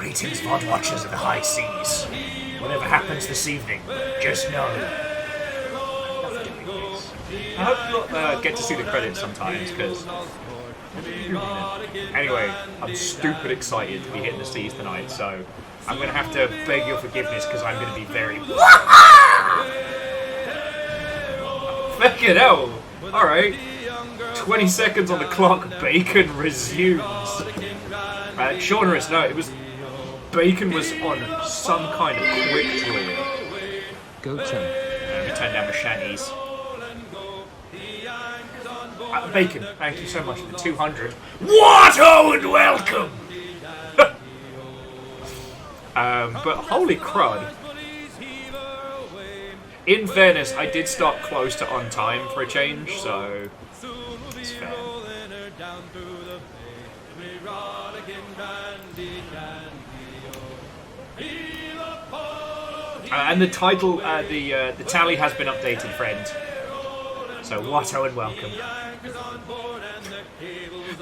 Greetings, VOD watchers of the high seas. Whatever happens this evening, just know. I hope you'll get to see the credits sometimes, because... Anyway, I'm stupid excited to be hitting the seas tonight, so I'm going to have to beg your forgiveness, because I'm going to be very... Fucking hell! Alright. 20 seconds on the clock, Bacon resumes. Shaunerus, no, it was... Bacon was on some kind of quick draw. Go turn. Let me turn down the shanties. Bacon, thank you so much for the 200. What? Oh, and welcome! But holy crud. In fairness, I did start close to on time for a change, so it's fair. And the title, the tally has been updated, friend. So, Watto and welcome.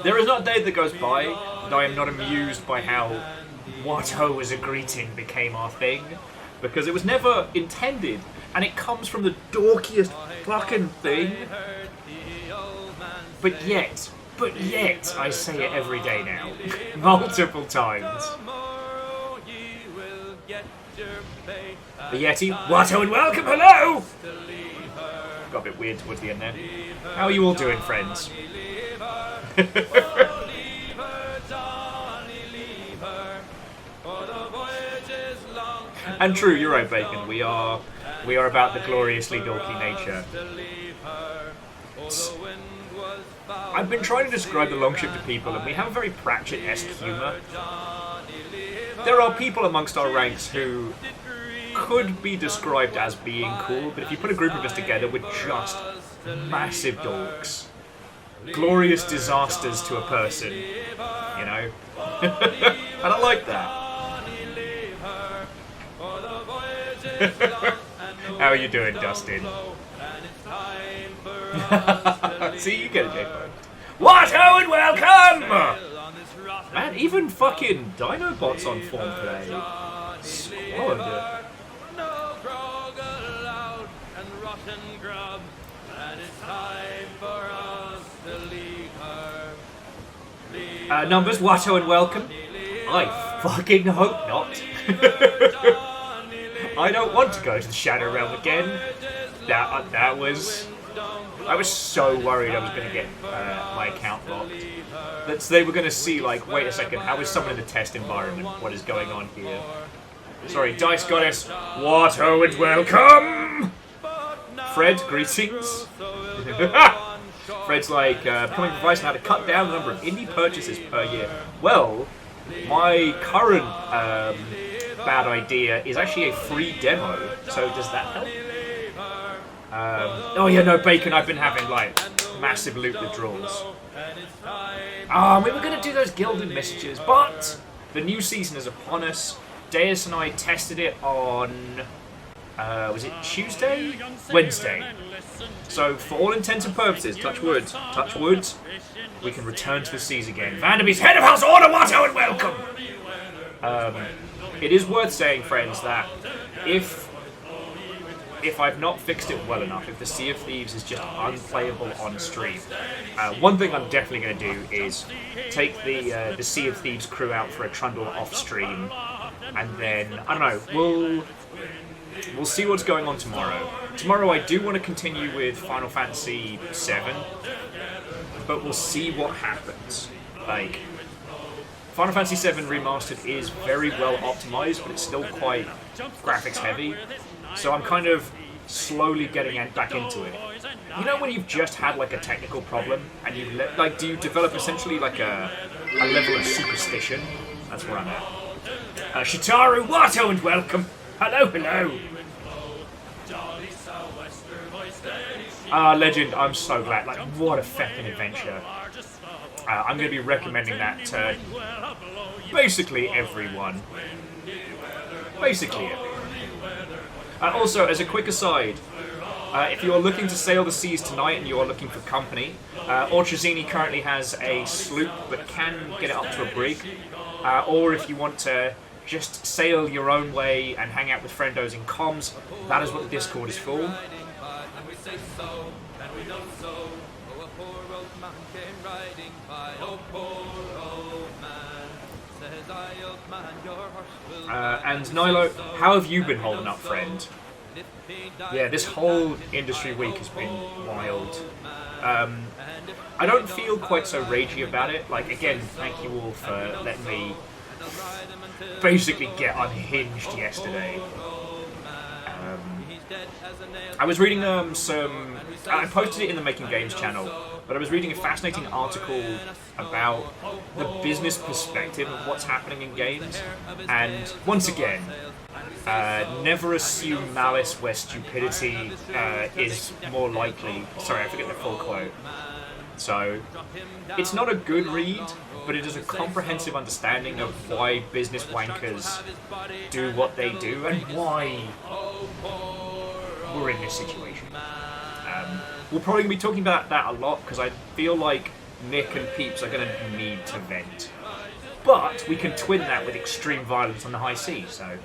There is not a day that goes by that I am not amused by how Watto as a greeting became our thing. Because it was never intended, and it comes from the dorkiest fucking thing. But yet, I say it every day now. Multiple times. The Yeti, Watto and welcome, hello! Got a bit weird towards the end there. How are you all doing, friends? And true, you're right, Bacon. We are about the gloriously dorky nature. I've been trying to describe the Longship to people, and we have a very Pratchett-esque humour. There are people amongst our ranks who could be described as being cool, but if you put a group of us together, we're just massive dorks. Glorious disasters to a person, you know? I don't like that. How are you doing, Dustin? See, you get a J-Point. Watto and welcome! Man, even fucking Dinobot's on form today. Swallowed it. Numbers, Watto and welcome. I fucking hope not. I don't want to go to the Shadow Realm again. That was... I was so worried I was going to get my account locked. That they were going to see, like, wait a second, how is someone in the test environment? What is going on here? Sorry, Dice Goddess. Watto and welcome! Fred, greetings. Fred's like, becoming advice on how to cut down the number of indie purchases per year. Well, my current bad idea is actually a free demo, so does that help? Oh yeah, no, Bacon, I've been having, like, massive loot withdrawals. We were going to do those gilded messages, but the new season is upon us. Deus and I tested it on... was it Tuesday? Wednesday. So, for all intents and purposes, touch wood, we can return to the seas again. Vanderbeest, head of house order, Watto, and welcome! It is worth saying, friends, that if I've not fixed it well enough, if the Sea of Thieves is just unplayable on stream, one thing I'm definitely going to do is take the Sea of Thieves crew out for a trundle off stream, and then, I don't know, we'll see what's going on tomorrow. Tomorrow I do want to continue with Final Fantasy VII, but we'll see what happens. Like, Final Fantasy VII Remastered is very well optimized, but it's still quite graphics heavy. So I'm kind of slowly getting back into it. You know when you've just had like a technical problem, and you do you develop essentially like a level of superstition? That's where I'm at. Shitaru, Watto, and welcome. Hello, hello. Legend, I'm so glad. Like, what a feckin' adventure. I'm going to be recommending that to basically everyone. Basically everyone. Also, as a quick aside, if you're looking to sail the seas tonight and you're looking for company, Orchazini currently has a sloop but can get it up to a brig. Or if you want to just sail your own way and hang out with friendos in comms, that is what the Discord is for. And Nilo, how have you been holding up, friend? Yeah, this whole industry week has been wild. I don't feel quite so ragey about it. Like, again, thank you all for letting me basically get unhinged yesterday. I was reading some... I posted it in the Making Games channel, but I was reading a fascinating article about the business perspective of what's happening in games. And once again, never assume malice where stupidity is more likely. Sorry, I forget the full quote. So, it's not a good read, but it is a comprehensive understanding of why business wankers do what they do and why we're in this situation. We'll probably be talking about that a lot because I feel like Nick and Peeps are going to need to vent. But we can twin that with extreme violence on the high seas, so...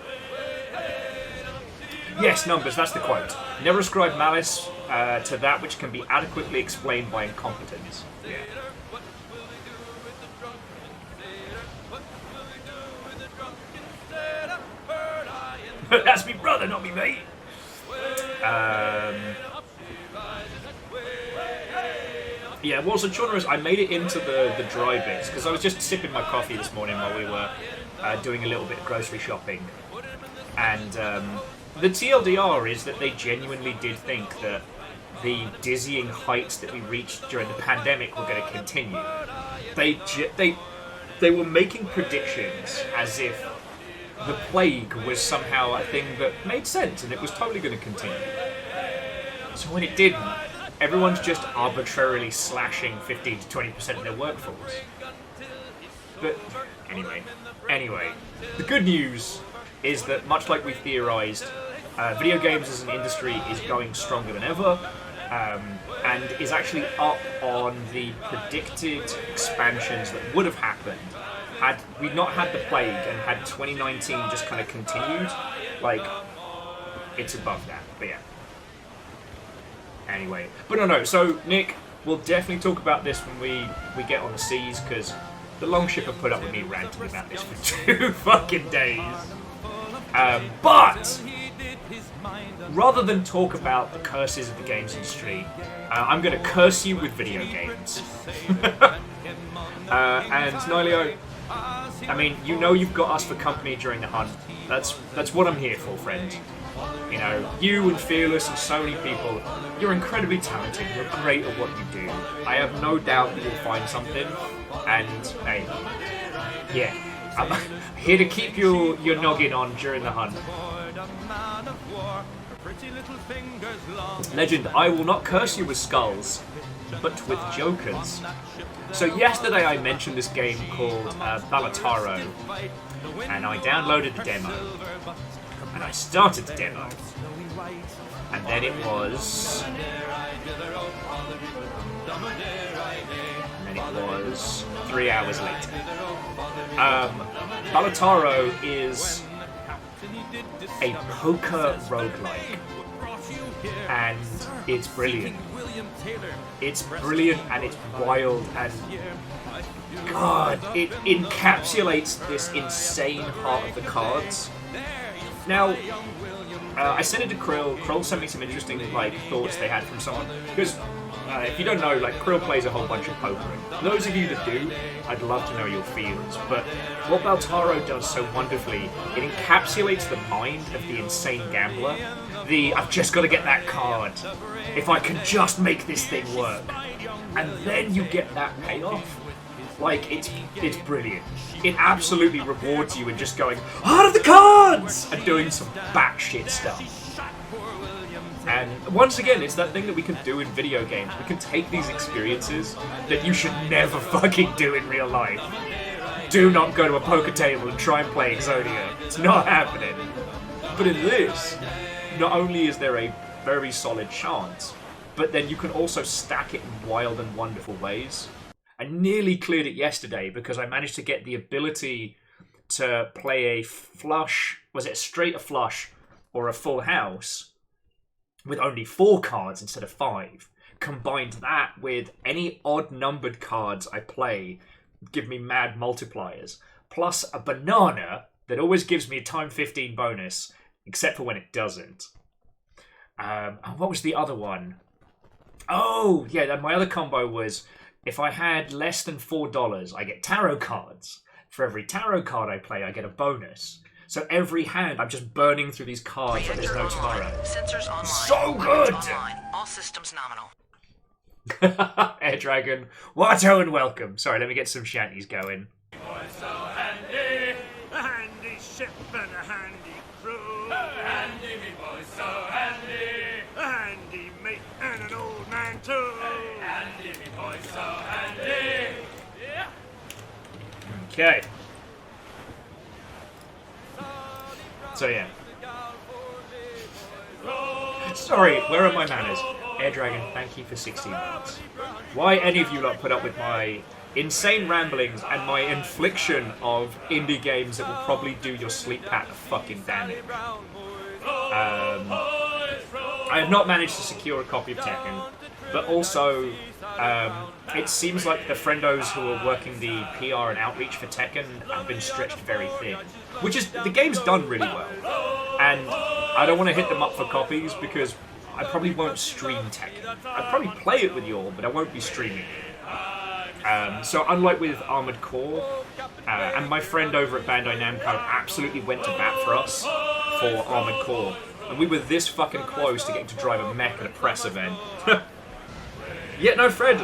Yes, numbers, that's the quote. Never ascribe malice to that which can be adequately explained by incompetence. Yeah. That's me brother, not me mate. Yeah, well, so Chaunerus, I made it into the dry bits because I was just sipping my coffee this morning while we were doing a little bit of grocery shopping. And the TLDR is that they genuinely did think that the dizzying heights that we reached during the pandemic were going to continue. They were making predictions as if the plague was somehow a thing that made sense and it was totally going to continue. So when it didn't, everyone's just arbitrarily slashing 15 to 20% of their workforce. But anyway, the good news is that much like we theorised, video games as an industry is going stronger than ever, and is actually up on the predicted expansions that would have happened had we not had the plague and had 2019 just kind of continued. Like, it's above that, but yeah. Anyway, but no, so Nick, we'll definitely talk about this when we get on the seas, because the Longship have put up with me ranting about this for 2 fucking days. But rather than talk about the curses of the games industry, I'm going to curse you with video games. And Nilio, I mean, you know you've got us for company during the hunt. That's what I'm here for, friend. You know, you and Fearless and so many people, you're incredibly talented, you're great at what you do. I have no doubt that you'll find something, and hey, yeah, I'm here to keep your noggin on during the hunt. Legend, I will not curse you with skulls, but with jokers. So yesterday I mentioned this game called Balataro, and I downloaded the demo. And I started the demo, and then it was 3 hours later. Balataro is a poker roguelike, and it's brilliant. It's brilliant and it's wild, and God, it encapsulates this insane heart of the cards. Now, I sent it to Krill. Krill sent me some interesting thoughts they had from someone. Because if you don't know, Krill plays a whole bunch of poker. Those of you that do, I'd love to know your feelings. But what Baltaro does so wonderfully, it encapsulates the mind of the insane gambler. I've just got to get that card. If I can just make this thing work. And then you get that payoff. It's brilliant. It absolutely rewards you in just going, heart of the cards! And doing some batshit stuff. And once again, it's that thing that we can do in video games. We can take these experiences that you should never fucking do in real life. Do not go to a poker table and try and play Exodia. It's not happening. But in this, not only is there a very solid chance, but then you can also stack it in wild and wonderful ways. I nearly cleared it yesterday because I managed to get the ability to play a flush, was it straight a flush or a full house with only 4 cards instead of 5. Combined that with any odd numbered cards I play, give me mad multipliers. Plus a banana that always gives me a time 15 bonus, except for when it doesn't. And what was the other one? Oh, yeah, my other combo was if I had less than $4, I get tarot cards. For every tarot card I play, I get a bonus. So every hand, I'm just burning through these cards like there's no tomorrow. Sensors online. So good! Online. All systems nominal. Air Dragon, Watto and welcome. Sorry, let me get some shanties going. So handy, a handy ship and a handy crew. Handy, me boy, so handy. A handy mate and an old man too. Handy, me boy, so handy. Yeah. Okay. So yeah. Sorry, where are my manners? Air Dragon, thank you for 16 months. Why any of you lot put up with my insane ramblings and my infliction of indie games that will probably do your sleep pattern fucking damage. I have not managed to secure a copy of Tekken, but also it seems like the friendos who are working the PR and outreach for Tekken have been stretched very thin. Which is, the game's done really well. And I don't want to hit them up for copies because I probably won't stream Tekken. I'd probably play it with you all, but I won't be streaming it. So unlike with Armored Core, and my friend over at Bandai Namco absolutely went to bat for us for Armored Core. And we were this fucking close to getting to drive a mech at a press event. Yeah, no, Fred,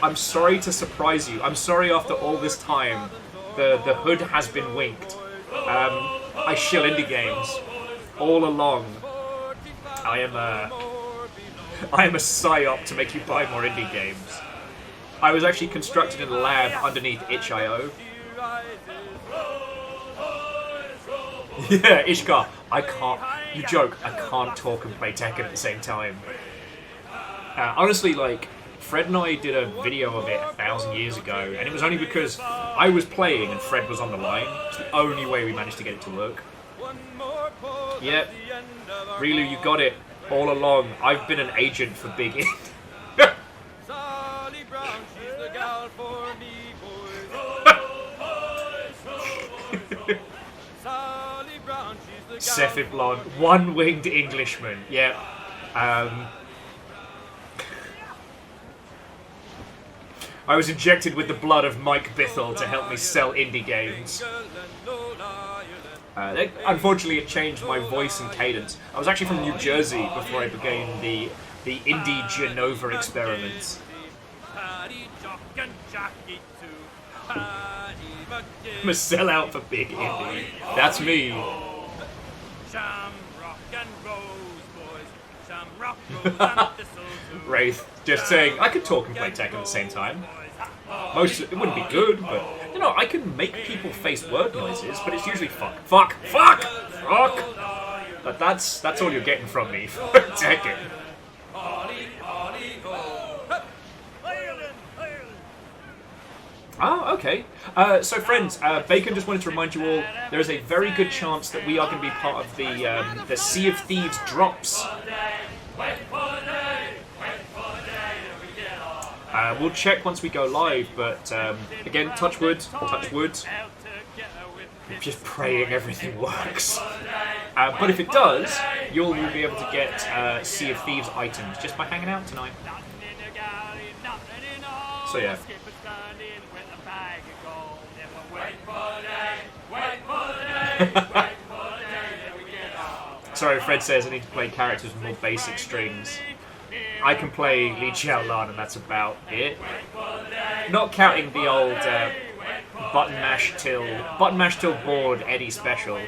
I'm sorry to surprise you. I'm sorry after all this time, the hood has been winked. I shill indie games all along. I am a psyop to make you buy more indie games. I was actually constructed in a lab underneath itch.io. Yeah, Ishkar, I can't, you joke, I can't talk and play Tekken at the same time. Honestly, like, Fred and I did a video of it 1,000 years ago, and it was only because I was playing and Fred was on the line. It's the only way we managed to get it to work. Yep, Rilu, you got it. All along, I've been an agent for Big Int. Cephiblon, one-winged Englishman. Yep. I was injected with the blood of Mike Bithell to help me sell indie games. Unfortunately, it changed my voice and cadence. I was actually from New Jersey before I began the indie Genova experiments. I'm a sellout for Big Indie. That's me. Wraith, just saying, I could talk and play Tekken at the same time. It wouldn't be good, but you know, I can make people face word noises, but it's usually fuck, fuck, fuck, fuck. But that's all you're getting from me for Tekken. Oh, okay. So friends, Bacon just wanted to remind you all, there is a very good chance that we are going to be part of the Sea of Thieves drops. We'll check once we go live, but again, touch wood. Just praying everything works. But if it does, you'll be able to get Sea of Thieves items just by hanging out tonight. So yeah. Sorry, Fred says I need to play characters with more basic strings. I can play Li Xiaolan and that's about it. Not counting the old button mash till board Eddie special.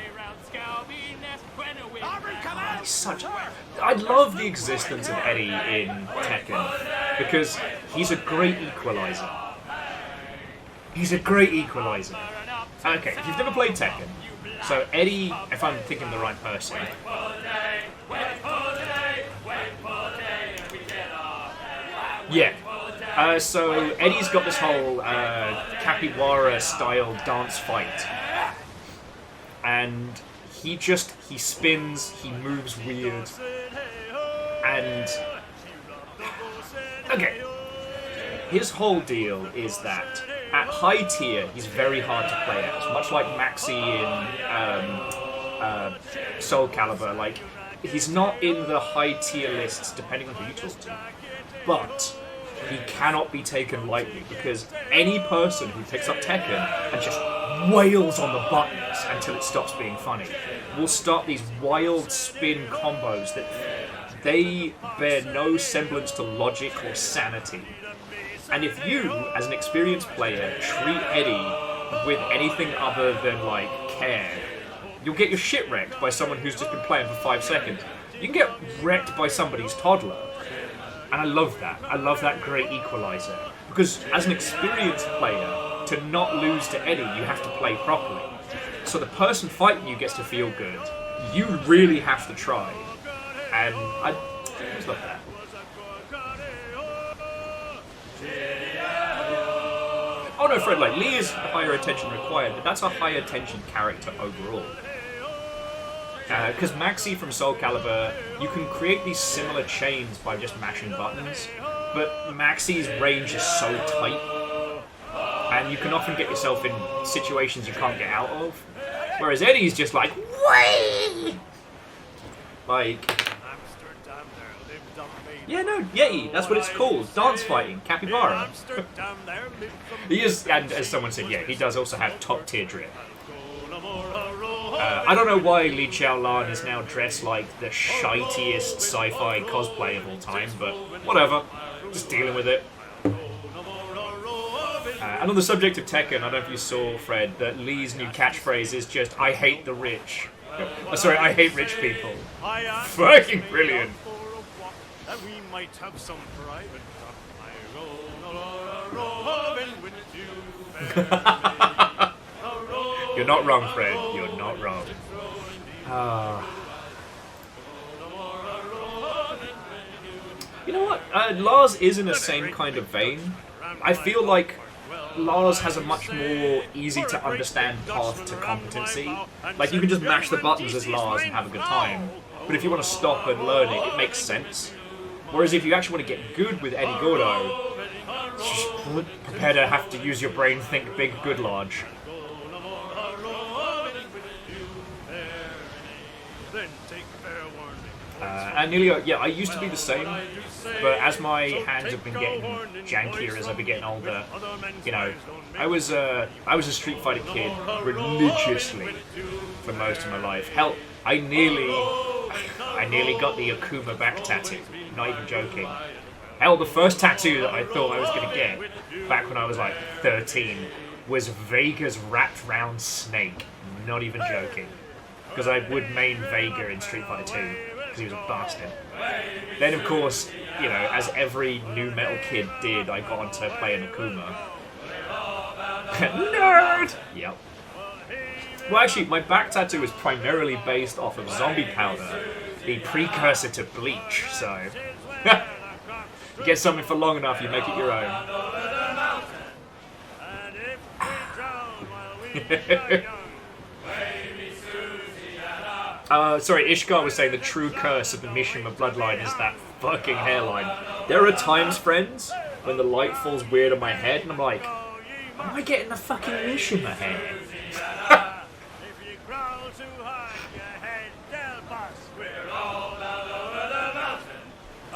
I love the existence of Eddie in Tekken because he's a great equalizer. Okay, if you've never played Tekken, so Eddie, if I'm thinking the right person. Yeah. So Eddie's got this whole capybara-style dance fight and he spins, he moves weird, and okay. His whole deal is that at high tier, he's very hard to play as, much like Maxi in Soul Calibur. Like, he's not in the high tier lists, depending on who you talk to, but he cannot be taken lightly, because any person who picks up Tekken and just wails on the buttons until it stops being funny will start these wild spin combos that they bear no semblance to logic or sanity. And if you, as an experienced player, treat Eddie with anything other than, like, care, you'll get your shit wrecked by someone who's just been playing for 5 seconds. You can get wrecked by somebody's toddler. And I love that. I love that great equalizer. Because as an experienced player, to not lose to Eddie, you have to play properly. So the person fighting you gets to feel good. You really have to try. And I just love that. Oh no, Fred, like, Lee is higher attention required, but that's a high attention character overall. Because Maxi from Soul Calibur, you can create these similar chains by just mashing buttons, but Maxi's range is so tight, and you can often get yourself in situations you can't get out of. Whereas Eddie's just like, way! Like, yeah, no, Yeti, that's what it's called. Dance fighting, capybara. He is, and as someone said, yeah, he does also have top tier drip. I don't know why Li Xiaolan is now dressed like the shitiest sci-fi cosplay of all time, but whatever. Just dealing with it. And on the subject of Tekken, I don't know if you saw, Fred, that Lee's new catchphrase is just, I hate the rich. Oh, sorry, I hate rich people. Fucking brilliant. That we might have some private You're not wrong, Fred. You're not wrong. You know what? Lars is in the same kind of vein. I feel like Lars has a much more easy to understand path to competency. Like, you can just mash the buttons as Lars and have a good time. But if you want to stop and learn it, it makes sense. Whereas if you actually want to get good with Eddie Gordo, just prepare to have to use your brain, think big, good, large. And Neilio, yeah, I used to be the same, but as my hands have been getting jankier as I've been getting older, you know, I was a Street Fighter kid religiously for most of my life. Hell, I nearly got the Akuma back tattoo. Not even joking. Hell, the first tattoo that I thought I was going to get back when I was like 13 was Vega's wrapped round snake. Not even joking. Because I would main Vega in Street Fighter 2 because he was a bastard. Then, of course, you know, as every new metal kid did, I got onto playing Akuma. Nerd! Yep. Well, actually, my back tattoo is primarily based off of Zombie Powder, the precursor to Bleach, so... You get something for long enough, you make it your own. Sorry, Ishgar was saying the true curse of the Mishima bloodline is that fucking hairline. There are times, friends, when the light falls weird on my head, and I'm like, am I getting the fucking Mishima hair?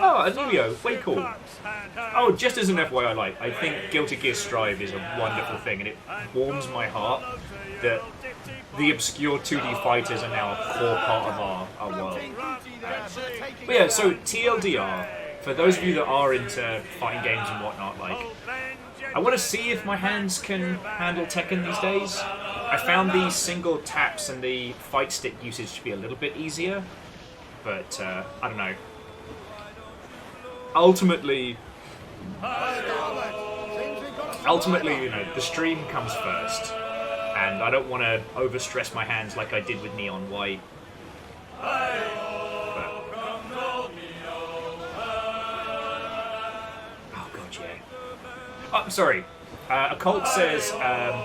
Oh, Anulio, way cool. Oh, just as an FYI, like, I think Guilty Gear Strive is a wonderful thing, and it warms my heart that the obscure 2D fighters are now a core part of our world. But yeah, so TLDR, for those of you that are into fighting games and whatnot, like, I want to see if my hands can handle Tekken these days. I found the single taps and the fight stick usage to be a little bit easier, but I don't know. Ultimately, you know, the stream comes first, and I don't want to overstress my hands like I did with Neon White. But, oh god, yeah. Oh, I'm sorry. Occult says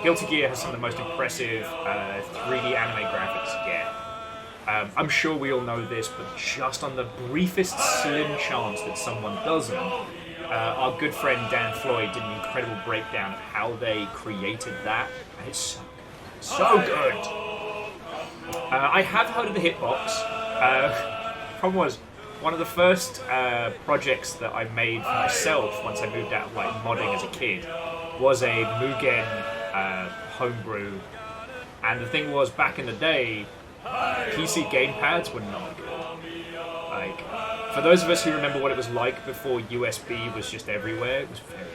Guilty Gear has some of the most impressive 3D anime graphics yet. I'm sure we all know this, but just on the briefest slim chance that someone doesn't, our good friend Dan Floyd did an incredible breakdown of how they created that, and it's so good. I have heard of the Hitbox. Problem was, one of the first projects that I made for myself once I moved out of modding as a kid was a Mugen homebrew, and the thing was, back in the day, PC gamepads were not good. Like, for those of us who remember what it was like before USB was just everywhere, it was very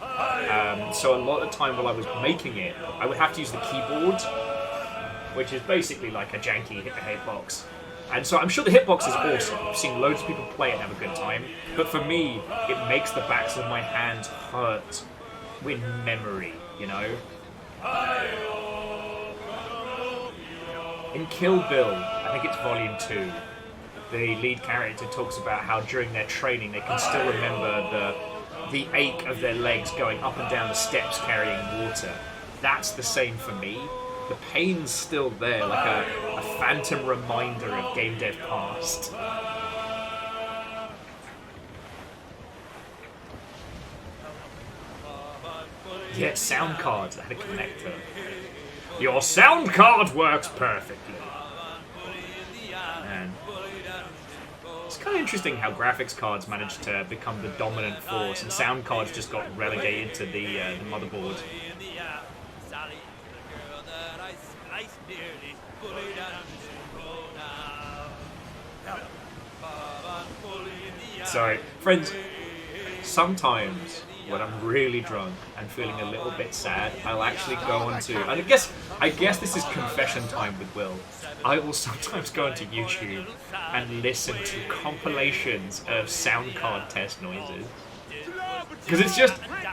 bad. So a lot of the time while I was making it, I would have to use the keyboard, which is basically like a janky hitbox. And so I'm sure the hitbox is awesome. I've seen loads of people play it and have a good time. But for me, it makes the backs of my hands hurt with memory, you know? In Kill Bill, I think it's Volume 2, the lead character talks about how during their training they can still remember the ache of their legs going up and down the steps carrying water. That's the same for me. The pain's still there, like a phantom reminder of game dev past. Yeah, sound cards that had a connector. Your sound card works perfectly. Man. It's kind of interesting how graphics cards managed to become the dominant force, and sound cards just got relegated to the motherboard. Sorry, friends. Sometimes when I'm really drunk and feeling a little bit sad, I'll actually go onto, and I guess this is confession time with Will. I will sometimes go onto YouTube and listen to compilations of sound card test noises. Because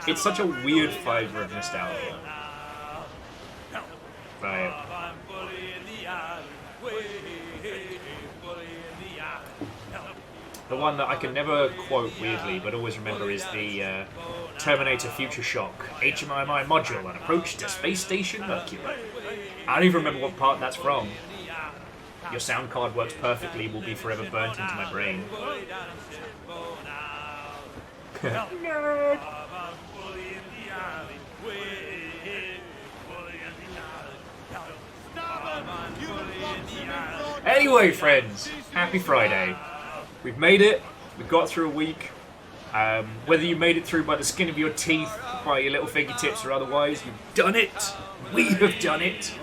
it's such a weird fiber of nostalgia. Right. The one that I can never quote weirdly, but always remember is the Terminator Future Shock HMI module and approach to Space Station Mercury. I don't even remember what part that's from. Your sound card works perfectly, will be forever burnt into my brain. Nerd! Anyway, friends, happy Friday. We've made it. We got through a week. Whether you made it through by the skin of your teeth, by your little fingertips, or otherwise, you've done it. We have done it.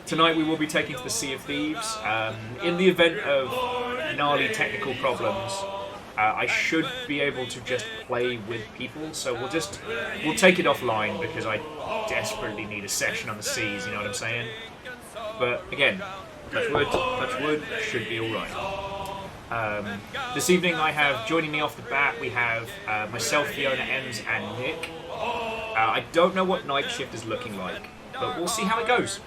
Tonight we will be taking to the Sea of Thieves. In the event of gnarly technical problems, I should be able to just play with people. So we'll take it offline because I desperately need a session on the seas. You know what I'm saying? But again, touch wood, should be alright. This evening I have, joining me off the bat, we have myself, Fiona Ems, and Nick. I don't know what night shift is looking like, but we'll see how it goes.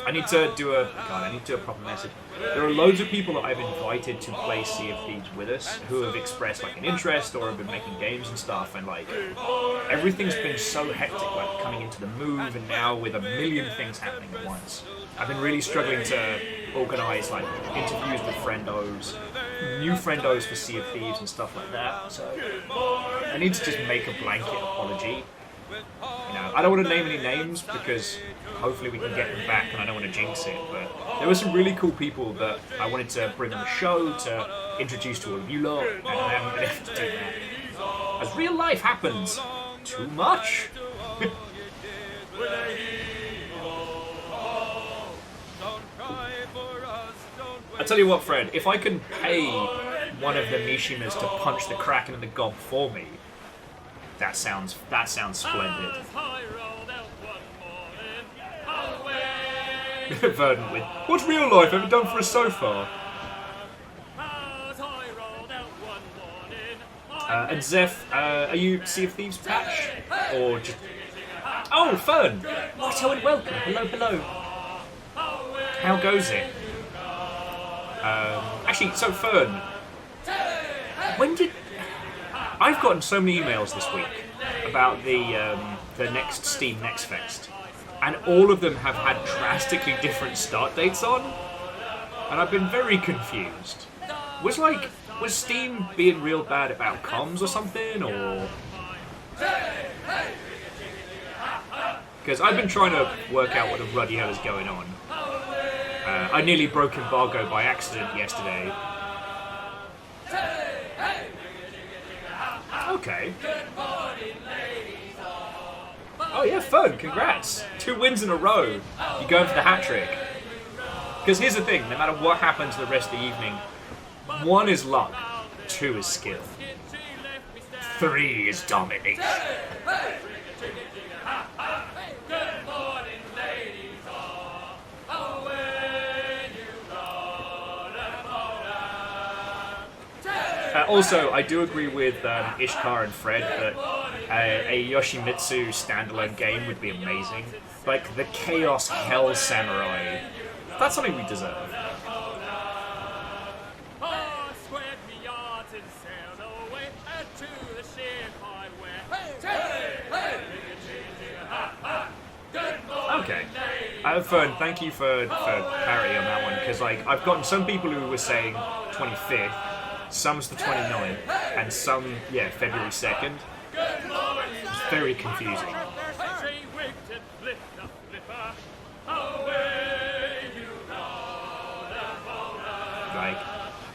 I need to do a proper message. There are loads of people that I've invited to play Sea of Thieves with us who have expressed like an interest or have been making games and stuff, and like everything's been so hectic, like coming into the move and now with a million things happening at once. I've been really struggling to organise like interviews with friendos, new friendos for Sea of Thieves and stuff like that. So I need to just make a blanket apology. You know, I don't want to name any names because hopefully we can get them back, and I don't want to jinx it, but there were some really cool people that I wanted to bring on the show to introduce to all of you lot, and I haven't been able to do that. As real life happens, too much. I tell you what, Fred, if I can pay one of the Mishimas to punch the Kraken in the gob for me, that sounds splendid. Verdant with, what's real life ever done for us so far? And Zeph, are you Sea of Thieves patch? Or just... Oh, Fern! Righto and welcome. Hello. How goes it? Actually, so Fern, When did... I've gotten so many emails this week about the next Steam Next Fest, and all of them have had drastically different start dates on, and I've been very confused. Was Steam being real bad about comms or something, or... Because I've been trying to work out what the ruddy hell is going on. I nearly broke embargo by accident yesterday. Okay. Oh yeah, fun, congrats. 2 wins in a row. You're going for the hat trick. Because here's the thing, no matter what happens the rest of the evening, 1 is luck, 2 is skill. 3 is domination. Also, I do agree with Ishkar and Fred that a Yoshimitsu standalone game would be amazing. Like the Chaos Hell Samurai. That's something we deserve. Okay. Fern, thank you for parity on that one, because like I've gotten some people who were saying 25th, some's the 29th, and some, yeah, February 2nd. It's very confusing. Like,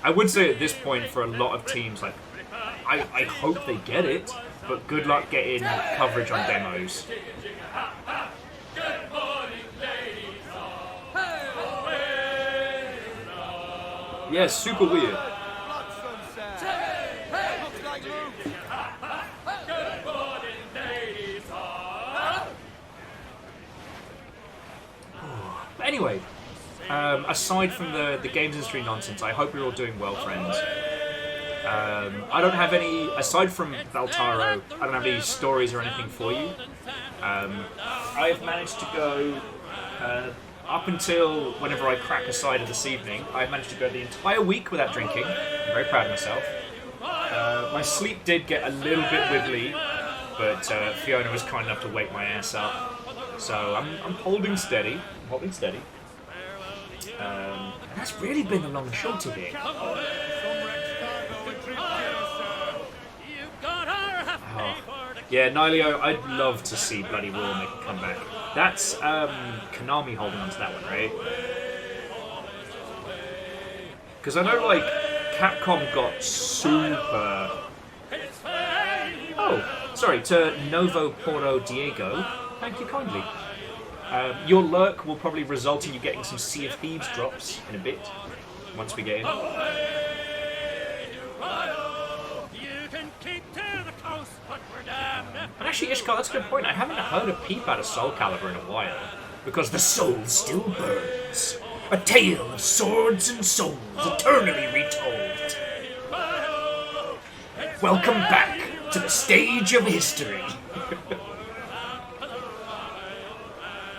I would say at this point for a lot of teams, like, I hope they get it, but good luck getting coverage on demos. Yeah, super weird. But anyway, aside from the games industry nonsense, I hope you're all doing well, friends. I don't have any, aside from Valtaro, I don't have any stories or anything for you. I've managed to go, up until whenever I crack a cider this evening, I managed to go the entire week without drinking. I'm very proud of myself. My sleep did get a little bit wibbly, but Fiona was kind enough to wake my ass up. So I'm holding steady. I'm holding steady. And that's really been the long and short of it. Oh. Yeah, Nilio, I'd love to see Bloody Roar make a comeback. That's Konami holding on to that one, right? Because I know, like, Capcom got super... Oh, sorry, to Novo Poro Diego, thank you kindly. Your lurk will probably result in you getting some Sea of Thieves drops in a bit, once we get in. And actually, Ishkar, that's a good point. I haven't heard a peep out of Soul Calibur in a while, because the soul still burns. A tale of swords and souls eternally retold. Welcome back to the stage of history.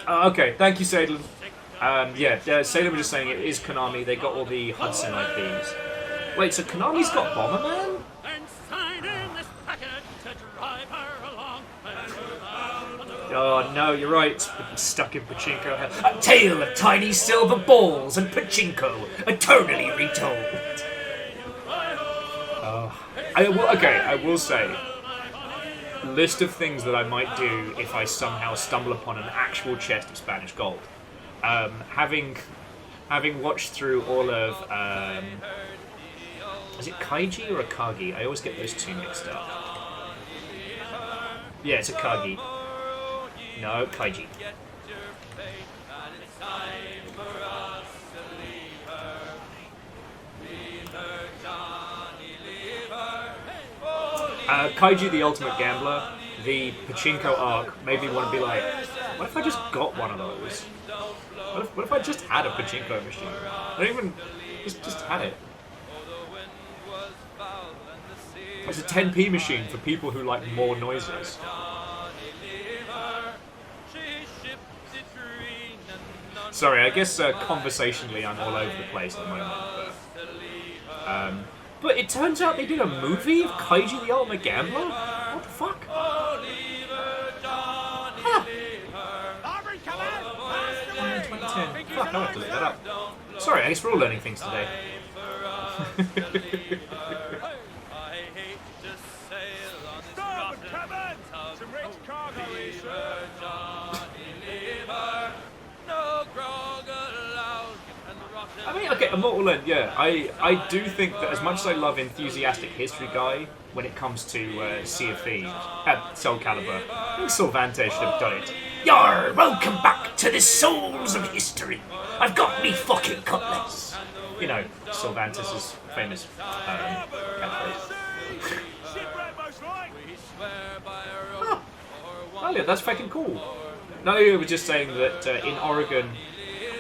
Okay, thank you, Sadlin. Sadlin was just saying it is Konami. They got all the Hudson IPs. Wait, so Konami's got Bomberman? Oh no, you're right. Stuck in pachinko hell. A tale of tiny silver balls and pachinko, eternally retold. I will say, list of things that I might do if I somehow stumble upon an actual chest of Spanish gold. Having watched through all of, is it Kaiji or Akagi? I always get those two mixed up. Yeah, it's Akagi. No, Kaiji. Kaiji the Ultimate Gambler, the Pachinko arc made me want to be like, what if I just got one of those? What if I just had a Pachinko machine? I don't even, just had it. It's a 10p machine for people who like more noises. Sorry, I guess conversationally I'm all over the place at the moment. But, But it turns out they did a movie of Kaiji the Ultimate Gambler? What the fuck? Huh. 2010. Fuck, I have to look that up. Sorry, I guess we're all learning things today. I mean, okay, Immortal End, yeah. I do think that as much as I love Enthusiastic History Guy when it comes to Sea of Thieves, Soul Calibur, I think Sylvante should have done it. Yar, welcome back to the souls of history. I've got me fucking cutlass. You know, Sylvantis' famous catchphrase. Oh yeah, that's fucking cool. No, we were just saying that in Oregon,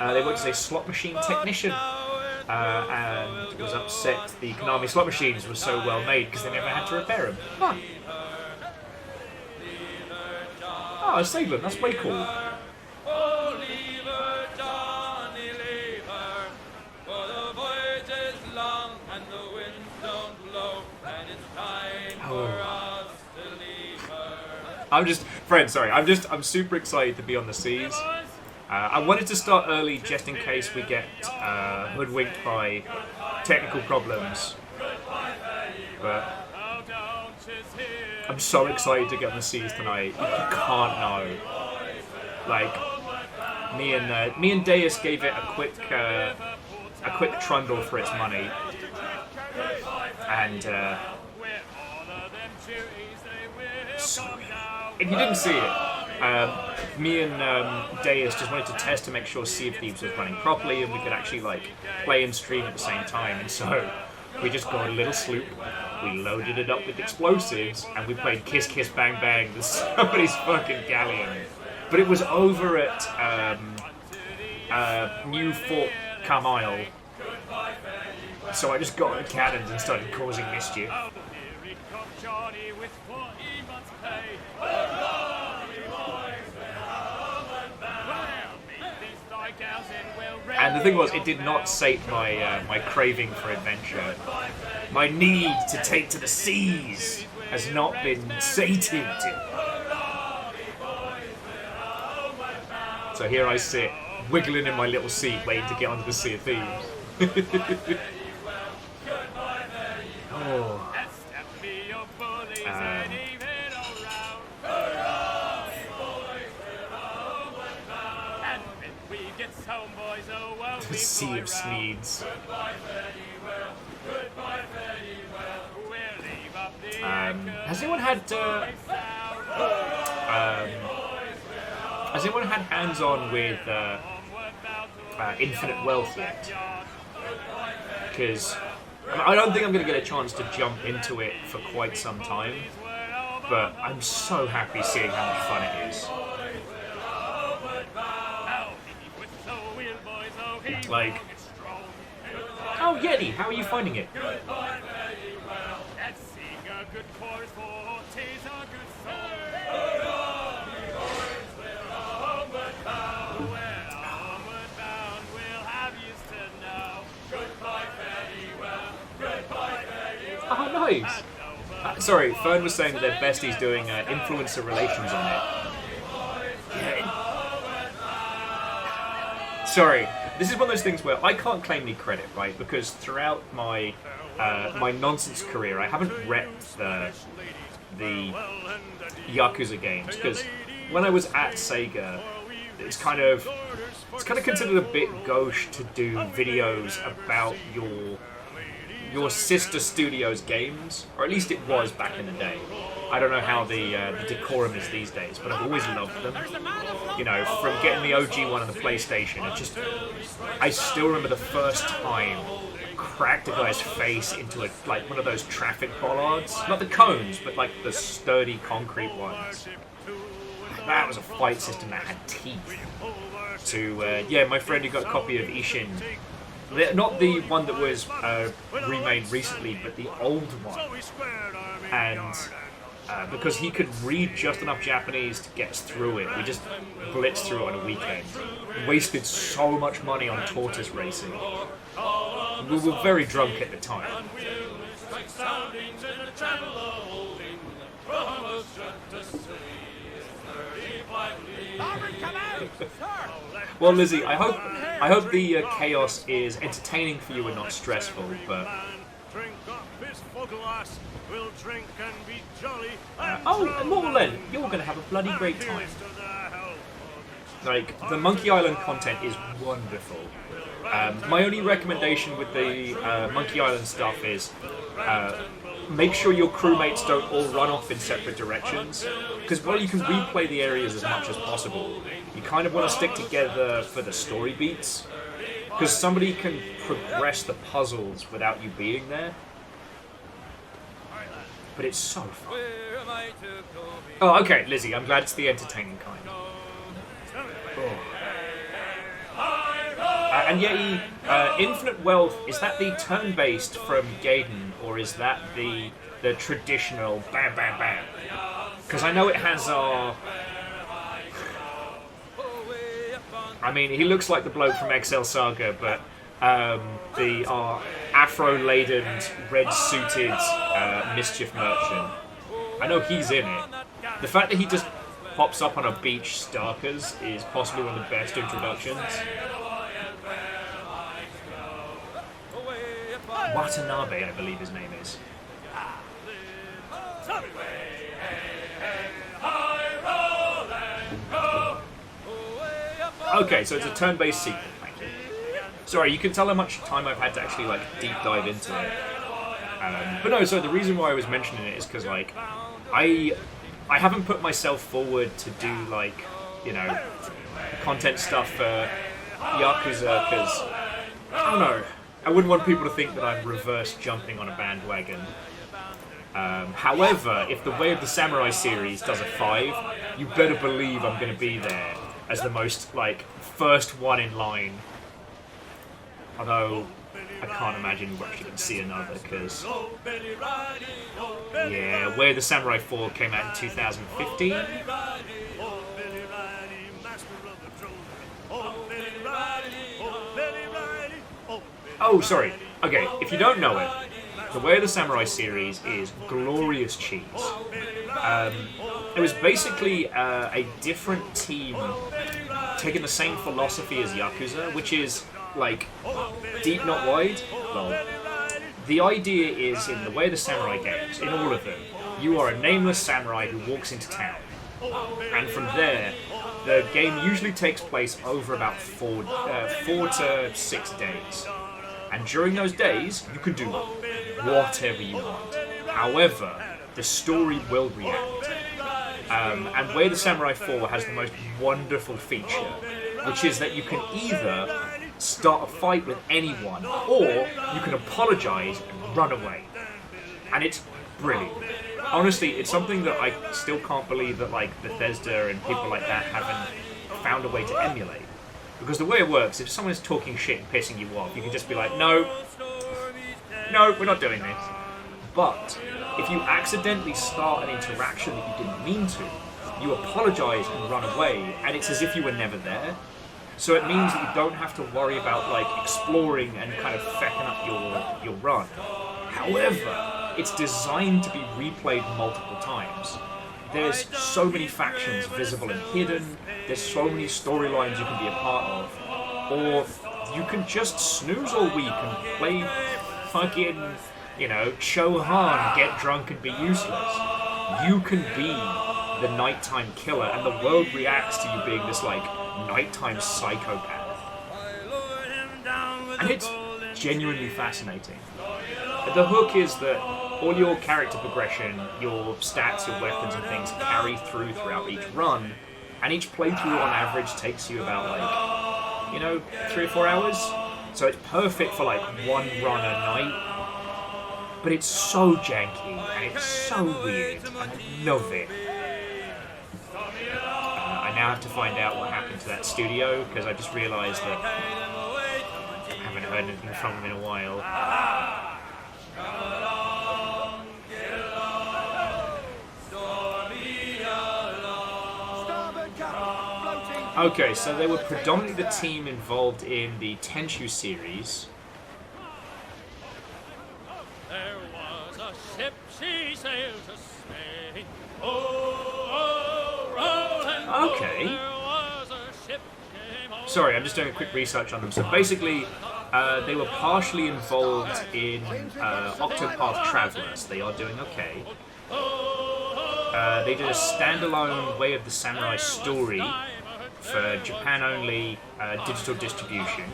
they worked as a slot machine technician, and was upset the Konami slot machines were so well made because they never had to repair them. Huh. Oh, Salem, that's way cool. I'm super excited to be on the seas. I wanted to start early just in case we get hoodwinked by technical problems. But I'm so excited to get on the seas tonight. You can't know. Like, me and Deus gave it a quick trundle for its money. And so if you didn't see it, me and Deus just wanted to test to make sure Sea of Thieves was running properly and we could actually like play and stream at the same time. And so we just got a little sloop, we loaded it up with explosives, and we played Kiss Kiss Bang Bang with somebody's fucking galleon. But it was over at New Fort Carmyle. So I just got the cannons and started causing mischief. And the thing was, it did not sate my craving for adventure. My need to take to the seas has not been sated. So here I sit, wiggling in my little seat, waiting to get onto the Sea of Thieves. Oh. The Sea of Sneeds. Has anyone had hands-on with Infinite Wealth yet? Because I don't think I'm going to get a chance to jump into it for quite some time, but I'm so happy seeing how much fun it is. Like, oh Yeti, how are you finding it? Oh, nice. Sorry, Fern was saying that their bestie's doing influencer relations on it. Yeah. Sorry, this is one of those things where I can't claim any credit, right? Because throughout my my nonsense career, I haven't repped the Yakuza games. Because when I was at Sega, it's kind of considered a bit gauche to do videos about your sister studio's games, or at least it was back in the day. I don't know how the decorum is these days, but I've always loved them. You know, from getting the OG one on the PlayStation, I still remember the first time I cracked a guy's face into like one of those traffic bollards. Not the cones, but like the sturdy concrete ones. That was a fight system that had teeth. Yeah, my friend who got a copy of Ishin, not the one that was remade recently, but the old one. And because he could read just enough Japanese to get us through it, we just blitzed through it on a weekend. Wasted so much money on tortoise racing. We were very drunk at the time. Well, Lizzie, I hope the chaos is entertaining for you and not stressful. But Drink up his glass, we'll drink and be jolly. and Morland, you're gonna have a bloody great time. Like, the Monkey Island content is wonderful. My only recommendation with the Monkey Island stuff is make sure your crewmates don't all run off in separate directions, because while you can replay the areas as much as possible, you kind of want to stick together for the story beats, because somebody can progress the puzzles without you being there. But it's so fun. Oh, okay, Lizzie, I'm glad it's the entertaining kind. Oh. And yet, Infinite Wealth, is that the turn-based from Gaiden, or is that the traditional bam bam bam? Because I know it has I mean, he looks like the bloke from XL Saga, but the afro-laden, red-suited mischief merchant. I know he's in it. The fact that he just pops up on a beach starkers is possibly one of the best introductions. Watanabe, I believe his name is. Okay, so it's a turn-based sequel. Thank you. Sorry, you can tell how much time I've had to actually like deep dive into it. But no, so the reason why I was mentioning it is because like I haven't put myself forward to do like, you know, content stuff for Yakuza because I don't know. I wouldn't want people to think that I'm reverse jumping on a bandwagon. However, if the Way of the Samurai series does a 5, you better believe I'm going to be there as the most, like, first one in line. Although, I can't imagine we're actually going to see another, because... yeah, Way of the Samurai 4 came out in 2015. Oh, sorry. Okay, if you don't know it, the Way of the Samurai series is glorious cheese. It was basically a different team taking the same philosophy as Yakuza, which is, like, deep, not wide. Well, the idea is, in the Way of the Samurai games, in all of them, you are a nameless samurai who walks into town. And from there, the game usually takes place over about 4 to 6 days. And during those days, you can do whatever you want. However, the story will react. And Way of the Samurai 4 has the most wonderful feature, which is that you can either start a fight with anyone, or you can apologize and run away. And it's brilliant. Honestly, it's something that I still can't believe that like Bethesda and people like that haven't found a way to emulate. Because the way it works, if someone's talking shit and pissing you off, you can just be like, no, we're not doing this. But if you accidentally start an interaction that you didn't mean to, you apologise and run away, and it's as if you were never there. So it means that you don't have to worry about like exploring and kind of fecking up your run. However, it's designed to be replayed multiple times. There's so many factions visible and hidden, there's so many storylines you can be a part of, or you can just snooze all week and play fucking, you know, Chohan, get drunk and be useless. You can be the nighttime killer and the world reacts to you being this like nighttime psychopath. And it's genuinely fascinating. The hook is that all your character progression, your stats, your weapons and things carry through throughout each run, and each playthrough on average takes you about like, you know, 3 or 4 hours. So it's perfect for like one run a night. But it's so janky and it's so weird and I love it. I now have to find out what happened to that studio because I just realised that I haven't heard anything from them in a while. Okay, so they were predominantly the team involved in the Tenchu series. There was a ship, she sailed to Spain. Oh, Okay. Sorry, I'm just doing a quick research on them. So basically, they were partially involved in Octopath Travelers. They are doing okay. They did a standalone Way of the Samurai story for Japan-only digital distribution.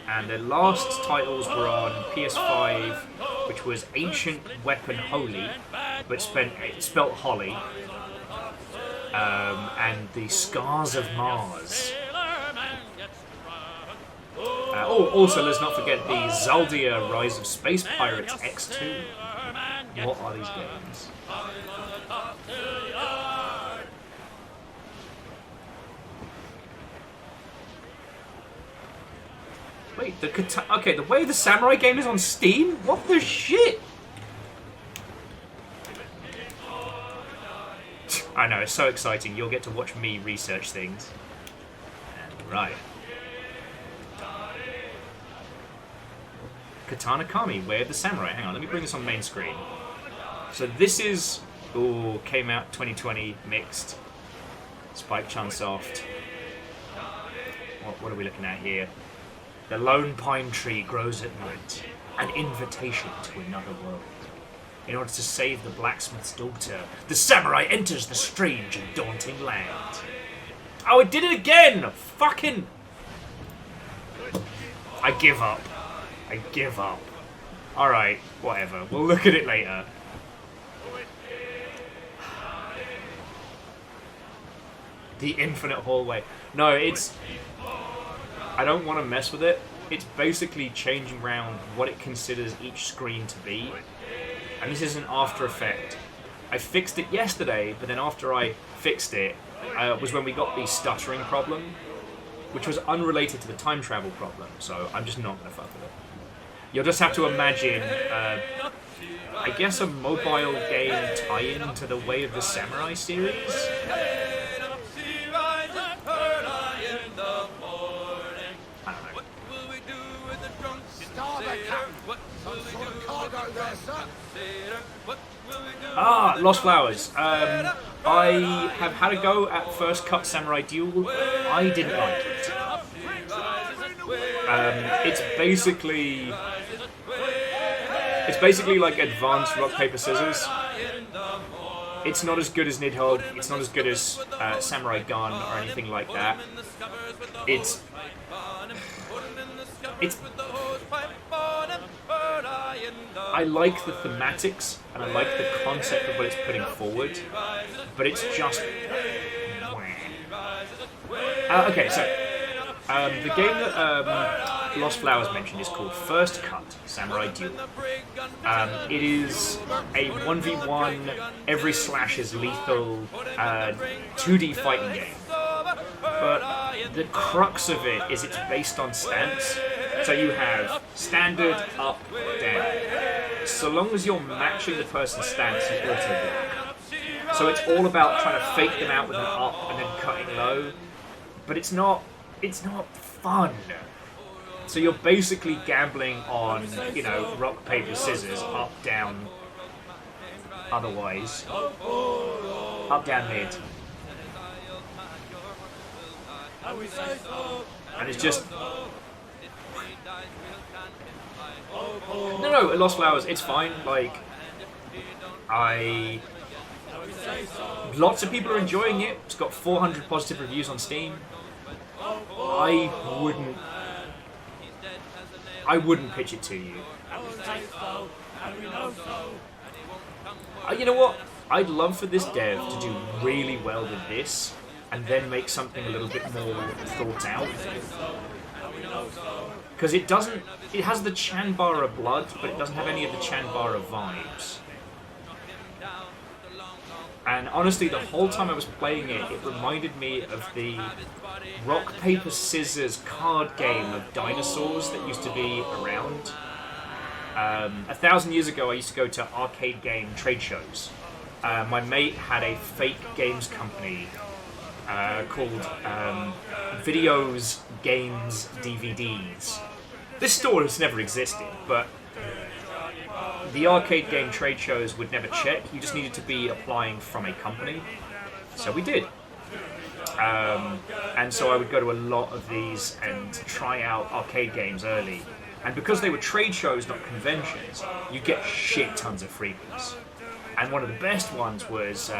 And their last titles were on PS5, which was Ancient Weapon Holy, but spelt Holly, and The Scars of Mars. Also, let's not forget the Zaldia Rise of Space Pirates X2. What are these games? Wait, the Way of the Samurai game is on Steam? What the shit? I know, it's so exciting. You'll get to watch me research things. Right. Katana Kami, Way of the Samurai. Hang on, let me bring this on main screen. So this is... Ooh, came out 2020, mixed. Spike Chunsoft. What are we looking at here? The lone pine tree grows at night, an invitation to another world. In order to save the blacksmith's daughter, the samurai enters the strange and daunting land. Oh, it did it again! Fucking... I give up. I give up. Alright, whatever. We'll look at it later. The infinite hallway. No, it's... I don't want to mess with it. It's basically changing around what it considers each screen to be. And this is an after effect. I fixed it yesterday, but then after I fixed it, was when we got the stuttering problem, which was unrelated to the time travel problem, so I'm just not going to fuck with it. You'll just have to imagine, I guess, a mobile game tie-in to the Way of the Samurai series? Lost Flowers. I have had a go at First Cut Samurai Duel. I didn't like it. It's basically like advanced rock paper scissors. It's not as good as Nidhogg. It's not as good as Samurai Gun or anything like that. It's I like the thematics and I like the concept of what it's putting forward, but it's just okay. So the game that Lost Flowers mentioned is called First Cut Samurai Duel. It is a 1v1, every slash is lethal 2D fighting game. But the crux of it is it's based on stance. So you have standard, up, down. So long as you're matching the person's stance, you auto block. So it's all about trying to fake them out with an up and then cutting low. But it's not fun. So you're basically gambling on, you know, rock, paper, scissors, up, down, otherwise. Up, down, mid. And it's just... No, Lost Flowers, it's fine. Like, lots of people are enjoying it. It's got 400 positive reviews on Steam. I wouldn't pitch it to you. You know what? I'd love for this dev to do really well with this, and then make something a little bit more thought out. Because it has the Chanbara blood, but it doesn't have any of the Chanbara vibes. And honestly, the whole time I was playing it, it reminded me of the rock, paper, scissors card game of dinosaurs that used to be around. 1,000 years ago, I used to go to arcade game trade shows. My mate had a fake games company called Videos, Games, DVDs. This store has never existed, but the arcade game trade shows would never check. You just needed to be applying from a company. So we did. And so I would go to a lot of these and try out arcade games early. And because they were trade shows, not conventions, you get shit tons of freebies. And one of the best ones was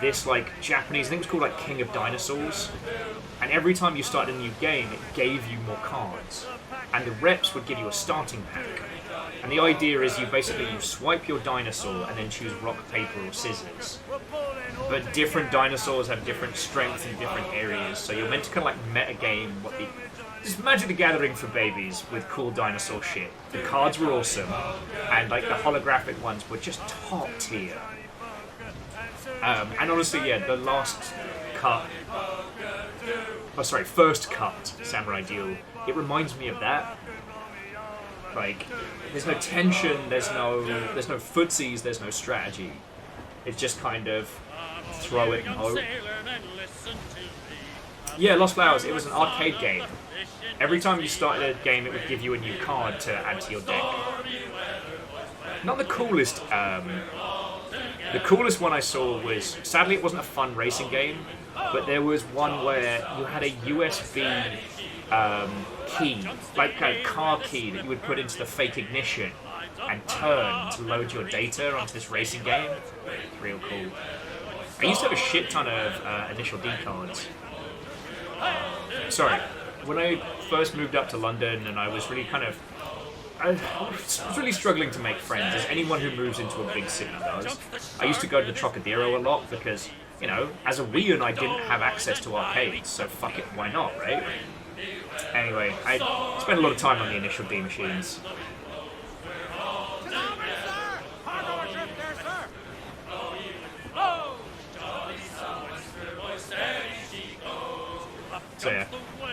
this like Japanese, I think it was called like King of Dinosaurs. And every time you started a new game, it gave you more cards. And the reps would give you a starting pack. And the idea is you swipe your dinosaur and then choose rock, paper, or scissors. But different dinosaurs have different strengths in different areas, so you're meant to kind of like meta game just Magic the Gathering for babies with cool dinosaur shit. The cards were awesome, and like the holographic ones were just top tier. And honestly, yeah, the first cut Samurai Duel, it reminds me of that. Like, there's no tension, there's no footsies, there's no strategy. It's just kind of throw it and hope. Yeah, Lost Flowers, it was an arcade game. Every time you started a game, it would give you a new card to add to your deck. Not the coolest. The coolest one I saw was, sadly it wasn't a fun racing game, but there was one where you had a USB key, like a car key that you would put into the fake ignition and turn to load your data onto this racing game. It's real cool. I used to have a shit ton of initial D cards. Sorry, when I first moved up to London and I was really I was really struggling to make friends, as anyone who moves into a big city does. I used to go to the Trocadero a lot because, you know, as a Weean I didn't have access to arcades, so fuck it, why not, right? Anyway, I spent a lot of time on the initial D machines.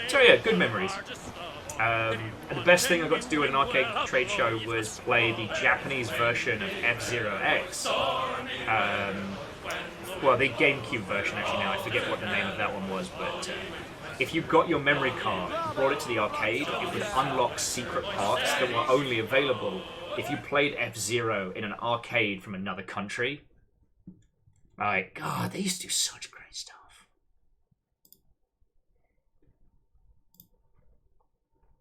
So yeah, good memories. And the best thing I got to do at an arcade trade show was play the Japanese version of F-Zero X. Well, the GameCube version actually now, I forget what the name of that one was, but if you got your memory card, brought it to the arcade, it would unlock secret parts that were only available if you played F-Zero in an arcade from another country. Like, God, they used to do such great stuff.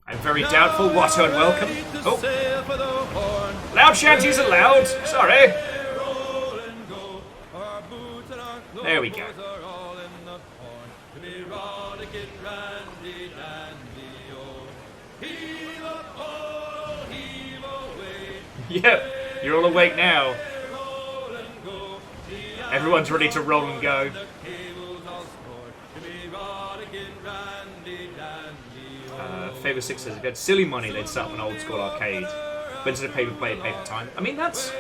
I'm very doubtful. Watto and welcome. Oh, loud shanties allowed. Sorry. There we go. Yep, you're all awake now. Everyone's ready to roll and go. Favour 6 says, again, silly money they'd set up an old school arcade. But instead of paper play, paper time. I mean, that's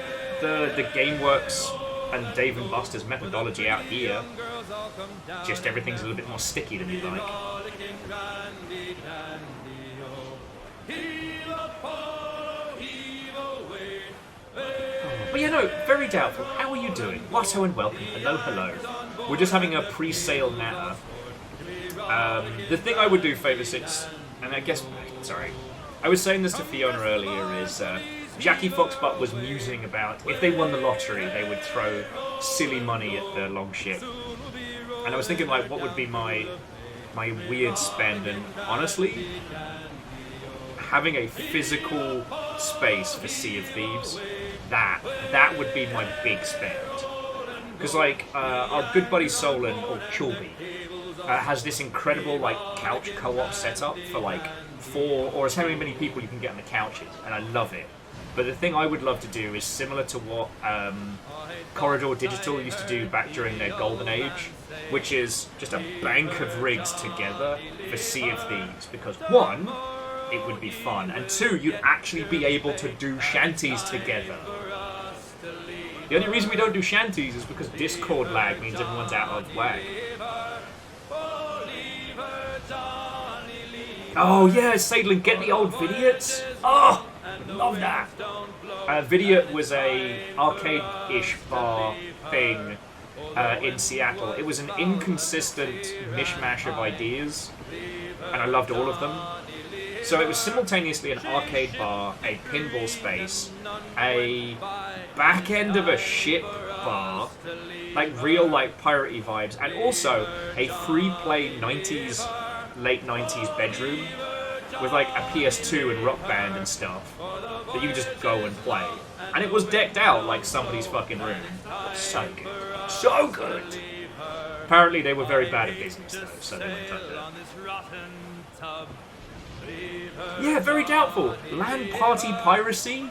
the GameWorks and Dave and Buster's methodology out here. Just everything's a little bit more sticky than you'd like. But yeah, no, very doubtful. How are you doing? Watto and welcome. Hello, hello. We're just having a pre-sale natter. The thing I would do, Favour 6, and I guess, sorry, I was saying this to Fiona earlier, is Jackie Foxbutt was musing about if they won the lottery, they would throw silly money at the Longship. And I was thinking, like, what would be my weird spend? And honestly, having a physical space for Sea of Thieves, that would be my big spend. Because, like, our good buddy Solon, or Chulby, has this incredible, like, couch co-op setup for, like, 4 or as many people you can get on the couches, and I love it. But the thing I would love to do is similar to what Corridor Digital used to do back during their golden age, which is just a bank of rigs together for Sea of Thieves. Because 1, it would be fun, and 2, you'd actually be able to do shanties together. The only reason we don't do shanties is because Discord lag means everyone's out of whack. Oh yeah, Sadlin, get the old Vidiot. Oh, love that. Vidiot was a arcade-ish bar thing in Seattle. It was an inconsistent mishmash of ideas, and I loved all of them. So it was simultaneously an arcade bar, a pinball space, a back end of a ship bar, like real like piratey vibes, and also a free play 90s, late 90s bedroom with like a PS2 and Rock Band and stuff that you could just go and play. And it was decked out like somebody's fucking room. So good. So good! Apparently they were very bad at business though, so they went under. Yeah, very doubtful. LAN party piracy?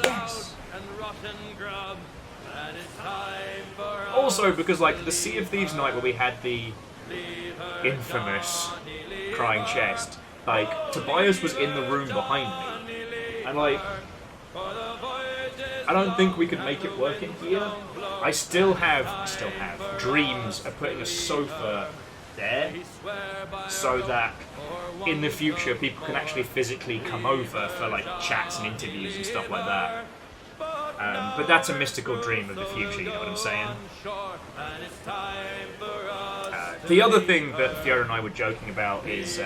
Yes. Also, because like the Sea of Thieves night where we had the infamous crying chest, like Tobias was in the room behind me, and like I don't think we could make it work in here. I still have dreams of putting a sofa there, so that in the future people can actually physically come over for like chats and interviews and stuff like that. But that's a mystical dream of the future, you know what I'm saying? The other thing that Fiona and I were joking about is,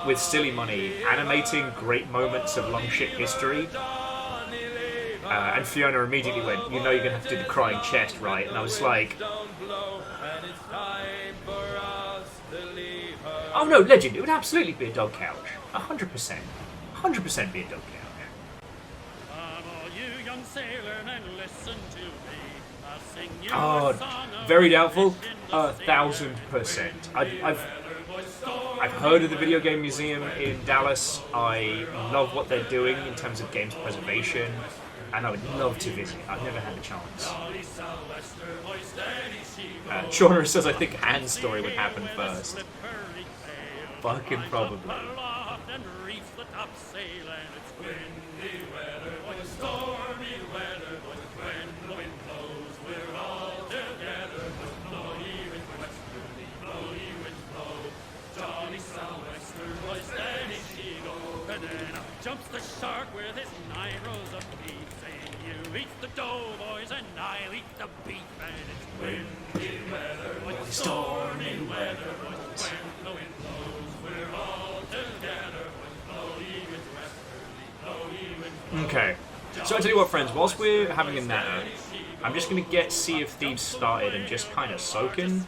with Silly Money, animating great moments of Longship history. And Fiona immediately went, you know you're going to have to do the crying chest, right? And I was like... Oh no, Legend, it would absolutely be a dog couch. 100%. 100% be a dog couch. Oh, very doubtful. 1000%. I've heard of the Video Game Museum in Dallas. I love what they're doing in terms of games preservation, and I would love to visit. I've never had a chance. Shauna says, I think Anne's story would happen first. Fucking probably. Jumps the shark with his 9 rows of teeth, saying, you eat the dough, boys, and I'll eat the beef. And it's windy weather, it's stormy weather, when the wind blows, we're all together. Blow ye with westerly, blow ye with... Okay, so I tell you what, friends, whilst we're having a nap, I'm just going to get Sea of Thieves started and just kind of soak in.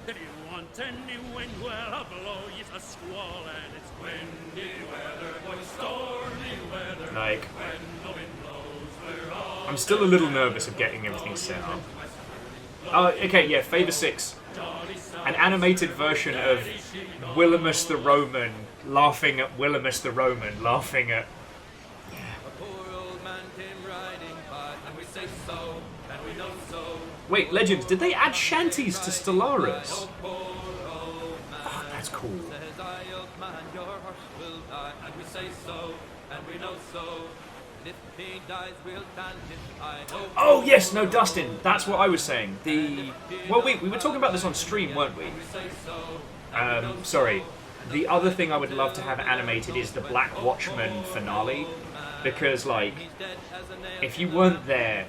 If you want any wind, well, I'll blow ye a squall, and it's windy weather, stormy weather. Like, I'm still a little nervous of getting everything set up. Oh, okay, yeah, Favor 6. An animated version of Willimus the Roman laughing at Willimus the Roman, laughing at... Wait, Legends, did they add shanties to Stellaris? Oh, that's cool. Oh yes, no, Dustin, that's what I was saying. Well, we were talking about this on stream, weren't we? Sorry. The other thing I would love to have animated is the Black Watchman finale, because like, if you weren't there,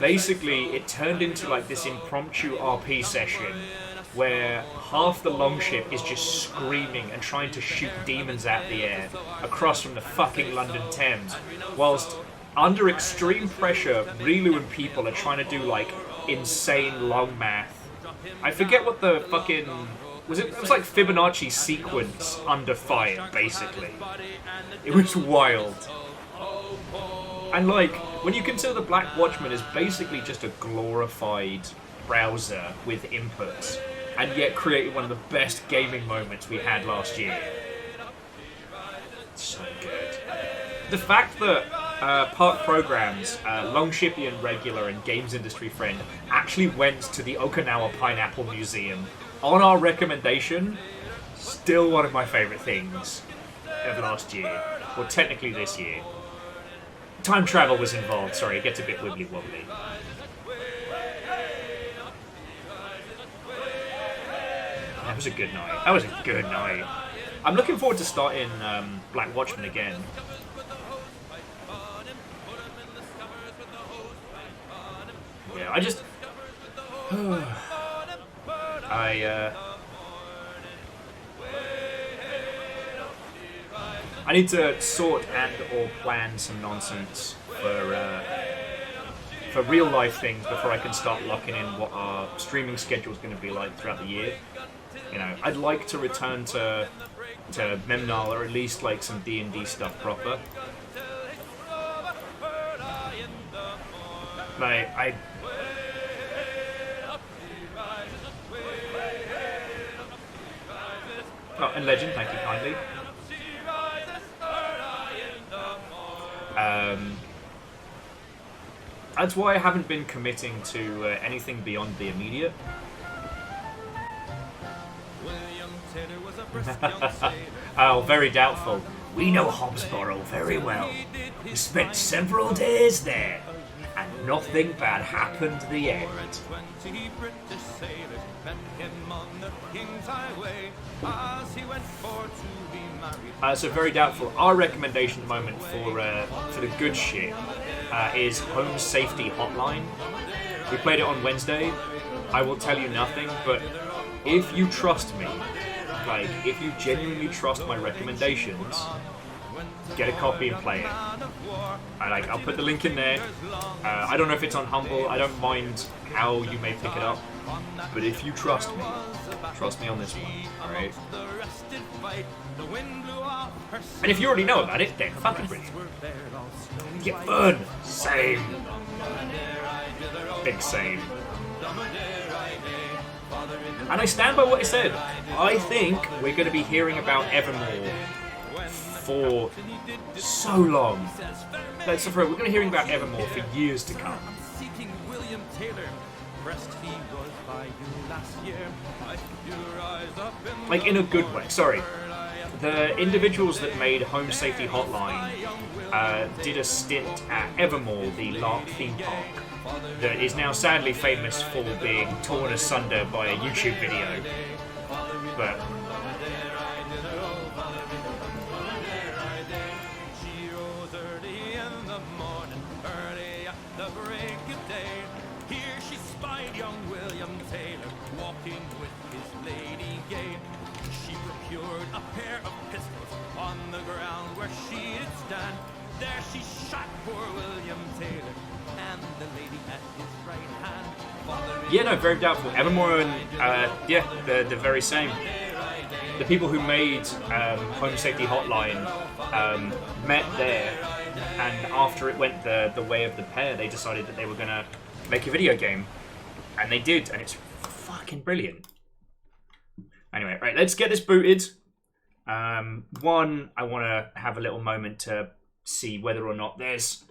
basically it turned into like this impromptu RP session where half the longship is just screaming and trying to shoot demons out the air across from the fucking London Thames, whilst under extreme pressure, Rilu and people are trying to do like insane long math. I forget what the fucking... It was like Fibonacci sequence under fire, basically. It was wild. And like, when you consider the Black Watchman is basically just a glorified browser with inputs, and yet created one of the best gaming moments we had last year. So good. The fact that Park Programs, Longshipian regular and games industry friend, actually went to the Okinawa Pineapple Museum on our recommendation, still one of my favourite things of last year. Well, technically this year. Time travel was involved, sorry, it gets a bit wibbly-wobbly. That was a good night. That was a good night. I'm looking forward to starting Black Watchman again. Yeah, I just... I need to sort and or plan some nonsense for real life things before I can start locking in what our streaming schedule is going to be like throughout the year. You know, I'd like to return to Memnal, or at least like some D&D stuff proper. Like Oh, and Legend, thank you kindly. That's why I haven't been committing to anything beyond the immediate. Oh, very doubtful. We know Hobbsborough very well. We spent several days there, and nothing bad happened to the end. So very doubtful. Our recommendation at the moment for the good shit is Home Safety Hotline. We played it on Wednesday. I will tell you nothing, but if you trust me, like if you genuinely trust my recommendations, get a copy and play it. I'll put the link in there. I don't know if it's on Humble. I don't mind how you may pick it up, but if you trust me on this one, alright? And if you already know about it, then fucking brilliant. Get fun! Same. Big same. And I stand by what I said. I think we're going to be hearing about Evermore for so long. We're going to be hearing about Evermore for years to come. Like, in a good way. Sorry. The individuals that made Home Safety Hotline did a stint at Evermore, the LARP theme park, that is now sadly famous for being torn asunder by a YouTube video. But a pair of pistols on the ground where she did stand. There she shot poor William Taylor, and the lady at his right hand. yeah, no, very doubtful. Evermore and yeah, the very same. The people who made Home Safety Hotline met there, and after it went the way of the pair, they decided that they were gonna make a video game, and they did, and it's fucking brilliant. Anyway, right, let's get this booted. One, I want to have a little moment to see whether or not there's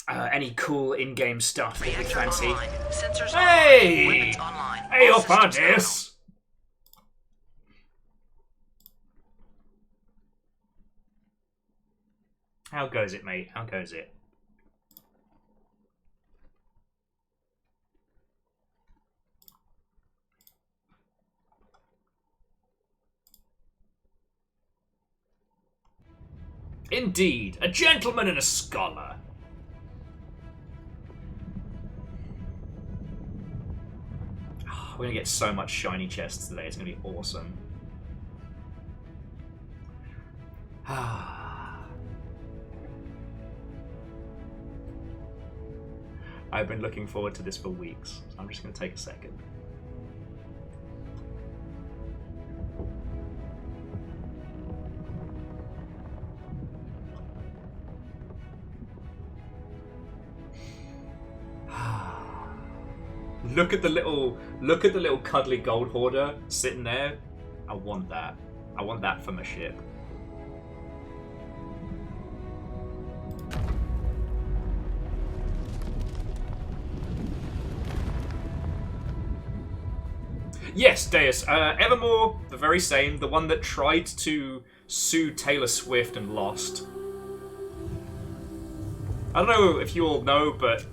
any cool in-game stuff that we fancy. Sensors Hey! online. Weapons online. Hey, All up on systems this! How goes it, mate? How goes it? Indeed, a gentleman and a scholar. Oh, we're gonna get so much shiny chests today, it's gonna be awesome. I've been looking forward to this for weeks, so I'm just gonna take a second. Look at the little cuddly gold hoarder sitting there. I want that. I want that for my ship. Yes, Deus. Evermore, the very same. The one that tried to sue Taylor Swift and lost. I don't know if you all know, but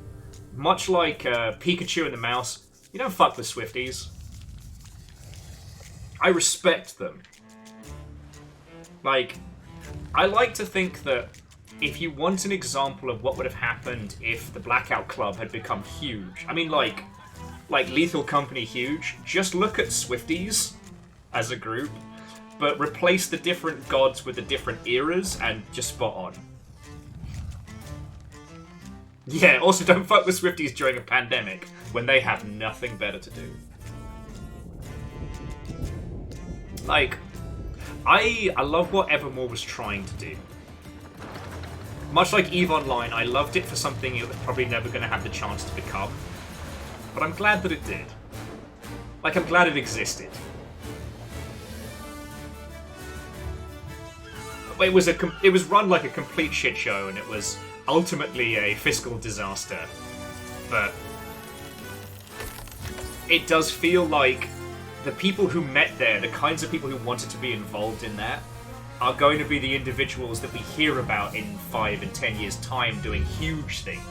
much like Pikachu and the mouse, you don't fuck with Swifties. I respect them. Like, I like to think that if you want an example of what would have happened if the Blackout Club had become huge, I mean, like Lethal Company huge, just look at Swifties as a group. but replace the different gods with the different eras and just spot on. Yeah, also don't fuck with Swifties during a pandemic when they have nothing better to do. Like, I love what Evermore was trying to do. Much like EVE Online, I loved it for something it was probably never going to have the chance to become. But I'm glad that it did. Like, I'm glad it existed. It was run like a complete shit show, and it was ultimately a fiscal disaster. But it does feel like the people who met there, the kinds of people who wanted to be involved in that, are going to be the individuals that we hear about in 5 and 10 years' time doing huge things.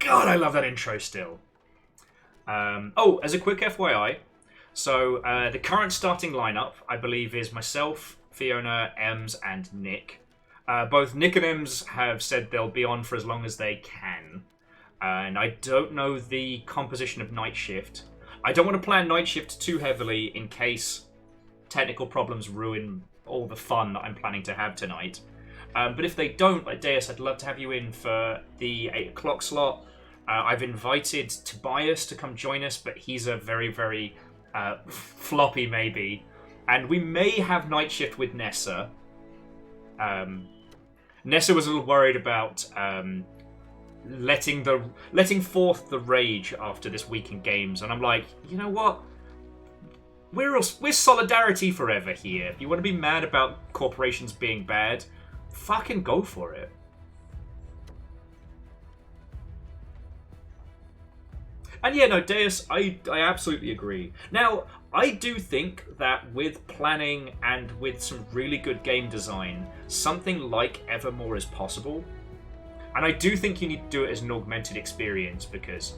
God, I love that intro still. Oh, as a quick FYI, so the current starting lineup, I believe, is myself, Fiona, Ems, and Nick. Both Nick and Ems have said they'll be on for as long as they can. And I don't know the composition of Night Shift. I don't want to plan Night Shift too heavily in case technical problems ruin all the fun that I'm planning to have tonight. But if they don't, like Deus, I'd love to have you in for the 8 o'clock slot. I've invited Tobias to come join us, but he's a very, very floppy maybe. And we may have Night Shift with Nessa. Nessa was a little worried about letting forth the rage after this week in games, and I'm like, you know what? We're solidarity forever here. If you want to be mad about corporations being bad, fucking go for it. And yeah, no, Deus, I absolutely agree. Now, I do think that with planning and with some really good game design, something like Evermore is possible. And I do think you need to do it as an augmented experience because,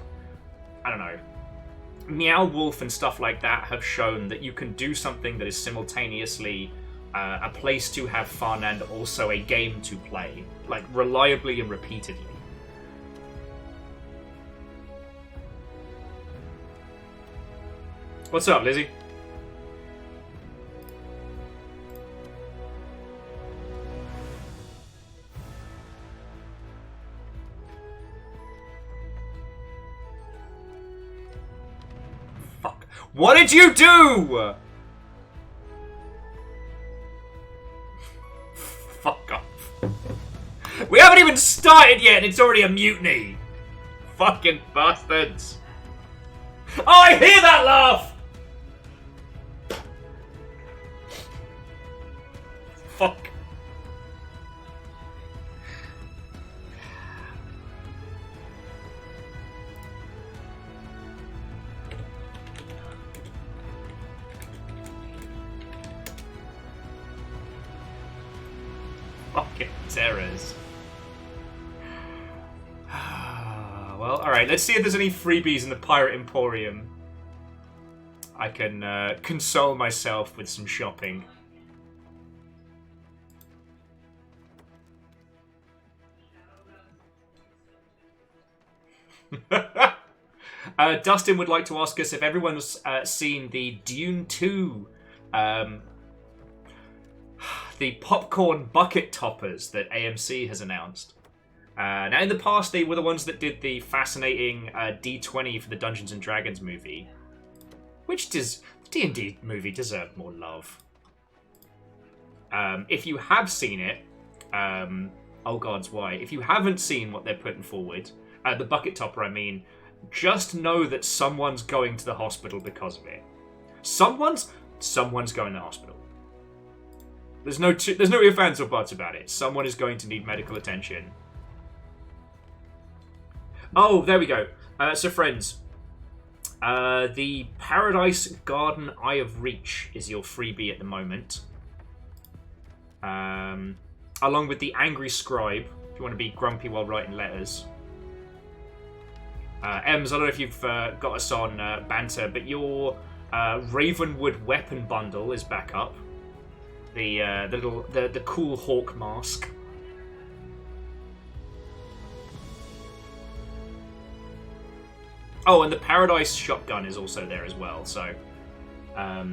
I don't know, Meow Wolf and stuff like that have shown that you can do something that is simultaneously a place to have fun and also a game to play, like reliably and repeatedly. What's up, Lizzie? Fuck. What did you do? Fuck off. We haven't even started yet and it's already a mutiny. Fucking bastards. Oh, I hear that laugh! Fuck. Fucking terrors. Well, alright, let's see if there's any freebies in the Pirate Emporium. I can console myself with some shopping. Dustin would like to ask us if everyone's seen the Dune 2, the popcorn bucket toppers that AMC has announced. Now, in the past, they were the ones that did the fascinating D20 for the Dungeons & Dragons movie, which the D&D movie deserved more love. If you have seen it, oh gods, why? If you haven't seen what they're putting forward, the bucket topper, I mean, just know that someone's going to the hospital because of it. Someone's going to the hospital. There's no ifs, ands, or buts about it. Someone is going to need medical attention. Oh, there we go. So, friends, the Paradise Garden Eye of Reach is your freebie at the moment. Oh, along with the Angry Scribe, if you want to be grumpy while writing letters. Ems, I don't know if you've got us on banter, but your Ravenwood weapon bundle is back up. The cool hawk mask. Oh, and the Paradise shotgun is also there as well. So,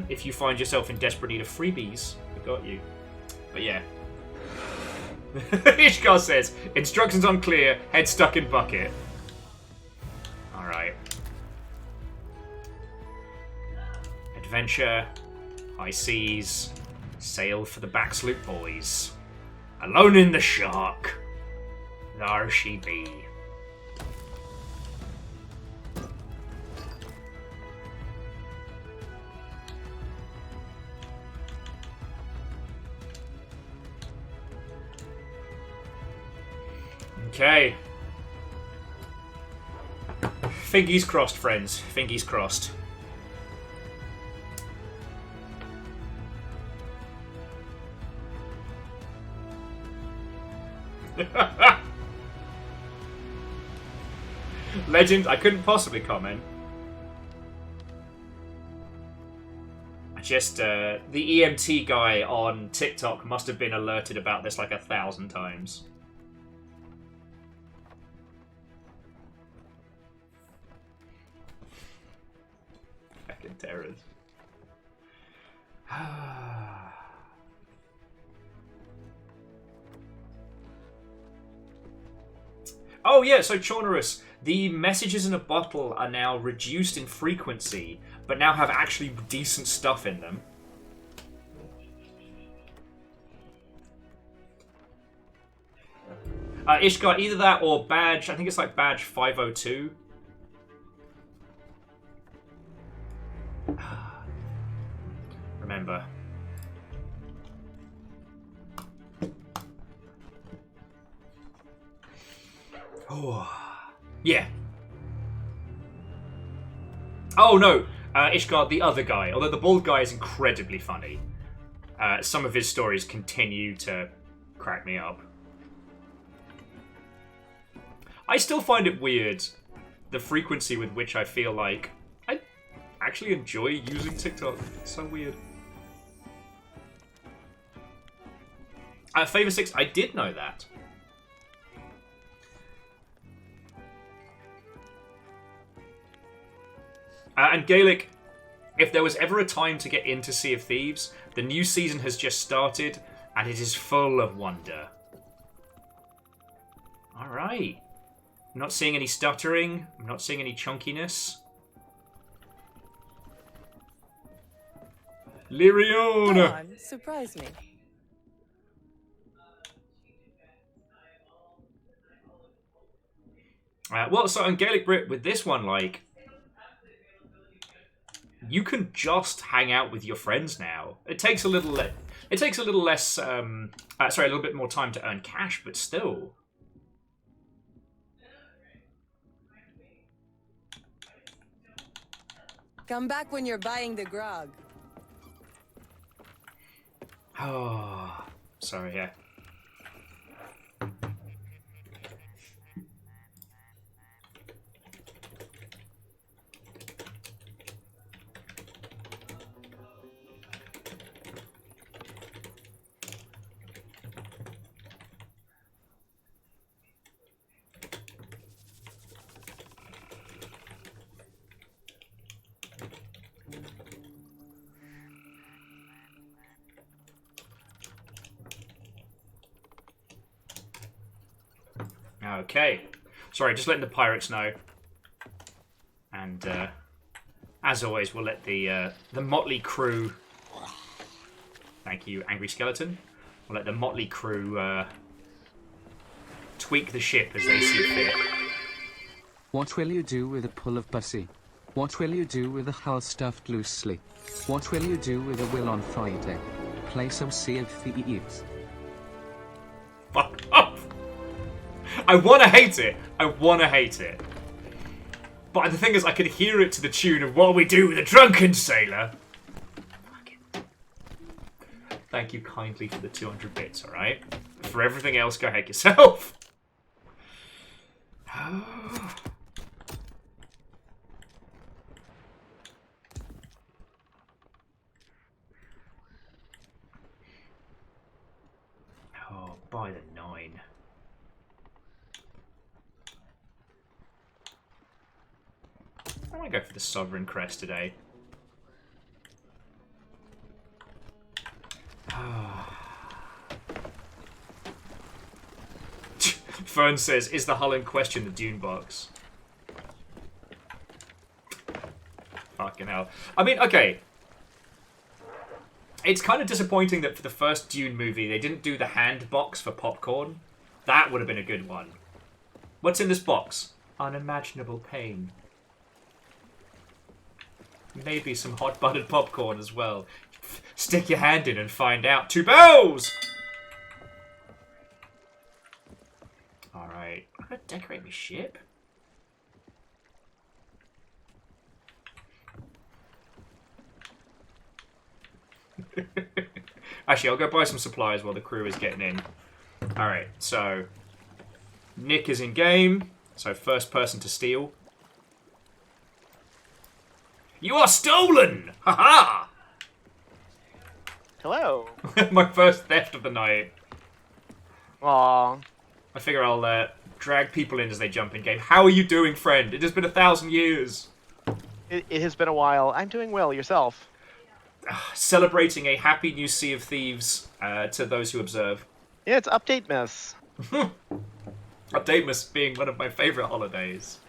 if you find yourself in desperate need of freebies, we got you. But yeah. Ishkar says, instructions unclear, head stuck in bucket. Alright. Adventure, high seas, sail for the Backsloop boys. Alone in the shark. There she be. Okay. Fingies crossed, friends. Fingies crossed. Legend, I couldn't possibly comment. Just, the EMT guy on TikTok must have been alerted about this like 1,000 times. Fucking terrors. Oh yeah, so Chaunerus, the messages in a bottle are now reduced in frequency, but now have actually decent stuff in them. Ishkar, either that or badge, I think it's like badge 502. Remember. Oh, yeah. Oh no, Ishgard, the other guy. Although the bald guy is incredibly funny. Some of his stories continue to crack me up. I still find it weird, the frequency with which I feel like I actually enjoy using TikTok. It's so weird. Favor 6, I did know that. And Gaelic, if there was ever a time to get into Sea of Thieves, the new season has just started, and it is full of wonder. Alright. I'm not seeing any stuttering. I'm not seeing any chunkiness. Lyriona! Go on, surprise me. Well, so on Gaelic Brit, with this one, like, you can just hang out with your friends now. It takes a little less. It takes a little less. Sorry, a little bit more time to earn cash, but still. Come back when you're buying the grog. Oh, sorry, yeah. Okay. Sorry, just letting the pirates know. And, as always, we'll let the motley crew... Thank you, Angry Skeleton. We'll let the motley crew, tweak the ship as they see fit. What will you do with a pull of pussy? What will you do with a hull stuffed loosely? What will you do with a will on Friday? Play some Sea of Thieves. Fuck up! I wanna hate it. I wanna hate it. But the thing is, I could hear it to the tune of What We Do with a Drunken Sailor. Thank you kindly for the 200 bits, alright? For everything else, go heck yourself. Oh, by the 9. I want to go for the Sovereign Crest today. Fern says, is the hull in question the Dune box? Fucking hell. I mean, okay. It's kind of disappointing that for the first Dune movie, they didn't do the hand box for popcorn. That would have been a good one. What's in this box? Unimaginable pain. Maybe some hot buttered popcorn as well. Stick your hand in and find out. 2 bells! Alright. I'm gonna decorate my ship. Actually, I'll go buy some supplies while the crew is getting in. Alright, so Nick is in game. So first person to steal. You are stolen! Haha! Hello. My first theft of the night. Aww. I figure I'll drag people in as they jump in game. How are you doing, friend? It has been 1,000 years. It has been a while. I'm doing well. Yourself? Celebrating a happy new Sea of Thieves to those who observe. Yeah, it's Update Miss. Updatemas being one of my favourite holidays.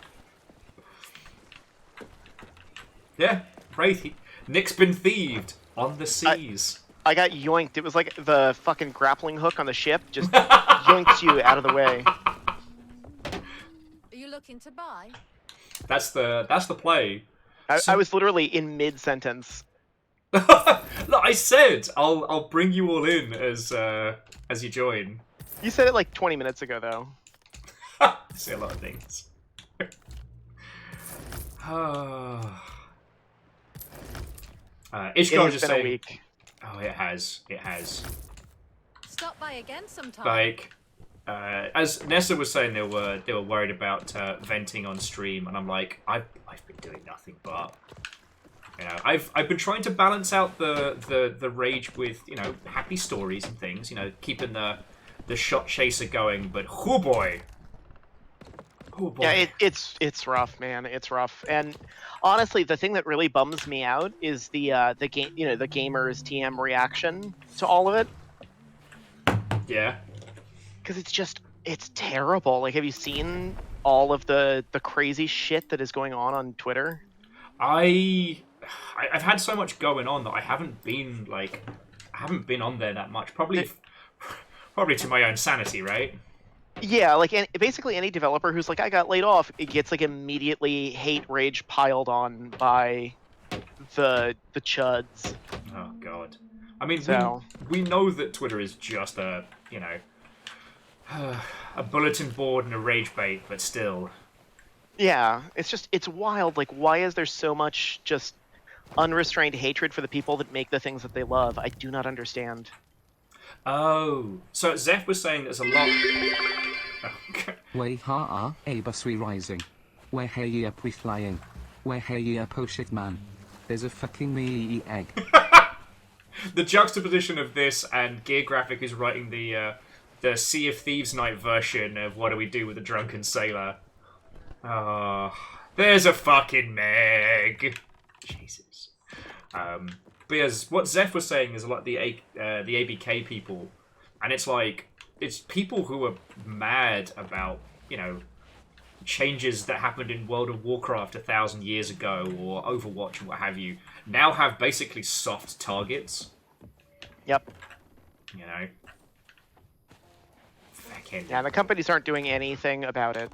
Yeah, right. Nick's been thieved on the seas. I got yoinked. It was like the fucking grappling hook on the ship just yoinks you out of the way. Are you looking to buy? That's the play. I was literally in mid-sentence. Look, I said I'll bring you all in as you join. You said it like 20 minutes ago, though. I say a lot of things. Ishgar just been a saying. week. Oh, it has. It has. Stop by again sometime. Like, as Nessa was saying, they were worried about venting on stream, and I'm like, I've been doing nothing but, you know, I've been trying to balance out the rage with, you know, happy stories and things, you know, keeping the shot chaser going, but oh boy. Oh boy. Yeah, it's rough, man. It's rough. And honestly, the thing that really bums me out is the game, you know, the gamers TM reaction to all of it. Yeah. Because it's terrible. Like, have you seen all of the crazy shit that is going on Twitter? I've had so much going on that I haven't been on there that much. Probably to my own sanity, right? Yeah, like basically any developer who's like, I got laid off, it gets like immediately hate rage piled on by the chuds. Oh god. I mean, So- we know that Twitter is just a, you know, a bulletin board and a rage bait, but still. Yeah, it's wild. Like, why is there so much just unrestrained hatred for the people that make the things that they love? I do not understand. Oh, so Zeph was saying there's a lot. Okay. Way ha a bus we rising. Where hey ye up we flying. Where hey ye up oh shit man. There's a fucking me egg. The juxtaposition of this and Gear Graphic is writing the Sea of Thieves night version of What Do We Do with a Drunken Sailor. Oh, there's a fucking Meg. Jesus. Because what Zeph was saying is a lot of the ABK people, and it's like, it's people who are mad about, you know, changes that happened in World of Warcraft 1,000 years ago, or Overwatch and what have you, now have basically soft targets. Yep. You know? Fucking Yeah, the companies aren't doing anything about it.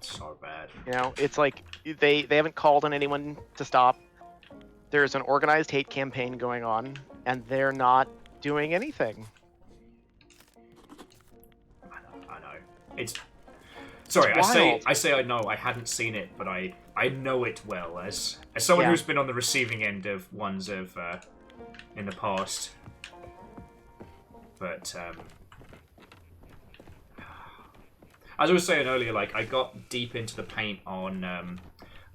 so bad. You know, it's like they haven't called on anyone to stop. There's an organized hate campaign going on, and they're not doing anything. I know. It's sorry. It's wild. I say I know. I hadn't seen it, but I know it well as someone Yeah. who's been on the receiving end of ones of in the past. But as I was saying earlier, like I got deep into the paint on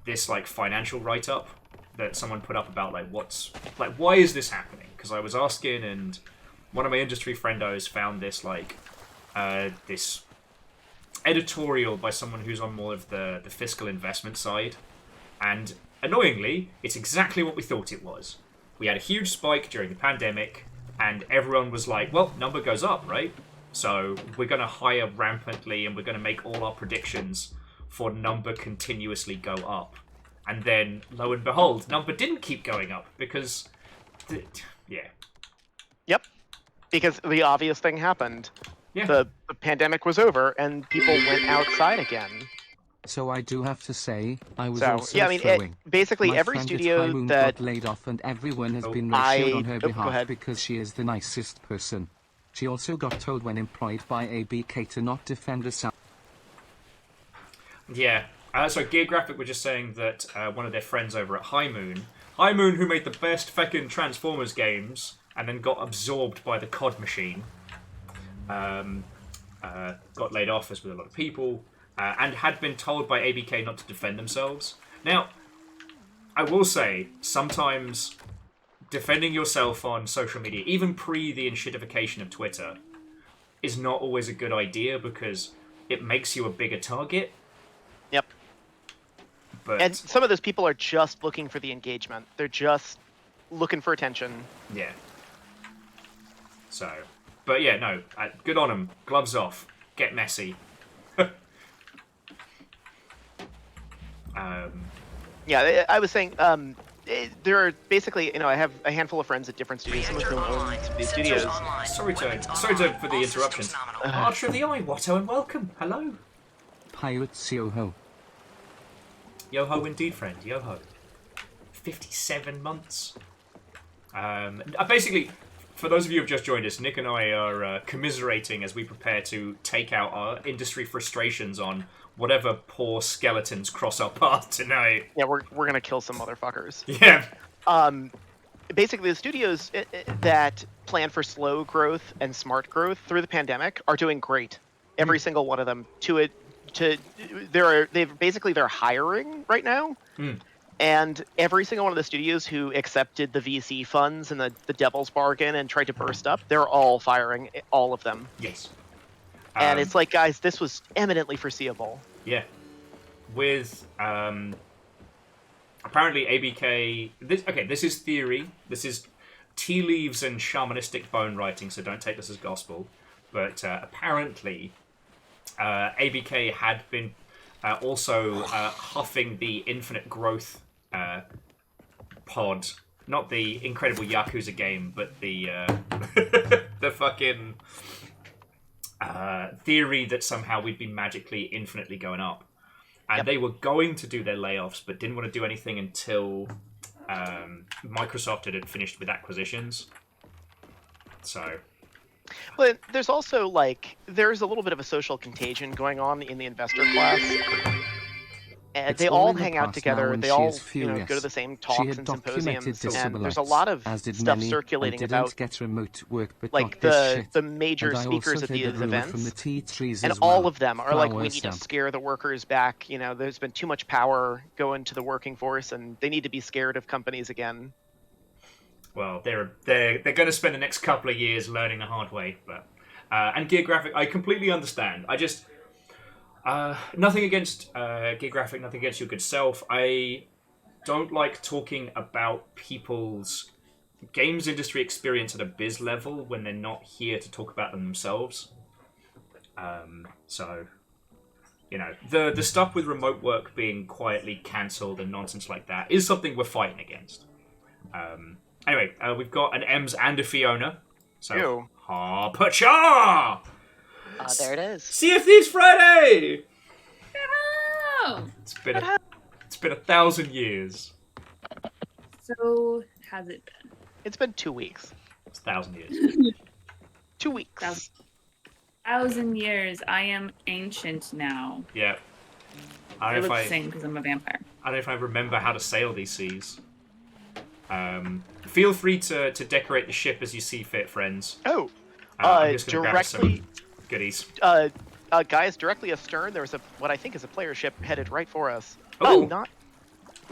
this like financial write-up that someone put up about like why is this happening? Because I was asking, and one of my industry friendos found this like this editorial by someone who's on more of the fiscal investment side, and annoyingly, it's exactly what we thought it was. We had a huge spike during the pandemic, and everyone was like, well, number goes up, right? So we're going to hire rampantly, and we're going to make all our predictions for number continuously go up. And then, lo and behold, number didn't keep going up because, yeah. Yep. Because the obvious thing happened. Yeah. The pandemic was over, and people went outside again. So I do have to say, I was So, also yeah, I mean, throwing. basically My every friend at studio High Moon that... got laid off, and everyone has been I- ratioed on her go behalf ahead. because she is the nicest person. She also got told when employed by ABK to not defend herself. Yeah. So Gear Graphic were just saying that one of their friends over at High Moon, who made the best feckin' Transformers games, and then got absorbed by the COD machine, got laid off, as with a lot of people, and had been told by ABK not to defend themselves. Now, I will say, sometimes defending yourself on social media, even pre the enshittification of Twitter, is not always a good idea because it makes you a bigger target. Yep. But And some of those people are just looking for the engagement. They're just looking for attention. yeah. So, but yeah, no, good on them. Gloves off. Get messy. Yeah, I was saying, there are basically, I have a handful of friends at different studios, some of whom own some of these studios. Sorry for the interruptions. Archer of the Eye, Watto, and welcome. Hello. Pirates yo-ho. Yo-ho indeed, friend. Yo-ho. 57 months. Basically, for those of you who have just joined us, Nick and I are commiserating as we prepare to take out our industry frustrations on whatever poor skeletons cross our path tonight. Yeah, we're gonna kill some motherfuckers. Yeah. Basically, the studios that plan for slow growth and smart growth through the pandemic are doing great. Every single one of them. They're hiring right now. And every single one of the studios who accepted the VC funds and the devil's bargain and tried to burst up, they're all firing all of them. Yes. And it's like, guys, this was eminently foreseeable. Yeah. With apparently ABK. This is theory. This is tea leaves and shamanistic bone writing, so don't take this as gospel. But apparently, ABK had been also huffing the Infinite Growth pod, not the Incredible Yakuza game, but the the fucking theory that somehow we'd be magically infinitely going up. And they were going to do their layoffs, but didn't want to do anything until Microsoft had finished with acquisitions. So... But there's also, there's a little bit of a social contagion going on in the investor class. And they all hang out together. They all, go to the same talks and symposiums. And there's a lot of stuff circulating about, get remote work, but the major speakers at these events. And all of them are like, we need to scare the workers back. There's been too much power going to the working force, and they need to be scared of companies again. Well, they're going to spend the next couple of years learning the hard way, but and Gear Graphic, I completely understand. I just nothing against Gear Graphic, nothing against your good self. I don't like talking about people's games industry experience at a biz level when they're not here to talk about them themselves. So, the stuff with remote work being quietly cancelled and nonsense like that is something we're fighting against. Anyway, we've got an Ems and a Fiona. So, ha-pa-cha! There it is. Sea of Thieves Friday! Oh! It's been 1,000 years. So, has it been? It's been 2 weeks. It's 1,000 years. 2 weeks. 1,000 years. I am ancient now. Yeah. I look the same because I'm a vampire. I don't know if I remember how to sail these seas. Feel free to decorate the ship as you see fit, friends. Oh, I'm just gonna grab Directly, some goodies. guys, directly astern, there's what I think is a player ship headed right for us. Oh! I'm not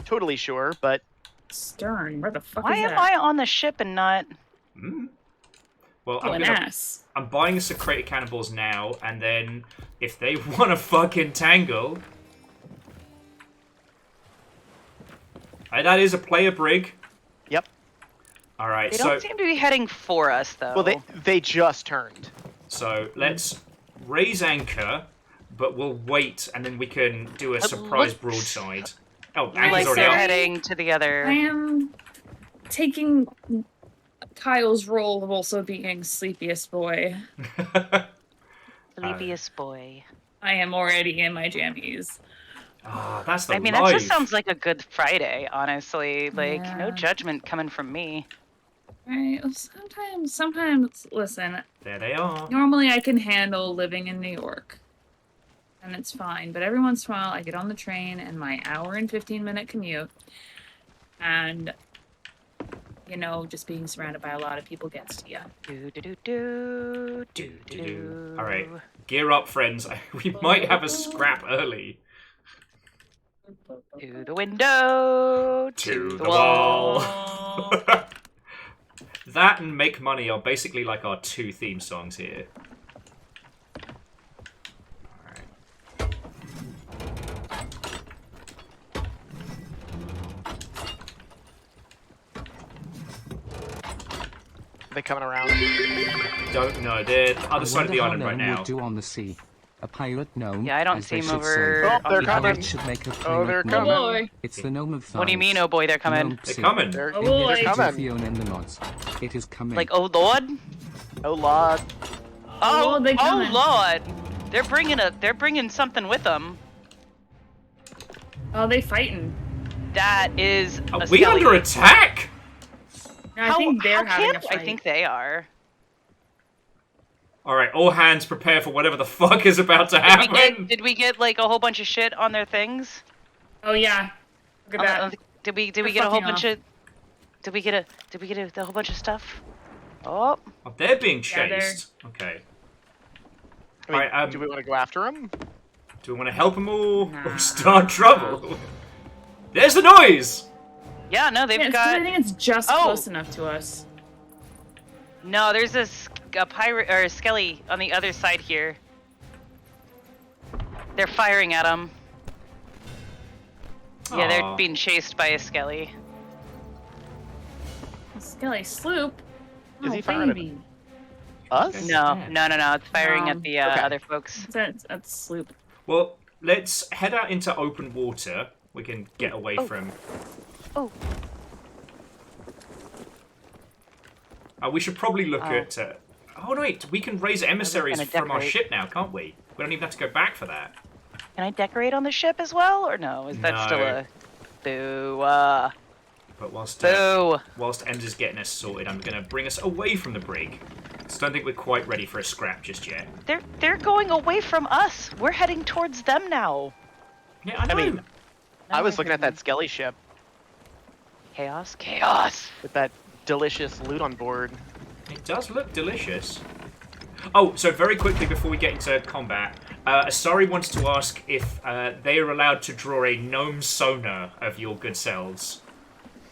totally sure, but Stern, where the fuck Why is am that? I on the ship and not? Well, Oh, an ass. I'm buying some crate cannonballs now, and then if they want to fucking tangle... Hey, that is a player brig. Yep. Alright, They so... don't seem to be heading for us, though. Well, they just turned. So, let's raise anchor, but we'll wait, and then we can do a surprise broadside. Oh, anchor's like already they're up. heading to the other. I am taking Kyle's role of also being sleepiest boy. Sleepiest boy. I am already in my jammies. Ah, that's the I mean, life. that just sounds like a good Friday, honestly. Like, no Yeah. judgment coming from me. Right? Sometimes, listen, There they are. normally I can handle living in New York. And it's fine. But every once in a while, I get on the train and my hour and 15-minute commute. And, you know, just being surrounded by a lot of people gets to you. Do. Alright, gear up, friends. We might have a scrap early. To the window. To the wall. That and Make Money are basically like our two theme songs here. Are they coming around? Don't know. They're the other side of the island right now. Would do on the sea. A pirate gnome. Yeah, I don't as see they him should say. over. Oh, they're on the coming. island. It should make a Oh, they're pirate gnome. coming. It's the gnome of What do you mean, Thieves. oh boy, they're coming? Gnome They're sea. coming. They're, Oh, they're boy. coming. Fiona in the mods. It is coming. Like, oh lord? Oh, Lord. Oh, Lord, they coming. lord! They're bringing something with them. Oh, they fighting. That is Are a we skelly. under attack? No, I think they're how having can a fight. I think they are. Alright, all hands prepare for whatever the fuck is about to happen. Did we get like a whole bunch of shit on their things? Oh yeah. Look at that. Did we They're get a whole fucking bunch off. of? Did we get a whole bunch of stuff? Oh, Oh, they're being Yeah, they're- chased. Okay. I mean, Alright, do we want to go after them? do we want to help them all Nah. or start trouble? There's the noise! yeah, no, they've Yeah, it's 'cause I got. think it's just Oh. close enough to us. No, there's a pirate or a skelly on the other side here. They're firing at them. Yeah, Aw. they're being chased by a skelly. Skelly sloop. Is Oh, he firing at baby. Us? No, Yeah. no, it's firing No. at the Okay. other folks. That's sloop. Well, let's head out into open water. We can get away from... Oh. we should probably look Oh. at... Oh, wait, we can raise emissaries gonna from our decorate. ship now, can't we? We don't even have to go back for that. Can I decorate on the ship as well, or no? Is that still No. a boo? But whilst Boo! Ems is getting us sorted, I'm going to bring us away from the brig. So I don't think we're quite ready for a scrap just yet. They're going away from us. We're heading towards them now. Yeah, I know. I mean, I was looking at that Skelly ship Chaos. with that delicious loot on board. It does look delicious. Oh, so very quickly before we get into combat, Asari wants to ask if they are allowed to draw a gnome sonar of your good selves.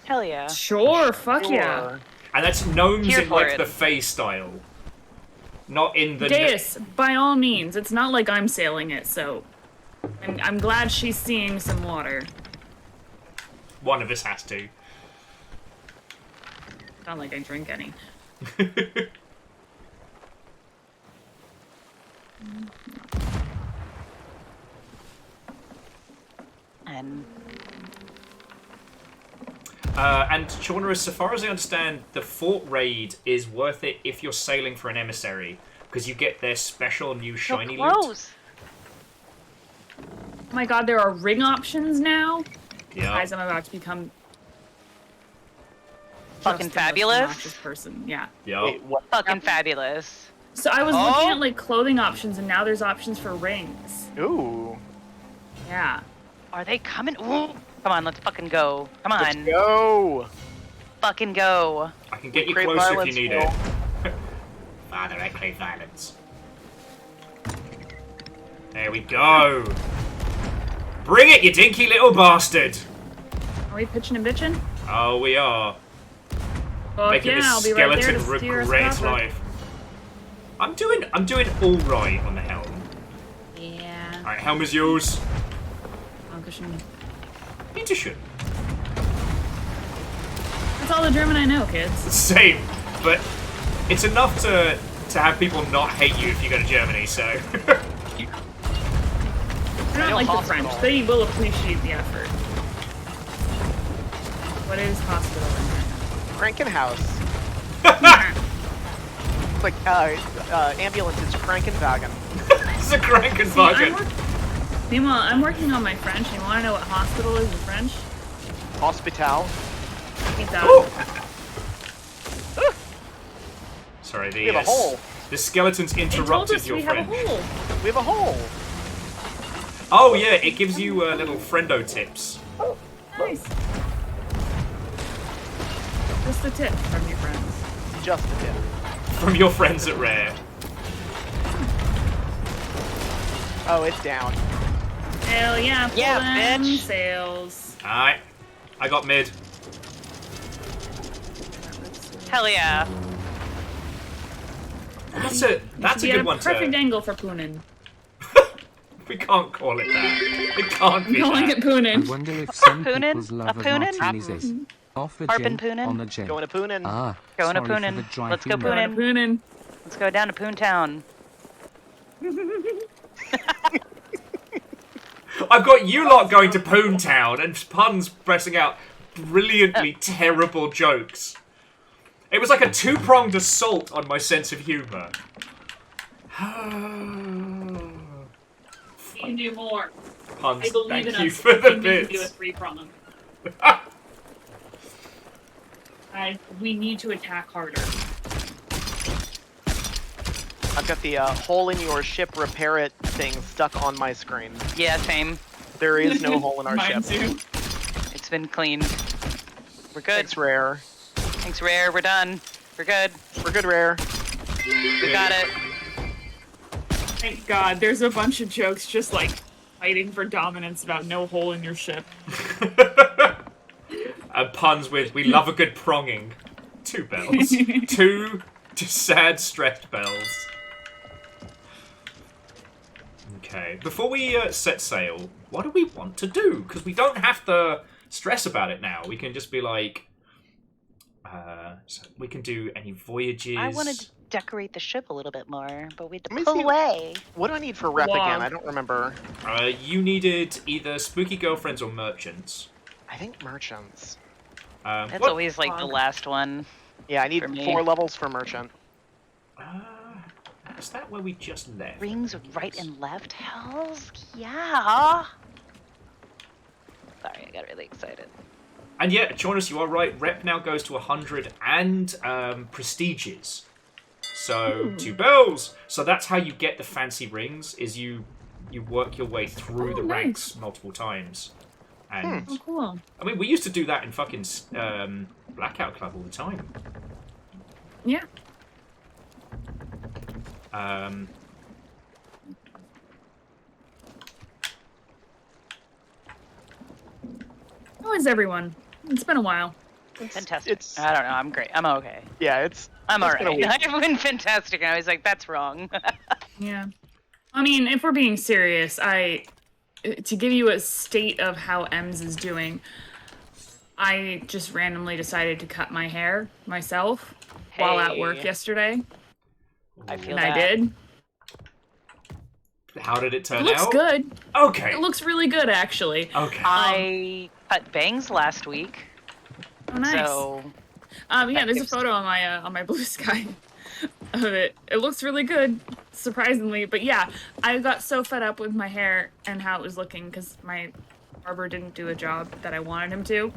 Hell yeah. Sure, fuck yeah. Sure. And that's gnomes Here in for like it. the Fae style. Not in the... Deus, by all means. It's not like I'm sailing it, so I'm glad she's seeing some water. One of us has to. Not like I drink any. And And Shauna, so far as I understand, the fort raid is worth it if you're sailing for an emissary, because you get their special new shiny so loot. close. Oh my god, there are ring options now? Yeah. Guys, I'm about to become Fucking just the most fabulous. obnoxious person. Yeah. Yeah. Wait, what? Fucking fabulous. So I was Oh. looking at like clothing options, and now there's options for rings. Ooh. Yeah. Are they coming? Ooh. Come on, let's fucking go. Come Let's on. go. Fucking go. I can get you Create closer if violence, you need Phil. it. directly violence. There we go. Bring it, you dinky little bastard. Are we pitching and bitching? Oh, we are. Fuck Making yeah, this I'll be right there skeleton to steer us regret its proper. life. I'm doing all right on the helm. Yeah. All right, helm is yours. Dankeschön. Bitteschön. That's all the German I know, kids. Same, but it's enough to have people not hate you if you go to Germany. So. They're not like the French. They will appreciate the effort. What is hospital in there? Krankenhaus. It's like ambulance is Krankenwagen. It's a Krankenwagen. Meanwhile, I'm working on my French. You want to know what hospital is in French? Hospital. Sorry, We have a hole. the skeletons interrupted your friend. We have a hole. Oh yeah, it gives you little friendo tips. Nice. Just a tip from your friends. Just a tip. From your friends at Rare. Oh, it's down. Hell yeah, pull Yeah, them bitch. sails. Alright. I got mid. Hell yeah. That's a good one Perfect to. angle for Poonin. We can't call it that. It can't I'm be calling that. it Poonin. I wonder if some Poonin? people's love A of Poonin? martinis is off a Harpin' gin, Poonin? on a gin. Going to Poonin. Ah, Going to sorry for Poonin. the dry Let's go humor. Poonin. Poonin. Let's go down to Poontown. I've got you lot going to Poontown and puns pressing out brilliantly terrible jokes. It was like a two-pronged assault on my sense of humour. You can do more. Puns, I believe thank in you us. for the We need to do a bits. 3-prong. We need to attack harder. I've got the hole in your ship repair it thing stuck on my screen. Yeah, same. There is no hole in our Mine ship. too. It's been cleaned. We're good. Thanks, Rare. Thanks, Rare. We're done. We're good. We're good, Rare. We got it. Thank God. There's a bunch of jokes just like fighting for dominance about no hole in your ship. Puns with, we love a good pronging. 2 bells. 2 just sad, stressed bells. Okay, before we set sail, what do we want to do? Because we don't have to stress about it now. We can just be like, so we can do any voyages. I wanted to decorate the ship a little bit more, but we had Let me to pull see. away. What do I need for rep Log. again? I don't remember. You needed either spooky girlfriends or merchants. I think merchants. That's what- always like the last one. Yeah, I need For me. 4 levels for merchant. Is that where we just left? Rings right and left. Hells yeah. Sorry, I got really excited. And yeah, Jonas, you are right. Rep now goes to 100 and prestiges. So 2 bells. So that's how you get the fancy rings. Is you work your way through the ranks multiple times. And Oh, cool. I mean, we used to do that in fucking Blackout Club all the time. Yeah. How is everyone? It's been a while. Fantastic. it's- I don't know. I'm great. I'm okay. Yeah, I'm it's been a alright. week. I've been fantastic. And I was like, that's wrong. Yeah. I mean, if we're being serious, to give you a state of how Ems is doing, I just randomly decided to cut my hair myself while at work Hey. yesterday, I feel and that. I did. How did it turn It looks out? good. Okay. It looks really good, actually. Okay. I cut bangs last week. Oh, nice. So Yeah, there's a gives- photo on my Blue Sky of it. It looks really good, surprisingly. But yeah, I got so fed up with my hair and how it was looking because my barber didn't do a job that I wanted him to.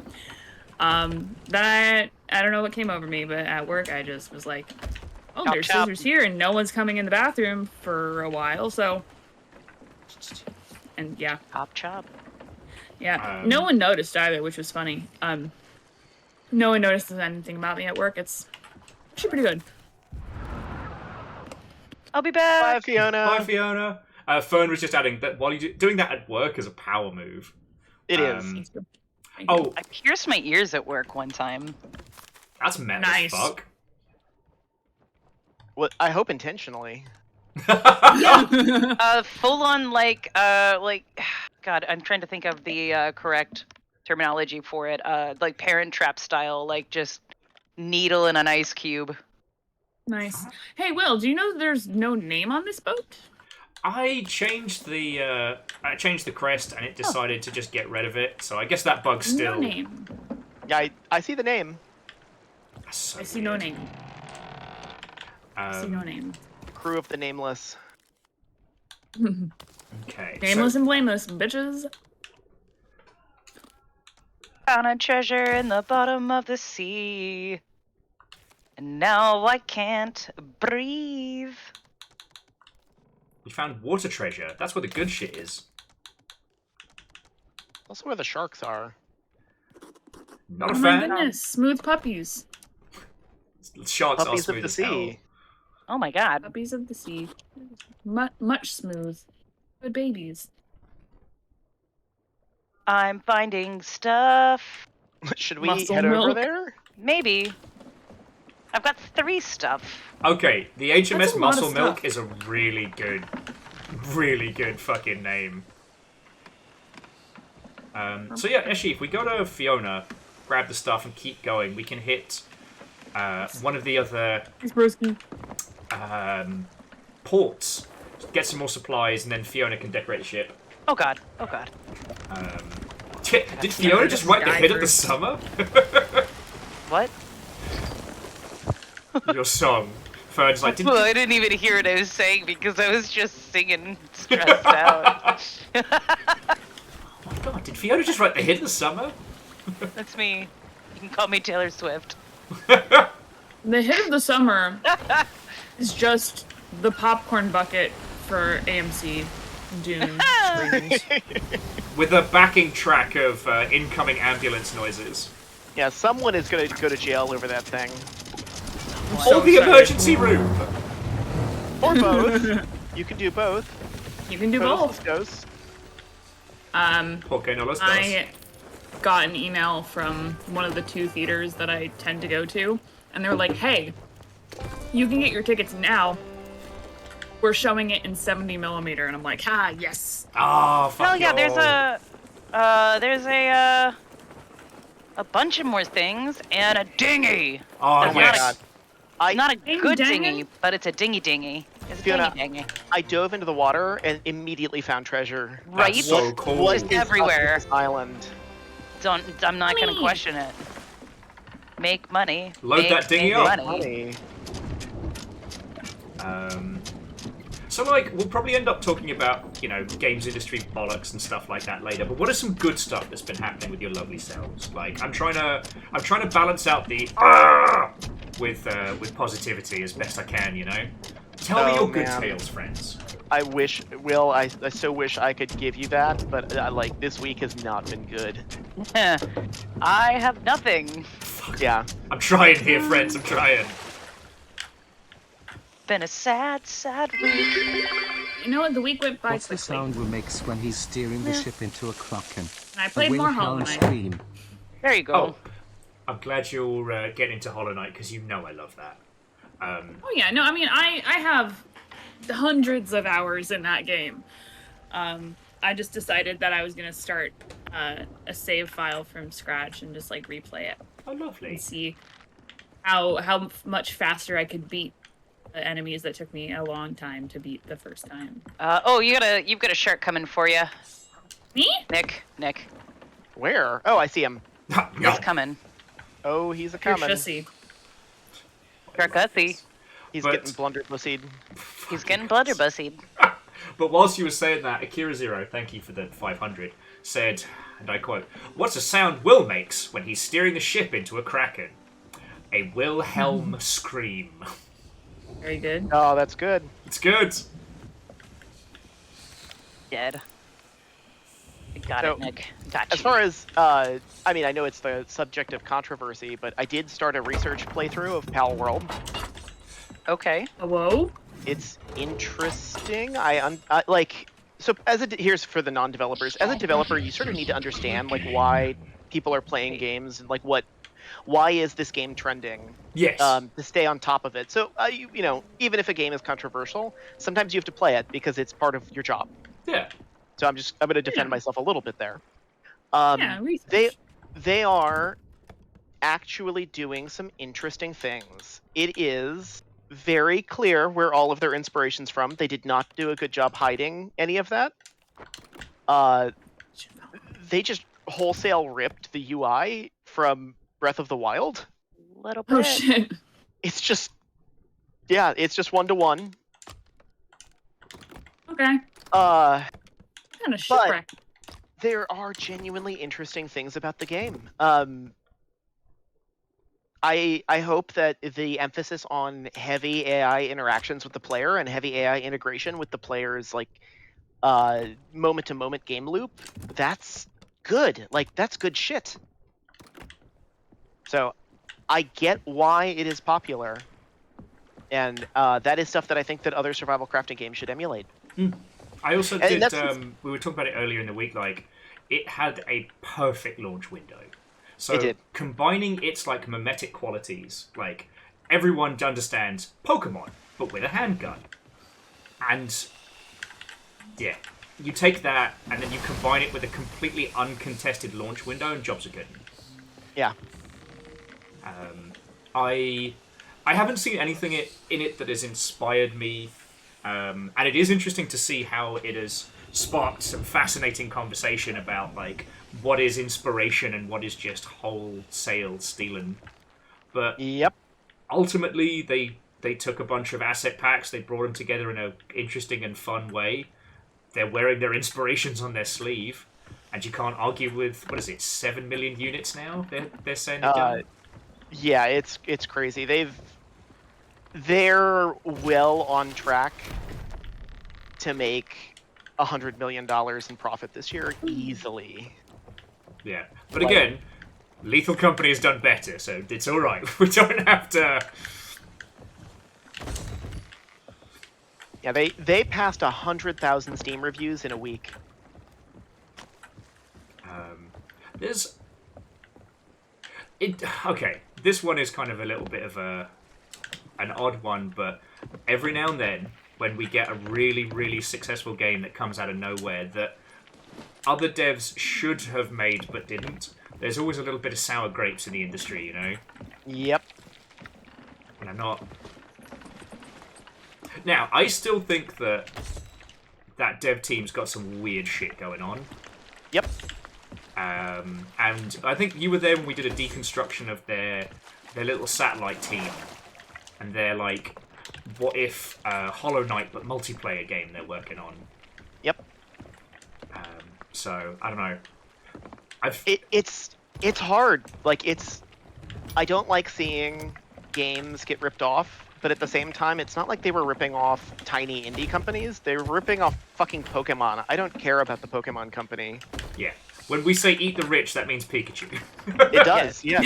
That I don't know what came over me, but at work I just was like, oh, Chop, there's chop. scissors here, and no one's coming in the bathroom for a while, so. And yeah, chop chop. yeah. No one noticed either, which was funny. No one noticed anything about me at work. It's actually pretty good. I'll be back. Bye, Fiona. Bye, Fiona. Fern was just adding that while you doing that at work is a power move. It is. Oh, I pierced my ears at work one time. that's meta Nice. as fuck. Well, I hope intentionally. Full on like, God, I'm trying to think of the correct terminology for it. Like Parent Trap style, like just needle in an ice cube. Nice. Hey, Will, do you know there's no name on this boat? I changed the crest and it decided to just get rid of it. So I guess that bug's still. No name. Yeah, I see the name. So I see no name. I see no Um, name. Crew of the Nameless. okay. Nameless and blameless, bitches. Found a treasure in the bottom of the sea. And now I can't breathe. We found water treasure. That's where the good shit is. Also where the sharks are. Not a Oh my fan. goodness, smooth puppies. Sharks are Puppies of smooth the as hell. sea. Oh my god. Puppies of the sea. Much smooth. Good babies. I'm finding stuff. Should we Muscle head over milk. there? Maybe. I've got 3 stuff. Okay, the That's HMS a lot of Muscle Milk stuff. is a really good fucking name. So yeah, actually, if we go to Fiona, grab the stuff and keep going, we can hit one of the other Thanks, broski. ports, get some more supplies, and then Fiona can decorate the ship. Oh god. Oh god. Did Fiona just write the hit of the summer? What? Your song. Fern's like, did Well, I didn't even hear what I was saying because I was just singing stressed out. oh my god, did Fiona just write the hit of the summer? That's me. You can call me Taylor Swift. The hit of the summer is just the popcorn bucket for AMC Dune screenings. With a backing track of incoming ambulance noises. Yeah, someone is gonna go to jail over that thing. Or the emergency room! Or both. You can do both. You can do Coast both. Ghost. Okay, no, let's go. I got an email from one of the 2 theaters that I tend to go to, and they were like, hey, you can get your tickets now. We're showing it in 70mm, and I'm like, yes. Ah, fuck Hell yeah, y'all. there's a bunch of more things and a dinghy. Oh, That's yes. Not a Ding good dangin'? dinghy, but it's a dingy. It's a Fiona, dingy. I dove into the water and immediately found treasure. Right? That's so cool. What Just is everywhere. up with this island? I'm not gonna Money. question it. Make money. Load that dinghy up. Money. Money. So, like, we'll probably end up talking about, you know, games industry bollocks and stuff like that later. But what is some good stuff that's been happening with your lovely selves? Like, I'm trying to balance out the with positivity as best I can. You know, tell me Oh, your good man. tales, friends. I wish, Will, I so wish I could give you that, but like this week has not been good. I have nothing. Yeah. I'm trying here, friends. I'm trying. Been a sad week. You know what? The week went by What's the quickly. sound Will makes when he's steering the ship into a kraken? And I A played more Hollow Wilhelm Knight. scream. There you go. Oh, I'm glad you're getting into Hollow Knight because you know I love that. Oh yeah, no, I mean, I have hundreds of hours in that game. I just decided that I was gonna start a save file from scratch and just like replay it Oh, lovely. and see how much faster I could beat the enemies that took me a long time to beat the first time. You've got a shark coming for you, Me? Nick. Where? Oh, I see him. No. He's coming. Oh, he's a You're coming. shussy. Sharkussy. He's But- getting blunderbussied. He's getting blunderbussied. But whilst you were saying that, Akira Zero, thank you for the 500, said, and I quote, "What's a sound Will makes when he's steering the ship into a kraken? A Wilhelm scream." Very good. Oh, that's good. It's good. Dead. Got So, it, Nick. Got As you. far as, I mean, I know it's the subject of controversy, but I did start a research playthrough of Pal World. Okay. Hello? It's interesting. Like, so here's for the non-developers. As a developer, you sort of need to understand like why people are playing games and like why is this game trending? Yes. To stay on top of it. So you know, even if a game is controversial, sometimes you have to play it because it's part of your job. Yeah. So I'm going to defend myself a little bit there. Research. They are actually doing some interesting things. It is very clear where all of their inspiration's from. They did not do a good job hiding any of that. They just wholesale ripped the UI from Breath of the Wild. Little bit. Oh shit. It's just, yeah, it's just 1-to-1. Okay. Kind Kind of shipwreck. There are genuinely interesting things about the game. I hope that the emphasis on heavy AI interactions with the player and heavy AI integration with the player's like moment-to-moment game loop, that's good. Like, that's good shit. So I get why it is popular, and that is stuff that I think that other survival crafting games should emulate. I also did. We were talking about it earlier in the week. Like, it had a perfect launch window. So combining its like mimetic qualities, like everyone understands Pokemon, but with a handgun, and yeah, you take that and then you combine it with a completely uncontested launch window, and jobs are good. Yeah. I haven't seen anything in it that has inspired me, and it is interesting to see how it has sparked some fascinating conversation about like what is inspiration and what is just wholesale stealing. But ultimately, they took a bunch of asset packs, they brought them together in an interesting and fun way. They're wearing their inspirations on their sleeve, and you can't argue with, what is it, 7 million units now? They're saying they've done. Yeah, it's crazy. They're well on track to make $100 million in profit this year easily. Yeah, but again, Lethal Company has done better, so it's all right. We don't have to. Yeah, they passed 100,000 Steam reviews in a week. Okay, this one is kind of a little bit of an odd one, but every now and then, when we get a really, really successful game that comes out of nowhere that other devs should have made but didn't, there's always a little bit of sour grapes in the industry, you know? Yep. And I'm not... Now, I still think that dev team's got some weird shit going on. Yep. And I think you were there when we did a deconstruction of their little satellite team. And they're like, what if Hollow Knight but multiplayer game they're working on? Yep. So, I don't know. It's hard. Like, I don't like seeing games get ripped off, but at the same time, it's not like they were ripping off tiny indie companies. They were ripping off fucking Pokemon. I don't care about the Pokemon company. Yeah. When we say eat the rich, that means Pikachu. It does, yeah.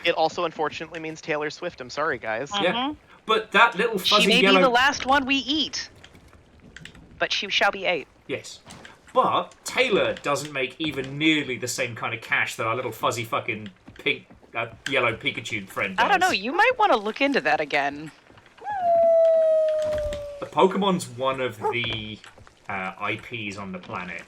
It also, unfortunately, means Taylor Swift. I'm sorry, guys. Yeah. But that little fuzzy she may yellow... be the last one we eat, but she shall be ate. Yes. But Taylor doesn't make even nearly the same kind of cash that our little fuzzy fucking pink, yellow Pikachu friend does. I don't know, you might want to look into that again. The Pokemon's one of the IPs on the planet.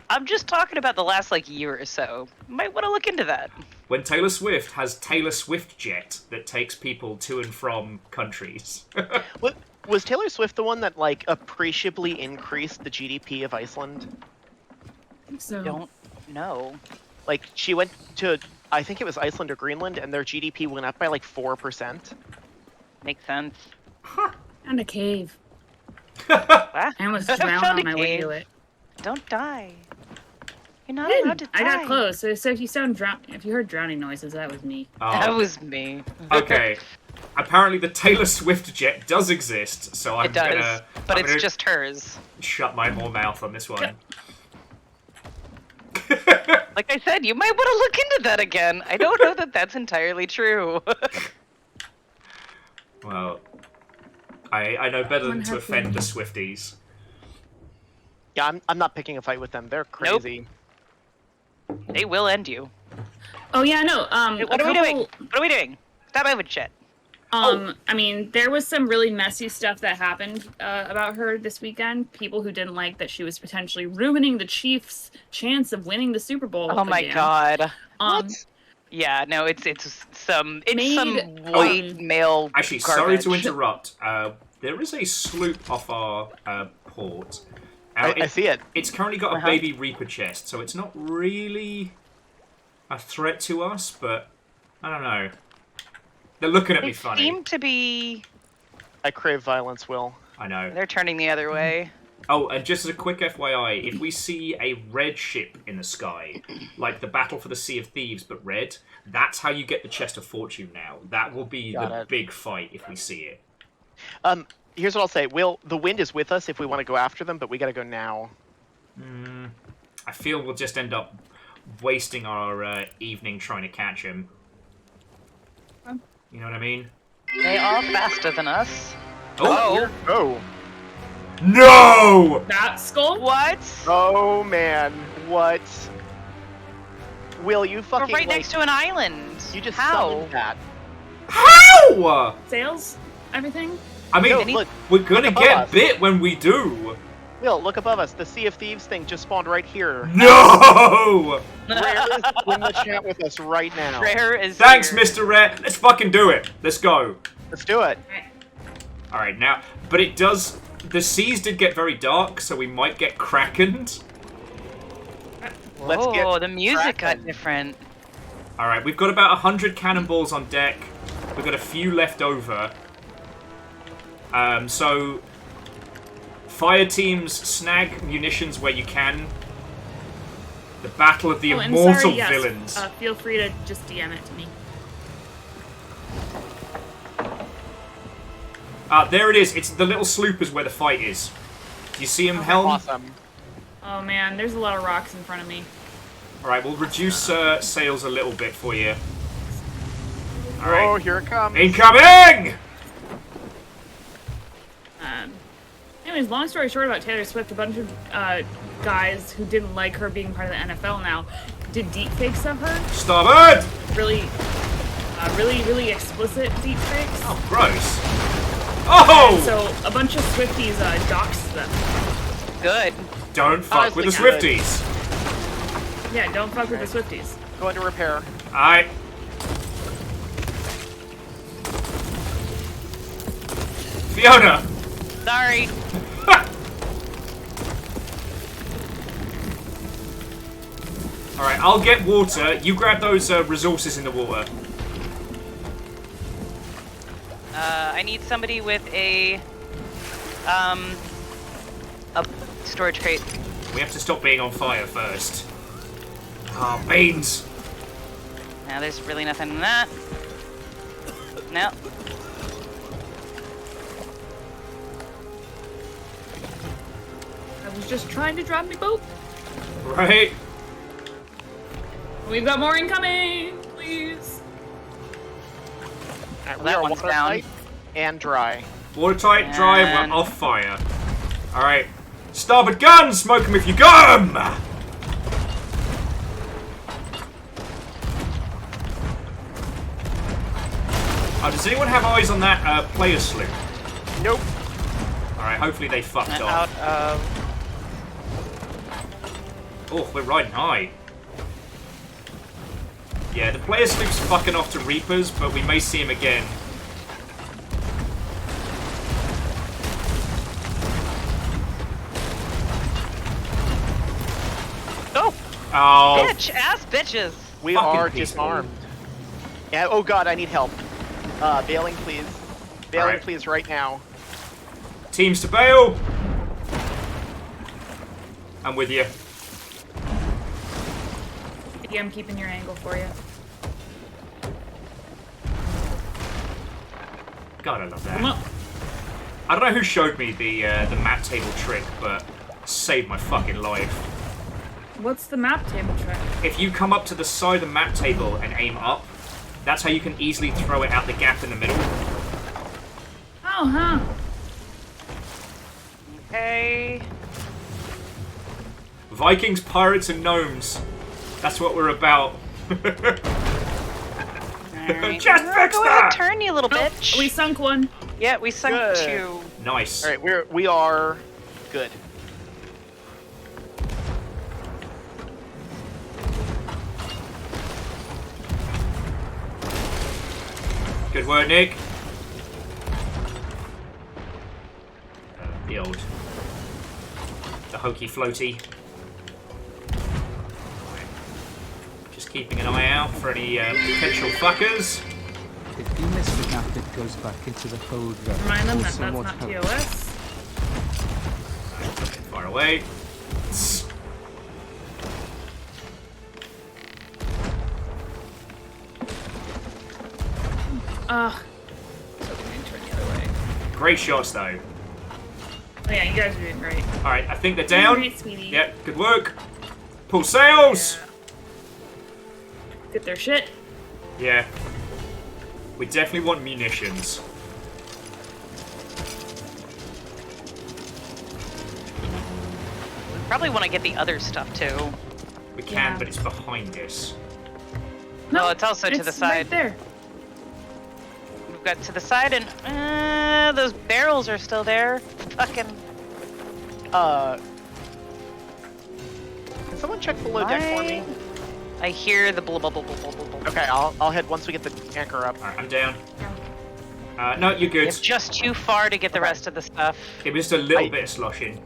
I'm just talking about the last, year or so. Might want to look into that. When Taylor Swift has Taylor Swift Jet that takes people to and from countries. Was Taylor Swift the one that, appreciably increased the GDP of Iceland? I think so. Don't know. She went to, I think it was Iceland or Greenland, and their GDP went up by, 4%. Makes sense. Found a cave. What? I almost drowned on my way to it. Don't die. You're not allowed to die. I got close. So if you heard drowning noises, that was me. Oh. That was me. Okay. Apparently the Taylor Swift Jet does exist, so I'm gonna... But it's just hers. Shut my whole mouth on this one. Like I said, you might want to look into that again. I don't know that that's entirely true. Well, I know better than to offend the Swifties. Yeah, I'm not picking a fight with them. They're crazy. They will end you. Oh yeah, no. What are we doing? What are we doing? Stop moving shit. I mean, there was some really messy stuff that happened about her this weekend. People who didn't like that she was potentially ruining the Chiefs' chance of winning the Super Bowl. Oh my god. What? Yeah, no, it's some white male. Actually, garbage. sorry to interrupt. There is a sloop off our port. I see it. It's currently got a baby Reaper chest, so it's not really a threat to us, but I don't know. They're looking at me funny. They seem to be... I crave violence, Will. I know. They're turning the other way. Oh, and just as a quick FYI, if we see a red ship in the sky, like the Battle for the Sea of Thieves, but red, that's how you get the Chest of Fortune now. That will be the big fight if we see it. Here's what I'll say. Will, the wind is with us if we want to go after them, but we gotta go now. I feel we'll just end up wasting our evening trying to catch him. You know what I mean? They are faster than us. Oh! Oh! No! That skull? What? Oh man, what? Will, you fucking We're right next to an island. You just How? summoned that. How? Sails? Everything? I mean, No, look, we're gonna above get us. bit when we do. Will, look above us. The Sea of Thieves thing just spawned right here. No! Rare is in the chat with us right now. Rare is Thanks, here. Mr. Rare. Let's fucking do it. Let's go. Let's do it. Alright, now, but it does... The seas did get very dark, so we might get krakened. Let's get the music cracking. got different. Alright, we've got about 100 cannonballs on deck. We've got a few left over. So... Fire teams, snag munitions where you can. The battle of the immortal villains. Feel free to just DM it to me. There it is. It's the little sloopers where the fight is. Do you see him, Helm? Awesome. Oh man, there's a lot of rocks in front of me. Alright, we'll reduce sails a little bit for you. Alright. Oh, here it comes. Incoming! Anyways, long story short about Taylor Swift, a bunch of guys who didn't like her being part of the NFL now did deepfakes of her. Starboard! Really explicit deepfakes. Oh, gross. Oh! And so a bunch of Swifties doxed them. Good. Don't fuck with the good. Swifties. Yeah, don't fuck with the Swifties. Going to repair. Alright. Fiona! Sorry. Alright, I'll get water. You grab those resources in the water. I need somebody with a storage crate. We have to stop being on fire first. Ah, beans! Now there's really nothing in that. No. I was just trying to drop me boat. Right? We've got more incoming, please. Alright, we that are one's watertight down. and dry. Watertight, dry, And- we're off fire. Alright. Starboard gun! Smoke them if you got 'em! Does anyone have eyes on that player sloop? Nope. Alright, hopefully they fucked Out off. of... Oh, we're riding high. Yeah, the player sloop's fucking off to Reapers, but we may see him again. Oh! Oh. Bitch! Ass bitches! We Fucking are people. disarmed. Yeah, oh god, I need help. Bailing, please. Bailing, Alright. please, right now. Teams to bail! I'm with you. Yeah, I'm keeping your angle for you. God, I love Come that. up. I don't know who showed me the map table trick, but saved my fucking life. What's the map table trick? If you come up to the side of the map table and aim up, that's how you can easily throw it out the gap in the middle. Oh, huh. Okay. Vikings, pirates, and gnomes. That's what we're about. Alright. Just fix Go that! ahead, turn, you little bitch. We sunk one. Yeah, we sunk Good. 2. Nice. All right, we are good. Good work, Nick. The hokey floaty. Just keeping an eye out for any potential fuckers. If you miss the gap, it goes back into the hold room. Remind them that Also, that's what not hap- TOS. Far away. Ugh. So we need to turn the other way. Great shots, though. Oh yeah, you guys are doing great. Alright, I think they're down. Great, sweetie. Yep, good work. Pull sails! Yeah. Get their shit. Yeah. We definitely want munitions. Probably want to get the other stuff too. We can, Yeah. but it's behind us. No, it's also to the side. Right there. We've got to the side, and those barrels are still there. Fucking. Can someone check below deck for me? I hear the blah blah blah blah blah blah. Okay, I'll head once we get the anchor up. Alright, I'm down. No, you're good. It's just too far to get the rest of the stuff. It was just a little bit of sloshing.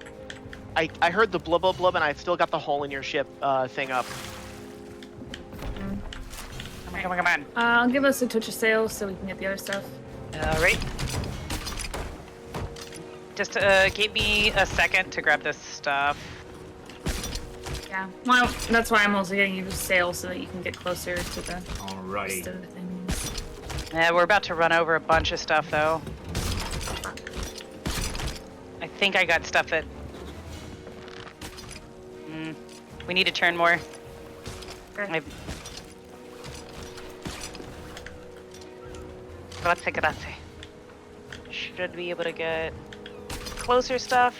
I heard the blub blub blub, and I still got the hole in your ship thing up. Come on. I'll give us a touch of sail so we can get the other stuff. Alright. Just give me a second to grab this stuff. Yeah. Well, that's why I'm also getting you sail so that you can get closer to the Alrighty. rest of the things. Yeah, we're about to run over a bunch of stuff though. I think I got stuff that. We need to turn more. Okay. Grazie. Should be able to get closer stuff.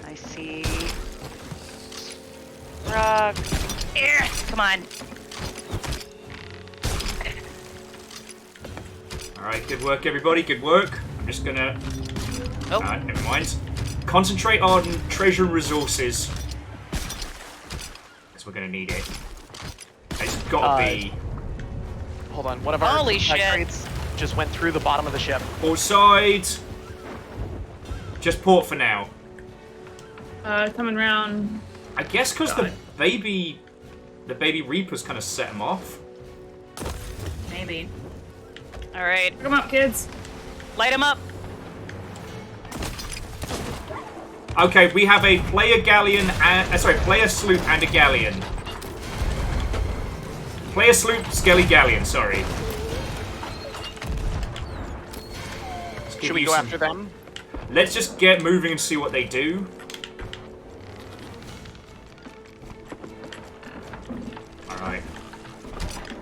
I see. GROG. Here, come on. Alright, good work, everybody. Good work. I'm just gonna. Oh. Never mind. Concentrate on treasure and resources. Because we're gonna need it. It's gotta be. Hold on, one of our Holy shit. crates just went through the bottom of the ship. Port side. Just port for now. Coming round. I guess because the baby Reapers kind of set him off. Maybe. All right, Come up, kids. light them up. Okay, we have a player galleon and player sloop and a galleon. Player sloop, skelly galleon. Sorry. Should we go after them? Let's just get moving and see what they do. Alright.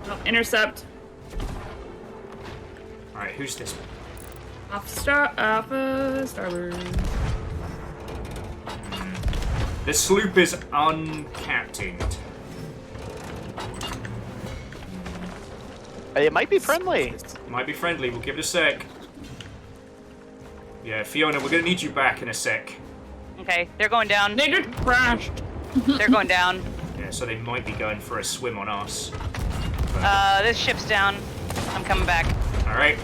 Oh, intercept. Alright, who's this? Off starboard. The sloop is uncaptained. It might be friendly. Might be friendly, we'll give it a sec. Yeah, Fiona, we're gonna need you back in a sec. Okay, they're going down. They just crashed. They're going down. Yeah, so they might be going for a swim on us. This ship's down. I'm coming back. Alright.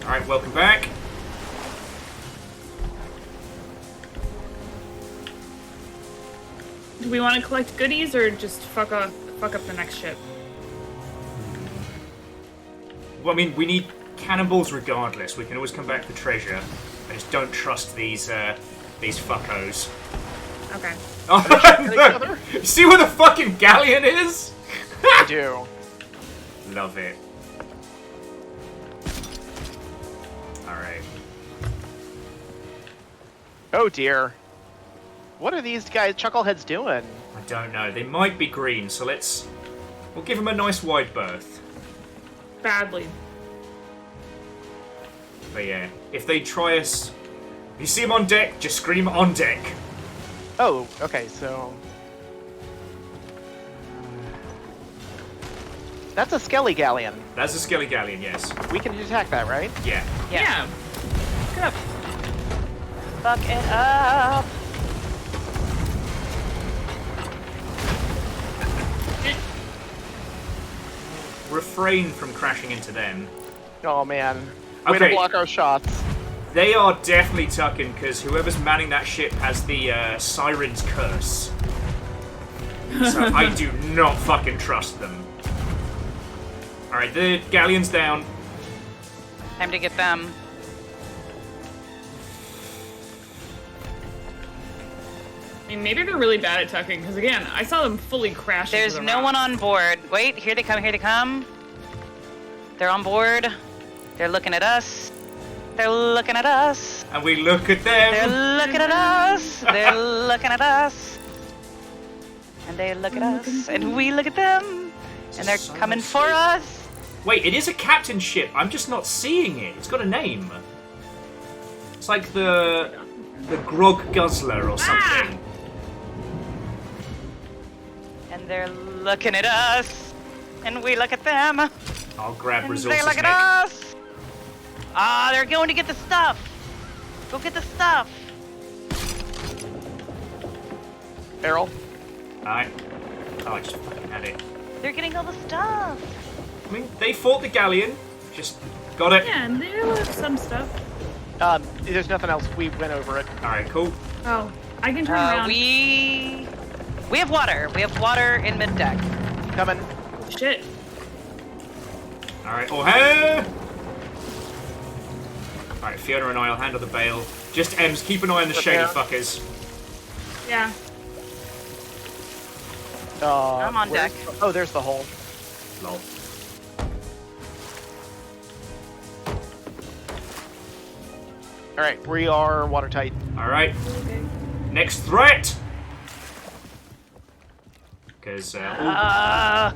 Alright, welcome back. Do we want to collect goodies or just fuck up the next ship? Well, I mean, we need cannonballs regardless. We can always come back for treasure. I just don't trust these fuckos. Okay. Oh, you see where the fucking galleon is? I do. Love it. Alright. Oh dear. What are these guys, chuckleheads, doing? I don't know. They might be green, so let's We'll give him a nice wide berth. Badly. But yeah, if they try us... If you see him on deck, just scream on deck. Oh, okay, so... That's a Skelly Galleon. That's a Skelly Galleon, yes. We can attack that, right? Yeah. Yeah. Good up. Fuck it up. Refrain from crashing into them. Oh man. Way to block our shots. They are definitely tucking, because whoever's manning that ship has the Siren's Curse. So I do not fucking trust them. Alright, the galleon's down. Time to get them. I mean, maybe they're really bad at tucking, because again, I saw them fully crash. There's into the no rocks. one on board. Wait, here they come, here they come. They're on board. They're looking at us. They're looking at us. And we look at them. They're looking at us. They're looking at us. And they look at us. And we look at them. And they're coming for us. Wait, it is a captain ship. I'm just not seeing it. It's got a name. It's like the GROG Guzzler or something. And they're looking at us. And we look at them. I'll grab And resources they look at next. us. Ah, they're going to get the stuff. Go get the stuff. Barrel. Alright. Oh, I just fucking had it. They're getting all the stuff. I mean, they fought the galleon. Just got it. Yeah, and there was some stuff. There's nothing else. We went over it. Alright, cool. Oh, I can turn around. We have water. We have water in mid deck. Coming. Shit. Alright, oh hey! Alright, Fiona and I'll handle the bale. Just Ems, keep an eye on the shady fuckers. Yeah. I'm on deck. Oh, there's the hole. Lol. Alright, we are watertight. Alright. Next threat! Because, I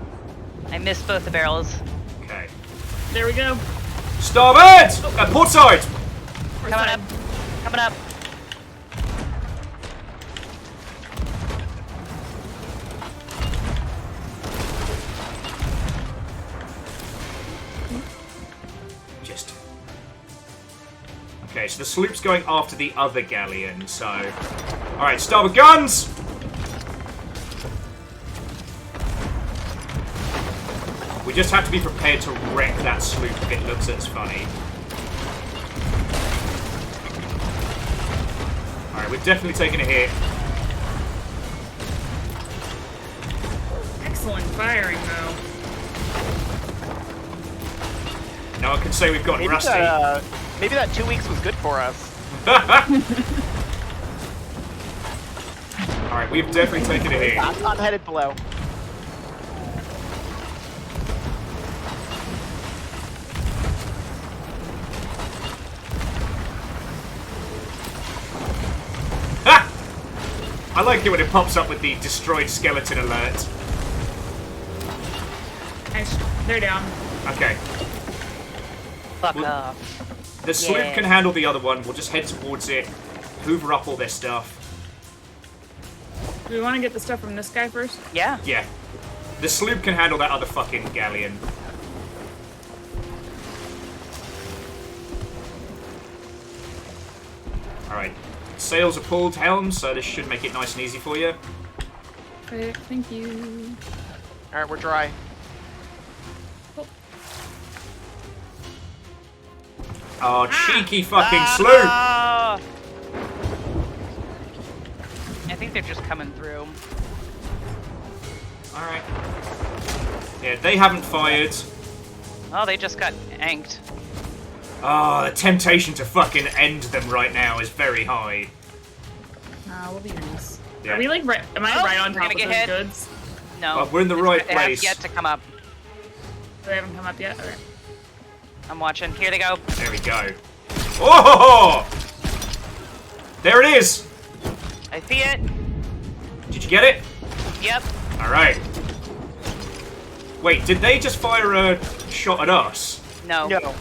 missed both the barrels. okay. There we go. Starboard! Port side! Coming up. Coming up. Just... Okay, so the sloop's going after the other galleon, so... Alright, starboard guns! We just have to be prepared to wreck that sloop if it looks at us funny. Alright, we've definitely taken a hit. Excellent firing, though. Now I can say we've got Maybe rusty. Maybe that 2 weeks was good for us. Alright, we've definitely taken a hit. I'm headed below. I like it when it pops up with the destroyed skeleton alert. Nice. They're down. Okay. Fuck Well- off. The sloop Yeah. can handle the other one. We'll just head towards it, hoover up all their stuff. Do we want to get the stuff from this guy first? Yeah. Yeah. The sloop can handle that other fucking galleon. Alright. Sails are pulled, helms, so this should make it nice and easy for you. Okay, thank you. Alright, we're dry. Oh, cheeky fucking sloop! Ah! I think they're just coming through. Alright. Yeah, they haven't fired. Oh, they just got anked. Oh, the temptation to fucking end them right now is very high. We'll be nice. Yeah. Are we like right? Am I Oh, right on we're top gonna of get those hit. goods? No. Well, we're in the right They have place. yet to come up. They haven't come up yet. Okay. I'm watching. Here they go. There we go. Oh! There it is! I see it. Did you get it? Yep. Alright. Wait, did they just fire a shot at us? No. No.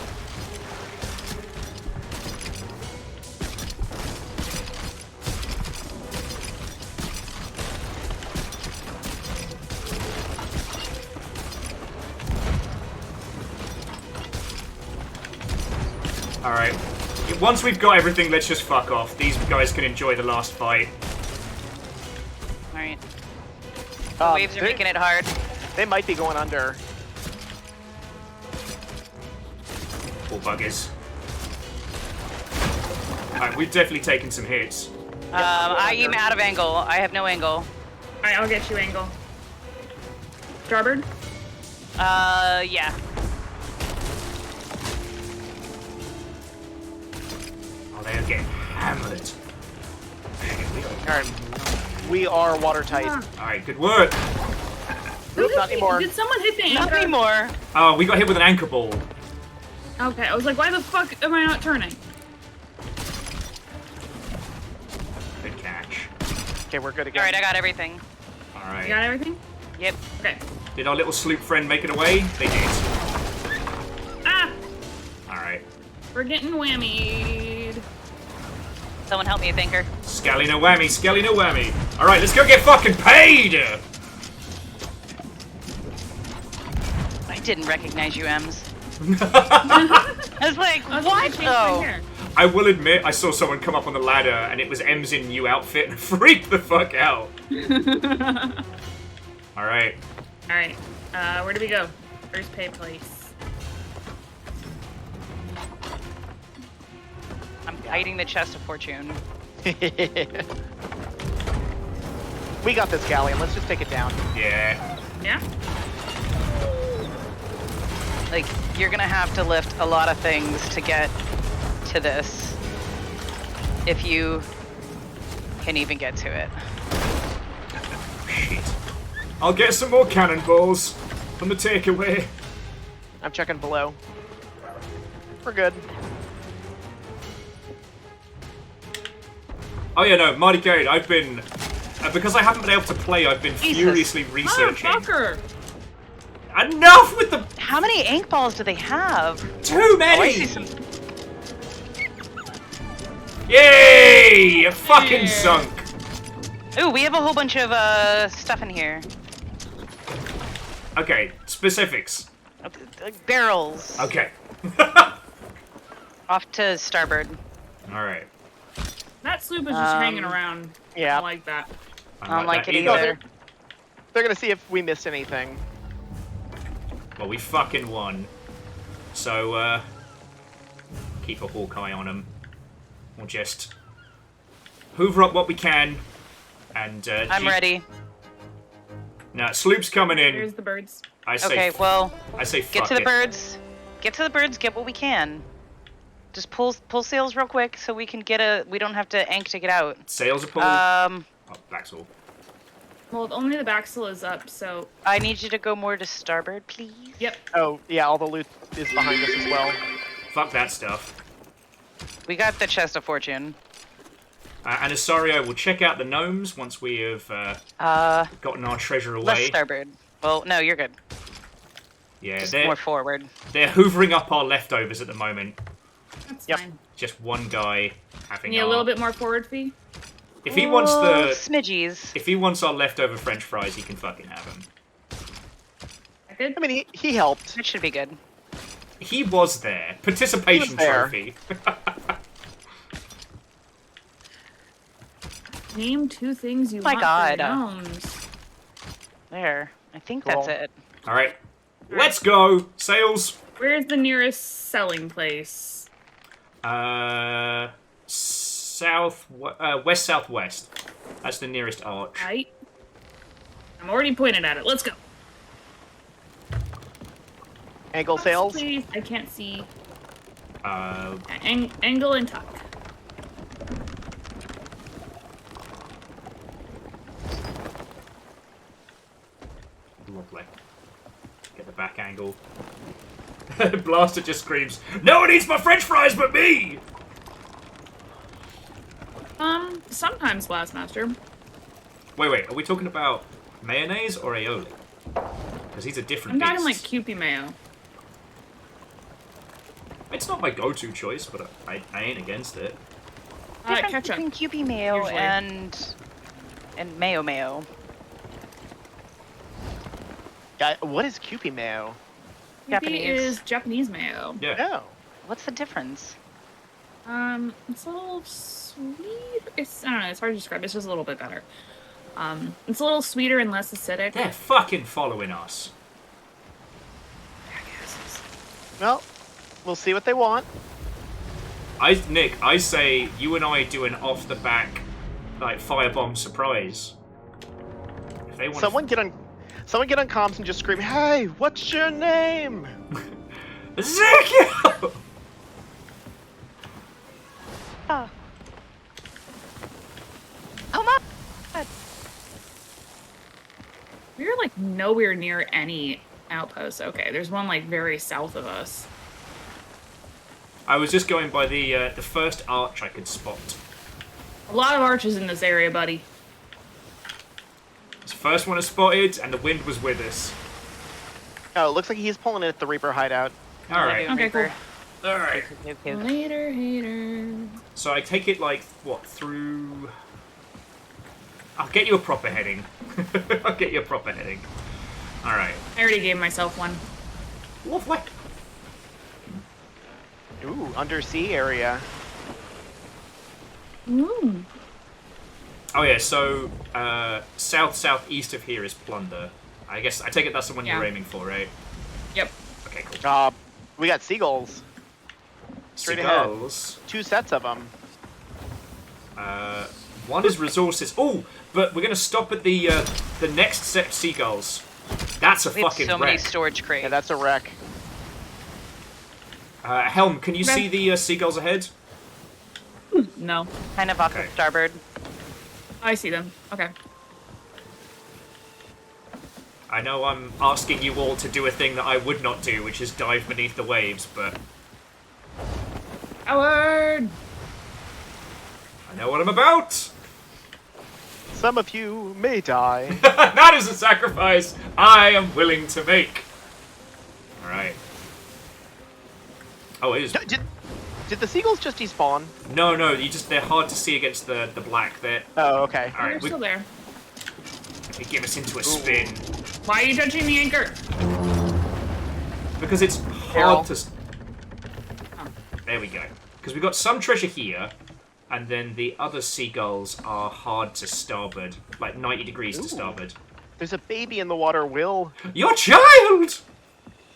Alright. Once we've got everything, let's just fuck off. These guys can enjoy the last fight. Alright. The waves are making it hard. They might be going under. Poor buggers. Alright, we've definitely taken some hits. I am out of angle. I have no angle. Alright, I'll get you angle. Starboard? Yeah. Oh, they are getting hammered. Alright. We are watertight. Alright, good work. Not anymore. Did someone hit the anchor? Not anymore. Oh, we got hit with an anchor ball. Okay, I was like, why the fuck am I not turning? Good catch. Okay, we're good again. Alright, I got everything. Alright. You got everything? Yep. Okay. Did our little sloop friend make it away? They did. Ah! Alright. We're getting whammied. Someone help me, a thinker. Scally no whammy, Scally no whammy. Alright, let's go get fucking paid! I didn't recognize you, Ems. I was like, what though? I will admit, I saw someone come up on the ladder and it was M's in new outfit and freaked the fuck out. Alright. Alright. Where do we go? First pay place. I'm hiding the chest of fortune. We got this galleon. Let's just take it down. Yeah. Yeah? Like, you're gonna have to lift a lot of things to get to this. If you can even get to it. Shit. I'll get some more cannonballs from the takeaway. I'm checking below. We're good. Oh yeah, no, Marty Cade, I've been... because I haven't been able to play, I've been furiously researching. Motherfucker! Enough with the... How many ink balls do they have? Too many! Oh, I see some... Yay! You fucking sunk. Ooh, we have a whole bunch of stuff in here. Okay, specifics. Barrels. Okay. Off to starboard. Alright. That sloop is just hanging around. Yeah. I don't like that. I don't like it No, either. they're gonna see if we missed anything. Well, we fucking won. So, keep a hawk eye on them. We'll just hoover up what we can, and, I'm ready. No, sloop's coming in. Here's the birds. I say Okay, well, I say fuck get to the it. birds. Get to the birds, get what we can. Just pull sails real quick so we can get we don't have to ank to get out. Sails are pulled. Um, Oh, backsail. Well, only the backsail is up, so... I need you to go more to starboard, please. Yep. Oh, yeah, all the loot is behind us as well. Fuck that stuff. We got the chest of fortune. And Asario will check out the gnomes once we have gotten our treasure away. Less starboard. Well, no, you're good. Yeah, Just they're more forward. They're hoovering up our leftovers at the moment. That's Yep. fine. Just one guy having Need a little bit more forward fee? If he wants the smidgies. If he wants our leftover French fries, he can fucking have them. Good? I mean, he helped. That should be good. He was there. Participation He was there. trophy. Name two things you My want God. for gnomes. There. I think Cool. that's it. All right, let's go. Sails. Where's the nearest selling place? West southwest. That's the nearest arch. Right. I'm already pointed at it. Let's go. Angle sails. Please. I can't see. Uh, Angle and tuck. Lovely. Get the back angle. Blaster just screams, "No one eats my French fries but me!" Sometimes, Blastmaster. Wait, are we talking about mayonnaise or aioli? Because he's a different I'm beast. talking like Kewpie mayo. It's not my go-to choice, but I ain't against it. Difference Ketchup. between Kewpie mayo Usually. and mayo mayo. What is Kewpie mayo? Kewpie Japanese. is Japanese mayo. Yeah. Oh. What's the difference? It's a little sweet. I don't know. It's hard to describe. It's just a little bit better. It's a little sweeter and less acidic. They're fucking following us. Well, we'll see what they want. Nick, I say you and I do an off-the-back, like, firebomb surprise. If they want Someone get on comms and just scream, "Hey, what's your name?" Ezekiel! Oh. Come on! We're like nowhere near any outposts. Okay, there's one like very south of us. I was just going by the first arch I could spot. A lot of arches in this area, buddy. It's the first one I spotted, and the wind was with us. Oh, it looks like he's pulling it at the Reaper hideout. Alright. Okay, cool. Alright. Later, hater. So I take it, like, what, through... I'll get you a proper heading. I'll get you a proper heading. Alright. I already gave myself one. Lovely. Ooh, undersea area. Ooh. Oh yeah, so southeast of here is Plunder. I guess I take it that's the one you're aiming for, right? Yep. Okay, cool. We got seagulls. Straight Seagulls. ahead. 2 sets of them. One is resources. Oh, but we're gonna stop at the next set of seagulls. That's a We have fucking so wreck. many storage crates. Yeah, that's a wreck. Helm, can you see the seagulls ahead? No. Kind of off Okay. of starboard. I see them. Okay. I know I'm asking you all to do a thing that I would not do, which is dive beneath the waves, but Howard! I know what I'm about! Some of you may die. That is a sacrifice I am willing to make. Alright. Oh, it is. Did the seagulls just despawn? No, they're hard to see against the black. Oh, okay. They're Alright, still there. they give us into a spin. Why are you touching the anchor? Because it's hard to... There we go. Because we've got some treasure here, and then the other seagulls are hard to starboard. Like 90 degrees to starboard. There's a baby in the water, Will. Your child!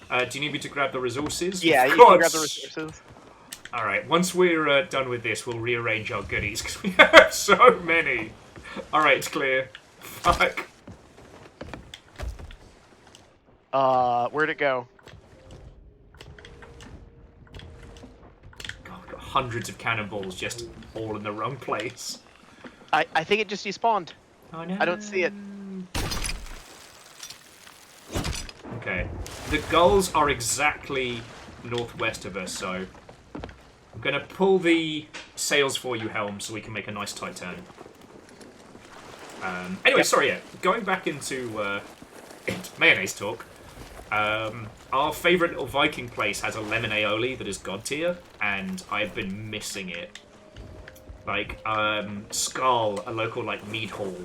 Do you need me to grab the resources? Yeah, Of you can course. grab the resources. Alright, once we're done with this, we'll rearrange our goodies, because we have so many. Alright, it's clear. Fuck. Where'd it go? God, I've got hundreds of cannonballs just all in the wrong place. I think it just despawned. Oh no. I don't see it. Okay. The gulls are exactly northwest of us, so I'm gonna pull the sails for you, Helm, so we can make a nice tight turn. Anyway, sorry, yeah. Going back into mayonnaise talk. Our favourite little Viking place has a lemon aioli that is god tier, and I've been missing it. Like, Skull, a local like mead hall,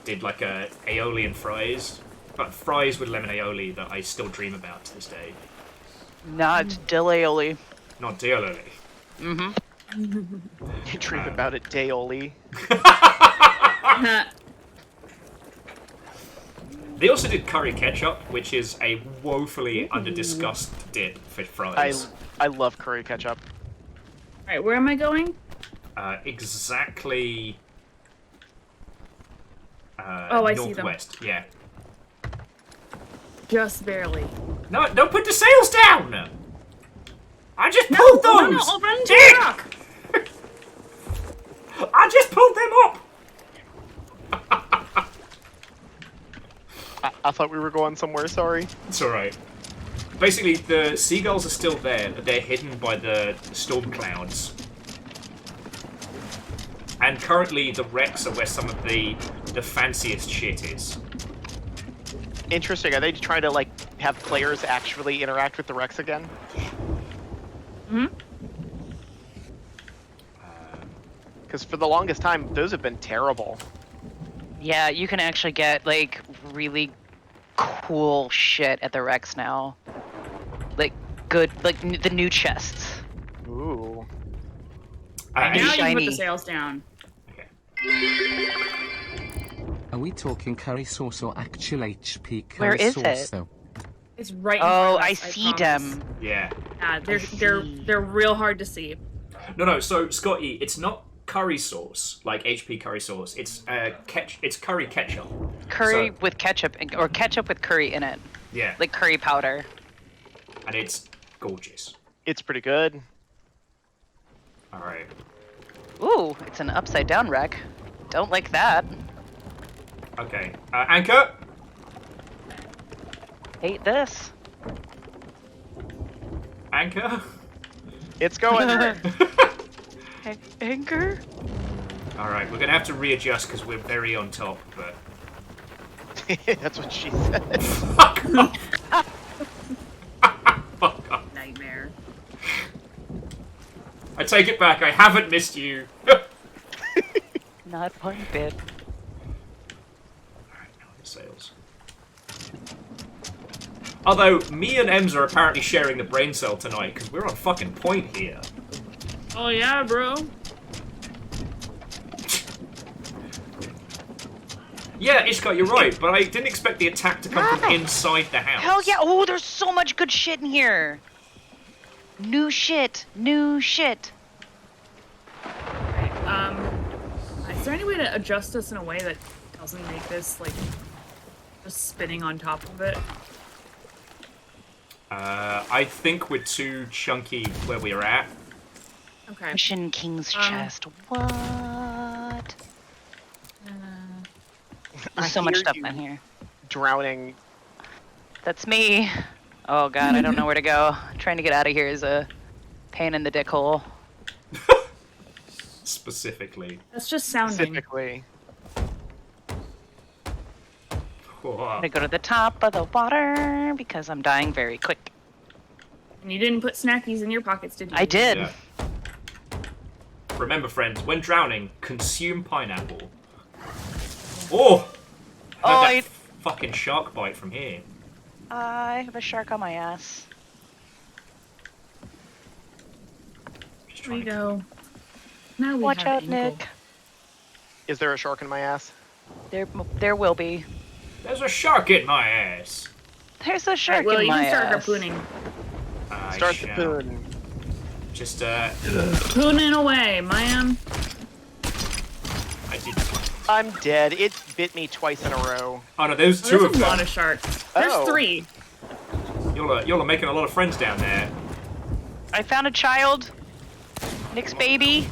did like a aioli and fries, but fries with lemon aioli that I still dream about to this day. Not dill aioli. Not aioli. Mm-hmm. You dream about it, Daoli. They also did curry ketchup, which is a woefully under-discussed dip for fries. I love curry ketchup. Alright, where am I going? Exactly. I see them. northwest. Yeah. Just barely. No, don't put the sails down. I just pulled those. No, I'll run into Dick! the rock. I just pulled them up. I thought we were going somewhere, sorry. It's alright. Basically, the seagulls are still there, but they're hidden by the storm clouds. And currently, the wrecks are where some of the fanciest shit is. Interesting. Are they trying to like have players actually interact with the Rex again? Hmm. Because for the longest time, those have been terrible. Yeah, you can actually get like really cool shit at the Rex now. Like good, like the new chests. Ooh. Right, now you can put the shiny. sails down. Are we talking curry sauce or actual HP Where curry is sauce it? though? It's right in front Oh, of us, I see promise. them. Yeah. Yeah, they're see. they're real hard to see. No. So Scotty, it's not curry sauce like HP curry sauce. It's it's curry ketchup. Curry So- with ketchup, or ketchup with curry in it, Yeah. like curry powder. And it's gorgeous. It's pretty good. All right. Ooh, it's an upside down wreck. Don't like that. Okay. Anchor. Hate this. Anchor. It's going. Anchor? All right. We're gonna have to readjust because we're very on top. But That's what she said. fuck off. Fuck off. Nightmare. I take it back. I haven't missed you. Not one bit. Alright, now the sails. Although, me and Ems are apparently sharing the brain cell tonight, because we're on fucking point here. Oh yeah, bro. Yeah, Ishka, you're right, but I didn't expect the attack to come from inside the house. Hell yeah! Oh, there's so much good shit in here. New shit. New shit. Is there any way to adjust this in a way that doesn't make this like just spinning on top of it? I think we're too chunky where we're at. Okay. Mission King's chest. What? There's so much hear stuff you in here. Drowning. That's me. Oh god, I don't know where to go. Trying to get out of here is a pain in the dick hole. Specifically. That's just sounding. Specifically. Whoa. I'm gonna go to the top of the water because I'm dying very quick. And you didn't put snackies in your pockets, did you? I did. Yeah. Remember, friends, when drowning, consume pineapple. Oh! I heard that fucking shark bite from here. I have a shark on my ass. Just Here we trying to go. Now we Watch have out, ankle. Nick. Is there a shark in my ass? There will be. There's a shark in my ass. There's a shark Well, in you my can start ass. harpooning. I Start the shall. poon. Just, Harpooning away, man. I did. I'm dead. It bit me twice in a row. Oh no, there's Oh, two there's of a them. lot of sharks. There's Oh. 3. Y'all are making a lot of friends down there. I found a child. Nick's baby.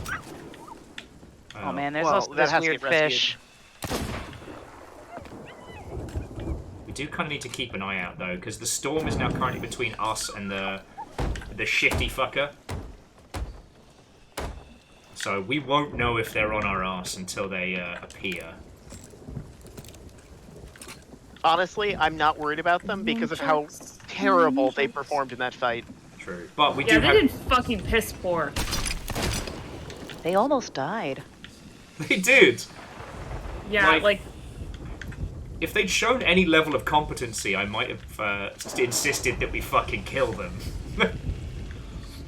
Oh man, there's Well, also that this has to weird get rescued. fish. We do kind of need to keep an eye out though, because the storm is now currently between us and the shifty fucker. So we won't know if they're on our ass until they appear. Honestly, I'm not worried about them because of how terrible they performed in that fight. True, but we Yeah, do they have. did fucking piss poor. They almost died. They did. Yeah, like If they'd shown any level of competency, I might have insisted that we fucking kill them.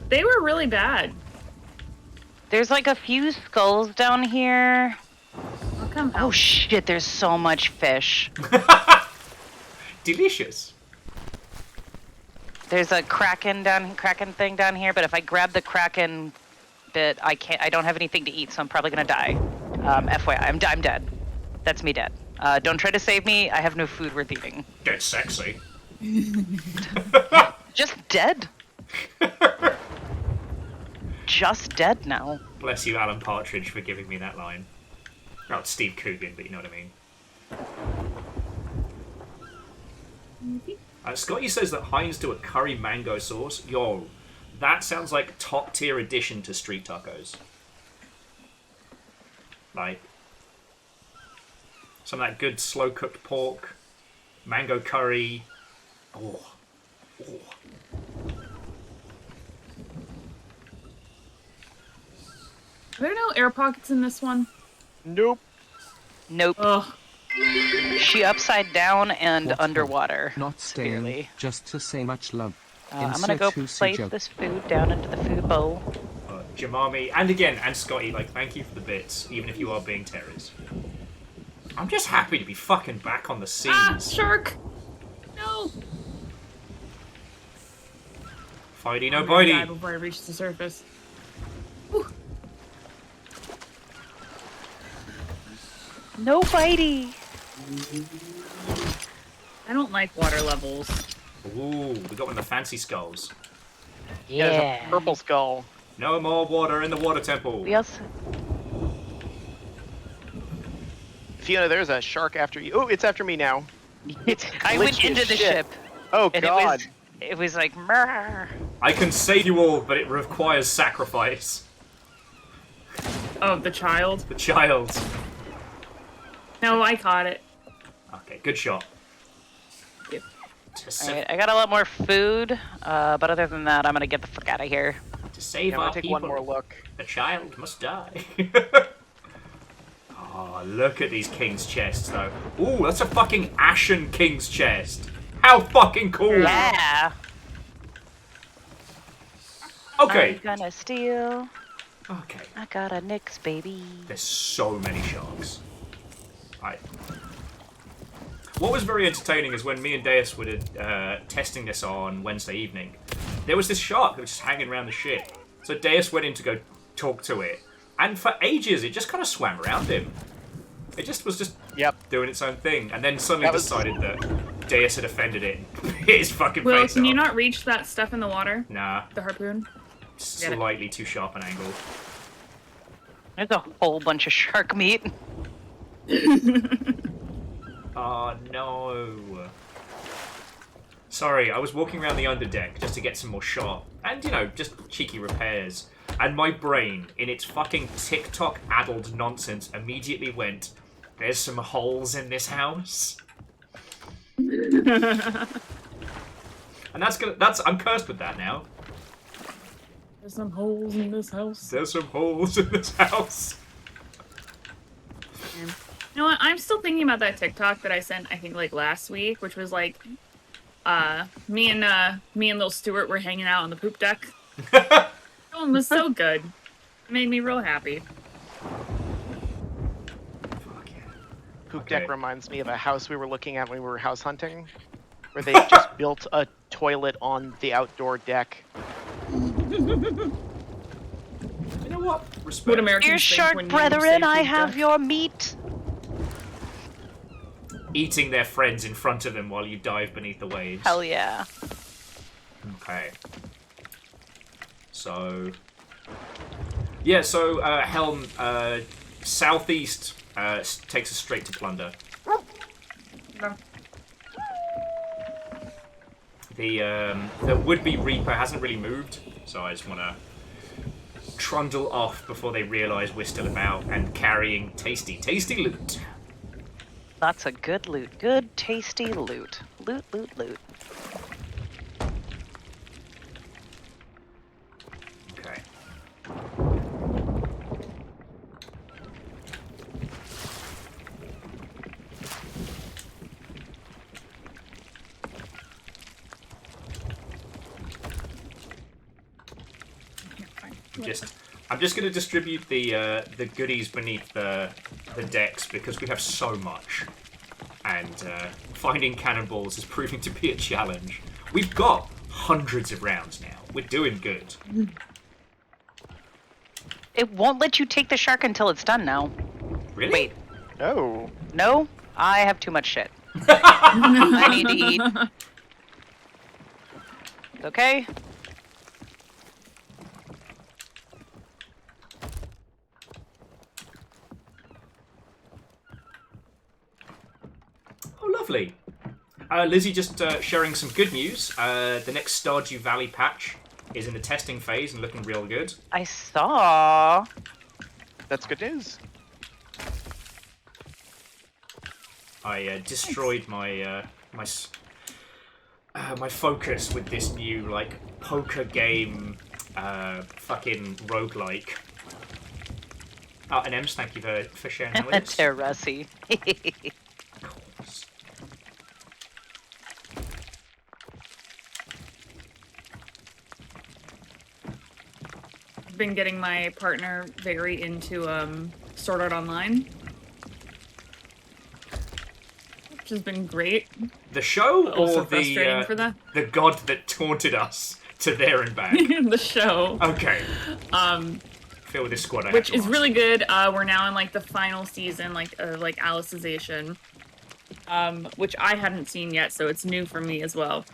they were really bad. There's like a few skulls down here. I'll come Oh help. shit, there's so much fish. Delicious. There's a kraken thing down here, but if I grab the kraken bit, I don't have anything to eat, so I'm probably gonna die. FYI, I'm dead. That's me dead. Don't try to save me, I have no food worth eating. Get sexy. Just dead. Just dead now. Bless you, Alan Partridge, for giving me that line. Oh, it's Steve Coogan, but you know what I mean. Scotty says that Heinz do a curry mango sauce. Yo, that sounds like top tier addition to street tacos. Like some of that good slow cooked pork, mango curry. Oh. Are there no air pockets in this one? Nope. Nope. Ugh. She upside down and What underwater. Not staying, Clearly. just to say much love. I'm gonna go place this food down into the food bowl. Jamami, and Scotty, like, thank you for the bits, even if you are being terrors. I'm just happy to be fucking back on the seas. Ah, shark! No! Fighty, no I'm gonna die bitey. before I reach the surface. No bitey! I don't like water levels. Ooh, we got one of the fancy skulls. Yeah, there's a purple skull. No more water in the water temple. We also... Fiona, there's a shark after you. Oh, it's after me now. I went glitchy into as the shit. ship. Oh, And God. it was like, Murr. I can save you all, but it requires sacrifice. Oh, the child? The child. No, I caught it. Okay, good shot. Yep. Alright, I got a lot more food, but other than that, I'm gonna get the fuck out of here. To save I'm our gonna take people, one more look. the child must die. Oh, look at these king's chests, though. Ooh, that's a fucking ashen king's chest. How fucking cool! Yeah! Okay. I'm gonna steal. Okay. I got a Nyx, baby. There's so many sharks. Right. What was very entertaining is when me and Deus were testing this on Wednesday evening, there was this shark that was just hanging around the ship. So Deus went in to go talk to it, and for ages it just kind of swam around him. It just was doing its own thing, and then suddenly decided that Deus had offended it and hit his fucking Will, face can you off. not reach that stuff in the water? Nah. The harpoon? Slightly too sharp an angle. There's a whole bunch of shark meat. Oh no. Sorry, I was walking around the underdeck just to get some more shot. And, you know, just cheeky repairs. And my brain, in its fucking TikTok-addled nonsense, immediately went, there's some holes in this house. And I'm cursed with that now. There's some holes in this house. There's some holes in this house. You know what? I'm still thinking about that TikTok that I sent, I think, like last week, which was like, me and little Stuart were hanging out on the poop deck. That one was so good. It made me real happy. Poop deck reminds me of a house we were looking at when we were house hunting, where they just built a toilet on the outdoor deck. You know what? Respect. What Americans Dear think shark when you brethren, say I poop have deck. your meat. Eating their friends in front of them while you dive beneath the waves. Hell yeah. Okay. So... Yeah, so, Helm, southeast takes us straight to plunder. The would-be Reaper hasn't really moved, so I just want to trundle off before they realise we're still about and carrying tasty loot. Lots of good loot. Good, tasty loot. Loot, loot, loot. Okay. I'm just going to distribute the goodies beneath the decks because we have so much, and finding cannonballs is proving to be a challenge. We've got hundreds of rounds now. We're doing good. It won't let you take the shark until it's done now. Really? Wait. No. No? I have too much shit. I need to eat. Okay? Oh, lovely. Lizzie just sharing some good news. The next Stardew Valley patch is in the testing phase and looking real good. I saw. That's good news. I destroyed my my focus with this new like poker game, fucking roguelike. Oh, and Ems, thank you for sharing that with us. PIRACY. Of course. I've been getting my partner very into Sword Art Online, which has been great. The show Also or frustrating for that. the god that taunted us to there and back? The show. Okay. Feel with this squad, Which is really good. We're now in like the final season, like Alicization, which I hadn't seen yet, so it's new for me as well.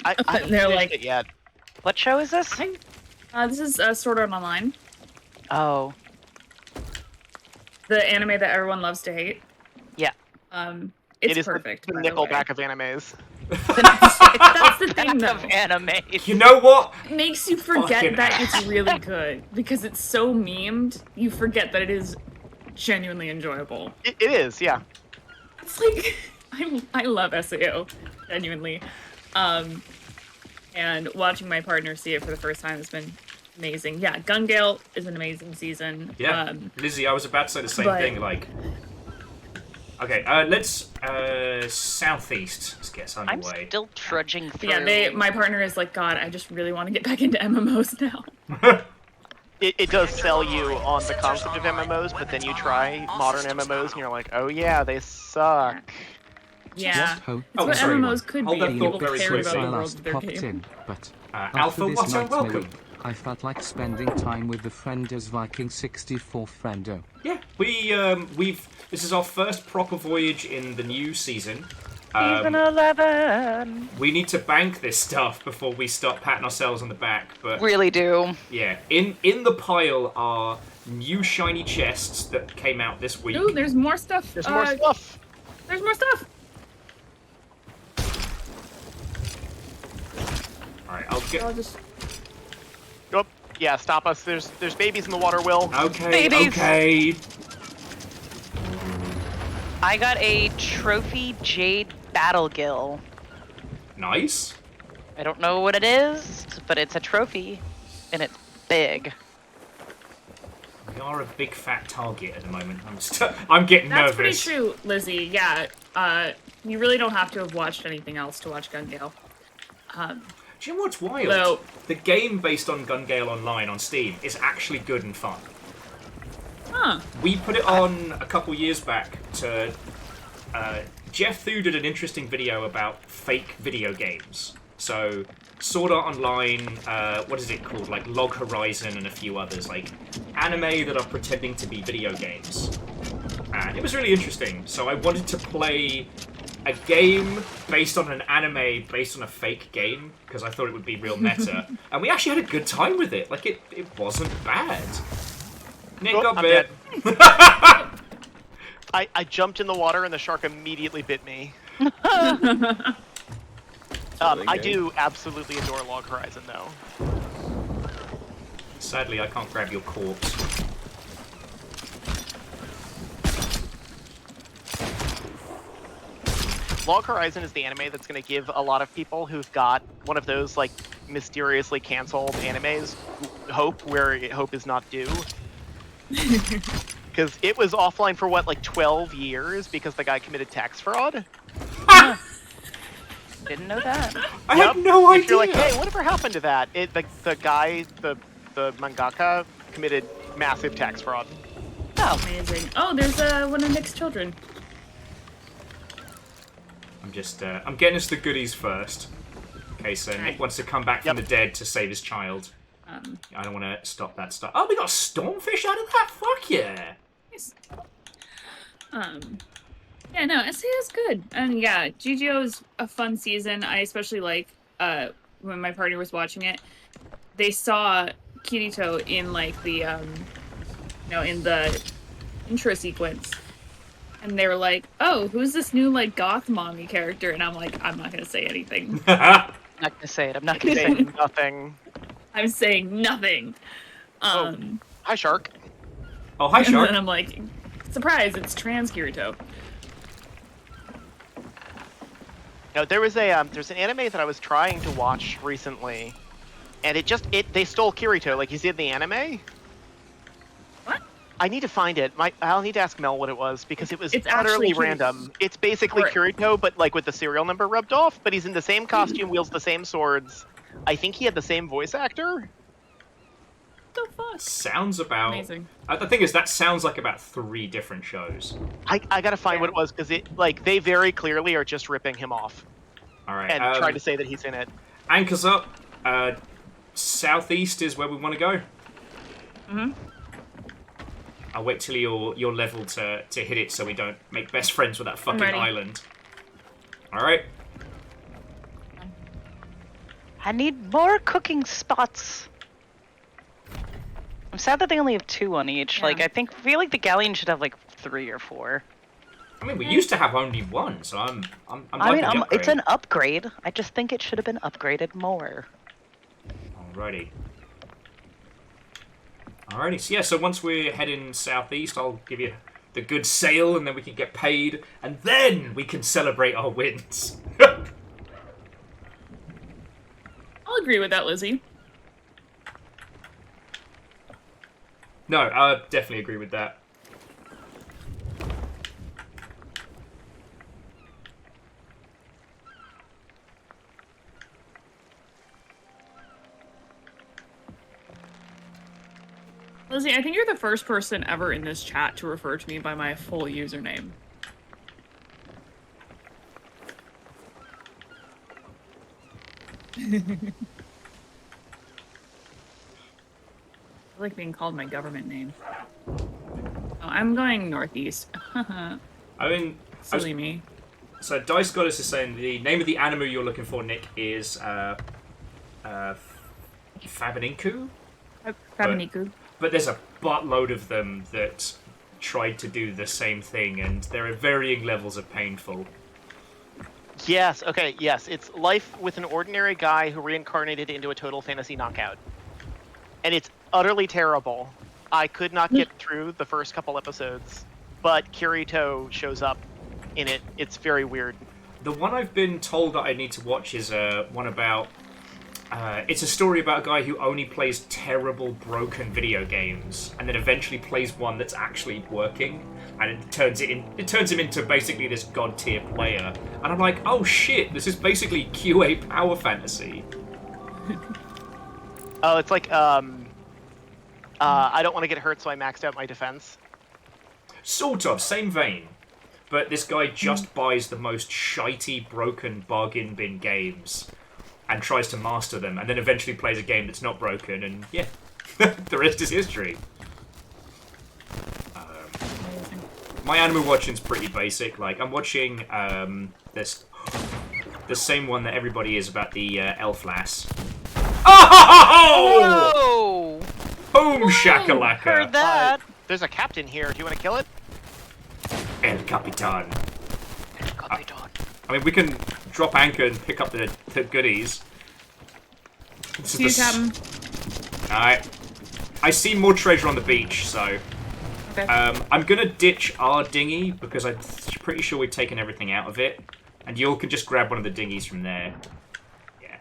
I haven't They're finished like, it yet. What show is this? This is Sword Art Online, Oh, the anime that everyone loves to hate. yeah. It's It is perfect. the by the way. Nickelback of animes. That's the thing, though. Of anime. You know what? It makes you forget Fucking that it's really good because it's so memed. You forget that it is genuinely enjoyable. It is, yeah. It's like I love SAO, genuinely. And watching my partner see it for the first time has been amazing. Yeah, Gun Gale is an amazing season. Yeah, Lizzie, I was about to say the same thing. Like, okay, let's southeast. Let's get us I'm underway. still trudging through. Yeah, my partner is like, God, I just really want to get back into MMOs now. It does sell you on the concept of MMOs, but then you try modern MMOs and you're like, oh yeah, they suck. Yeah, Hope it's what sorry. MMOs could Hold be that if thought people very cared about quickly. the world last of their popped game. in, but Alpha, after this what's night's welcome. movie, I felt like spending time with the Friendos Viking 64 friendo. Yeah, this is our first proper voyage in the new season. Season 11. We need to bank this stuff before we start patting ourselves on the back. But Really do. yeah, in the pile are new shiny chests that came out this week. Ooh, there's more stuff. There's more stuff. There's more stuff. All right, I'll get. I'll just. Oh, yeah, stop us. There's babies in the water, Will. Okay, Babies. okay. I got a trophy jade battle gill. Nice. I don't know what it is, but it's a trophy, and it's big. We are a big fat target at the moment. I'm getting That's nervous. pretty true, Lizzie. Yeah. You really don't have to have watched anything else to watch Gun Gale. Do you know what's wild? So- The game based on Gun Gale Online on Steam is actually good and fun. Huh. We put it on a couple years back to... Jeff Thu did an interesting video about fake video games. So, Sword Art Online, what is it called? Like Log Horizon and a few others. Like, anime that are pretending to be video games. And it was really interesting. So I wanted to play a game based on an anime based on a fake game, because I thought it would be real meta. And we actually had a good time with it. Like, it wasn't bad. Nick got I'm bit. dead. I jumped in the water and the shark immediately bit me. I do absolutely adore Log Horizon, though. Sadly, I can't grab your corpse. Log Horizon is the anime that's going to give a lot of people who've got one of those, like, mysteriously canceled animes hope where hope is not due. Because it was offline for, what, like 12 years because the guy committed tax fraud? Didn't know that. I had no idea. If you're like, hey, whatever happened to that? The guy, the mangaka, committed massive tax fraud. Oh, Amazing. Oh, there's one of Nick's children. I'm getting us the goodies first. Okay, so Nick wants to come back from the dead to save his child. I don't want to stop that stuff. Oh, we got a stormfish out of that? Fuck yeah! Nice. Yeah, no, SA is good. And yeah, GGO is a fun season. I especially like when my partner was watching it, they saw Kirito in like the in the intro sequence. And they were like, "Oh, who's this new like goth mommy character?" And I'm like, "I'm not gonna say anything. I'm not gonna say it. I'm not gonna say it. Nothing. I'm saying nothing." Hi, shark. Oh, hi, And shark. then I'm like, "Surprise! It's trans Kirito." No, there's an anime that I was trying to watch recently, and they stole Kirito. Like, you see it in the anime? What? I need to find it. I'll need to ask Mel what it was because it's It's utterly actually random. It's basically Kirito, but like with the serial number rubbed off. But he's in the same costume, wields the same swords. I think he had the same voice actor. What the fuck? Sounds about. Amazing. The thing is, that sounds like about 3 different shows. I gotta find what it was because they very clearly are just ripping him off. All right. And trying to say that he's in it. Anchors up. Southeast is where we want to go. Mm-hmm. I'll wait till you're level to hit it so we don't make best friends with that fucking island. Alright. I need more cooking spots. I'm sad that they only have 2 on each. Yeah. Like, I feel like the galleon should have like 3 or 4. I mean, we used to have only 1, so I'm it's an upgrade. I just think it should have been upgraded more. Alrighty. Alrighty, so yeah, so once we're heading southeast, I'll give you the good sail, and then we can get paid, and then we can celebrate our wins. I'll agree with that, Lizzie. No, I definitely agree with that. Lizzie, I think you're the first person ever in this chat to refer to me by my full username. I like being called my government name. Oh, I'm going northeast. I mean... Silly me. So Dice Goddess is saying the name of the anime you're looking for, Nick, is Fabiniku? Fabiniku. But there's a buttload of them that tried to do the same thing, and there are varying levels of painful. Yes, okay, yes. It's life with an ordinary guy who reincarnated into a total fantasy knockout. And it's utterly terrible. I could not get through the first couple episodes, but Kirito shows up in it. It's very weird. The one I've been told that I need to watch is one about... it's a story about a guy who only plays terrible, broken video games, and then eventually plays one that's actually working, and it turns him into basically this god tier player. And I'm like, oh shit, this is basically QA power fantasy. Oh, it's like I don't want to get hurt, so I maxed out my defense. Sort of, same vein. But this guy just buys the most shitey, broken bargain bin games and tries to master them, and then eventually plays a game that's not broken, and yeah, the rest is history. My anime watching's pretty basic. Like, I'm watching this the same one that everybody is about the elf lass. Oh! Boom shakalaka! Heard that. There's a captain here. Do you want to kill it? El Capitan. El Capitan. I mean, we can drop anchor and pick up the goodies. See you, Captain. Alright. I see more treasure on the beach, so... Okay. I'm gonna ditch our dinghy, because I'm pretty sure we've taken everything out of it. And you all can just grab one of the dinghies from there. Yeah.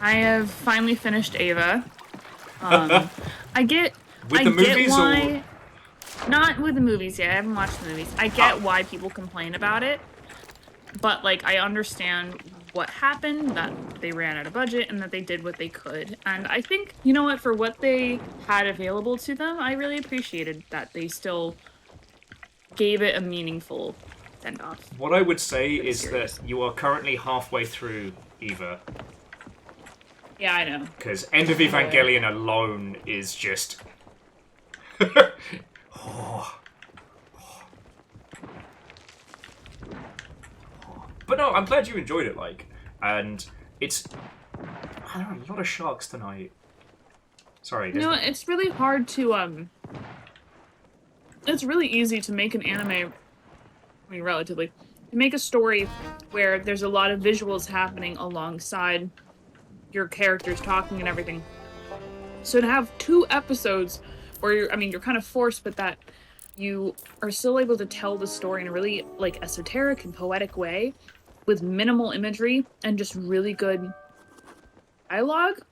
I have finally finished Ava. I get With the movies, why... Not with the movies yet. I haven't watched the movies. I get why people complain about it, but like I understand what happened, that they ran out of budget and that they did what they could. And I think, you know what, for what they had available to them, I really appreciated that they still gave it a meaningful send-off. What I would say is that you are currently halfway through Eva. Yeah, I know. Because End of Evangelion alone is just... But no, I'm glad you enjoyed it, like, and it's... I don't know, a lot of sharks tonight. Sorry. You know, it's really hard to, it's really easy to make an anime, I mean, relatively, to make a story where there's a lot of visuals happening alongside your characters talking and everything. So to have 2 episodes or you're kind of forced, but that you are still able to tell the story in a really like esoteric and poetic way with minimal imagery and just really good dialogue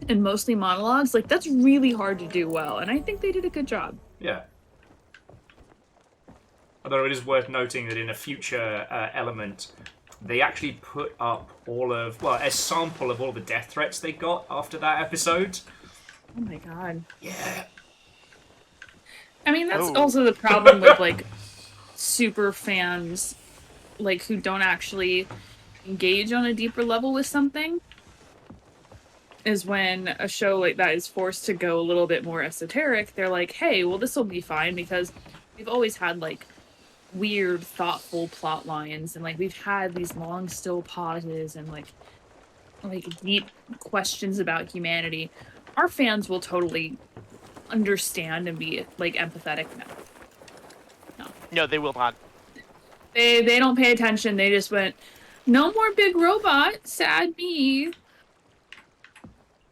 and mostly monologues. Like, that's really hard to do well, and I think they did a good job. Yeah. Although it is worth noting that in a future element, they actually put up a sample of all the death threats they got after that episode. Oh my god. Yeah. I mean, that's also the problem with, like, super fans, like, who don't actually engage on a deeper level with something, is when a show like that is forced to go a little bit more esoteric, they're like, hey, well, this will be fine, because we've always had, like, weird, thoughtful plot lines, and, like, we've had these long, still pauses, and, like, deep questions about humanity. Our fans will totally understand and be, like, empathetic now. No, they will not. They don't pay attention. They just went, no more big robot, sad me.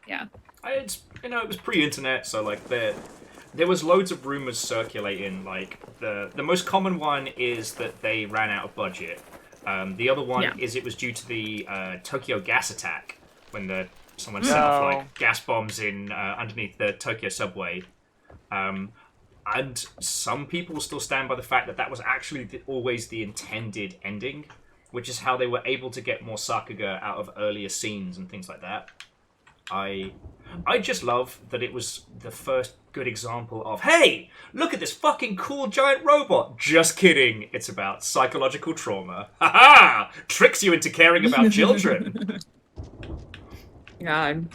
Yeah. It was pre-internet, so, like, there was loads of rumors circulating. Like, the most common one is that they ran out of budget. The other one is it was due to the Tokyo gas attack, when someone set off, like, gas bombs in underneath the Tokyo subway. And some people still stand by the fact that was actually always the intended ending, which is how they were able to get more Sakuga out of earlier scenes and things like that. I just love that it was the first good example of, hey, look at this fucking cool giant robot. Just kidding. It's about psychological trauma. Ha-ha! Tricks you into caring about children. God.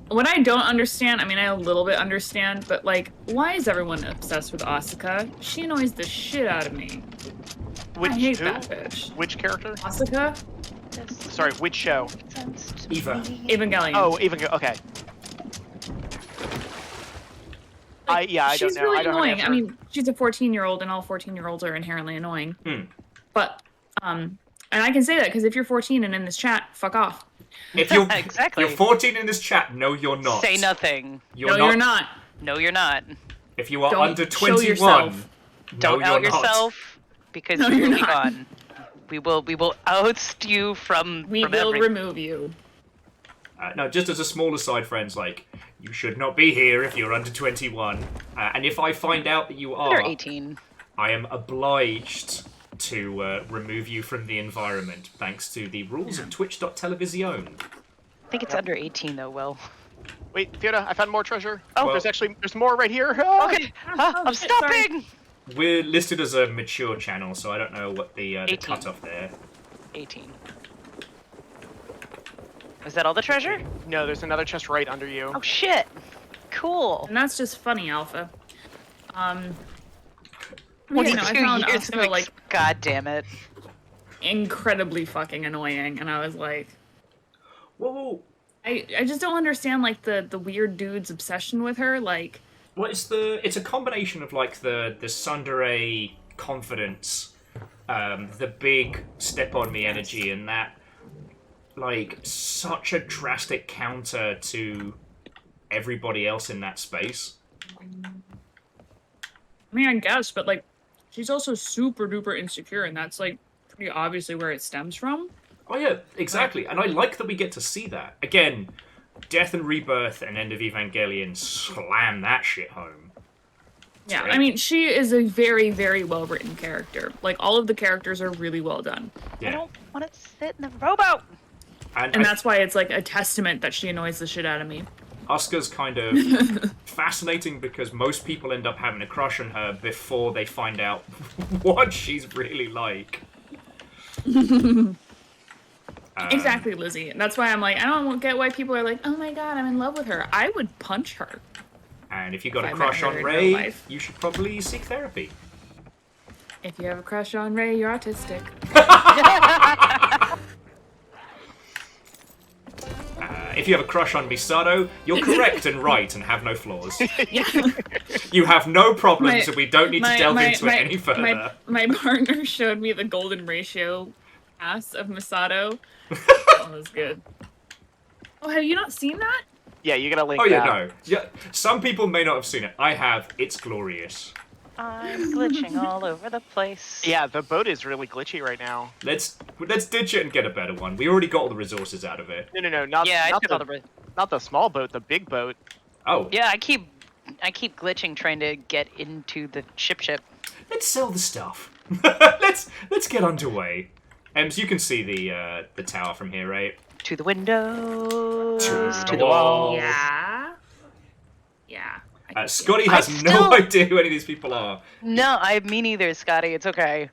What I don't understand, I mean, I a little bit understand, but, like, why is everyone obsessed with Asuka? She annoys the shit out of me. I hate that bitch. Which character? Asuka? Sorry, which show? Eva. Evangelion. Oh, Evangelion. Okay. Like, I she's don't know. really I don't annoying. have I mean, she's a 14-year-old, and all 14-year-olds are inherently annoying. But, and I can say that because if you're 14 and in this chat, fuck off. If you're exactly. You're 14 in this chat, no, you're not. Say nothing. You're not. No, you're not. If you are Don't under show 21, yourself. Don't no, out you're not. yourself because No, you you're will be not. gone. We will oust you from. We will remove you. No, just as a small aside, friends, like, you should not be here if you're under 21. And if I find out that you are, Under 18. I am obliged to remove you from the environment, thanks to the rules of Twitch.television. I think it's under 18 though, Will. Wait, Fiona, I found more treasure. Oh, Well- there's more right here. Ah! Okay, I'm shit, sorry. stopping. We're listed as a mature channel, so I don't know what the 18. cutoff there. 18. Is that all the treasure? No, there's another chest right under you. Oh shit! Cool. And that's just funny, Alpha. I 22 found years of Asuka, like, God damn it. incredibly fucking annoying, and I was like, Whoa. I just don't understand, like, the weird dude's obsession with her, like... Well, it's a combination of, like, the tsundere confidence, the big step on me energy, and that, like, such a drastic counter to everybody else in that space. I mean, I guess, but, like, she's also super duper insecure, and that's, like, pretty obviously where it stems from. Oh yeah, exactly. And I like that we get to see that. Again, Death and Rebirth and End of Evangelion slam that shit home. Yeah, great. I mean, she is a very, very well-written character. Like, all of the characters are really well done. Yeah. I don't want to sit in the rowboat. And that's why it's, like, a testament that she annoys the shit out of me. Asuka's kind of fascinating because most people end up having a crush on her before they find out what she's really like. Exactly, Lizzie. And that's why I'm like, I don't get why people are like, oh my god, I'm in love with her. I would punch her. And if you got If a I crush met on her in real Rey, life. you should probably seek therapy. If you have a crush on Rey, you're autistic. If you have a crush on Misato, you're correct and right and have no flaws. Yeah. You have no problems, My- and we don't need to delve into it any further. My partner showed me the golden ratio ass of Misato. That was good. Oh, have you not seen that? Yeah, you gotta link Oh, yeah, that. no. Yeah, some people may not have seen it. I have. It's glorious. I'm glitching all over the place. Yeah, the boat is really glitchy right now. Let's ditch it and get a better one. We already got all the resources out of it. No, not Yeah, I not took the all the. not the small boat, the big boat. Oh. Yeah, I keep glitching trying to get into the ship. Let's sell the stuff. let's get underway. Ems, you can see the tower from here, right? To the windows. To the wall. Yeah. Yeah. Scotty has no idea who any of these people are. No, me neither, Scotty. It's okay.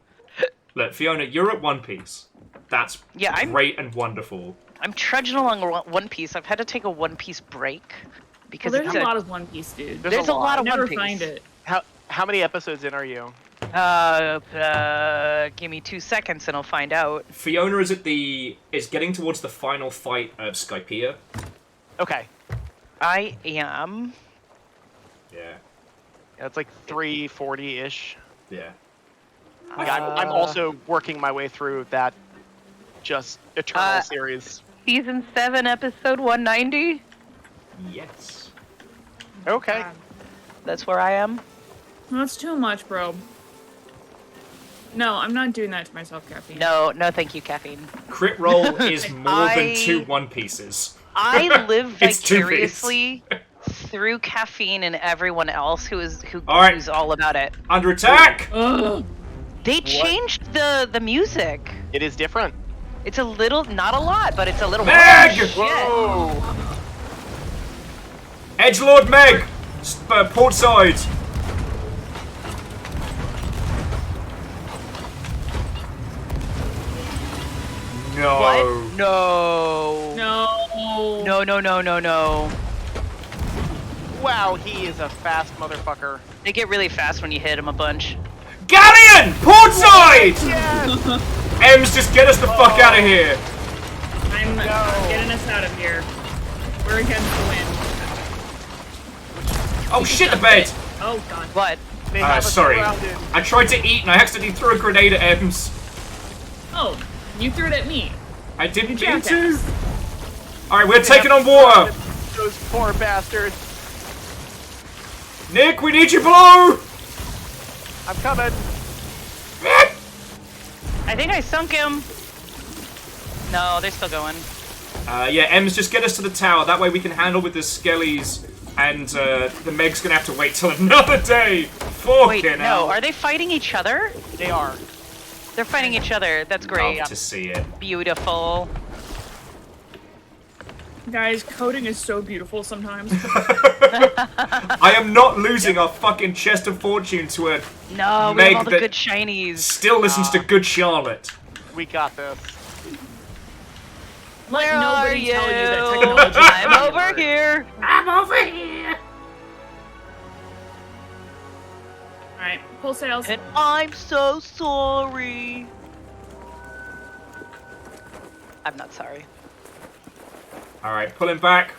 Look, Fiona, you're at One Piece. That's great and wonderful. I'm trudging along One Piece. I've had to take a One Piece break because there's a lot of One Piece, dude. There's a lot of Never One Piece. find it. How many episodes in are you? Give me 2 seconds and I'll find out. Fiona is getting towards the final fight of Skypiea. Okay. I am. Yeah. It's like 340-ish. Yeah. I'm also working my way through that just Eternal series. Season 7, episode 190? Yes. Okay. That's where I am. That's too much, bro. No, I'm not doing that to myself, caffeine. No, thank you, caffeine. Crit roll is more than 2 One Pieces. I live It's 2 piece. vicariously through caffeine and everyone else who's all about it. Under attack! Ugh. They changed the music. It is different. It's a little, not a lot, but it's a little. Meg! Whoa! Edgelord Meg! Port side! No. What? No. No. Wow, he is a fast motherfucker. They get really fast when you hit them a bunch. Galleon! Port side! Yes! Ems, just get us the fuck out of here! I'm getting us out of here. We're against the wind. Oh shit, the bed! Oh god. What? Sorry. I tried to eat and I accidentally threw a grenade at Ems. Oh, you threw it at me. I didn't You mean to. jackass. Alright, we're taking on water! Those poor bastards. Nick, we need you below! I'm coming. I think I sunk him. No, they're still going. Yeah, Ems, just get us to the tower. That way we can handle with the skellies, and the Meg's gonna have to wait till another day. Wait, Fucking no, hell. are they fighting each other? They are. They're fighting each other. That's great. Love to see it. Beautiful. Guys, coding is so beautiful sometimes. I am not losing our fucking chest of fortune to a No, we Meg have all the that good shinies. still listens to Good Charlotte. We got this. Let Where nobody are you? tell you that technology. I'm over here. I'm over here. Alright, pull sails. And I'm so sorry. I'm not sorry. Alright, pulling back.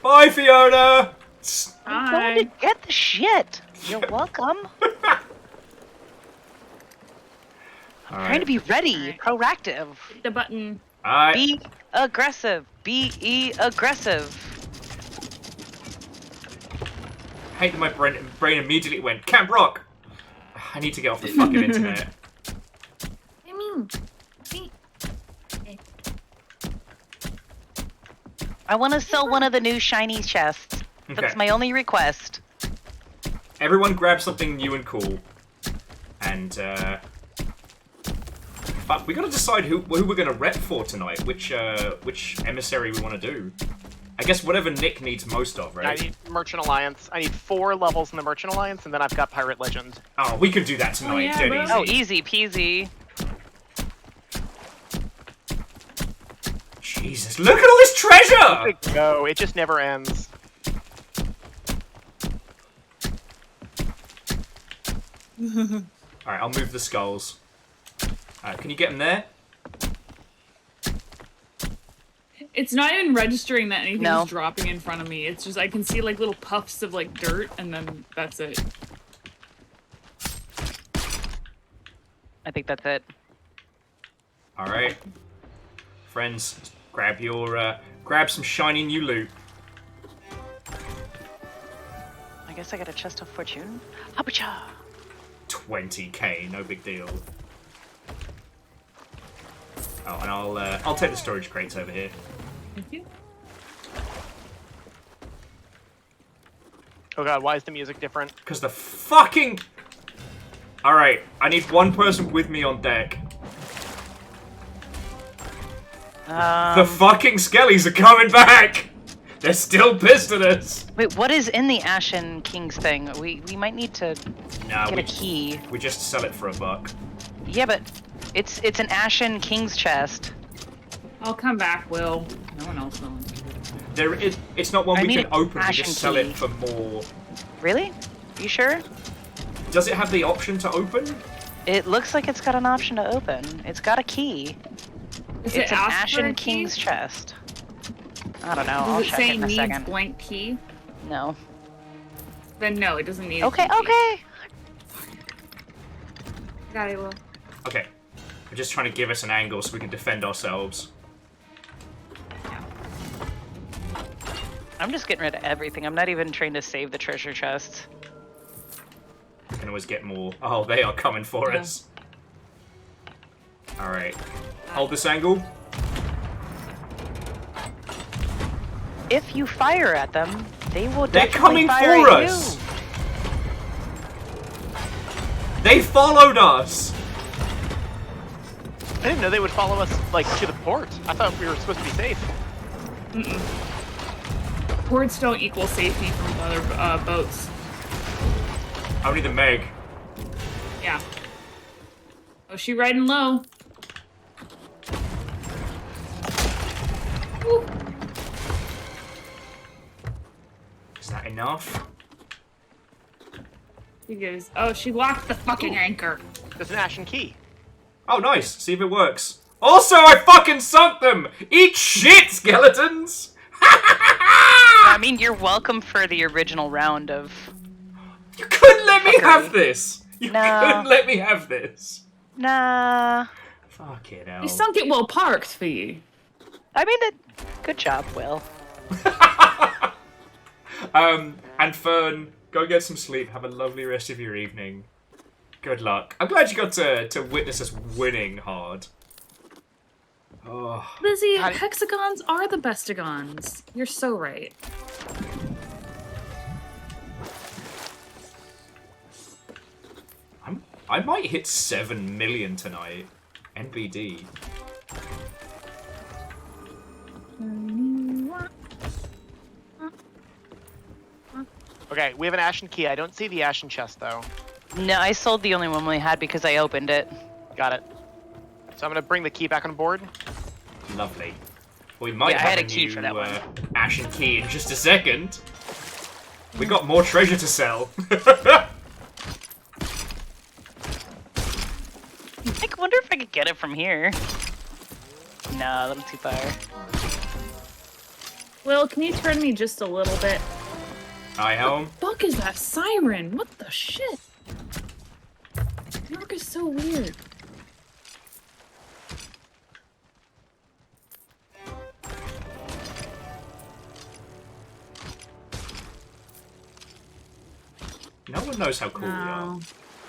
Bye, Fiona! I'm going to get the shit. You're welcome. I'm trying to be ready, proactive. Hit the button. Alright. Be aggressive. Be aggressive. I hate that my brain immediately went, Camp Rock! I need to get off the fucking internet. I mean, I want to sell one of the new shiny chests. That's Okay. my only request. Everyone grab something new and cool. And, fuck, we gotta decide who we're gonna rep for tonight. Which emissary we want to do. I guess whatever Nick needs most of, I right? need Merchant Alliance. I need 4 levels in the Merchant Alliance, and then I've got Pirate Legend. Oh, we can do that tonight, yeah, dead bro. easy. Oh, easy peasy. Jesus, look at all this treasure! No, it just never ends. Alright, I'll move the skulls. Can you get them there? it's not even registering that anything's No. dropping in front of me. It's just I can see like little puffs of like dirt, and then that's it. I think that's it. Alright. friends, grab grab some shiny new loot. I guess I got a chest of fortune. Hapacha! 20k, no big deal. Oh, and I'll take the storage crates over here. Thank you. Oh god, why is the music different? Because the fucking... Alright, I need one person with me on deck. The fucking skellies are coming back! They're still pissed at us! Wait, what is in the Ashen Kings thing? We might need to get a key. We just sell it for $1. Yeah, but it's an Ashen Kings chest. I'll come back, Will. No one else will. It's not one we can open, we Ashen just sell key. it for more. Really? You sure? Does it have the option to open? It looks like it's got an option to open. It's got a key. Does It's it an ask for a Ashen key? King's chest. I don't know. I'll Does it check say it in a needs second. blank key? No. Then no, it doesn't need. Okay, a key. okay. Got it, Will. Okay. We're just trying to give us an angle so we can defend ourselves. I'm just getting rid of everything. I'm not even trying to save the treasure chests. We can always get more. Oh, they are coming for us. Alright. Hold this angle. If you fire at them, they will They're definitely coming fire for at us! you. They followed us! I didn't know they would follow us, like, to the port. I thought we were supposed to be safe. Ports don't equal safety from other boats. Only the Meg. Yeah. Oh, she riding low. Ooh. Is that enough? She goes, oh, she locked the fucking anchor. There's an Ashen Key. Oh, nice. See if it works. Also, I fucking sunk them! Eat shit, skeletons! I mean, you're welcome for the original round of... You couldn't let me have this! You No. couldn't let me have this! Nah. Fuck it out. You sunk it well parked for you. I mean, good job, Will. And Fern, go get some sleep. Have a lovely rest of your evening. Good luck. I'm glad you got to witness us winning hard. Oh. Lizzie, hexagons are the bestigons. You're so right. I might hit 7 million tonight. NBD. Okay, we have an Ashen Key. I don't see the Ashen Chest, though. No, I sold the only one we had because I opened it. Got it. So I'm gonna bring the key back on board. Lovely. We might I have had a a key new for that one. Ashen Key in just a second. We got more treasure to sell. I wonder if I could get it from here. No, a little too far. Will, can you turn me just a little bit? Hi, Helm. Fuck is that siren? What the shit? New York is so weird. No one knows how cool we are. No.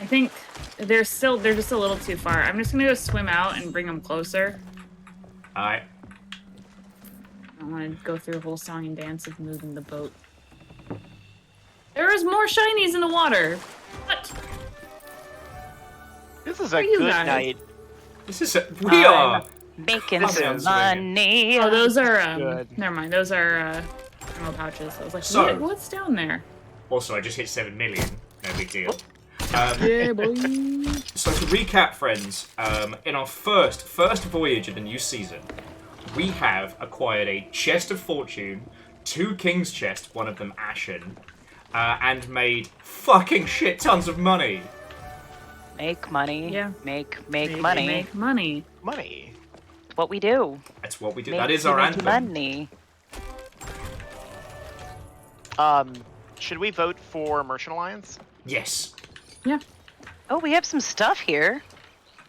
I think they're just a little too far. I'm just gonna go swim out and bring them closer. Alright. I don't want to go through a whole song and dance of moving the boat. There is more shinies in the water. What? This is a you good guys? night. This is we are Making This some is money. Oh, those are Good. never mind. Those are ammo pouches. I was like, So- what's down there? Also, I just hit 7 million. No big deal. Yeah, boy. So to recap, friends, in our first voyage of the new season, we have acquired a chest of fortune, 2 king's chests, one of them ashen, and made fucking shit tons of money. Make money. Yeah. Make money. Make money. Money. It's what we do. That's what we do. Make That is our anthem. money. Should we vote for Merchant Alliance? Yes. Yeah. Oh, we have some stuff here.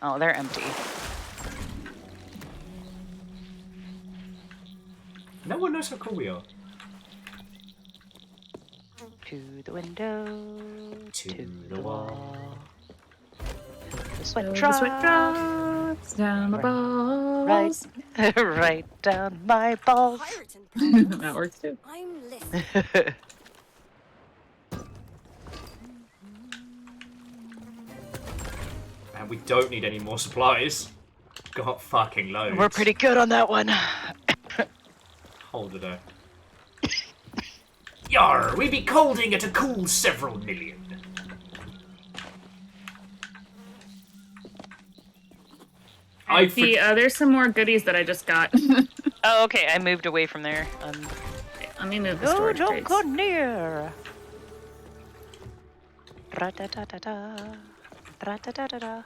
Oh, they're empty. No one knows how cool we are. To the window. To the wall. The sweat The drops. sweat drops down my balls. Right, right down my balls. Pirate and princess. That works too. I'm listening. And we don't need any more supplies. Got fucking loads. We're pretty good on that one. Hold it up. Yar, we be colding at a cool several million. There's some more goodies that I just got. Oh, okay. I moved away from there. Let me move the No, storage don't crates. go near. Ra-da-da-da-da. Ra-da-da-da-da.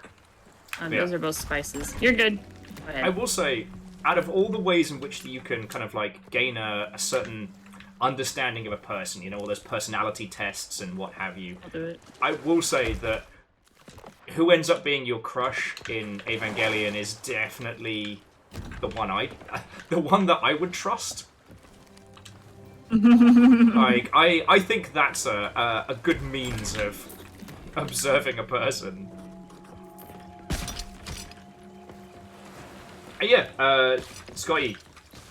Those are both spices. You're good. Go ahead. I will say, out of all the ways in which you can kind of like gain a certain understanding of a person, you know, all those personality tests and what have you, I'll do it. I will say that who ends up being your crush in Evangelion is definitely the one that I would trust. Like, I think that's a good means of observing a person. Yeah, Scotty.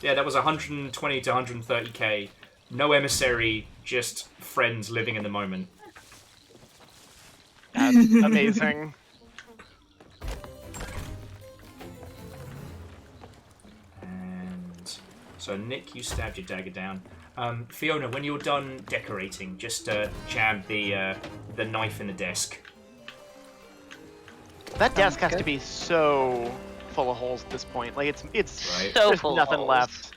Yeah, that was 120 to 130k. No emissary, just friends living in the moment. That's amazing. And so, Nick, you stabbed your dagger down. Fiona, when you're done decorating, just jab the knife in the desk. That desk has to be so full of holes at this point. Like it's Right. So there's full of nothing holes. left.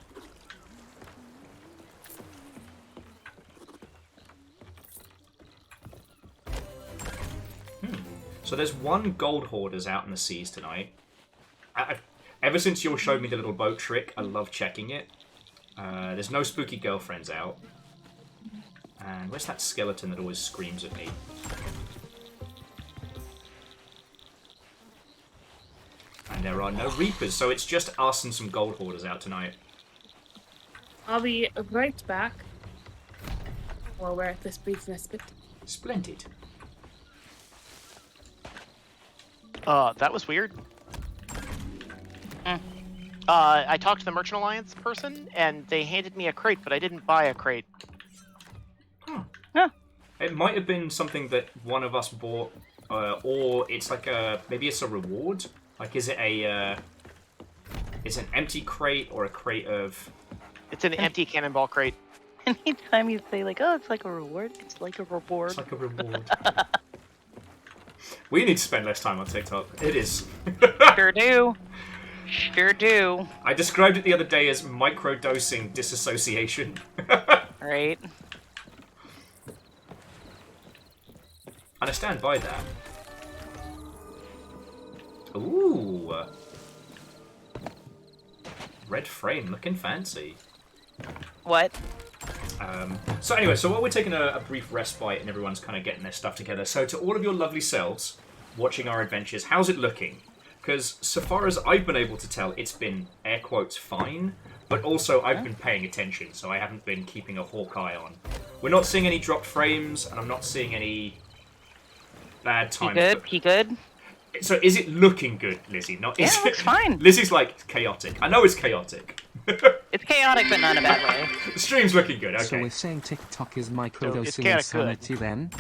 So there's one gold hoarders out in the seas tonight. Ever since you showed me the little boat trick, I love checking it. There's no spooky girlfriends out. And where's that skeleton that always screams at me? And there are no reapers, so it's just us and some gold hoarders out tonight. I'll be right back while we're at this brief respite. Splendid. That was weird. I talked to the Merchant Alliance person, and they handed me a crate, but I didn't buy a crate. Yeah. It might have been something that one of us bought, or it's like maybe it's a reward. Like, is it it's an empty crate or a crate of? It's an empty cannonball crate. Anytime you say like, oh, it's like a reward, it's like a reward. It's like a reward. We need to spend less time on TikTok. It is. Sure do. Sure do. I described it the other day as microdosing disassociation. Right. And I stand by that. Ooh. Red frame, looking fancy. What? So anyway, so while we're taking a brief respite and everyone's kind of getting their stuff together, so to all of your lovely selves watching our adventures, how's it looking? Because so far as I've been able to tell, it's been, air quotes, fine, but also I've been paying attention, so I haven't been keeping a hawk eye on. We're not seeing any dropped frames, and I'm not seeing any bad times. He good? He good? So is it looking good, Lizzie? Not, Yeah, is it looks fine. Lizzie's like chaotic. I know it's chaotic. It's chaotic, but not in a bad way. The stream's looking good, So okay. we're saying TikTok is it's microdosing kinda insanity then?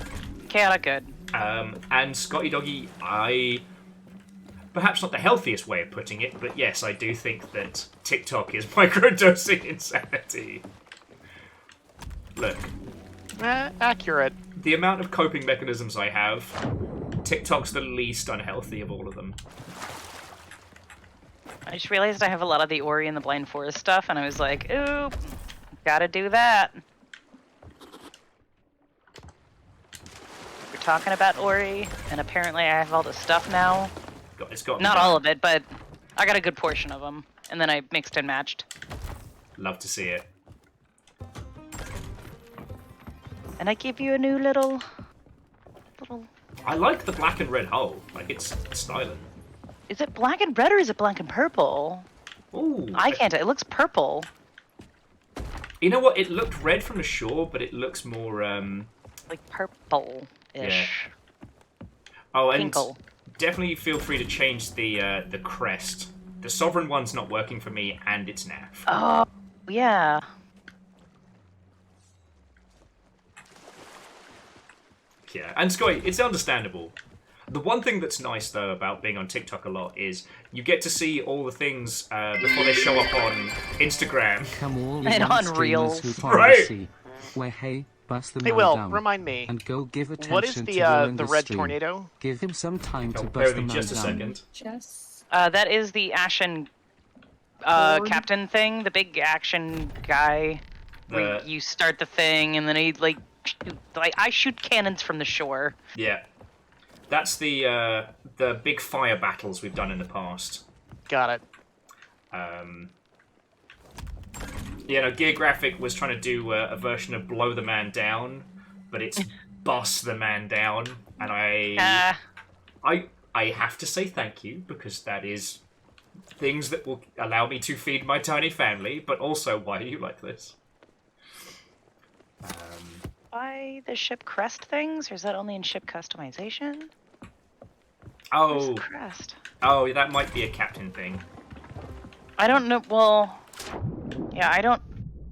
Chaotic good. And Scotty Doggy, perhaps not the healthiest way of putting it, but yes, I do think that TikTok is microdosing insanity. Look, Accurate. the amount of coping mechanisms I have, TikTok's the least unhealthy of all of them. I just realized I have a lot of the Ori and the Blind Forest stuff, and I was like, ooh, gotta do that. We're talking about Ori, and apparently I have all the stuff now. It's got Not all of it, but I got a good portion of them, and then I mixed and matched. Love to see it. And I give you a new little... I like the black and red hull. Like, it's styling. Is it black and red or is it black and purple? Ooh. I can't. It looks purple. You know what? It looked red from the shore, but it looks more like purple-ish. Yeah. Oh, and Pinkle. definitely feel free to change the crest. The sovereign one's not working for me, and it's naff. Oh, yeah. Yeah, and Scotty, it's understandable. The one thing that's nice, though, about being on TikTok a lot is you get to see all the things before they show up on Instagram. Come all And you on streamers Reels. who follow Right. C, where hey, bust the Hey, man Will, down remind me. and go give attention What is to the Will in the the red stream. tornado? Give him some time to Oh, bust bear the with me man just a down. second. Chess. That is the Ashen Board. captain thing, the big action guy. Where you start the thing and then he I shoot cannons from the shore. Yeah. That's the big fire battles we've done in the past. Got it. Gear Graphic was trying to do a version of Blow the Man Down, but it's Boss the Man Down, and I have to say thank you, because that is things that will allow me to feed my tiny family, but also, why do you like this? Why the ship crest things, or is that only in ship customization? Oh, Where's crest? oh, that might be a captain thing. I don't know. Well, yeah, I don't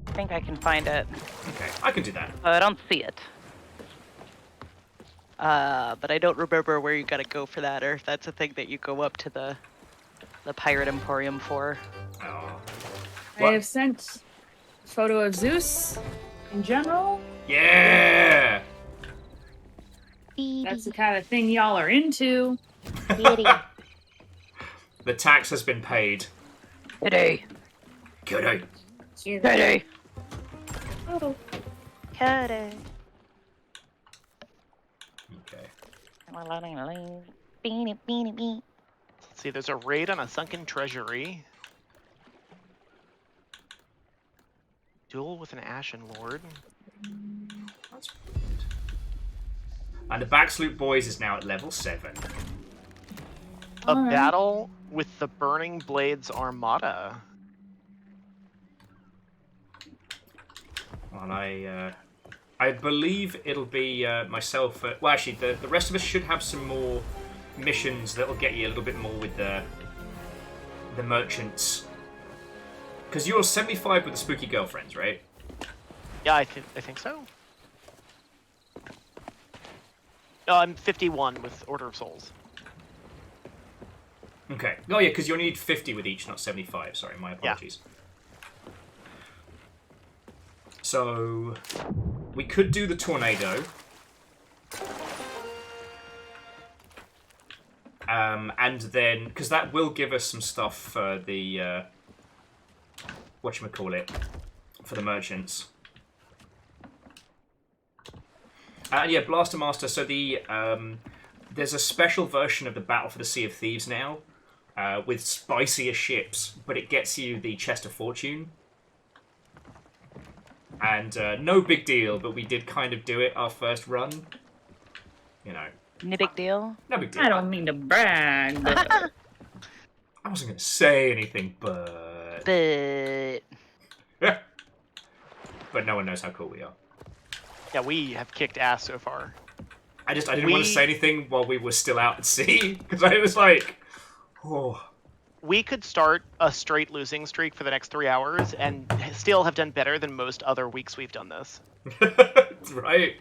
think I can find it. Okay, I can do that. I don't see it. But I don't remember where you gotta go for that, or if that's a thing that you go up to the Pirate Emporium for. Oh. I have sent a photo of Zeus in general. Yeah! That's the kind of thing y'all are into. The tax has been paid. Kitty. Kitty. Kitty. Kitty. Okay. Let's see, there's a raid on a sunken treasury. Duel with an Ashen Lord. That's weird. And the Backsloop Boys is now at level 7. A Alright. battle with the Burning Blades Armada. Well, I believe it'll be myself. Well, actually, the rest of us should have some more missions that'll get you a little bit more with the merchants. Because you're 75 with the spooky girlfriends, right? Yeah, I think so. No, I'm 51 with Order of Souls. Okay. Oh, yeah, because you only need 50 with each, not 75. Sorry, my apologies. Yeah. So, we could do the tornado. And then, because that will give us some stuff for the, whatchamacallit, for the merchants. Yeah, Blaster Master, so the, there's a special version of the Battle for the Sea of Thieves now, with spicier ships, but it gets you the Chest of Fortune. And no big deal, but we did kind of do it our first run. You know. No big deal? No big deal. I don't mean to brag, but... I wasn't going to say anything, but... But no one knows how cool we are. Yeah, we have kicked ass so far. I didn't want to say anything while we were still out at sea, because I was like... Oh... We could start a straight losing streak for the next 3 hours and still have done better than most other weeks we've done this. Right.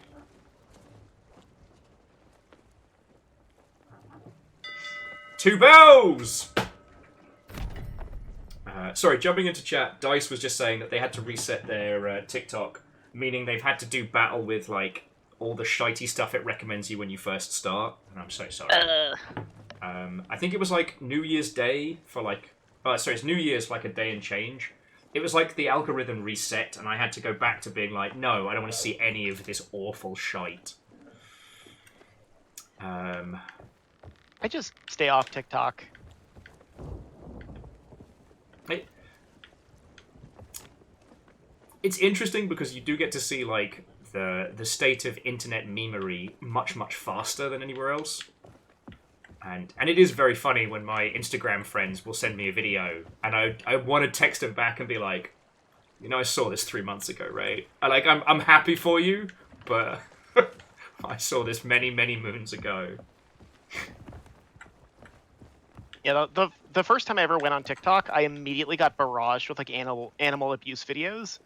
Two bells! Sorry, jumping into chat, Dice was just saying that they had to reset their TikTok, meaning they've had to do battle with, like, all the shitey stuff it recommends you when you first start. And I'm so sorry. I think it was like New Year's Day for like... it's New Year's for like a day and change. It was like the algorithm reset, and I had to go back to being like, no, I don't want to see any of this awful shite. I just stay off TikTok. It's interesting because you do get to see like the state of internet memery much, much faster than anywhere else. And it is very funny when my Instagram friends will send me a video, and I want to text them back and be like, You know, I saw this 3 months ago, right? I'm happy for you, but I saw this many, many moons ago. Yeah, the first time I ever went on TikTok, I immediately got barraged with like animal abuse videos.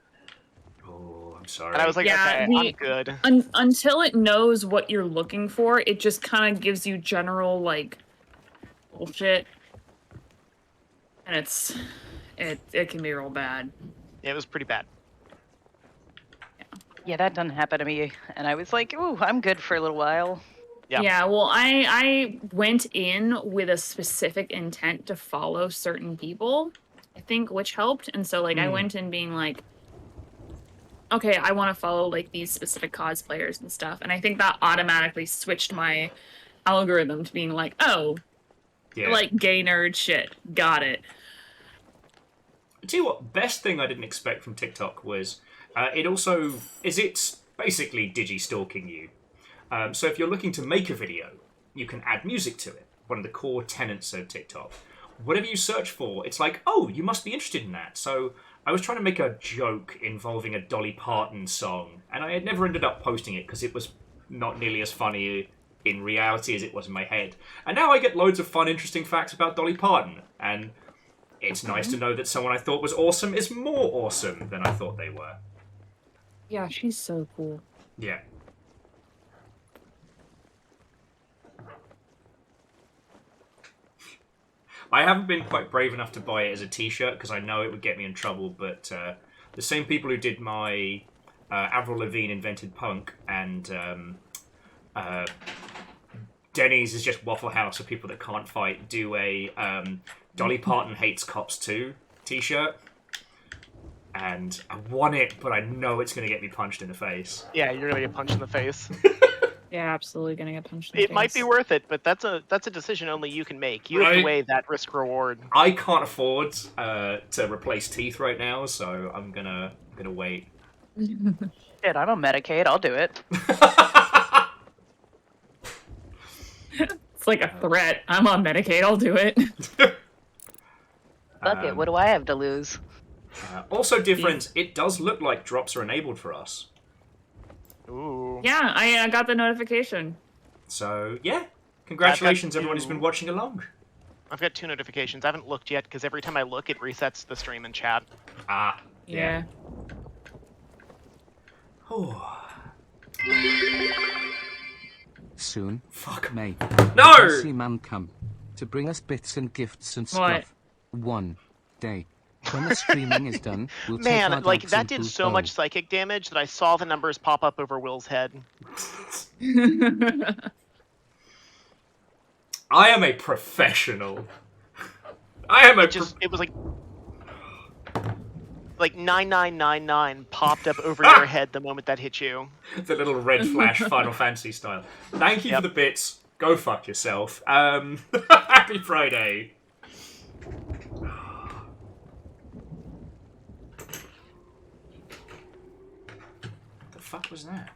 Oh, I'm sorry. And I was like, Yeah, okay, I'm good. Until it knows what you're looking for, it just kind of gives you general, like, bullshit. And it can be real bad. Yeah, it was pretty bad. Yeah, that doesn't happen to me. And I was like, ooh, I'm good for a little while. Yeah, well, I went in with a specific intent to follow certain people, I think, which helped. And so, like, I went in being like, okay, I want to follow, like, these specific cosplayers and stuff. And I think that automatically switched my algorithm to being like, oh, like, gay nerd shit. Got it. I tell you what, best thing I didn't expect from TikTok was it's basically digi-stalking you. So if you're looking to make a video, you can add music to it. One of the core tenets of TikTok. Whatever you search for, it's like, oh, you must be interested in that. So I was trying to make a joke involving a Dolly Parton song, and I had never ended up posting it because it was not nearly as funny in reality as it was in my head. And now I get loads of fun, interesting facts about Dolly Parton, and it's nice to know that someone I thought was awesome is more awesome than I thought they were. Yeah, she's so cool. Yeah. I haven't been quite brave enough to buy it as a t-shirt because I know it would get me in trouble, but the same people who did my Avril Lavigne Invented Punk and Denny's is just Waffle House for people that can't fight do a Dolly Parton Hates Cops 2 t-shirt. And I want it, but I know it's going to get me punched in the face. Yeah, you're going to get punched in the face. Yeah, absolutely gonna get punched in the face. It might be worth it, but that's a decision only you can make. You have to weigh that risk reward. I can't afford to replace teeth right now, so I'm gonna wait. Shit, I'm on Medicaid. I'll do it. It's like a threat. I'm on Medicaid. I'll do it. Fuck it. What do I have to lose? Also different, it does look like drops are enabled for us. Ooh. Yeah, I got the notification. So, yeah. Congratulations, everyone who's been watching along. I've got 2 notifications. I haven't looked yet, because every time I look, it resets the stream and chat. Ah, yeah. Soon, fuck May. No! See man come to bring us bits and gifts and stuff. One day. When the streaming is done, we'll Man, take our like, dogs that and did poop so home. much psychic damage that I saw the numbers pop up over Will's head. I am a professional. I am a... It was like 9999 popped up over your head the moment that hit you. The little red flash Final Fantasy style. Thank you for the bits. Go fuck yourself. Happy Friday. The fuck was that?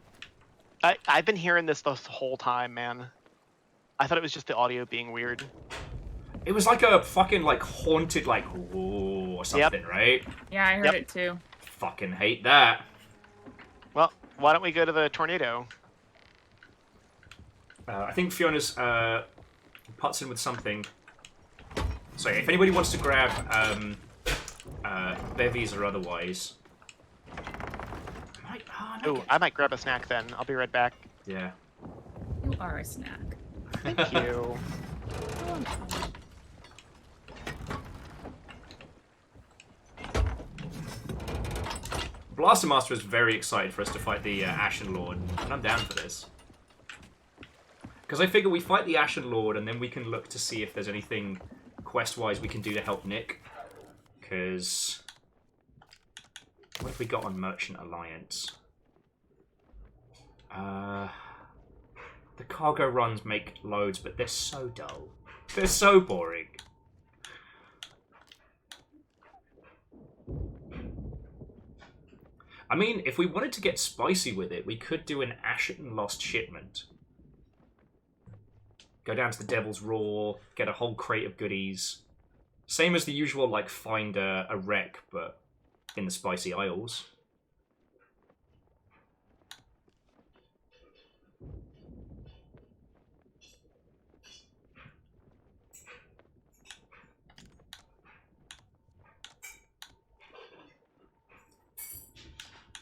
I've been hearing this the whole time, man. I thought it was just the audio being weird. It was like a fucking, like, haunted, like, ooh, or something, right? Yeah, I heard it too. Fucking hate that. Well, why don't we go to the tornado? I think Fiona's puts in with something. So if anybody wants to grab bevies or otherwise... I might grab a snack then. I'll be right back. Yeah. You are a snack. Thank you. Blaster Master is very excited for us to fight the Ashen Lord, and I'm down for this. Because I figure we fight the Ashen Lord, and then we can look to see if there's anything quest-wise we can do to help Nick. Because... what have we got on Merchant Alliance? The cargo runs make loads, but they're so dull. They're so boring. I mean, if we wanted to get spicy with it, we could do an Ashen Lost Shipment. Go down to the Devil's Roar, get a whole crate of goodies. Same as the usual, like, find a wreck, but in the Spicy Isles.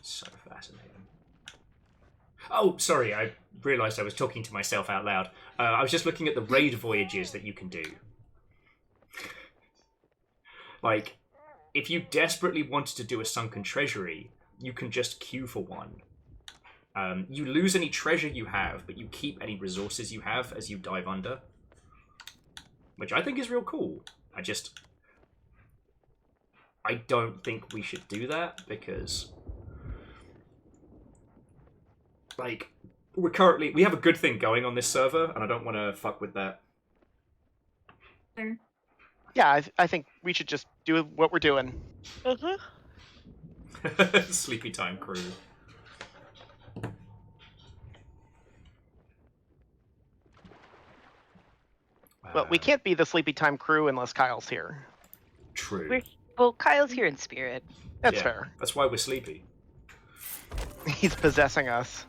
So fascinating. Oh, sorry, I realised I was talking to myself out loud. I was just looking at the raid voyages that you can do. Like, if you desperately wanted to do a sunken treasury, you can just queue for one. You lose any treasure you have, but you keep any resources you have as you dive under. Which I think is real cool. I don't think we should do that, because... like, we have a good thing going on this server, and I don't want to fuck with that. Sure. Yeah, I think we should just do what we're doing. Sleepy time crew. Well, we can't be the sleepy time crew unless Kyle's here. True. Well, Kyle's here in spirit. That's Yeah, fair. That's why we're sleepy. He's possessing us.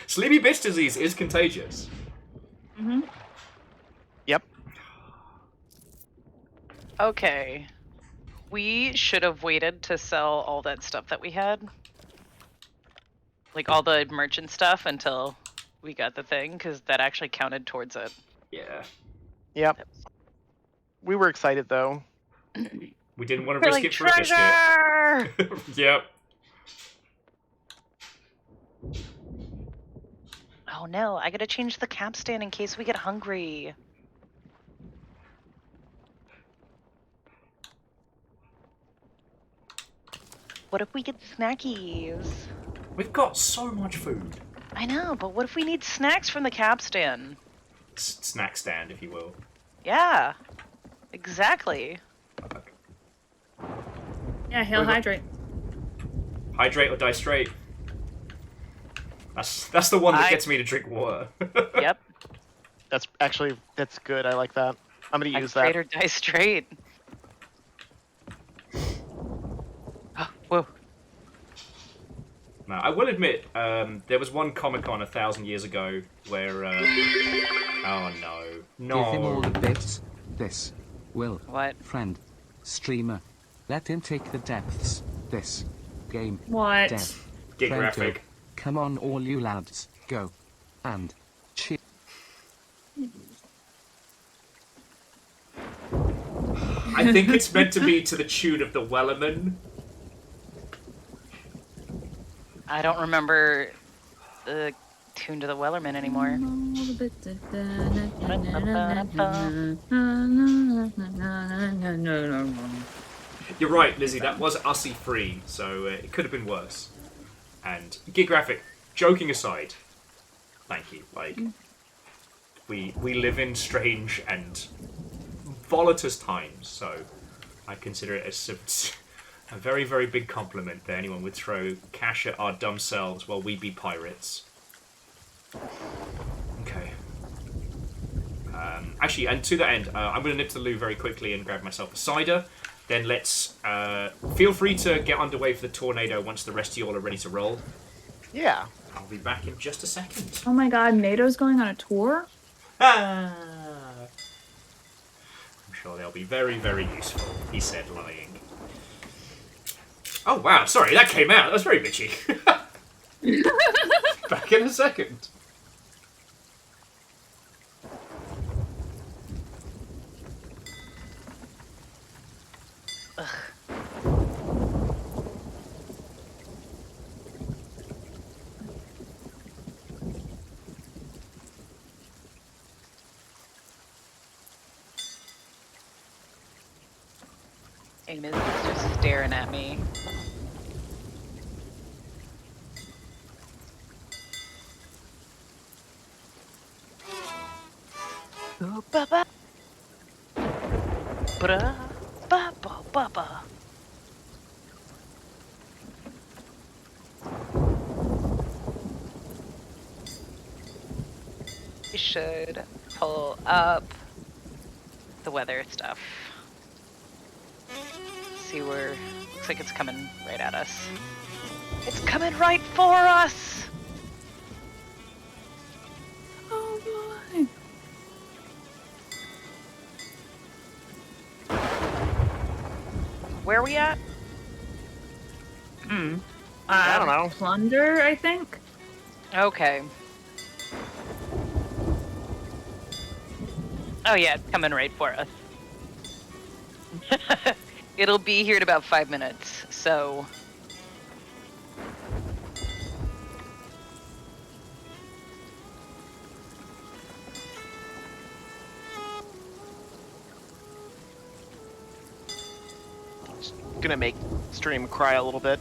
Sleepy bitch disease is contagious. Mm-hmm. Yep. Okay. We should have waited to sell all that stuff that we had. Like all the merchant stuff until we got the thing, because that actually counted towards it. Yeah. Yep. We were excited though. We didn't want to risk it for a biscuit. Yep. Oh no, I gotta change the capstan in case we get hungry. What if we get snackies? We've got so much food. I know, but what if we need snacks from the capstan? Snack stand, if you will. Yeah, exactly. Yeah, he'll hydrate. Hydrate or die straight. That's the one that gets me to drink water. Yep. That's good. I like that. I'm gonna use that. Hydrate or die straight. Oh, whoa. No, I will admit, there was one Comic-Con 1,000 years ago where... oh no. No. Give him all the bits. This. Will. What? Friend. Streamer. Let him take the depths. This. Game. What? Dev. Get Friend graphic. go. Come on all you lads. Go. And. Cheer. I think it's meant to be to the tune of the Wellerman. I don't remember the tune to the Wellerman anymore. You're right, Lizzie, that was Ussie free, so it could have been worse. And Gig Graphic, joking aside, thank you. Like, we live in strange and volatile times, so I consider it a very, very big compliment that anyone would throw cash at our dumb selves while we be pirates. Okay. Actually, and to that end, I'm going to nip to the loo very quickly and grab myself a cider. Then let's feel free to get underway for the tornado once the rest of you all are ready to roll. Yeah. I'll be back in just a second. Oh my god, NATO's going on a tour? Ah. I'm sure they'll be very, very useful, he said, lying. Oh wow, sorry, that came out. That's very bitchy. Back in a second. Amos is just staring at me. Ba-ba. Bra. Ba-ba-ba-ba. We should pull up the weather stuff. See where looks like it's coming right at us. It's coming right for us! Oh boy. Where are we at? I don't know. Plunder, I think. Okay. Oh yeah, it's coming right for us. It'll be here in about 5 minutes, so... Just gonna make stream cry a little bit.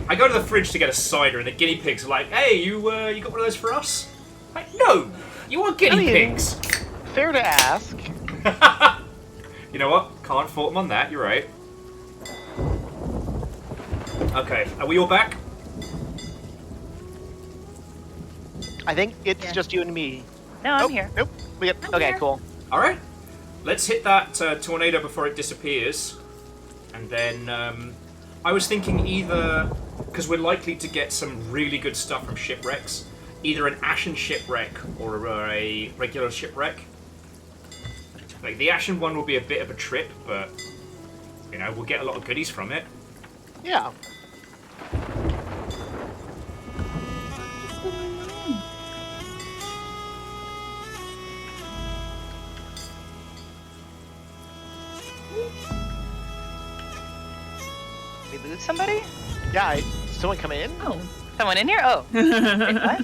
I go to the fridge to get a cider, and the guinea pigs are like, "Hey, you got one of those for us?" I'm like, no, you want guinea pigs? Fair to ask. You know what? Can't fault them on that. You're right. Okay, are we all back? I think it's just you and me. No, I'm here. Nope. We get. Okay, here. cool. All right. Let's hit that tornado before it disappears, and then I was thinking either, because we're likely to get some really good stuff from shipwrecks, either an ashen shipwreck or a regular shipwreck. Like, the ashen one will be a bit of a trip, but, you know, we'll get a lot of goodies from it. Yeah. We lose somebody? Yeah, someone come in? Oh. Someone in here? Oh. Wait, what?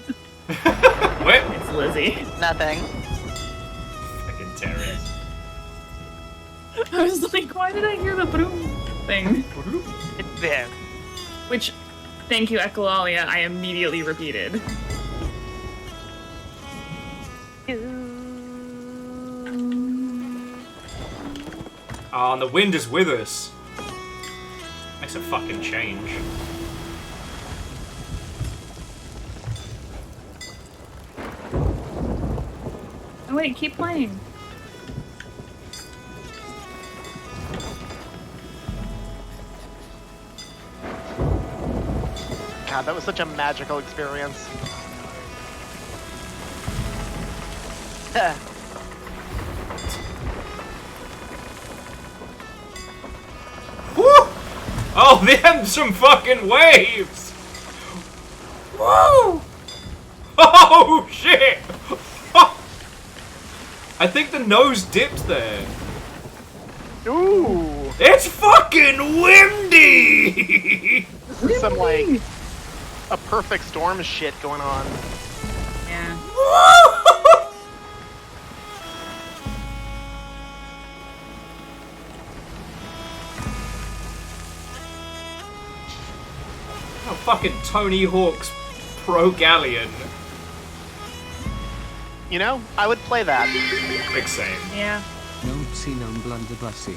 What? It's Lizzie. Nothing. Fucking terrorist. I was like, why did I hear the broom thing? It's there. Which, thank you, Echolalia, I immediately repeated. Oh, and the wind is with us. Makes a fucking change. Oh wait, keep playing. God, that was such a magical experience. Woo! Oh, them some fucking waves! Woo! Oh, shit! I think the nose dipped there. Ooh! It's fucking windy! This is some, like, a perfect storm shit going on. Yeah. Oh, fucking Tony Hawk's Pro Galleon. You know, I would play that. Big same. Yeah. No see no blunderbussy.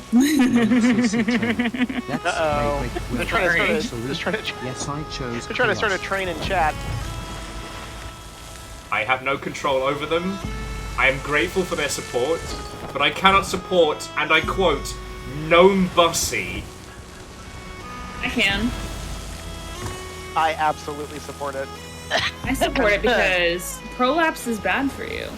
Uh-oh. They're trying to start a, Yes, I chose. they're trying to start a train in chat. I have no control over them. I am grateful for their support, but I cannot support, and I quote, Gnome Bussy. I can. I absolutely support it. I support it because prolapse is bad for you.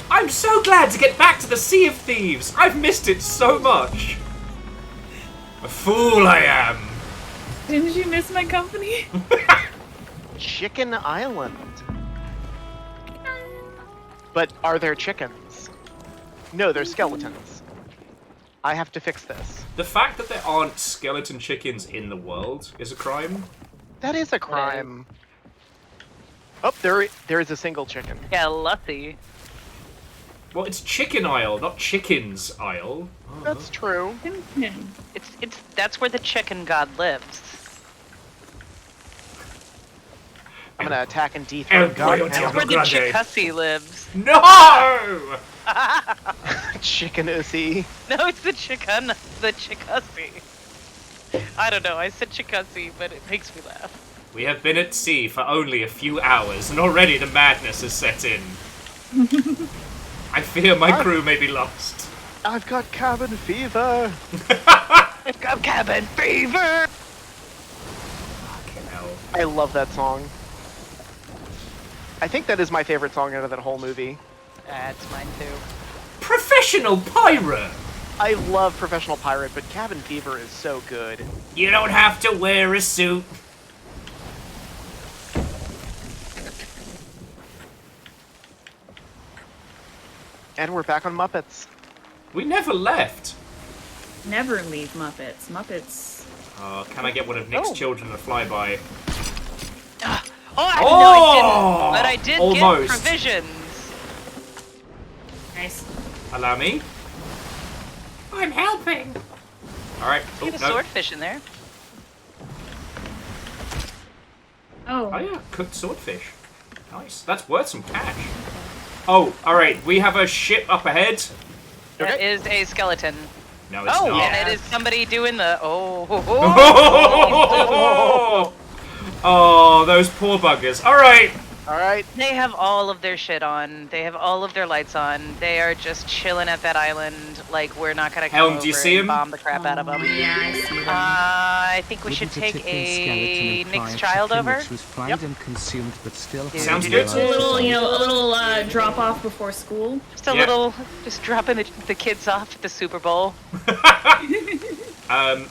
I'm so glad to get back to the Sea of Thieves. I've missed it so much. A fool I am. Didn't you miss my company? Chicken Island. But are there chickens? No, they're skeletons. I have to fix this. The fact that there aren't skeleton chickens in the world is a crime. That is a crime. Oh, there is a single chicken. Yeah, Lussy. Well, it's chicken aisle, not chickens aisle. That's true. That's where the chicken god lives. I'm gonna attack and dethrone God. That's where the Chikussy lives. No! Chicken Ussy. No, it's the Chikussy. I don't know, I said Chikussy, but it makes me laugh. We have been at sea for only a few hours, and already the madness has set in. I fear my crew may be lost. I've got cabin fever. I've got cabin fever! Fucking hell. I love that song. I think that is my favorite song out of that whole movie. That's mine too. Professional pirate! I love Professional Pirate, but Cabin Fever is so good. You don't have to wear a suit. And we're back on Muppets. We never left. Never leave Muppets. Muppets. Can I get one of Nick's children to fly by? No, I didn't. But I did almost. get provisions. Nice. Allow me. I'm helping. All right. You have a swordfish in there. Oh yeah, cooked swordfish. Nice. That's worth some cash. Oh, all right. We have a ship up ahead. That is a skeleton. No, it's not. And it is somebody doing the Oh, those poor buggers. All right. All right. They have all of their shit on. They have all of their lights on. They are just chilling at that island like we're not gonna come Helm, over do you see and him? bomb the crap out of them. Yeah, I see them. I think we should take a Nick's child over. Which was fried and consumed, but still Sounds good. A little drop off before school. Just a little, just dropping the kids off at the Super Bowl.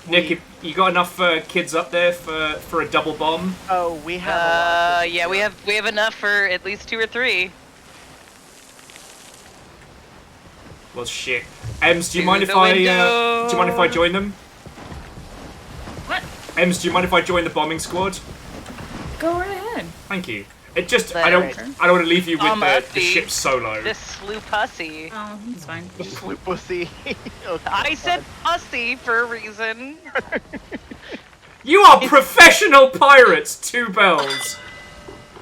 Nick, you got enough kids up there for a double bomb? Oh, we have. Yeah, we have enough for at least 2 or 3. Well, shit. Ems, do you mind if I join them? What? Ems, do you mind if I join the bombing squad? Go right ahead. Thank you. It just I don't want to leave you with the ship solo. This sloop pussy. Oh, it's fine. The sloop pussy. I said pussy for a reason. You are professional pirates, 2 bells.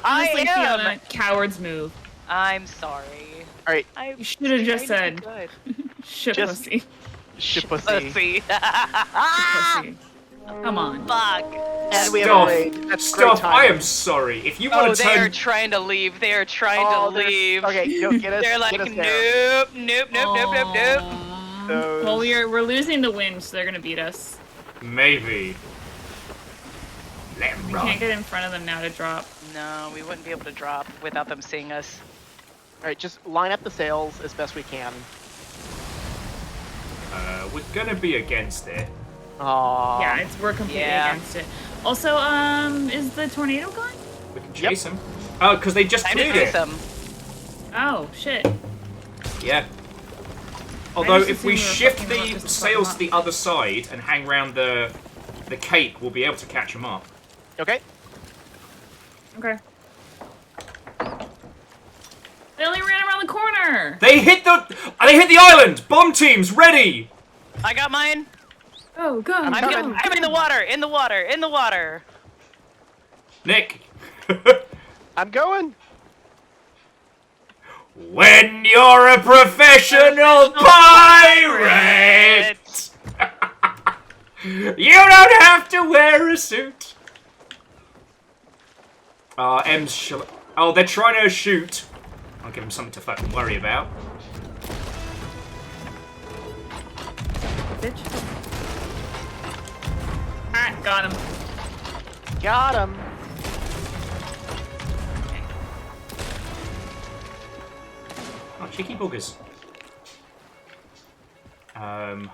I Honestly, am. Fiona, coward's move. I'm sorry. All right. You should have just said ship Just- pussy. Ship pussy. Pussy. Pussy. Come on. Fuck. And we have a raid. That's great Stop! I timing. am sorry. If you Oh, want to they are turn, trying to leave. They are trying to leave. Okay, go get us. They're like, get us nope, down. nope. Those- Well, we're losing the wind, so they're gonna beat us. maybe. Let 'em We run. can't get in front of them now to drop. No, we wouldn't be able to drop without them seeing us. All right, just line up the sails as best we can. We're gonna be against it. Aww. Yeah, we're completely against it. Also, is the tornado gone? We can chase them. Oh, because they just Time to cleared chase it. them. Oh shit. Yeah. Although just if we assumed we were shift fucking them up the just to fuck sails them to the other side and hang round the cape, we'll be able to catch them up. Okay. Okay. They only ran around the corner. They hit the island. Bomb teams ready. I got mine. Go, go. I'm in the water. In the water. In the water. Nick. I'm going. When you're a professional pirate, you don't have to wear a suit. Oh, they're trying to shoot. I'll give them something to fucking worry about. Bitch. Alright, got him. Got him. Oh, cheeky buggers. I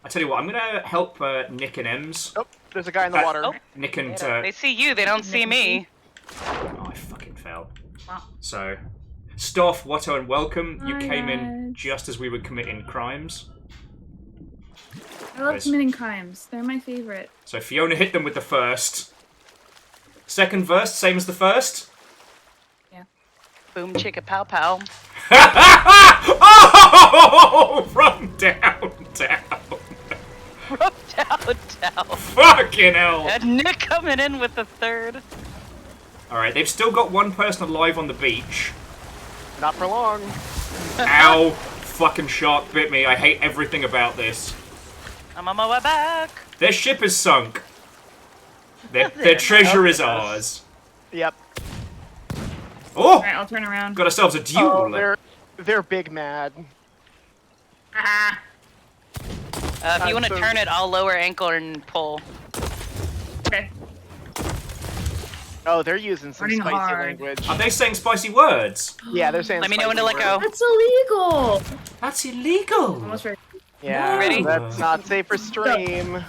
tell you what, I'm gonna help Nick and Ems. Oh, there's a guy in the water. Oh. Nick and They see you. They don't see me. oh, I fucking fell. Wow. So, Stoff, Watto, and Welcome. You Hi, came in guys. just as we were committing crimes. I love Nice. committing crimes. They're my favorite. So Fiona hit them with the first. Second verse, same as the first. Boom chicka pow pow. Oh! Run down. Run down. Fucking hell. And Nick coming in with the third. Alright, they've still got one person alive on the beach. Not for long. Ow. Fucking shark bit me. I hate everything about this. I'm on my way back. Their ship is sunk. Their treasure is ours. Yep. Oh! Alright, I'll turn around. Got ourselves a duel. Oh, they're big mad. If you want to turn it, I'll lower ankle and pull. Okay. Oh, they're using some Running spicy hard. language. Are they saying spicy words? Yeah, they're saying Let me know when to spicy let go. words. That's illegal! That's illegal. Almost ready. Yeah, Ready? that's not safe for stream.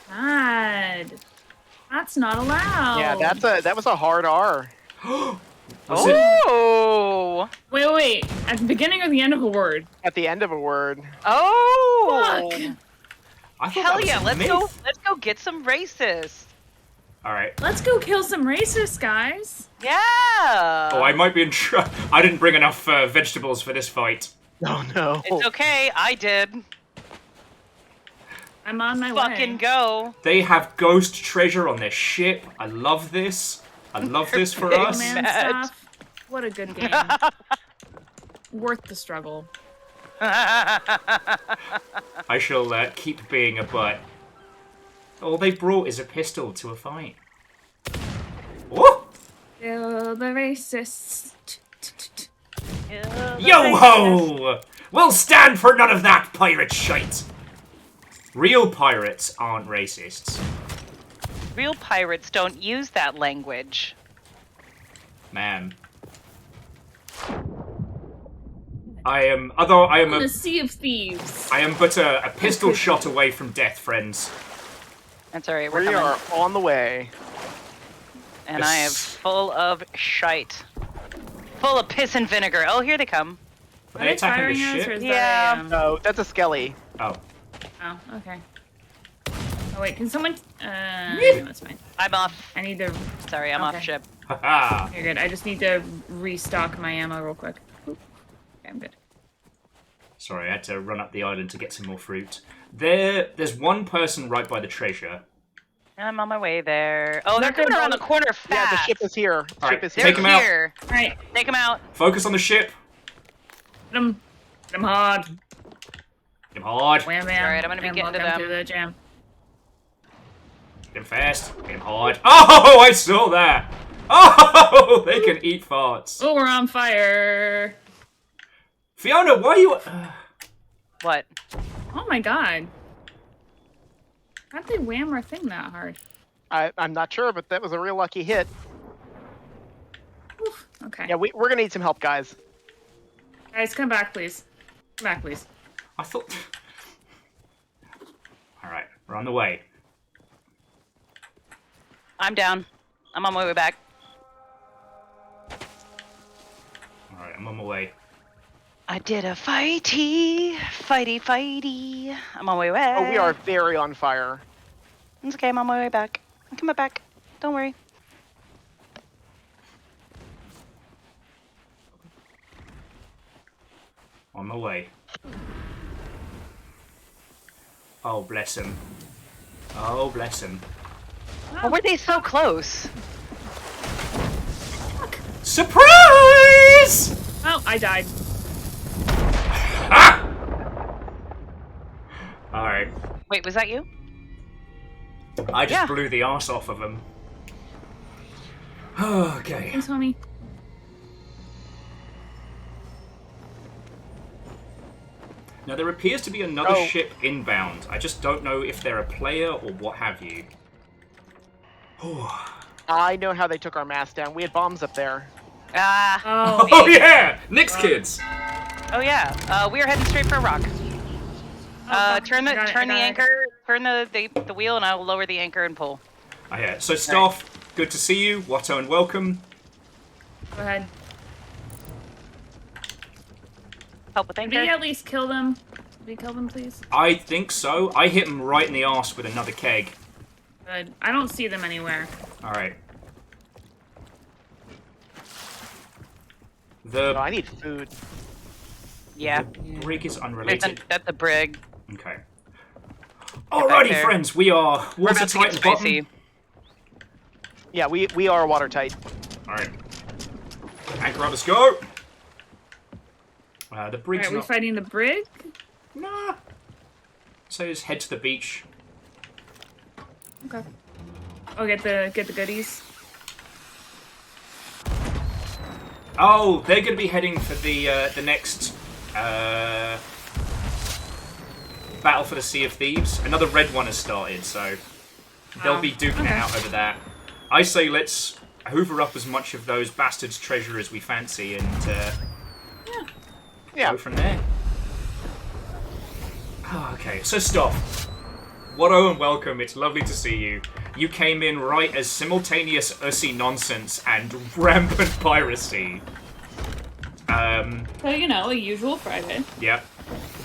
God. That's not allowed. Yeah, that was a hard R. Was it? Oh! Wait. At the beginning or the end of a word? At the end of a word. Oh! Fuck. I thought that Hell was yeah! a Let's myth. go. Let's go get some racists. Alright. Let's go kill some racists, guys. Yeah. Oh, I might be in trouble. I didn't bring enough vegetables for this fight. Oh no. It's okay. I did. I'm on my Fucking way. go. They have ghost treasure on their ship. I love this. I love this for Big us. Man Mad. stuff. What a good game. Worth the struggle. I shall keep being a butt. All they brought is a pistol to a fight. Oh! Kill the racists. Yo-ho! We'll stand for none of that pirate shite! Real pirates aren't racists. Real pirates don't use that language. Man. I am a The Sea of Thieves. I am but a pistol shot away from death, friends. That's alright. We're We coming. are on the way. And I am full of shite. Full of piss and vinegar. Oh, here they come. Are they attacking the firing us, or ship? is Yeah. that No, that's a skelly. Oh. Oh, okay. Oh wait, can someone? No, that's fine. I'm off. I need to. Sorry, I'm off Okay. ship. Haha. You're good. I just need to restock my ammo real quick. Oop. Okay, I'm good. Sorry, I had to run up the island to get some more fruit. There's one person right by the treasure. I'm on my way there. Oh, they're Not good, coming around the Bob. corner Yeah, the fast. ship is here. The All ship right, is They're take 'em out. here. All right, Take them out. Focus on the ship. hit him hard. Get him hard. Wham bam. Alright, I'm gonna be and getting to welcome them. to the jam. Get him fast. Get him hard. Oh, I saw that. Oh, they can eat farts. Oh, we're on fire. Fiona, why are you... What? Oh my god. How'd they wham our thing that hard? I'm not sure, but that was a real lucky hit. Oof. Okay. Yeah, we're gonna need some help, guys. Guys, come back, please. Come back, please. I thought... Alright, we're on the way. I'm down. I'm on my way back. Alright, I'm on my way. I did a fighty. I'm on my way back. Oh, we are very on fire. It's okay, I'm on my way back. I'm coming back. Don't worry. On my way. Oh, bless him. Oh, bless him. Oh, were they so close? Surprise! Oh, I died. Ah! Alright. Wait, was that you? I just Yeah. blew the arse off of him. Okay. Thanks, homie. Now, there appears to be another Oh. ship inbound. I just don't know if they're a player or what have you. I know how they took our mast down. We had bombs up there. Ah. Oh, Oh, yeah! Nick's kids! Oh yeah. We are heading straight for a rock. Turn the anchor. Turn the wheel, and I will lower the anchor and pull. Oh, yeah. So, staff, good to see you. Watto and welcome. Go ahead. Help with Did we anchor. at least kill them? Did we kill them, please? I think so. I hit him right in the arse with another keg. Good. I don't see them anywhere. Alright. The Oh, I need food. Yeah. The brig is unrelated. At the brig. Okay. back Alrighty, there. friends, we are We're about to watertight get at the bottom. spicy. Yeah, we are watertight. Alright. Anchor up, let's go! The brig's Are we not... fighting the brig? Nah. So just head to the beach. Okay. I'll get the goodies. Oh, they're going to be heading for the next battle for the Sea of Thieves. Another red one has started, so they'll be duking it out over that. I say let's hoover up as much of those bastards' treasure as we fancy and go from there. Oh, okay, so stop. Watto and welcome, it's lovely to see you. You came in right as simultaneous Ussy nonsense and rampant piracy. So, you know, a usual Friday. Yep.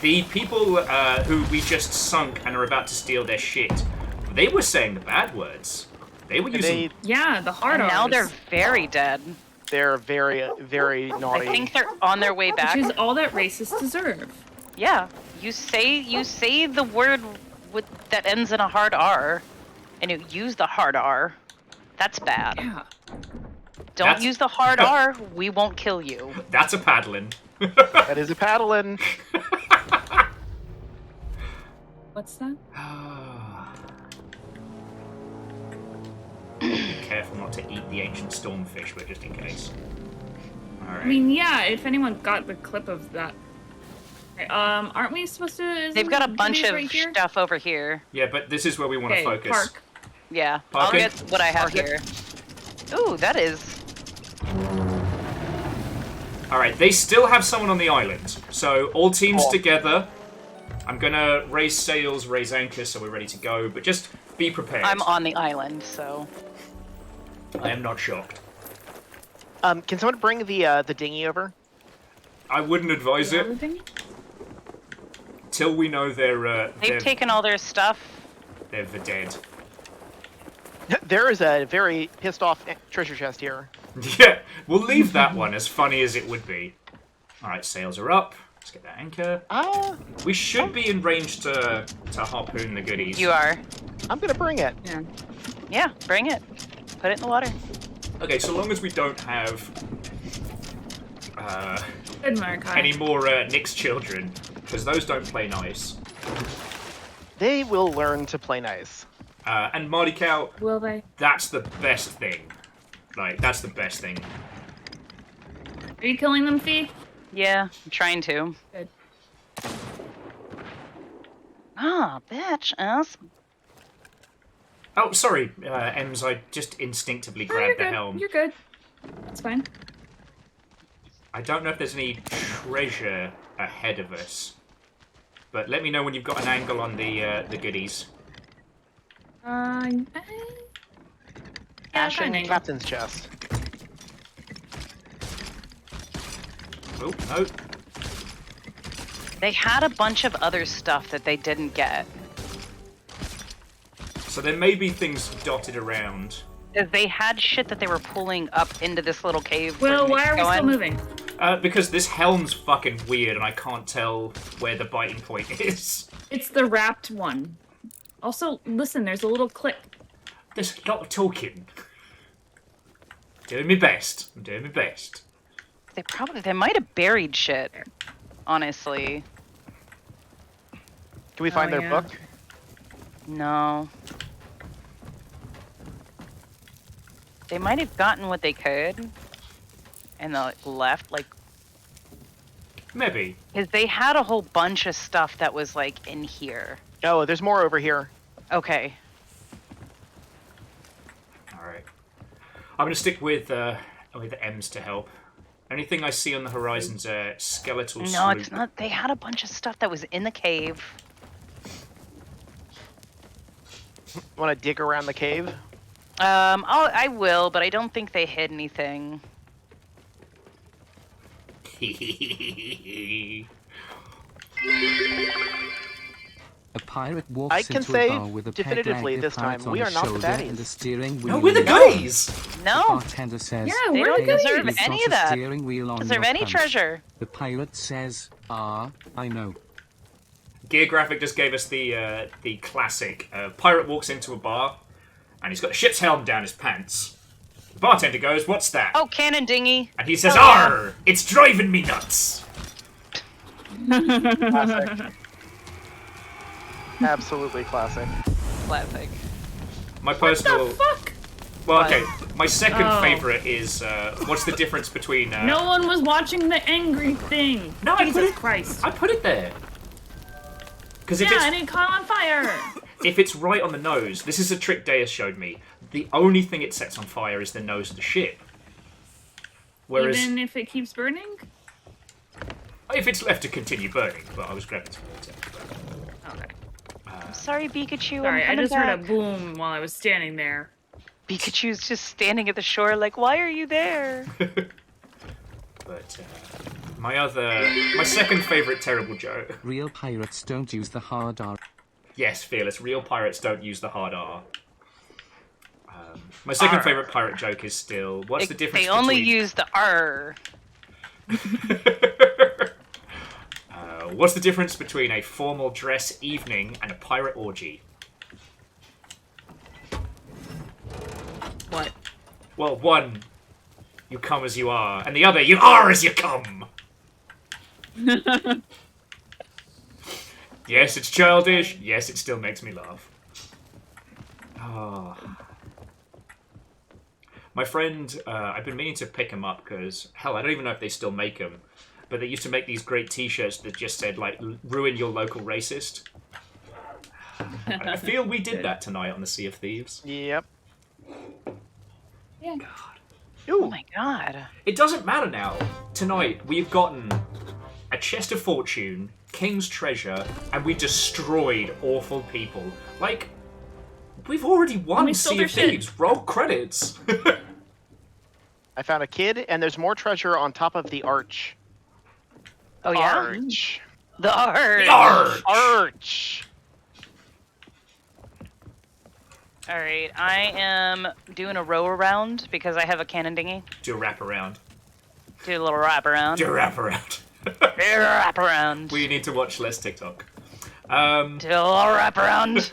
The people who we just sunk and are about to steal their shit, they were saying the bad words. They were using... Yeah, the hard And now Rs. they're very dead. They're very, very naughty. I think they're on their way back. Which is all that racists deserve. Yeah. You say the word that ends in a hard R, and you use the hard R. That's bad. Yeah. Don't use the hard R, we won't kill you. That's a paddling. That is a paddling. What's that? Careful not to eat the ancient stormfish, but just in case. Alright. I mean, yeah, if anyone got the clip of that. Aren't we supposed to... They've got a bunch of right here? stuff over here. Yeah, but this is where we want to focus. Park. Yeah, Park I'll it. get what I have Park it. here. Ooh, that is... Alright, they still have someone on the island. So, all teams together. I'm gonna raise sails, raise anchors, so we're ready to go. But just be prepared. I'm on the island, so... I am not shocked. Can someone bring the dinghy over? I wouldn't advise it. Till we know they're They've taken all their stuff. they're the dead. There is a very pissed off treasure chest here. Yeah, we'll leave that one, as funny as it would be. Alright, sails are up. Let's get that anchor. We should be in range to harpoon the goodies. You are. I'm gonna bring it. Yeah. Yeah, bring it. Put it in the water. Okay, so long as we don't have Good mark, huh? any more Nick's children, because those don't play nice. They will learn to play nice. And Marty Cow, Will they? that's the best thing. Like, that's the best thing. Are you killing them, Fee? Yeah, I'm trying to. Good. Ah, bitch, ass. Oh, sorry, Ems, I just instinctively grabbed the helm. You're good. That's fine. I don't know if there's any treasure ahead of us. But let me know when you've got an angle on the goodies. Ash and fine. captain's chest. Oh, no. They had a bunch of other stuff that they didn't get. So there may be things dotted around. They had shit that they were pulling up into this little cave. Well, where why are we Nick's still going. moving? Because this helm's fucking weird and I can't tell where the biting point is. It's the wrapped one. Also, listen, there's a little click. There's a lot of talking. Doing my best. I'm doing my best. They might have buried shit. Honestly. Can we find their book? No. They might have gotten what they could. And left, like... Maybe. Because they had a whole bunch of stuff that was, like, in here. Oh, there's more over here. Okay. Alright. I'm going to stick with M's to help. Anything I see on the horizon's a skeletal sloop. No, it's not. They had a bunch of stuff that was in the cave. Want to dig around the cave? I will, but I don't think they hid anything. A pirate walks I can into say a bar with a definitively peg-legged this time, pirate on we his are not the shoulder baddies. and a steering No, wheel we're the in his hand. goodies! The No, bartender says, Yeah, they we're don't the goodies. deserve "You've any got of a that. steering wheel on Deserve your any punch." treasure. The pirate says, I know. Gear Graphic just gave us the classic. Pirate walks into a bar, and he's got a ship's helm down his pants. The bartender goes, "What's that?" Oh, cannon dinghy. And he says, Oh, yeah. "Arr! It's driving me nuts!" Classic. Absolutely classic. Classic. My personal... Fuck! Well, okay. My second Oh. favourite is, what's the difference between... No one was watching the angry thing. No, I put Jesus it- Christ. I put it there. Because if, Yeah, and it caught on fire. if it's right on the nose, this is a trick Deus showed me. The only thing it sets on fire is the nose of the ship. Whereas, Even if it keeps burning? if it's left to continue burning, but I was grabbing some water. Okay. I'm sorry, Pikachu. Sorry, I'm I coming just heard a back. boom while I was standing there. Pikachu's just standing at the shore like, why are you there? But my second favourite terrible joke. Real pirates don't use the hard R. Yes, Fearless. Real pirates don't use the hard R. My second R. favourite pirate joke is still, what's the difference They only between... use the R. What's the difference between a formal dress evening and a pirate orgy? What? Well, one, you come as you are, and the other, you are as you come! Yes, it's childish. Yes, it still makes me laugh. Oh. My friend, I've been meaning to pick him up because, hell, I don't even know if they still make them, but they used to make these great t-shirts that just said, like, ruin your local racist. I feel we did that tonight on the Sea of Thieves. Yep. Yeah. Oh my god. It doesn't matter now. Tonight, we've gotten a chest of fortune, king's treasure, and we destroyed awful people. Like, we've already won we stole Sea their of shit. Thieves. Roll credits. I found a kid, and there's more treasure on top of the arch. Oh yeah? Arch. The R. Arch! Arch. Alright, I am doing a row around because I have a cannon dinghy. Do a wraparound. Do a little wrap around. Do a wraparound. Do a wrap around. We need to watch less TikTok. Do a little wrap around.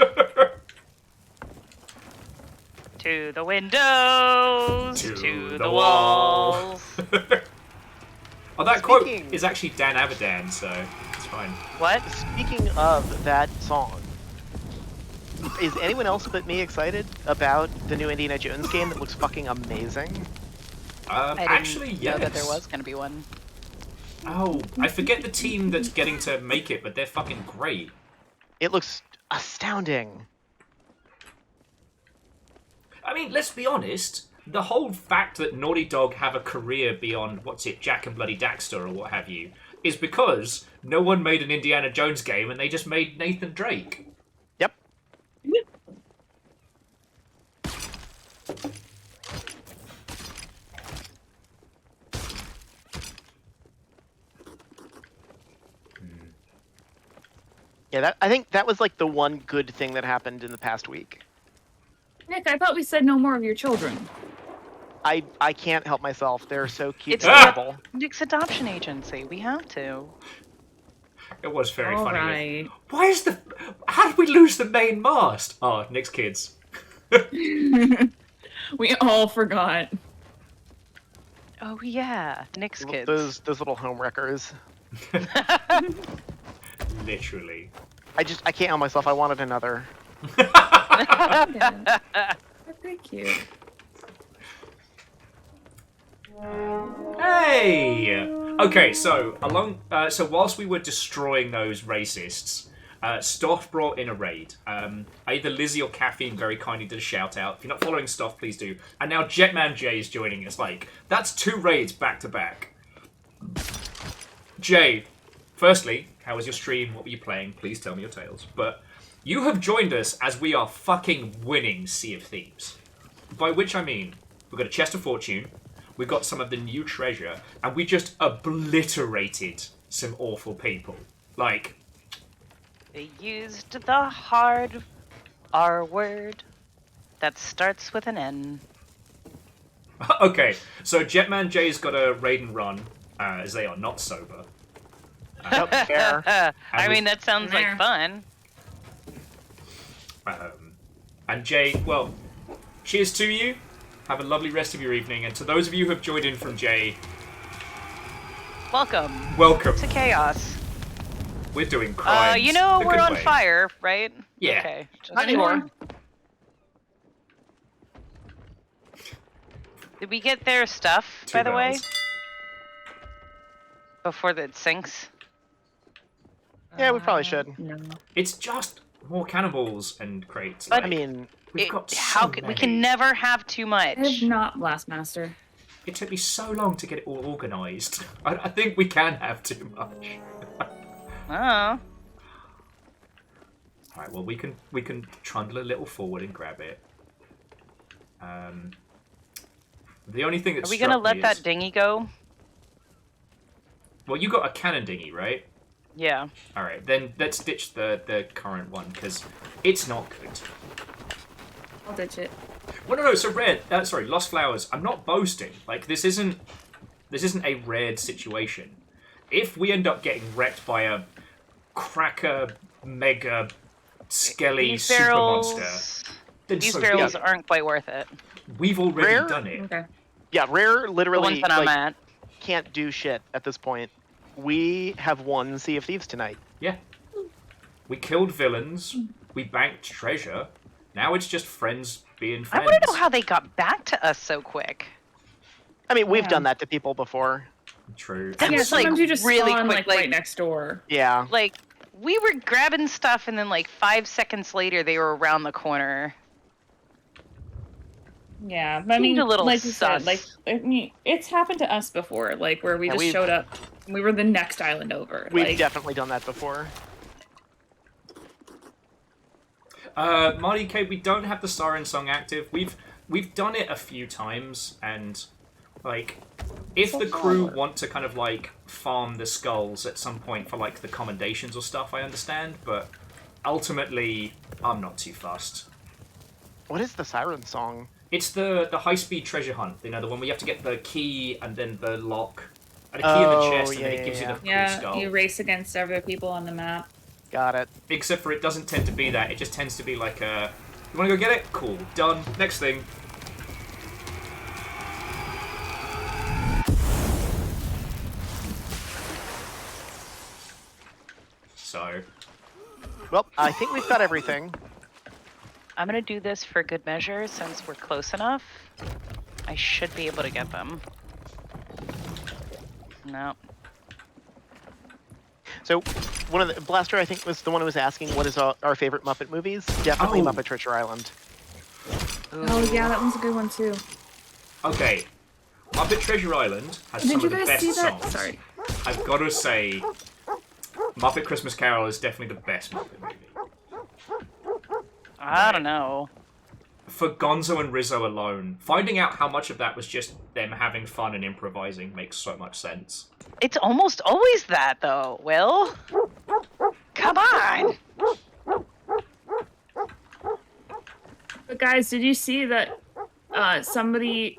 To the windows. To the the wall. walls. Oh, that quote Speaking- is actually Dan Avidan, so it's fine. What? Speaking of that song, is anyone else but me excited about the new Indiana Jones game that looks fucking amazing? I didn't Actually, yes. know that there was going to be one. Oh, I forget the team that's getting to make it, but they're fucking great. It looks astounding. I mean, let's be honest. The whole fact that Naughty Dog have a career beyond, Jack and Bloody Daxter or what have you, is because no one made an Indiana Jones game and they just made Nathan Drake. Yep. Yeah, I think that was like the one good thing that happened in the past week. Nick, I thought we said no more of your children. I can't help myself. They're so cute It's and adorable. Nick's adoption agency. We have to. It was very All funny. right. Why is the... How did we lose the main mast? Oh, Nick's kids. We all forgot. Oh yeah, Nick's kids. Those little home wreckers. Literally. I can't help myself. I wanted another. Yeah. They're pretty cute. Hey! Okay, so whilst we were destroying those racists, Stoff brought in a raid. Either Lizzie or Caffeine very kindly did a shout out. If you're not following Stoff, please do. And now Jetman J is joining us. Like, that's 2 raids back to back. Jay, firstly, how was your stream? What were you playing? Please tell me your tales. But you have joined us as we are fucking winning Sea of Thieves. By which I mean, we've got a chest of fortune, we've got some of the new treasure, and we just obliterated some awful people. Like, They used the hard R word that starts with an N. Okay, so Jetman J's got a raid and run, as they are not sober. I mean, that sounds like fun. And Jay, well, cheers to you. Have a lovely rest of your evening. And to those of you who have joined in from Jay, welcome. Welcome to chaos. We're doing crimes. You know the we're good on way. fire, right? Yeah. Okay. Not anymore. Did we get their stuff, Two by the way? bells. Before that sinks? Yeah, we probably should. No. It's just more cannibals and crates. But, I mean, we've got how so we can many. never have too much. I have not Blastmaster. It took me so long to get it all organised. I think we can have too much. Oh. Alright, well we can trundle a little forward and grab it. The only thing that Are we gonna let that dinghy go? Well, you got a cannon dinghy, right? Yeah. Alright, then let's ditch the current one, because it's not good. I'll ditch it. Well, no, so Red, sorry, Lost Flowers, I'm not boasting. Like, this isn't a Red situation. If we end up getting wrecked by a cracker, mega, skelly These super barrels, monster, then these so barrels be it. aren't quite worth it. We've already Rare? done it. Okay. Yeah, Rare The literally ones that I'm at. can't do shit at this point. We have won Sea of Thieves tonight. Yeah. We killed villains. We banked treasure. Now it's just friends being friends. I want to know how they got back to us so quick. I mean, we've Yeah. done that to people before. True. That Yeah, was like sometimes you just really spawn quick. like right next door. Yeah. Like we were grabbing stuff, and then like 5 seconds later, they were around the corner. Yeah, but I mean, Seemed a little like you said, sus. like I mean, it's happened to us before, like where we Yeah, just we've- showed up, and we were the next island over. We've like, definitely done that before. Marty K, we don't have the Siren Song active. We've done it a few times, and like, if the crew want to kind of like farm the skulls at some point for like the commendations or stuff, I understand, but ultimately, I'm not too fussed. What is the Siren Song? It's the high-speed treasure hunt. You know, the one where you have to get the key and then the lock, and a key in the chest, and then it gives you the cool yeah, skull. you race against other people on the map. Got it. Except for it doesn't tend to be that. It just tends to be like a, you want to go get it? Cool. Done. Next thing. So. Well, I think we've got everything. I'm gonna do this for good measure since we're close enough. I should be able to get them. No. So, one of the Blaster, I think, was the one who was asking what is our favorite Muppet movies. Definitely Oh. Muppet Treasure Island. Oh yeah, that one's a good one too. Okay. Muppet Treasure Island has Did some you of the guys best see that? songs. Sorry. I've got to say, Muppet Christmas Carol is definitely the best Muppet movie. I don't know. For Gonzo and Rizzo alone, finding out how much of that was just them having fun and improvising makes so much sense. It's almost always that, though, Will. Come on! But guys, did you see that somebody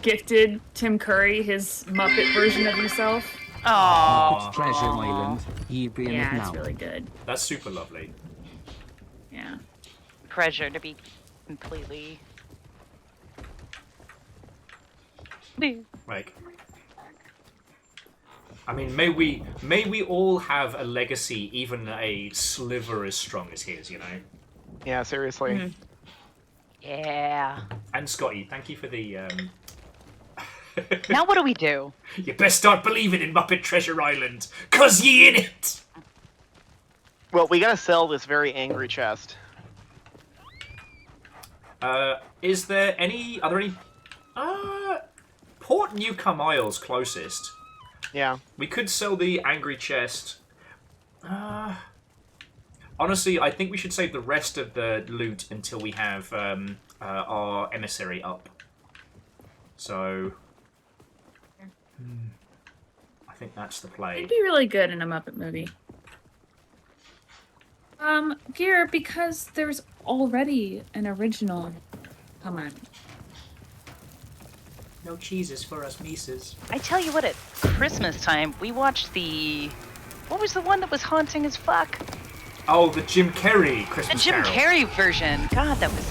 gifted Tim Curry his Muppet version of himself? Aww. Treasure Island, ye be in it Yeah, now. it's really good. That's super lovely. Yeah. Pleasure to be completely... Like, I mean, may we all have a legacy, even a sliver as strong as his, you know. Yeah, seriously. Mhm. Yeah. And Scotty, thank you for the. Now what do we do? You best start believing in Muppet Treasure Island, 'cause ye in it. Well, we gotta sell this very angry chest. Is there any? Are there any? Port Newcomb Isles closest. Yeah. We could sell the angry chest. Honestly, I think we should save the rest of the loot until we have our emissary up. So, I think that's the play. It'd be really good in a Muppet movie. Gear, because there's already an original. Come on. No cheeses for us Mises. I tell you what, at Christmas time, we watched the... What was the one that was haunting as fuck? Oh, the Jim Carrey The Christmas Jim Carol. Carrey version. God, that was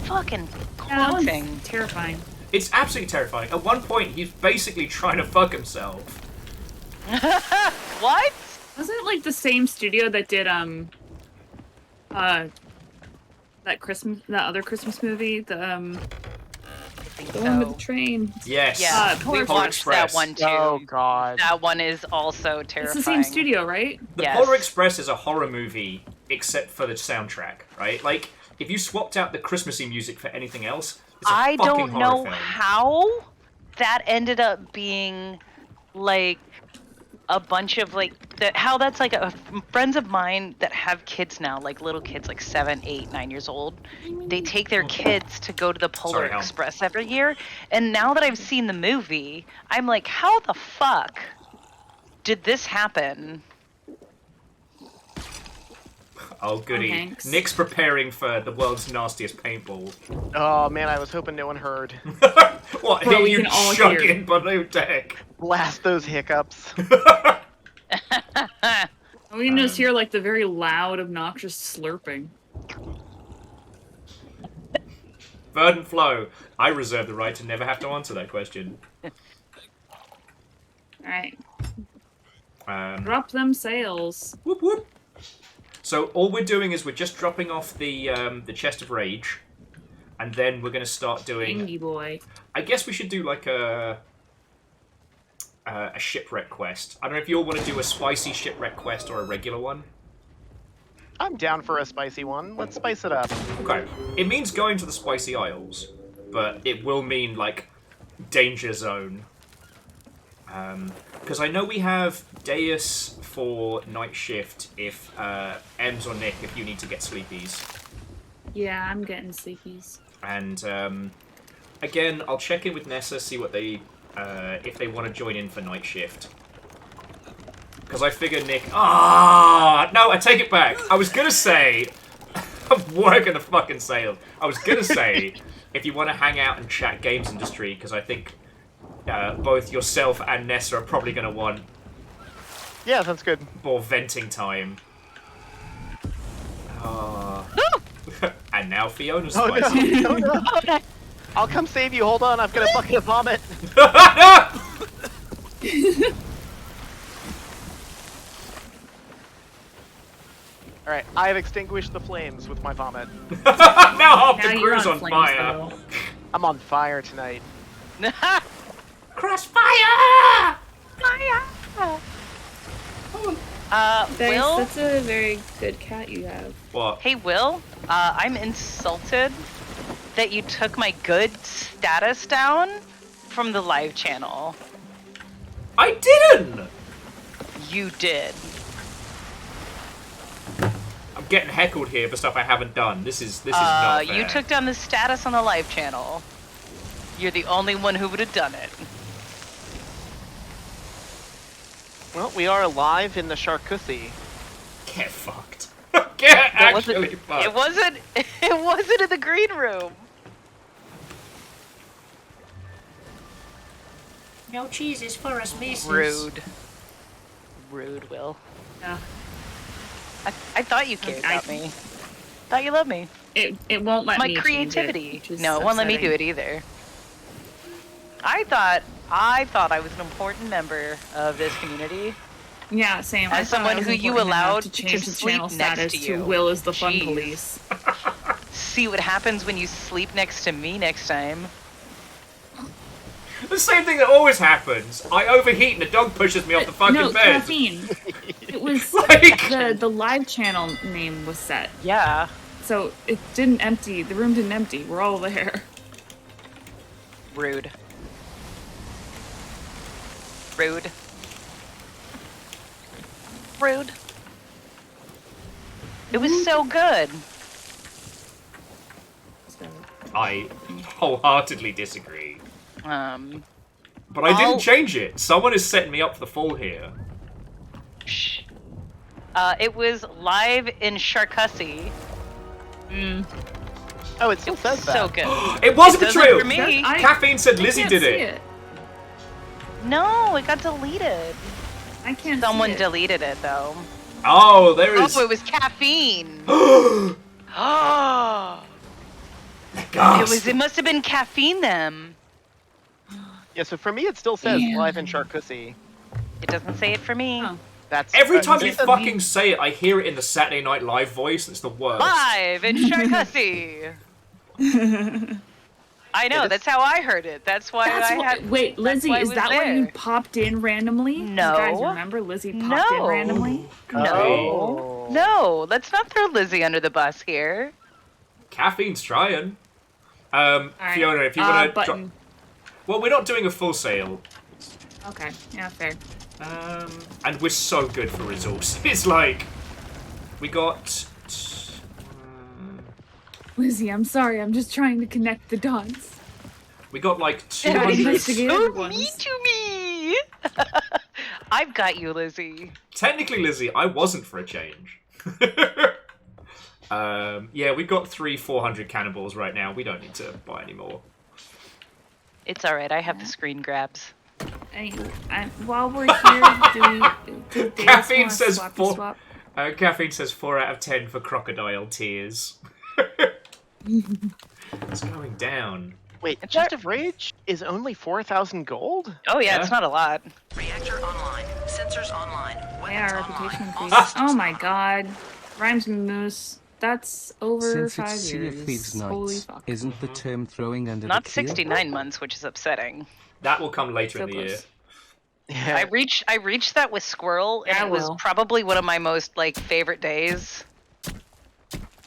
fucking That one's haunting. terrifying. It's absolutely terrifying. At one point, he's basically trying to fuck himself. What? Wasn't it like the same studio that did that other Christmas movie, the I think the one with so. the train? Yes. Yeah, Polar we Polar watched Express. that one too. Oh god. That one is also terrifying. It's the same studio, right? The Yes. Polar Express is a horror movie, except for the soundtrack, right? Like, if you swapped out the Christmassy music for anything else, it's a I fucking don't horror know film. how that ended up being like a bunch of like how that's like friends of mine that have kids now, like little kids, like 7, 8, 9 years old. They take their kids to go to the Polar Sorry, Helen. Express every year, and now that I've seen the movie, I'm like, how the fuck did this happen? Oh, goody. Thanks. Nick's preparing for the world's nastiest paintball. Oh man, I was hoping no one heard. What, Bro, hit we you can all chugging hear. below deck? Blast those hiccups. We can just hear like the very loud, obnoxious slurping. Verdant Flow. I reserve the right to never have to answer that question. Alright. Um, Drop them sails. whoop whoop. So all we're doing is we're just dropping off the chest of rage, and then we're going to start doing. Dingy boy. I guess we should do like a shipwreck quest. I don't know if you all want to do a spicy shipwreck quest or a regular one. I'm down for a spicy one. Let's spice it up. Okay. It means going to the Spicy Isles, but it will mean, like, danger zone. Because I know we have Deus for night shift if, Ems or Nick, if you need to get sleepies. Yeah, I'm getting sleepies. And, again, I'll check in with Nessa, see what they, if they want to join in for night shift. Because I figure Nick... no, I take it back. I was going to say... I'm working the fucking sail. I was going to say, if you want to hang out and chat games industry, because I think both yourself and Nessa are probably going to want Yeah, sounds good. more venting time. And now Fiona's Oh no! spicy. Oh no! I'll come save you. Hold on, I've got a bucket of vomit. All right, I have extinguished the flames with my vomit. Now half Now the you're crew's on on flames, fire. though. I'm on fire tonight. Crossfire! Thanks, Will? that's a very good cat you have. What? Hey, Will, I'm insulted that you took my good status down from the live channel. I didn't! You did. I'm getting heckled here for stuff I haven't done. This is not fair. You took down the status on the live channel. You're the only one who would have done it. Well, we are live in the Charcussy. Get fucked. Get actually fucked. It wasn't. It wasn't in the green room. No cheeses for us, Mason. Rude. Rude, Will. Yeah. I thought you cared about me. Thought you loved me. It won't let My me change creativity. it, which is No, it won't let me do upsetting. it either. I thought I was an important member of this community. Yeah, same. I As thought someone I was who you important enough allowed to to change the sleep channel next status to you. Will is the fun Jeez. police. See what happens when you sleep next to me next time. The same thing that always happens. I overheat and the dog pushes me off the fucking No, bed. caffeine. It was Like- the live channel name was set, Yeah. so it didn't empty. The room didn't empty. We're all there. Rude. Rude. Rude. It was so good. So, I wholeheartedly disagree. But I didn't change it. Someone is setting me up for the fall here. Shh. It was live in Sharkussy. Oh, it still says that. So good. It was a doesn't betrayal! for me. Caffeine said Lizzie can't did see it. No, it got deleted. I can't Someone see it. deleted it though. Oh, there is. Oh, it was caffeine. Oh, It must have been caffeine then. Yeah, so for me it still says Damn. live in Sharkussy. It doesn't say it for me. Oh. That's Every time you he said- fucking say it, I hear it in the Saturday Night Live voice. It's the worst. Live in Sharkussy. I know, that's how I heard it. That's why I had. Wait, Lizzie, why it is was that why there. you popped in randomly? No. You guys remember Lizzie popped in No. randomly? No. No, let's not throw Lizzie under the bus here. Caffeine's trying. Alright. Fiona, if you want to button. Well, we're not doing a full sale. Okay, yeah, fair. And we're so good for resources. Like, we got... Lizzie, I'm sorry, I'm just trying to connect the dots. We got like Yeah, 200... investigate Oh, everyone's. me to me. I've got you, Lizzie. Technically, Lizzie, I wasn't for a change. Yeah, we've got 400 cannonballs right now. We don't need to buy any more. It's alright, I have the screen grabs. While we're here, do Caffeine says swap? Swap. Caffeine says 4 out of 10 for crocodile tears. It's going down. Wait, Chest of Rage is only 4,000 gold? Oh yeah, it's not a lot. Reactor online. Sensors online. Yeah, Weapons reputation online. increase. Oh my god. Rhymes Moose. That's over Since 5 it's Sea years. of Thieves Holy nights, fuck. isn't the term throwing under Not the keel? 69 months, which is upsetting. That will come later So in the year. close. Yeah. I reached that with Squirrel, and Yeah, it was well. probably one of my most favorite days.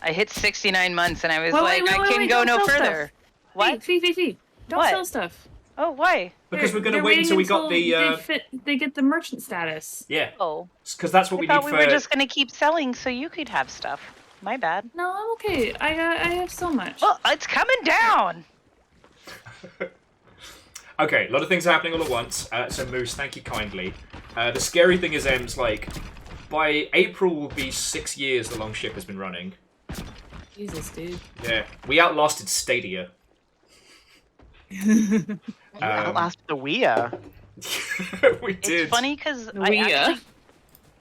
I hit 69 months, and I was I can go don't no sell further. Stuff. What? Fee. Don't What? sell stuff. Oh, why? Because we're going to They're wait until we got waiting the... until they get the merchant status. Yeah, Oh, because that's what I we thought need we for... were just gonna keep selling so you could have stuff. My bad. No, I'm okay. I have so much. Oh, it's coming down. Okay, a lot of things are happening all at once. So Moose, thank you kindly. The scary thing is, Em's by April will be 6 years the Longship has been running. Jesus, dude. Yeah, we outlasted Stadia. You outlasted the Wii. We did. It's funny because Wea.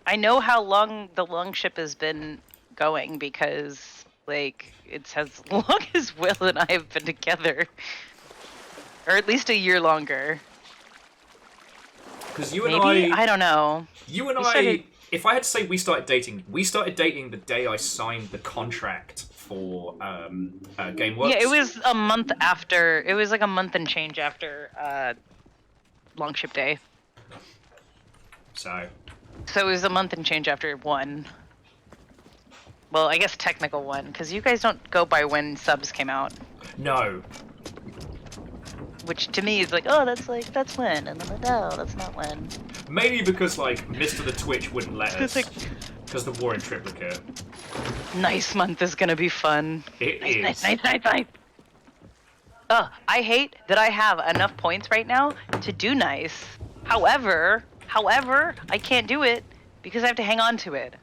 I know how long the Longship has been going because it's as long as Will and I have been together, or at least a year longer. Because you and Maybe I don't know. You and We I, started- if I had to say we started dating the day I signed the contract for GameWorks. Yeah, it was a month after. It was like a month and change after Longship Day. So it was a month and change after one. Well, I guess technical one, because you guys don't go by when subs came out. No. Which to me is that's when, and I'm like, no, that's not when. Mainly because Mr. the Twitch wouldn't let us. Because the war in Triplicate. Nice month is gonna be fun. It Nice. is. Ugh, I hate that I have enough points right now to do nice. However, I can't do it because I have to hang on to it.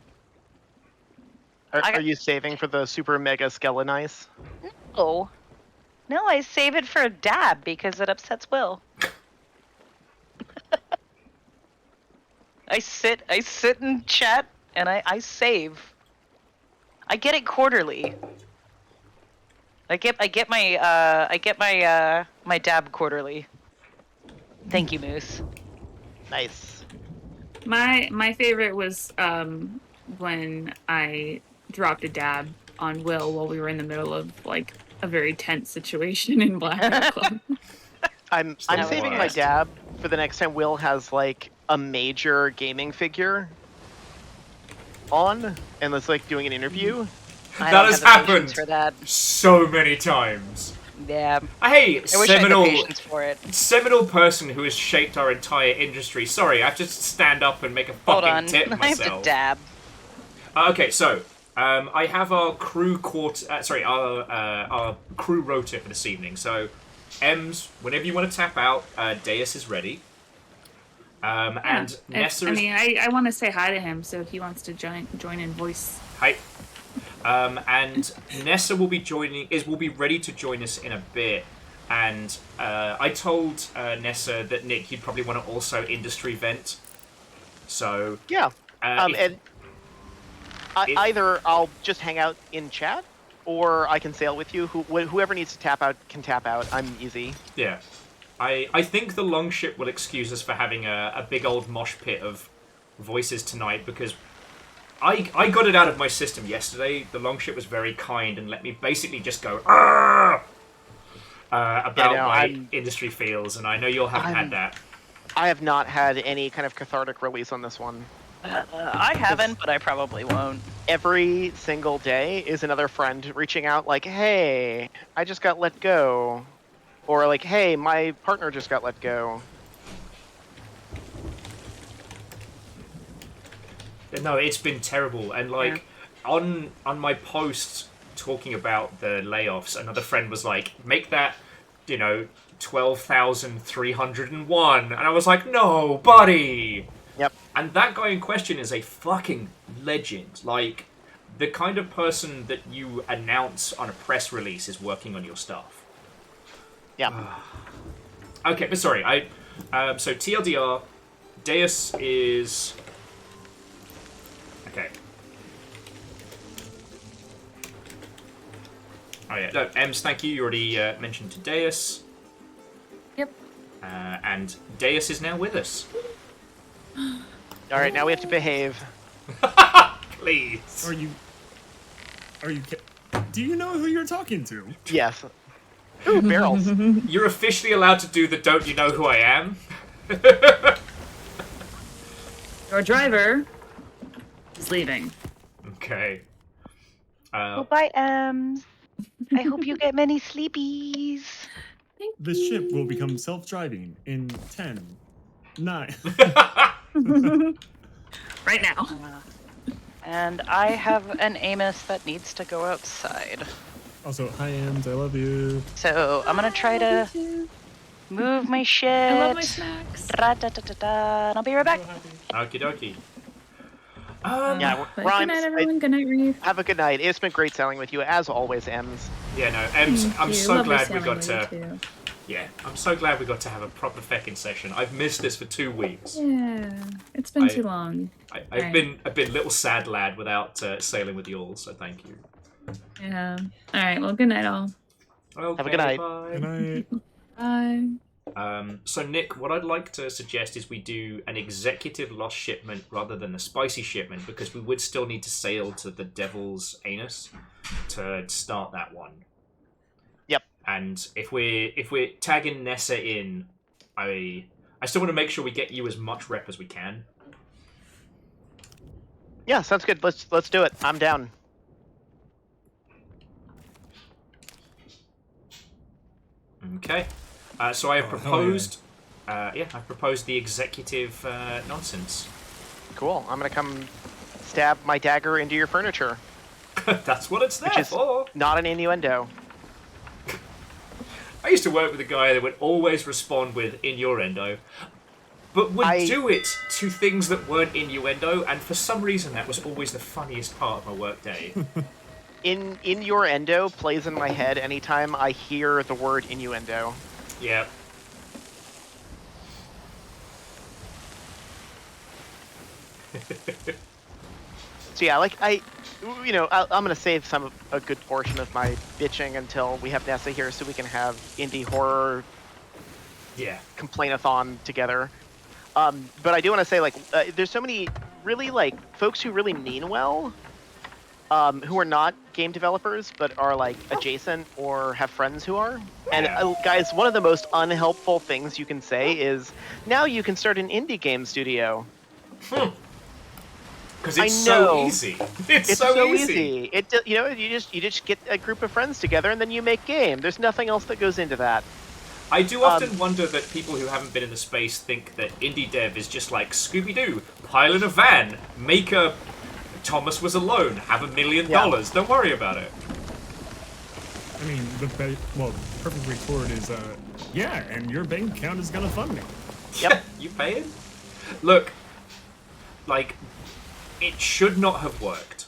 Are you saving for the super mega Skelenice? Oh. No, I save it for a dab because it upsets Will. I sit in chat and I save. I get it quarterly. I get my dab quarterly. Thank you, Moose. Nice. My favorite was when I dropped a dab on Will while we were in the middle of a very tense situation in Black Club. I'm saving my dab for the next time Will has a major gaming figure on and let's doing an interview. That has happened for that. so many times. Yeah. Hey, I wish I had the patience for it. seminal person who has shaped our entire industry. Sorry, I have to stand up and make a Hold fucking on. tip I have myself. to dab. Okay, so I have our crew our crew rota for this evening. So Ems, whenever you want to tap out, Deus is ready. And Nessa is... I want to say hi to him, so if he wants to join in voice. Hi. And Nessa will be ready to join us in a bit. And I told Nessa that Nick, you'd probably want to also industry vent. So yeah, either I'll just hang out in chat, or I can sail with you. Whoever needs to tap out can tap out. I'm easy. Yeah. I think the Longship will excuse us for having a big old mosh pit of voices tonight, because I got it out of my system yesterday. The Longship was very kind and let me basically just go about my industry feels, and I know you'll haven't had that. I have not had any kind of cathartic release on this one. I haven't, but I probably won't. Every single day is another friend reaching out like, hey, I just got let go. Or like, hey, my partner just got let go. No, it's been terrible. And like, on my post talking about the layoffs, another friend was like, make that, 12,301. And I was like, no, buddy! Yep. And that guy in question is a fucking legend. Like, the kind of person that you announce on a press release is working on your stuff. Yeah. Okay, but sorry, so TLDR, Deus is... Okay. Oh yeah, no, Ems, thank you. You already mentioned to Deus. Yep. And Deus is now with us. All right, now we have to behave. Please. Are you? Do you know who you're talking to? Yes. Ooh, barrels. You're officially allowed to do the "Don't you know who I am"? Your driver is leaving. Okay. Bye, Ems. I hope you get many sleepies. This ship will become self-driving in 10, 9. Right now. And I have an Amos that needs to go outside. Also, hi, Ems. I love you. So I'm gonna try to move my shit. I love my snacks. And I'll be right back. Okie dokie. Yeah, Good Rhymes, night, everyone. Good night, Reeve. have a good night. It's been great sailing with you, as always, Ems. Yeah, no, Ems, I'm so Lovely glad we sailing got with to... you too. Yeah, I'm so glad we got to have a proper feckin' session. I've missed this for 2 weeks. Yeah, it's been too long. I've been a little sad lad without sailing with you all, so thank you. Yeah. All right. Well, good night, all. Okay, Have a good night. Bye. Good night. Bye. So Nick, what I'd like to suggest is we do an executive lost shipment rather than a spicy shipment, because we would still need to sail to the Devil's Anus to start that one. Yep. And if we're tagging Nessa in, I still want to make sure we get you as much rep as we can. Yeah, sounds good. Let's do it. I'm down. Okay. So I have proposed, I proposed the executive nonsense. Cool. I'm gonna come stab my dagger into your furniture. That's what it's there Which is for. not an innuendo. I used to work with a guy that would always respond with innuendo, but would do it to things that weren't innuendo, and for some reason that was always the funniest part of my workday. Innuendo plays in my head anytime I hear the word innuendo. Yeah. So yeah, like I'm gonna save a good portion of my bitching until we have Nessa here, so we can have indie horror, complainathon together. But I do want to say, like, there's so many really folks who really mean well, who are not game developers but are like adjacent or have friends who are. And guys, one of the most unhelpful things you can say is, now you can start an indie game studio. Because it's so easy. It's so easy. You just get a group of friends together and then you make game. There's nothing else that goes into that. I do often wonder that people who haven't been in the space think that indie dev is just like Scooby-Doo, pile in a van, make a Thomas Was Alone, have $1 million. Don't worry about it. I mean, perfect retort is, yeah, and your bank account is gonna fund me. Yep. You paying? Look, like, it should not have worked.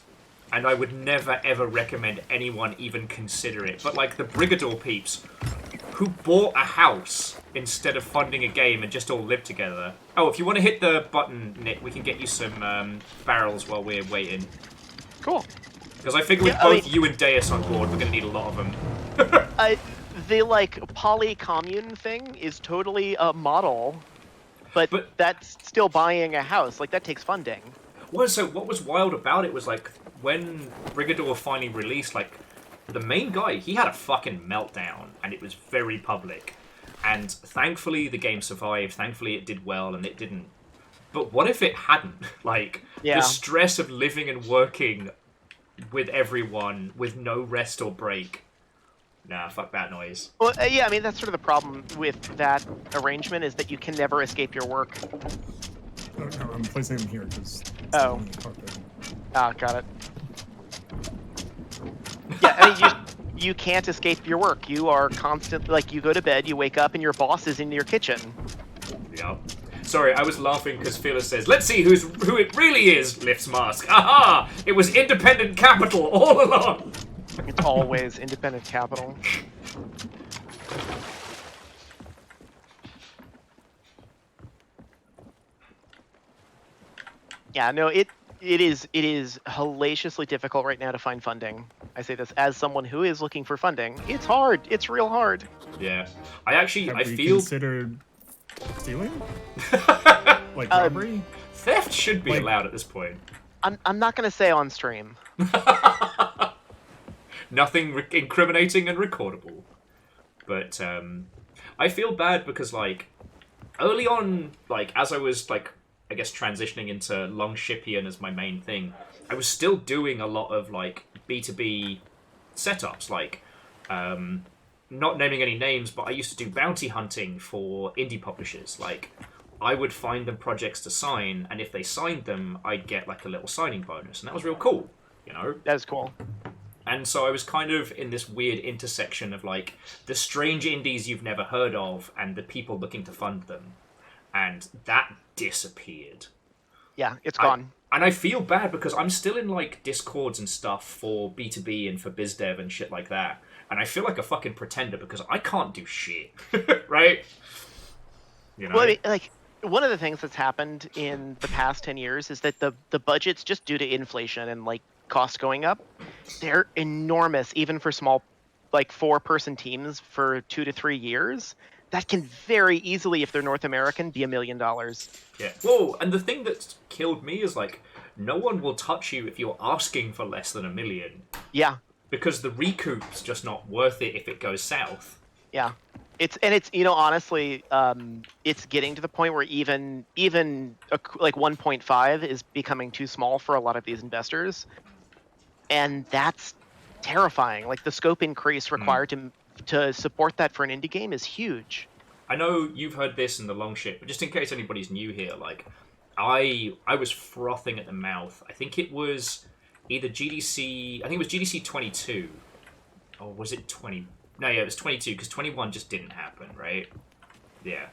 And I would never, ever recommend anyone even consider it. But, like, the Brigador peeps who bought a house instead of funding a game and just all lived together. Oh, if you want to hit the button, Nick, we can get you some barrels while we're waiting. Cool. Because I figure with both you and Deus on board, we're going to need a lot of them. The, like, poly-commune thing is totally a model, but that's still buying a house. Like, that takes funding. Well, so what was wild about it was, like, when Brigador finally released, like, the main guy, he had a fucking meltdown, and it was very public. And thankfully, the game survived. Thankfully, it did well, and it didn't. But what if it hadn't? Like, the stress of living and working with everyone with no rest or break. Nah, fuck that noise. Well, yeah, I mean, that's sort of the problem with that arrangement, is that you can never escape your work. Oh, no, I'm placing them here, because... Oh. Got it. Yeah, I mean, you can't escape your work. You are constantly, like, you go to bed, you wake up, and your boss is in your kitchen. Yeah. Sorry, I was laughing because Phyllis says, let's see who it really is, lifts mask. Aha! It was independent capital all along! It's always independent capital. Yeah, no, it is hellaciously difficult right now to find funding. I say this as someone who is looking for funding. It's hard. It's real hard. Yeah. I feel... considered stealing? Like robbery? Theft should be allowed at this point. I'm not going to say on stream. Nothing incriminating and recordable. But I feel bad because, like, early on, like, as I was, like, I guess transitioning into Longshipian as my main thing, I was still doing a lot of, like, B2B setups, like, not naming any names, but I used to do bounty hunting for indie publishers. Like, I would find them projects to sign, and if they signed them, I'd get, like, a little signing bonus, and that was real cool, you know? That is cool. And so I was kind of in this weird intersection of, like, the strange indies you've never heard of and the people looking to fund them. And that disappeared. Yeah, it's gone. And I feel bad because I'm still in, like, Discords and stuff for B2B and for BizDev and shit like that. And I feel like a fucking pretender because I can't do shit. Right? You know? Well, I mean, like, one of the things that's happened in the past 10 years is that the budgets, just due to inflation and, like, costs going up, they're enormous, even for small, like, 4-person teams for 2 to 3 years. That can very easily, if they're North American, be $1 million. Yeah. Whoa, and the thing that's killed me is, like, no one will touch you if you're asking for less than $1 million. Yeah. Because the recoup's just not worth it if it goes south. Yeah. It's you know, honestly, it's getting to the point where even like 1.5 is becoming too small for a lot of these investors. And that's terrifying. Like, the scope increase required to support that for an indie game is huge. I know you've heard this in the long ship, but just in case anybody's new here, like, I was frothing at the mouth. I think it was either GDC... I think it was GDC 22. Or was it 20... No, yeah, it was 22, because 21 just didn't happen, right? Yeah.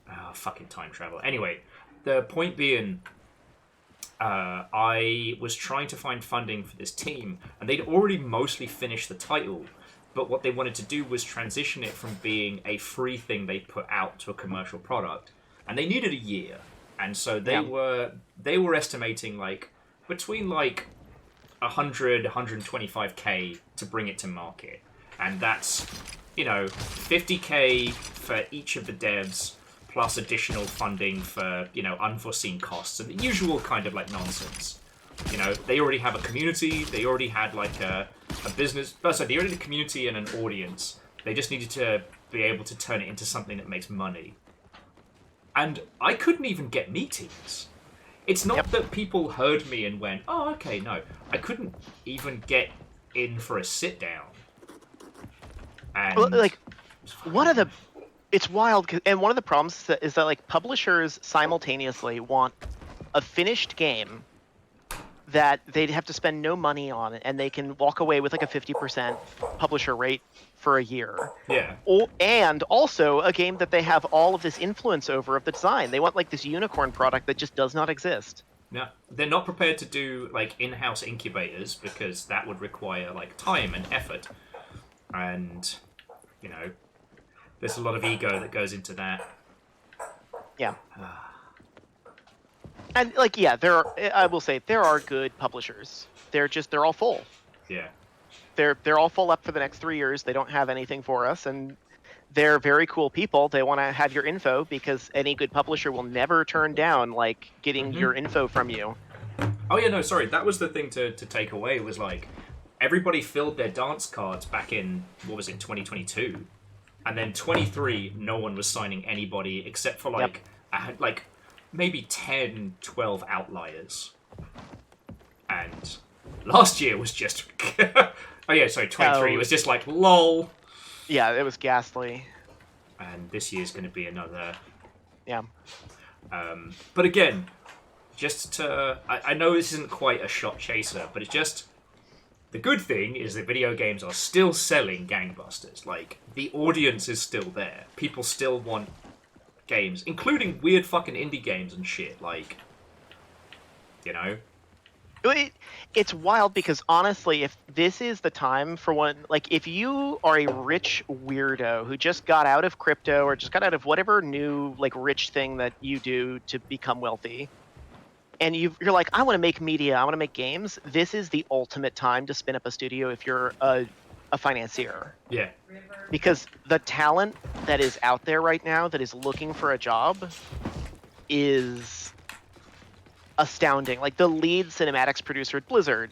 Ah, fucking time travel. Anyway, the point being... I was trying to find funding for this team, and they'd already mostly finished the title, but what they wanted to do was transition it from being a free thing they put out to a commercial product, and they needed a year, and so they were estimating, like, between, like, 100, 125k to bring it to market, and that's, you know, 50k for each of the devs, plus additional funding for, you know, unforeseen costs and the usual kind of, like, nonsense. You know, they already have a community, they already had, like, a business... So they already had a community and an audience. They just needed to be able to turn it into something that makes money. And I couldn't even get meetings. It's not that people heard me and went, oh, okay, no. I couldn't even get in for a sit-down. And... Well, like, one of the... It's wild, and one of the problems is that, like, publishers simultaneously want a finished game that they'd have to spend no money on it, and they can walk away with like a 50% publisher rate for a year. Yeah. And also a game that they have all of this influence over of the design. They want like this unicorn product that just does not exist. No, they're not prepared to do like in-house incubators because that would require like time and effort, and you know, there's a lot of ego that goes into that. Yeah. And like, yeah, I will say there are good publishers. They're all full. Yeah. They're all full up for the next 3 years. They don't have anything for us, and they're very cool people. They want to have your info because any good publisher will never turn down like getting your info from you. Oh yeah, no, sorry. That was the thing to take away was like everybody filled their dance cards back in what was it, 2022, and then 23, no one was signing anybody except for like like maybe 10, 12 outliers. And last year was just oh yeah, sorry, 23 was just like lol. Yeah, it was ghastly. And this year's going to be another. Yeah. But again, just to... I know this isn't quite a shot chaser, but it's just... The good thing is that video games are still selling gangbusters. Like, the audience is still there. People still want games, including weird fucking indie games and shit. Like, you know? It's wild because honestly, if this is the time for one, like if you are a rich weirdo who just got out of crypto or just got out of whatever new like rich thing that you do to become wealthy, and you're like, I want to make media, I want to make games, this is the ultimate time to spin up a studio if you're a financier. Yeah. Because the talent that is out there right now that is looking for a job is astounding. Like the lead cinematics producer at Blizzard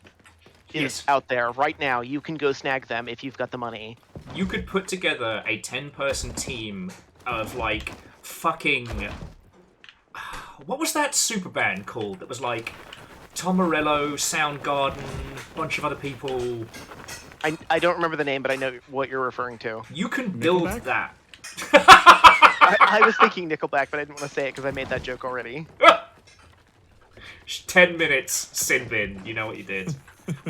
is out there right now. You can go snag them if you've got the money. You could put together a 10-person team of like fucking... What was that super band called that was like Tom Morello, Soundgarden, a bunch of other people? I don't remember the name, but I know what you're referring to. You can build that. I was thinking Nickelback, but I didn't want to say it because I made that joke already. 10 minutes, Sinbin, you know what you did.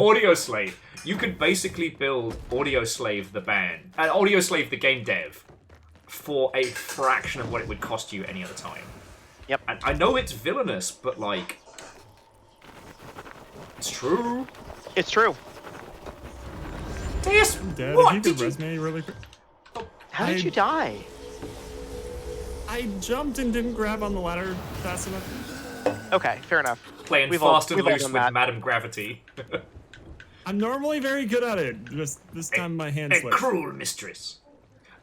Audio Slave. You could basically build Audio Slave the band, and Audio Slave the game dev, for a fraction of what it would cost you any other time. Yep. And I know it's villainous, but like... It's true. It's true. Yes, Dad, what if you did could res me really quick. How did you die? I jumped and didn't grab on the ladder fast enough. Okay, fair enough. Playing fast and loose with Madam Gravity. I'm normally very good at it. Just this time my hand slipped. A cruel mistress.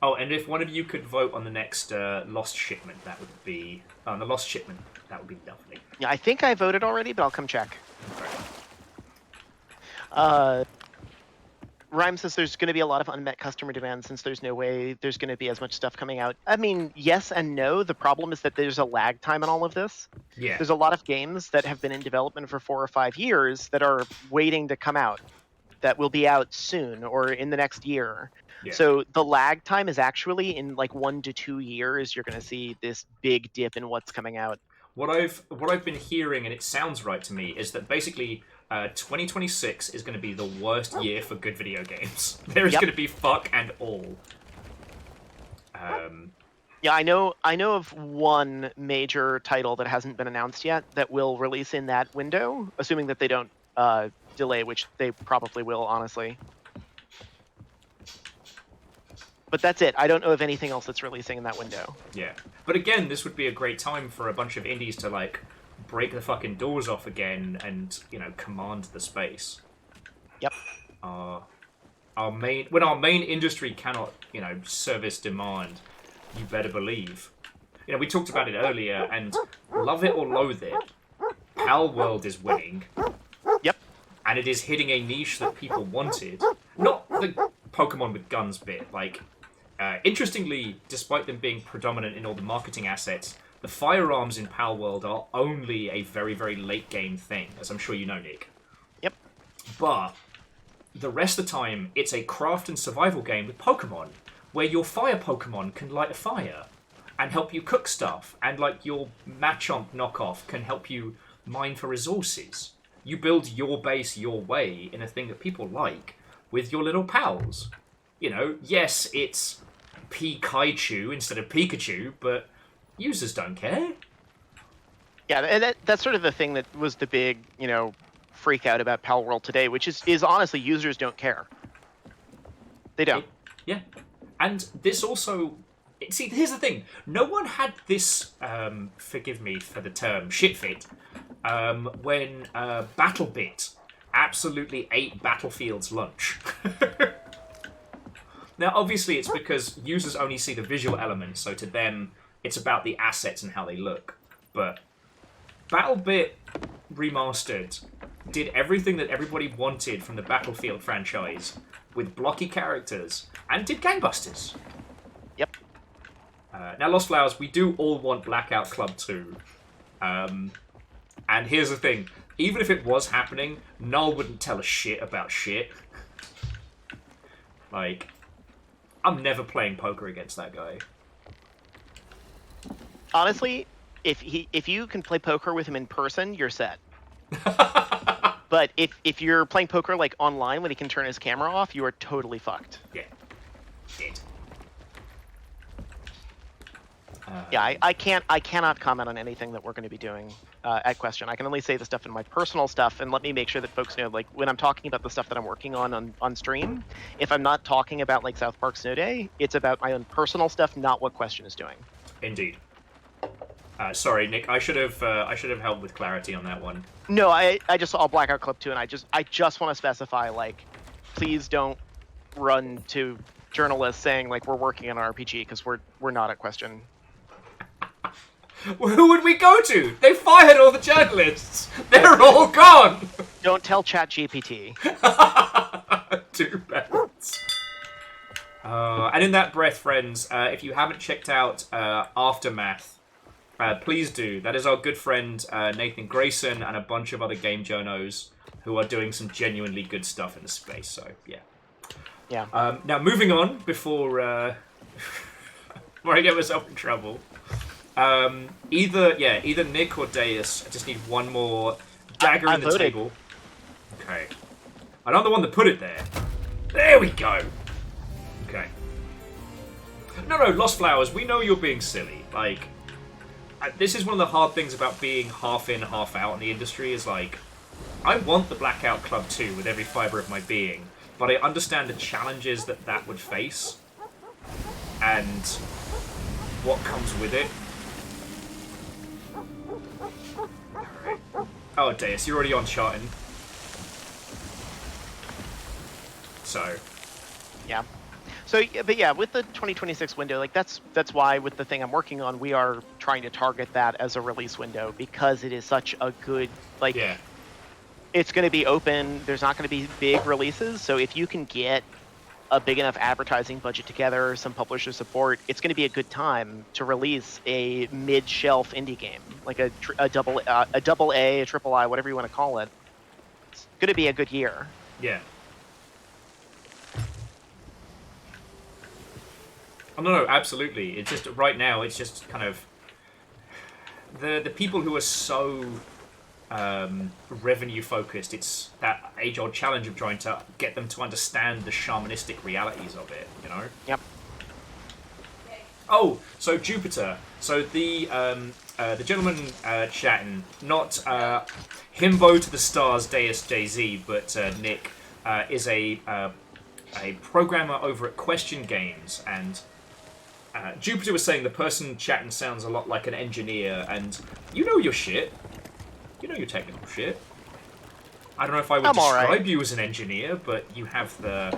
Oh, and if one of you could vote on the next Lost Shipment, that would be... On the Lost Shipment, that would be lovely. Yeah, I think I voted already, but I'll come check. Rhyme says there's going to be a lot of unmet customer demand since there's no way there's going to be as much stuff coming out. I mean, yes and no. The problem is that there's a lag time in all of this. Yeah. There's a lot of games that have been in development for 4 or 5 years that are waiting to come out, that will be out soon or in the next year. Yeah. So the lag time is actually in like 1 to 2 years. You're going to see this big dip in what's coming out. What I've been hearing, and it sounds right to me, is that basically 2026 is going to be the worst year for good video games. There is going to be fuck and all. Yeah, I know of one major title that hasn't been announced yet that will release in that window, assuming that they don't delay, which they probably will, honestly. But that's it. I don't know of anything else that's releasing in that window. Yeah. But again, this would be a great time for a bunch of indies to, like, break the fucking doors off again and, you know, command the space. Yep. When our main industry cannot, you know, service demand, you better believe. You know, we talked about it earlier, and love it or loathe it, Pal World is winning. Yep. And it is hitting a niche that people wanted. Not the Pokemon with guns bit, like... interestingly, despite them being predominant in all the marketing assets, the firearms in Pal World are only a very, very late game thing, as I'm sure you know, Nick. Yep. But the rest of the time, it's a craft and survival game with Pokemon, where your fire Pokemon can light a fire and help you cook stuff, and like your Machamp knockoff can help you mine for resources. You build your base your way in a thing that people like with your little pals. You know, yes, it's Pikachu instead of Pikachu, but users don't care. Yeah, and that's sort of the thing that was the big, freak out about Pal World today, which is honestly users don't care. They don't. Yeah. And this also... See, here's the thing. No one had this, forgive me for the term, shit fit, when BattleBit absolutely ate Battlefield's lunch. Now, obviously, it's because users only see the visual elements, so to them, it's about the assets and how they look. But BattleBit Remastered did everything that everybody wanted from the Battlefield franchise with blocky characters and did gangbusters. Yep. Now, Lost Flowers, we do all want Blackout Club 2. And here's the thing. Even if it was happening, Null wouldn't tell a shit about shit. Like, I'm never playing poker against that guy. Honestly, if you can play poker with him in person, you're set. But if you're playing poker like online when he can turn his camera off, you are totally fucked. Yeah. Dead. Yeah, I cannot comment on anything that we're going to be doing at Question. I can only say the stuff in my personal stuff, and let me make sure that folks know, like, when I'm talking about the stuff that I'm working on stream, if I'm not talking about, like, South Park Snow Day, it's about my own personal stuff, not what Question is doing. Indeed. Sorry, Nick. I should have helped with clarity on that one. No, I just saw Blackout Club 2, and I just want to specify, like, please don't run to journalists saying, like, we're working on an RPG, because we're not at Question. Well, who would we go to? They fired all the journalists. They're all gone. Don't tell ChatGPT. Too bad. And in that breath, friends, if you haven't checked out Aftermath, please do. That is our good friend Nathan Grayson and a bunch of other game journos who are doing some genuinely good stuff in the space. So yeah. Yeah. Now moving on before I get myself in trouble. Either Nick or Deus. I just need one more dagger in the voted. table. Okay. And I'm the one that put it there. There we go. Okay. No, Lost Flowers, we know you're being silly. Like, this is one of the hard things about being half in, half out in the industry, is like, I want the Blackout Club 2 with every fibre of my being, but I understand the challenges that would face, and what comes with it. Oh, Deus, you're already on charting. So. Yeah. So, but yeah, with the 2026 window, like that's why with the thing I'm working on, we are trying to target that as a release window because it is such a good, like, yeah. It's going to be open. There's not going to be big releases. So if you can get a big enough advertising budget together, some publisher support, it's going to be a good time to release a mid-shelf indie game, like a double A, a triple I, whatever you want to call it. It's going to be a good year. Yeah. Oh, no, absolutely. It's just right now. It's just kind of the people who are so revenue focused. It's that age-old challenge of trying to get them to understand the shamanistic realities of it. You know. Yep. Oh, so Jupiter. So the gentleman chatting, not himbo to the stars, Deus Jay-Z, but Nick is a programmer over at Question Games, and Jupiter was saying the person chatting sounds a lot like an engineer, and you know your shit. You know your technical shit. I don't know if I would describe you as an engineer, but you have the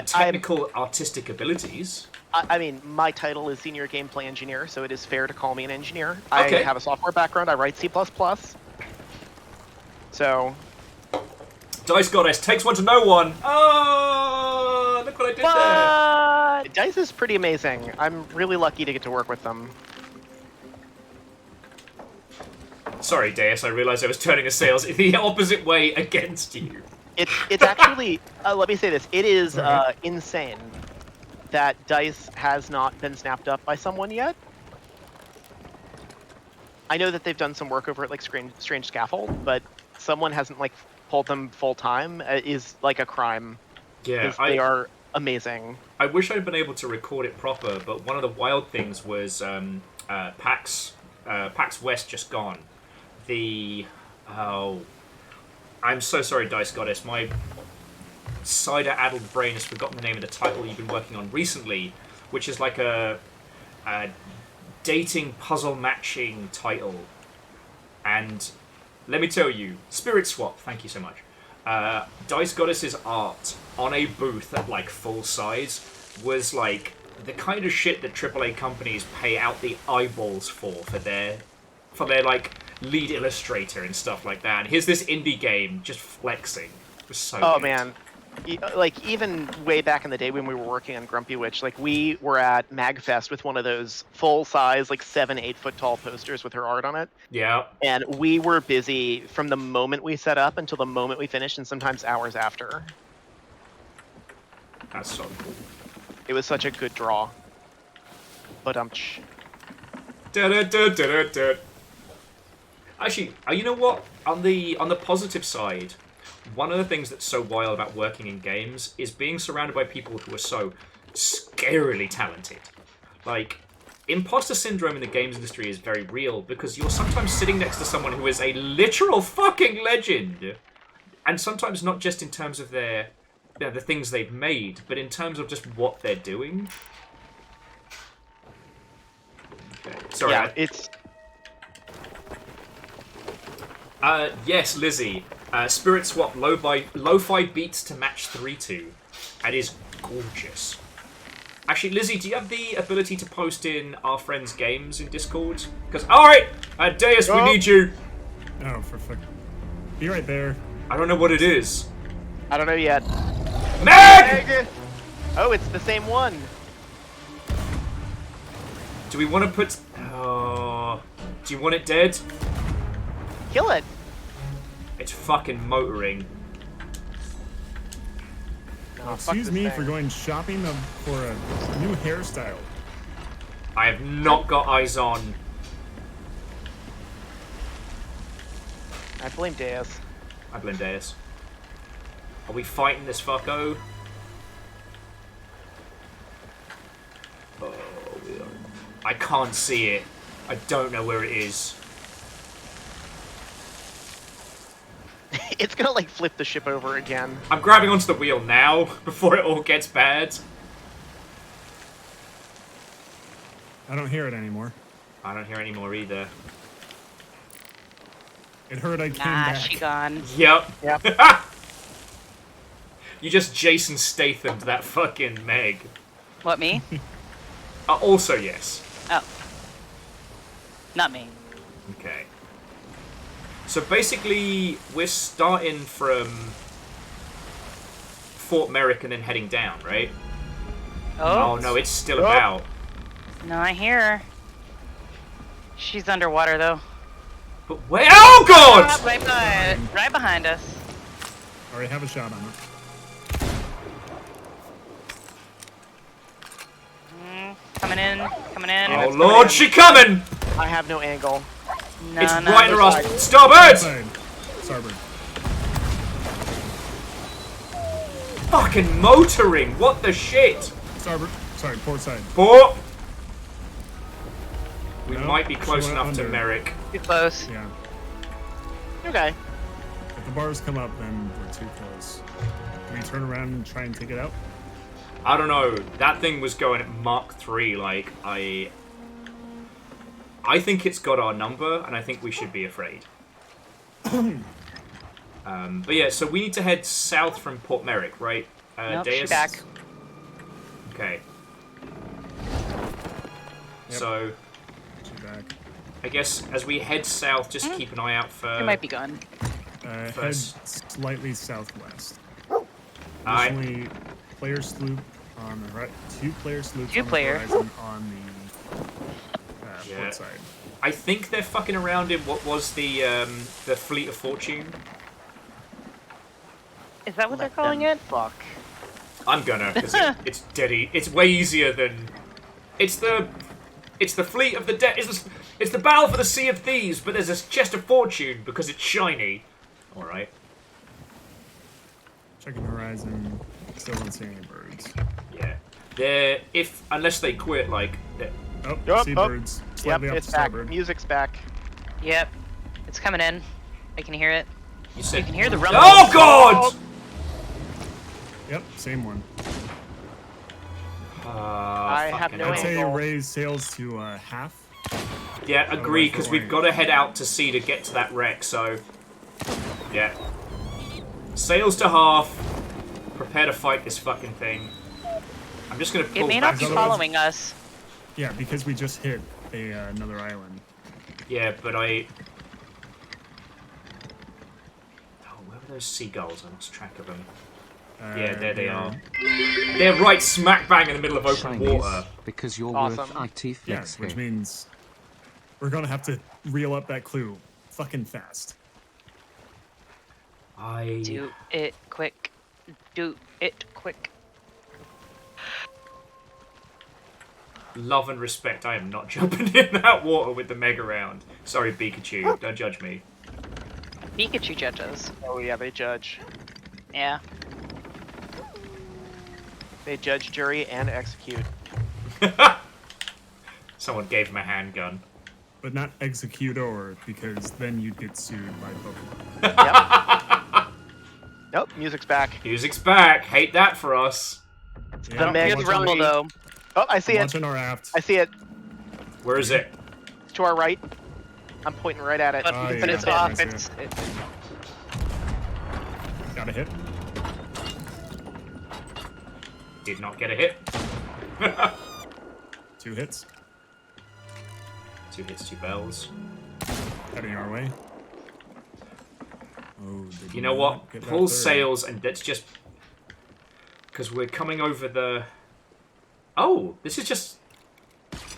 technical, artistic abilities. I mean, my title is Senior Gameplay Engineer, so it is fair to call me an engineer. Okay. I have a software background. I write C++. So... Dice Goddess takes one to know one. Oh, look what I did there. Dice is pretty amazing. I'm really lucky to get to work with them. Sorry, Deus, I realised I was turning the sails the opposite way against you. It's actually, let me say this, it is insane that Dice has not been snapped up by someone yet. I know that they've done some work over at like Strange Scaffold, but someone hasn't like pulled them full time is like a crime. Yeah, they are amazing. I wish I'd been able to record it proper, but one of the wild things was PAX West just gone. I'm so sorry, Dice Goddess. My cider-addled brain has forgotten the name of the title you've been working on recently, which is like a dating puzzle matching title. And let me tell you, Spirit Swap, thank you so much. Dice Goddess's art on a booth at like full size was like the kind of shit that AAA companies pay out the eyeballs for their like lead illustrator and stuff like that. And here's this indie game just flexing. It was so good. Man. Like, even way back in the day when we were working on Grumpy Witch, like, we were at MagFest with one of those full-size, like, 7-8 foot tall posters with her art on it. Yeah. And we were busy from the moment we set up until the moment we finished, and sometimes hours after. That's so cool. It was such a good draw. But Actually, you know what? On the positive side, one of the things that's so wild about working in games is being surrounded by people who are so scarily talented. Like, imposter syndrome in the games industry is very real because you're sometimes sitting next to someone who is a literal fucking legend. And sometimes not just in terms of the things they've made, but in terms of just what they're doing. Okay, sorry. Yeah, it's... Yes, Lizzie. Spirit Swap lo-fi beats to match 3-2. That is gorgeous. Actually, Lizzie, do you have the ability to post in our friends' games in Discord? Because, alright! Deus, we need you! Oh, for fuck. Be right there. I don't know what it is. I don't know yet. Meg! Oh, it's the same one. Do we want to put... do you want it dead? Kill it. It's fucking motoring. Excuse me for going shopping for a new hairstyle. I have not got eyes on. I blame Deus. I blame Deus. Are we fighting this fucko? Oh, we are. I can't see it. I don't know where it is. It's gonna, like, flip the ship over again. I'm grabbing onto the wheel now, before it all gets bad. I don't hear it anymore. I don't hear it anymore either. It heard I came back. She gone. Yep. Yep. You just Jason Statham'd that fucking Meg. What, me? Also, yes. Oh. Not me. Okay. So basically, we're starting from Fort Merrick and then heading down, right? Oh no, it's still about. No, I hear her. She's underwater, though. But where? Oh god! Right behind us. Already have a shot on it. Coming in. Oh lord, she coming! I have no angle. No, it's no, right in us. Starboard! Starboard. Fucking motoring! What the shit? Starboard. Sorry, port side. Port! We No, might be close she went enough to under. Merrick. Too close. Yeah. Okay. If the bars come up, then we're too close. Can we turn around and try and take it out? I don't know. That thing was going at Mach 3. Like, I think it's got our number, and I think we should be afraid. But yeah, so we need to head south from Port Merrick, right? Nope, Deus? she's back. Okay. Yep. So, She's back. I guess as we head south, just keep an eye out for... She might be gone. Head First. slightly southwest. Alright. Additionally, player sloop on the right. 2-player sloops on Two-player. the horizon on the Yeah. port side. I think they're fucking around in what was the Fleet of Fortune. Is that what they're calling it? Fuck. I'm gonna, because it's deady. It's way easier than... It's the Fleet of the Dead... It's the Battle for the Sea of Thieves, but there's a Chest of Fortune because it's shiny. Alright. Checking horizon. Still don't see any birds. Yeah. Unless they quit, like... See birds. Slightly off it's the back. starboard. Music's back. Yep. It's coming in. I can hear it. You said... can hear the rumble. Oh, God! Yep, same one. I have no I'd say angle. raise sails to half. Yeah, agree, because we've got to head out to sea to get to that wreck, so... Yeah. Sails to half. Prepare to fight this fucking thing. I'm just gonna pull It may back. not be following us. Yeah, because we just hit another island. Yeah, but I... Oh, where were those seagulls? I lost track of them. Yeah, there they are. They're right smack bang in the middle of open Chinese, water. Because you're Awesome. worth IT Yes, flex. which means we're gonna have to reel up that clue fucking fast. Do it quick. Do it quick. Love and respect, I am not jumping in that water with the mega round. Sorry, Pikachu, don't judge me. Pikachu judges. Oh yeah, they judge. Yeah. They judge, jury, and execute. Someone gave him a handgun. But not executor, because then you'd get sued by Pokemon. Yep. Nope, music's back. Music's back. Hate that for us. Yeah, The Meg Hear the rumble though. Oh, I see it. Watching our aft. I see it. Where is it? To our right. I'm pointing right at it. But, Oh, but yeah, it's I off. see It's Got a hit. Did not get a hit. 2 hits. 2 hits, 2 bells. Heading our way. Oh, did You know not what? get that Pull third. sails and let's just... Because we're coming over the... Oh, this is just...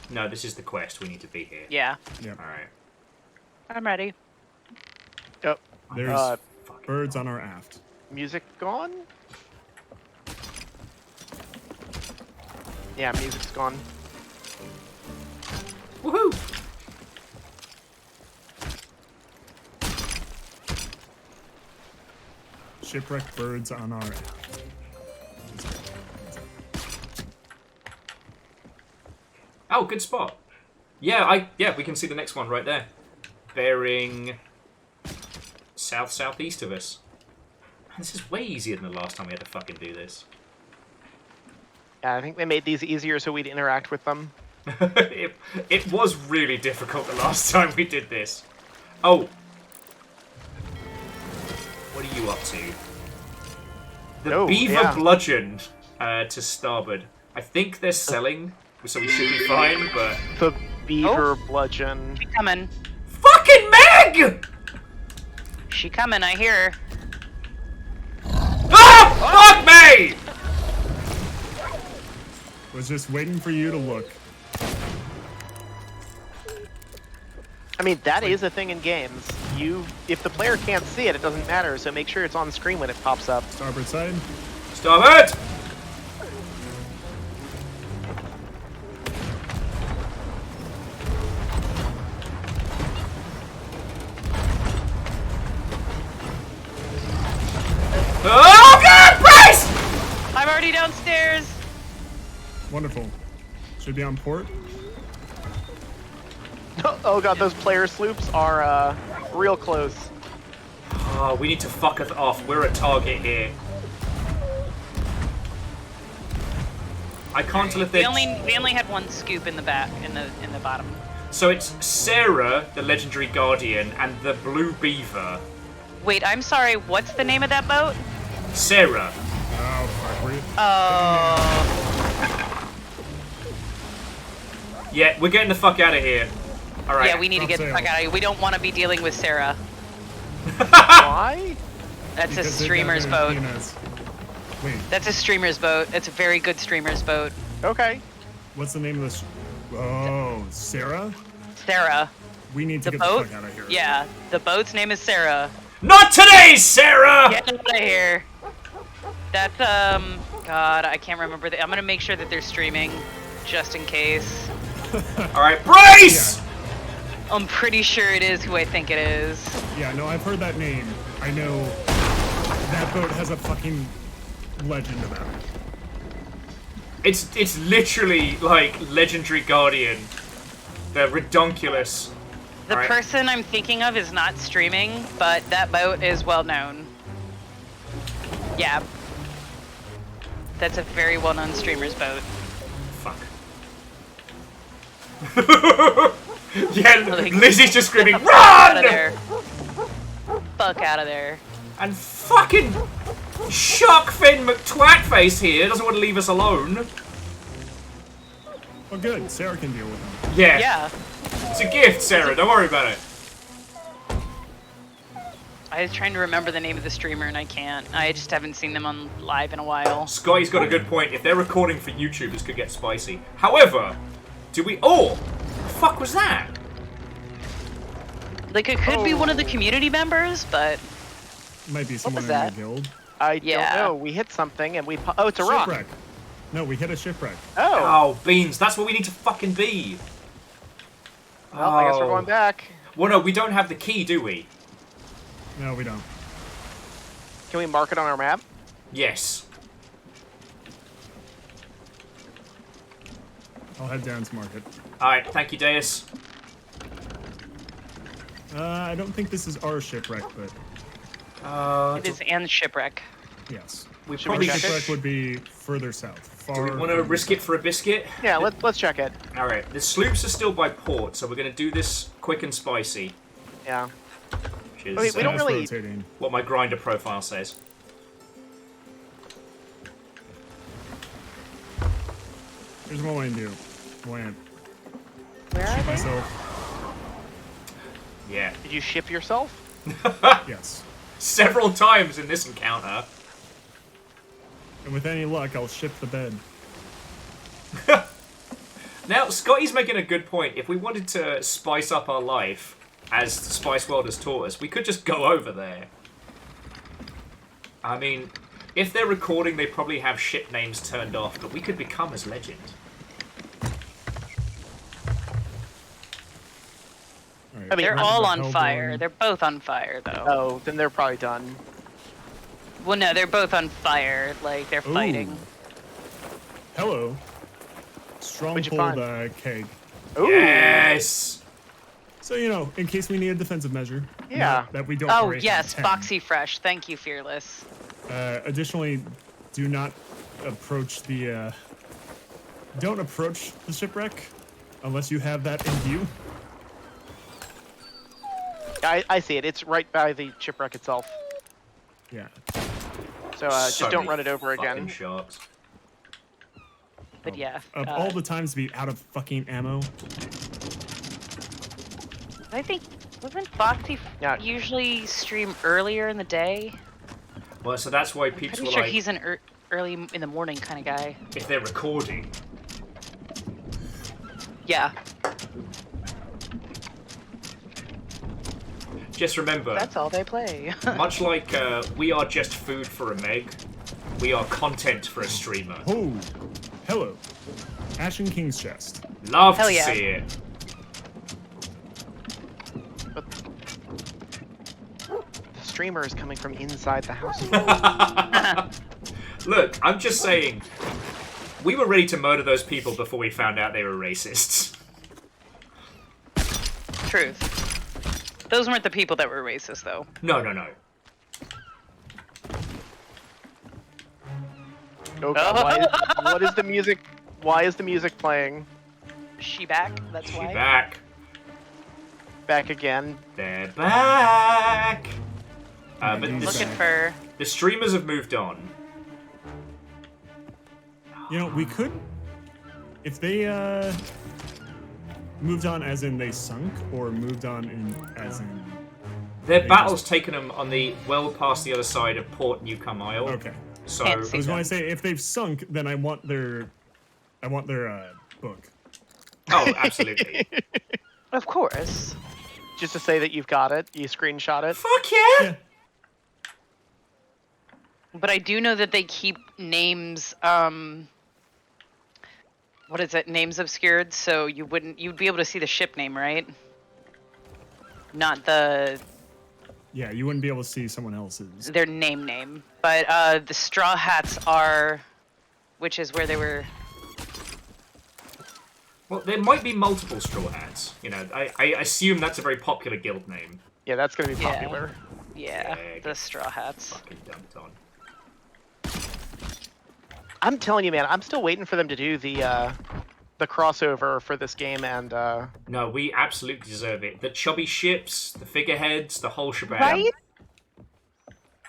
No, this is the quest. We need to be here. yeah. Yeah. Alright. I'm ready. Yep. There's birds on our aft. Music gone? Yeah, music's gone. Woohoo! Shipwrecked birds on our aft. Oh, good spot. Yeah, we can see the next one right there. Bearing southeast of us. Man, this is way easier than the last time we had to fucking do this. Yeah, I think they made these easier so we'd interact with them. it was really difficult the last time we did this. Oh. What are you up to? The beaver bludgeon to starboard. I think they're selling, so we should be fine, but... The beaver bludgeon. She coming. Fucking Meg! She coming, I hear her. Ah! Fuck me! Was just waiting for you to look. I mean, that is a thing in games. If the player can't see it, it doesn't matter, so make sure it's on screen when it pops up. Starboard side. Starboard! Oh god, Bryce! I'm already downstairs. Wonderful. Should be on port. Oh god, those player sloops are real close. Oh, we need to fuck it off. We're a target here. I can't tell if they... We only had one scoop in the back, in the bottom. So it's Sarah, the legendary guardian, and the blue beaver. Wait, I'm sorry. What's the name of that boat? Sarah. Oh, fuck. Yeah, we're getting the fuck out of here. Alright. Yeah, we need to get the fuck out of here. We don't want to be dealing with Sarah. Why? That's Because a they streamer's got their boat. penis. Wait, That's a streamer's boat. It's a very good streamer's boat. Okay. what's the name of this? Oh, Sarah? Sarah. We need to The get boat? the fuck out of here. Yeah, the boat's name is Sarah. Not today, Sarah! Get out of here. That's, God, I can't remember. I'm gonna make sure that they're streaming, just in case. Alright, Bryce! I'm pretty sure it is who I think it is. Yeah, no, I've heard that name. I know that boat has a fucking legend about it. It's literally like Legendary Guardian. The redonkulous. The person I'm thinking of is not streaming, but that boat is well known. Yeah. That's a very well-known streamer's boat. Fuck. Yeah, Like, Lizzie's just screaming, get the fuck out of RUN! there. Fuck out of there. And fucking Sharkfin McTwatface here doesn't want to leave us alone. Well, good. Sarah can deal with him. Yeah. Yeah. It's a gift, Sarah. Don't worry about it. I was trying to remember the name of the streamer and I can't. I just haven't seen them on live in a while. Scotty's got a good point. If they're recording for YouTube, this could get spicy. However, do we... Oh! The fuck was that? Like, it could be one of the community members, but... Might be someone was in that? the guild. I don't know. We hit something and we... Oh, it's a rock. Shipwreck. No, we hit a shipwreck. Oh, beans. That's where we need to fucking be. Well, I guess we're going back. Well, no, we don't have the key, do we? No, we don't. Can we mark it on our map? Yes. I'll head down to market. Alright, thank you, Deus. I don't think this is our shipwreck, but... It is and shipwreck. Yes. We Should probably we check it? Shipwreck would be further south. Do we want to risk it for a biscuit? Yeah, let's check it. Alright, the sloops are still by port, so we're going to do this quick and spicy. Yeah. Which is Wait, we don't really... rotating. what my grinder profile says. Here's what I do. Land. Where are they? Myself. Yeah. Did you ship yourself? Yes. Several times in this encounter. And with any luck, I'll ship the bed. Now, Scotty's making a good point. If we wanted to spice up our life, as the Spice World has taught us, we could just go over there. I mean, if they're recording, they probably have ship names turned off, but we could become as legend. Right, I mean, They're all on fire. They're both on fire, though. Oh, then they're probably done. Well, no, they're both on fire. Like, they're fighting. Hello. Strong What'd you pulled find? keg. Ooh. Yes! So, you know, in case we need a defensive measure. Yeah. Not that we don't Oh, already yes, have 10. Foxy Fresh. Thank you, Fearless. Additionally, do not approach the, don't approach the shipwreck unless you have that in view. I see it. It's right by the shipwreck itself. Yeah. So just don't many run it over fucking again. sharks. But yeah. Of all the times to be out of fucking ammo. I think, wasn't Foxy Yeah. usually stream earlier in the day? Well, so that's why peeps Pretty were sure like, he's an early in the morning kind of guy. if they're recording. Yeah. Just remember, That's all they play. much like we are just food for a Meg, we are content for a streamer. Oh, hello. Ashen King's Chest. Love Hell to yeah. see it. The streamer is coming from inside the house. Look, I'm just saying, we were ready to murder those people before we found out they were racists. Truth. Those weren't the people that were racist, though. No, no, no. Oh God, what is the music? Why is the music playing? She back, that's She why. back. Back again. They're back. But Looking for... the streamers have moved on. You know, we could, if they moved on as in they sunk, or moved on in as in Their they battle's taken them on the well past the other side of Port Newcomb Isle. Okay. So Can't I see was them. going to say if they've sunk, then I want their book. oh, absolutely. Of course. Just to say that you've got it. You screenshot it. Fuck yeah! Yeah. But I do know that they keep names, what is it? Names obscured, so you'd be able to see the ship name, right? Not the Yeah, you wouldn't be able to see someone else's. Their name. But the Straw Hats are, which is where they were. Well, there might be multiple Straw Hats. You know, I assume that's a very popular guild name. Yeah, that's gonna be popular. Yeah, the Straw Hats. Fucking dumped on. I'm telling you, man, I'm still waiting for them to do the crossover for this game, and No, we absolutely deserve it. The chubby ships, the figureheads, the whole shebang. Right?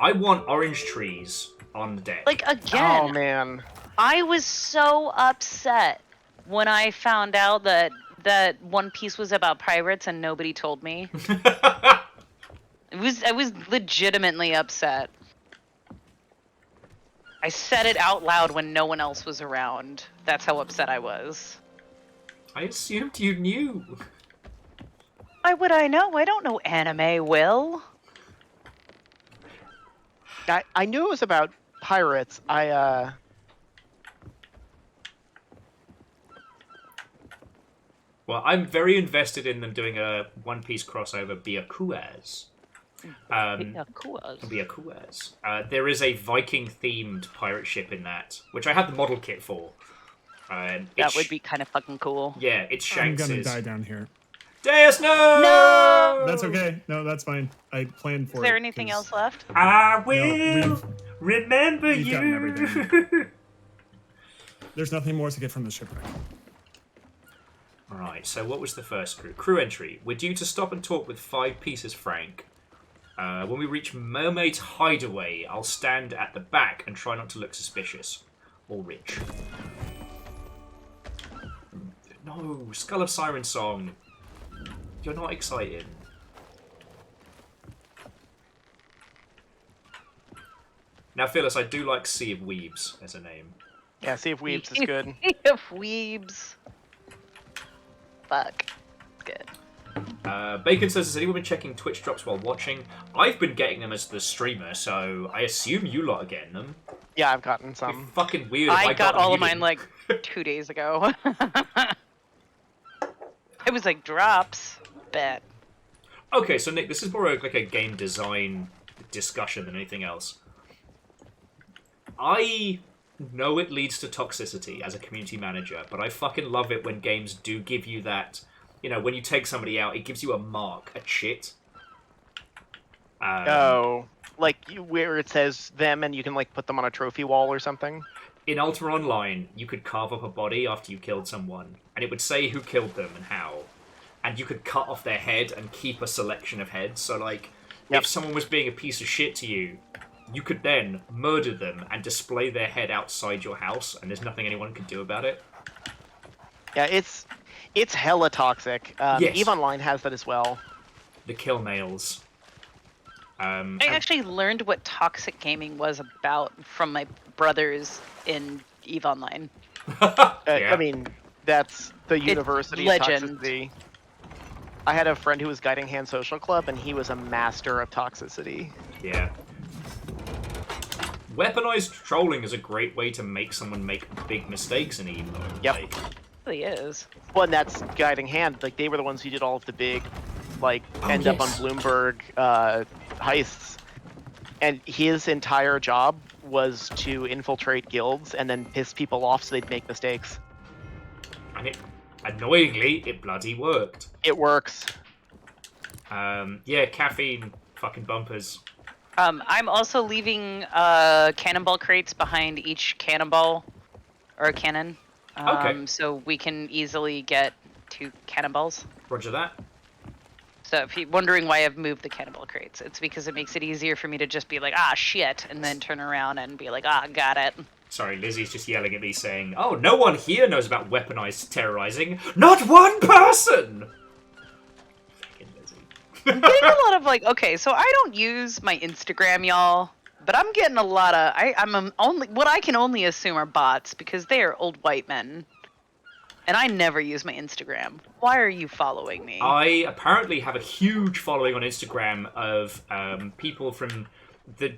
I want orange trees on the deck. Like, again. Oh man, I was so upset when I found out that One Piece was about pirates and nobody told me. I was legitimately upset. I said it out loud when no one else was around. That's how upset I was. I assumed you knew. Why would I know? I don't know anime, Will. I knew it was about pirates. Well, I'm very invested in them doing a One Piece crossover, Byakuaz. Byakuaz. There is a Viking-themed pirate ship in that, which I have the model kit for. That would be kind of fucking cool. Yeah, it's Shanks's. I'm gonna die down here. Deus, no! No! That's okay. No, that's fine. I planned for it. Is there anything else left? I will remember we've gotten you. everything. There's nothing more to get from the shipwreck. Alright, so what was the first crew? Crew entry. We're due to stop and talk with 5 pieces Frank. When we reach Mermaid's Hideaway, I'll stand at the back and try not to look suspicious. Or rich. No, Skull of Siren Song. You're not excited. Now, Phyllis, I do like Sea of Weebs as a name. Yeah, Sea of Weebs is good. Sea of Weebs. Fuck. Good. Bacon says, has anyone been checking Twitch drops while watching? I've been getting them as the streamer, so I assume you lot are getting them. Yeah, I've gotten some. It's fucking weird. I got all of mine like 2 days ago. It was like drops. Bet. Okay, so Nick, this is more like a game design discussion than anything else. I know it leads to toxicity as a community manager, but I fucking love it when games do give you that. You know, when you take somebody out, it gives you a mark, a chit. Where it says them and you can like put them on a trophy wall or something? In Ultima Online, you could carve up a body after you killed someone, and it would say who killed them and how. And you could cut off their head and keep a selection of heads. So, like, if someone was being a piece of shit to you, you could then murder them and display their head outside your house, and there's nothing anyone can do about it. Yeah, it's hella toxic. Yes. EVE Online has that as well. The kill nails. I actually learned what toxic gaming was about from my brothers in EVE Online. I mean, that's the university of legend. toxicity. I had a friend who was guiding Hand Social Club, and he was a master of toxicity. Yeah. Weaponized trolling is a great way to make someone make big mistakes in EVE, though. Yep. Like, It really is. Well, and that's Guiding Hand. Like, they were the ones who did all of the big, like, end up on Bloomberg heists. And his entire job was to infiltrate guilds and then piss people off so they'd make mistakes. And annoyingly, it bloody worked. It works. Yeah, caffeine fucking bumpers. I'm also leaving cannonball crates behind each cannonball or cannon. Okay. So we can easily get 2 cannonballs. Roger that. So if you're wondering why I've moved the cannonball crates, it's because it makes it easier for me to just be like, ah, shit, and then turn around and be like, ah, got it. Sorry, Lizzie's just yelling at me saying, oh, no one here knows about weaponized terrorizing. Not one person! Fucking Lizzie. I'm getting a lot of like, okay, so I don't use my Instagram, y'all, but I'm getting a lot of, I'm only, what I can only assume are bots because they are old white men. And I never use my Instagram. Why are you following me? I apparently have a huge following on Instagram of people from the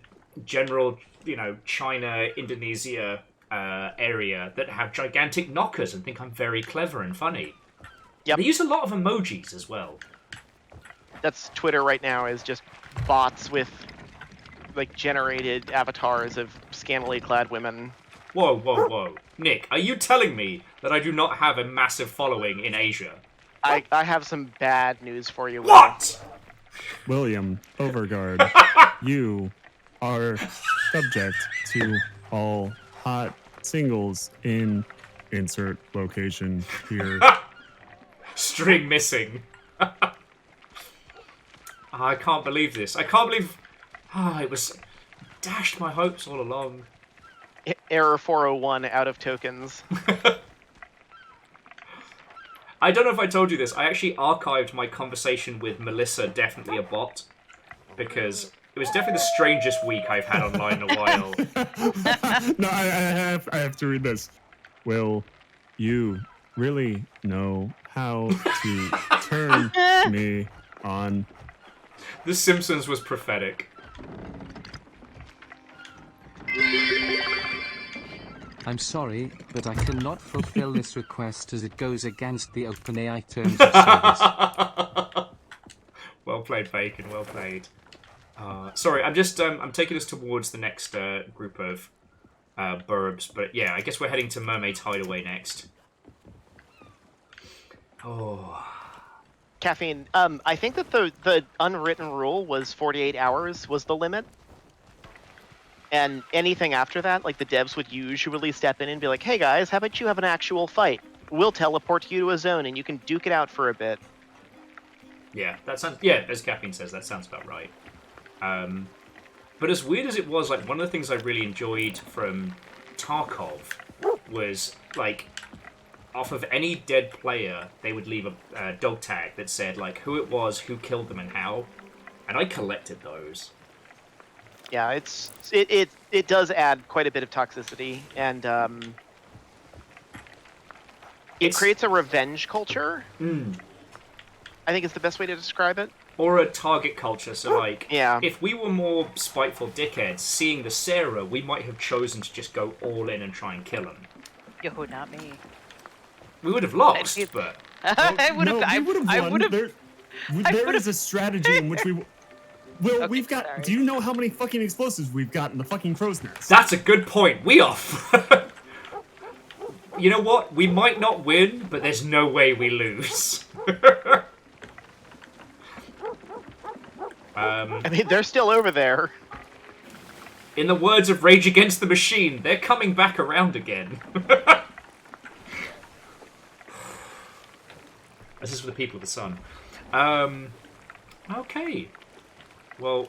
general, China, Indonesia area that have gigantic knockers and think I'm very clever and funny. Yep. They use a lot of emojis as well. that's Twitter right now, is just bots with like generated avatars of scantily clad women. Whoa, whoa, whoa. Nick, are you telling me that I do not have a massive following in Asia? I have some bad news for you. What? William Overguard, you are subject to all hot singles in insert location here. String missing. I can't believe this. I can't believe... it was... dashed my hopes all along. Error 401 out of tokens. I don't know if I told you this. I actually archived my conversation with Melissa, definitely a bot, because it was definitely the strangest week I've had online in a while. No, I have to read this. Will you really know how to turn me on? The Simpsons was prophetic. I'm sorry, but I cannot fulfill this request as it goes against the OpenAI terms of service. Well played, Bacon. Well played. Sorry, I'm just I'm taking us towards the next group of burbs, but yeah, I guess we're heading to Mermaid's Hideaway next. Oh. Caffeine. I think that the unwritten rule was 48 hours was the limit. And anything after that, like the devs would usually step in and be like, hey guys, how about you have an actual fight? We'll teleport you to a zone and you can duke it out for a bit. Yeah, that sounds... Yeah, as Caffeine says, that sounds about right. But as weird as it was, like, one of the things I really enjoyed from Tarkov was, like, off of any dead player, they would leave a dog tag that said, like, who it was, who killed them, and how. And I collected those. Yeah, it does add quite a bit of toxicity, and it creates a revenge culture. I think it's the best way to describe it. Or a target culture, so like, yeah. If we were more spiteful dickheads, seeing the Sarah, we might have chosen to just go all in and try and kill him. Yo, not me. We would have lost, but... I would have. I would have. There is a strategy in which we... Will, Okay, we've got... sorry. Do you know how many fucking explosives we've got in the fucking crow's nest? That's a good point. We are... You know what? We might not win, but there's no way we lose. I mean, they're still over there. In the words of Rage Against the Machine, they're coming back around again. This is for the people of the sun. Okay. Well,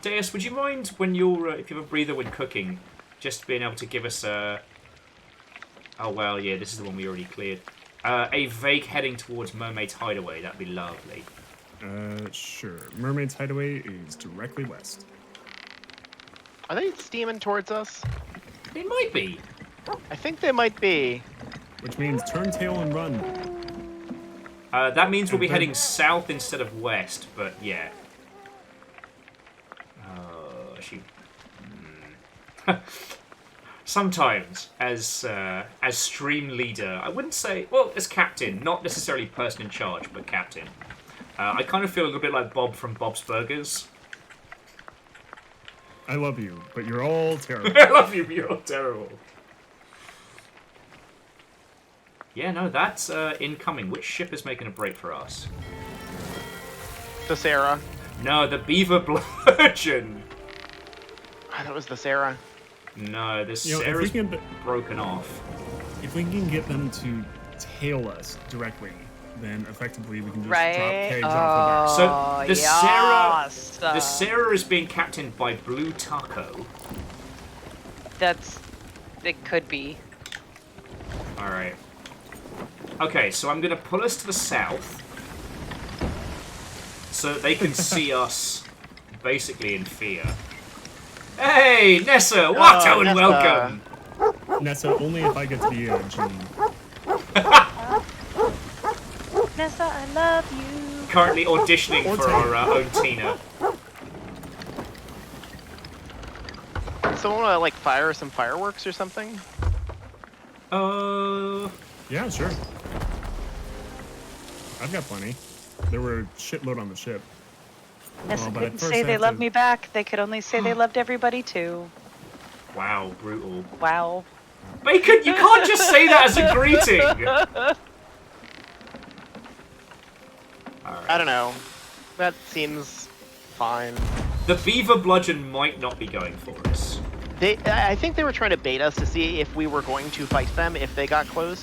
Deus, would you mind when you're, if you have a breather when cooking, just being able to give us a... Oh, well, yeah, this is the one we already cleared. A vague heading towards Mermaid's Hideaway, that'd be lovely. Sure. Mermaid's Hideaway is directly west. Are they steaming towards us? They might be. I think they might be. Which means turn tail and run. That means we'll be heading south instead of west, but yeah. Sometimes, as stream leader, I wouldn't say... Well, as captain, not necessarily person in charge, but captain. I kind of feel a little bit like Bob from Bob's Burgers. I love you, but you're all terrible. I love you, but you're all terrible. Yeah, no, that's incoming. Which ship is making a break for us? The Sarah. No, the Beaver Bludgeon. That was the Sarah. No, the Sarah's broken off. If we can get them to tail us directly, then effectively we can just drop kegs off of there. So the Sarah is being captained by Blue Taco. It could be. All right. Okay, so I'm gonna pull us to the south, so that they can see us, basically in fear. Hey, Nessa! Watto and welcome! Nessa, only if I get to be a genie. Nessa, I love you. Currently auditioning for our own Tina. Someone want to, like, fire some fireworks or something? Yeah, sure. I've got plenty. There were a shitload on the ship. Nessa but at couldn't first say I they had loved to- me back. They could only say they loved everybody too. Wow, brutal. Wow. Bacon, you can't just say that as a greeting! I don't know. That seems fine. The beaver bludgeon might not be going for us. I think they were trying to bait us to see if we were going to fight them if they got close.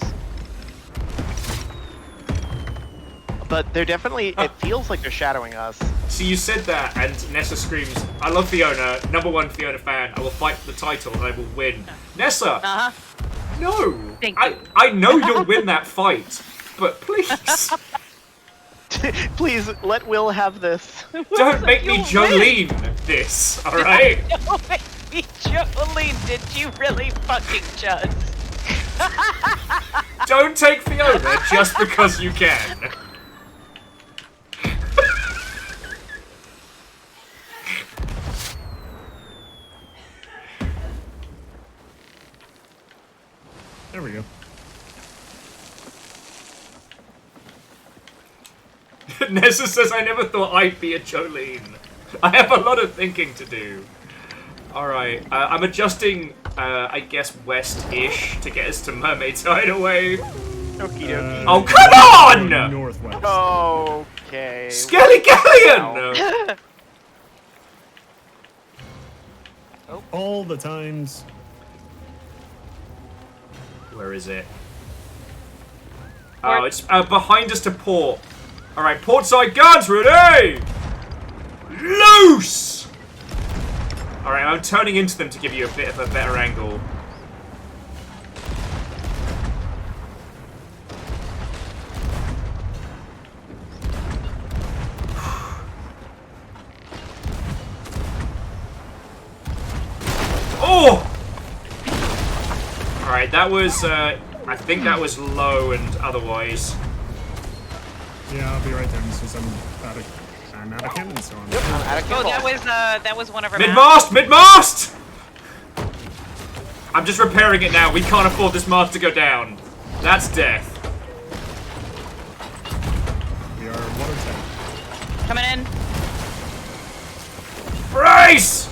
But they're definitely, it feels like they're shadowing us. So you said that, and Nessa screams, I love Fiona, #1 Fiona fan, I will fight for the title and I will win. Nessa! Uh-huh. No! Thank you. I know you'll win that fight, but please, Please, let Will have this. don't make me Jolene this, alright? Don't make me Jolene. Did you really fucking just? Don't take Fiona just because you can. There we go. Nessa says, I never thought I'd be a Jolene. I have a lot of thinking to do. Alright, I'm adjusting, I guess, west-ish to get us to Mermaid's Hideaway. Okie dokie. Oh, come on! Northwest. Okay. Skelly-Galleon! All the times. Where is it? Oh, it's behind us to port. Alright, portside guns, ready! Loose! Alright, I'm turning into them to give you a bit of a better angle. Oh! Alright, that was, I think that was low and otherwise. Yeah, I'll be right there since I'm out of cannon, so I'm... Yep, I'm out of Oh, cannonballs. that was one of our Mid-mast! Mid-mast! I'm just repairing it now. We can't afford this mast to go down. That's death. We are water tight. Coming in. Brace!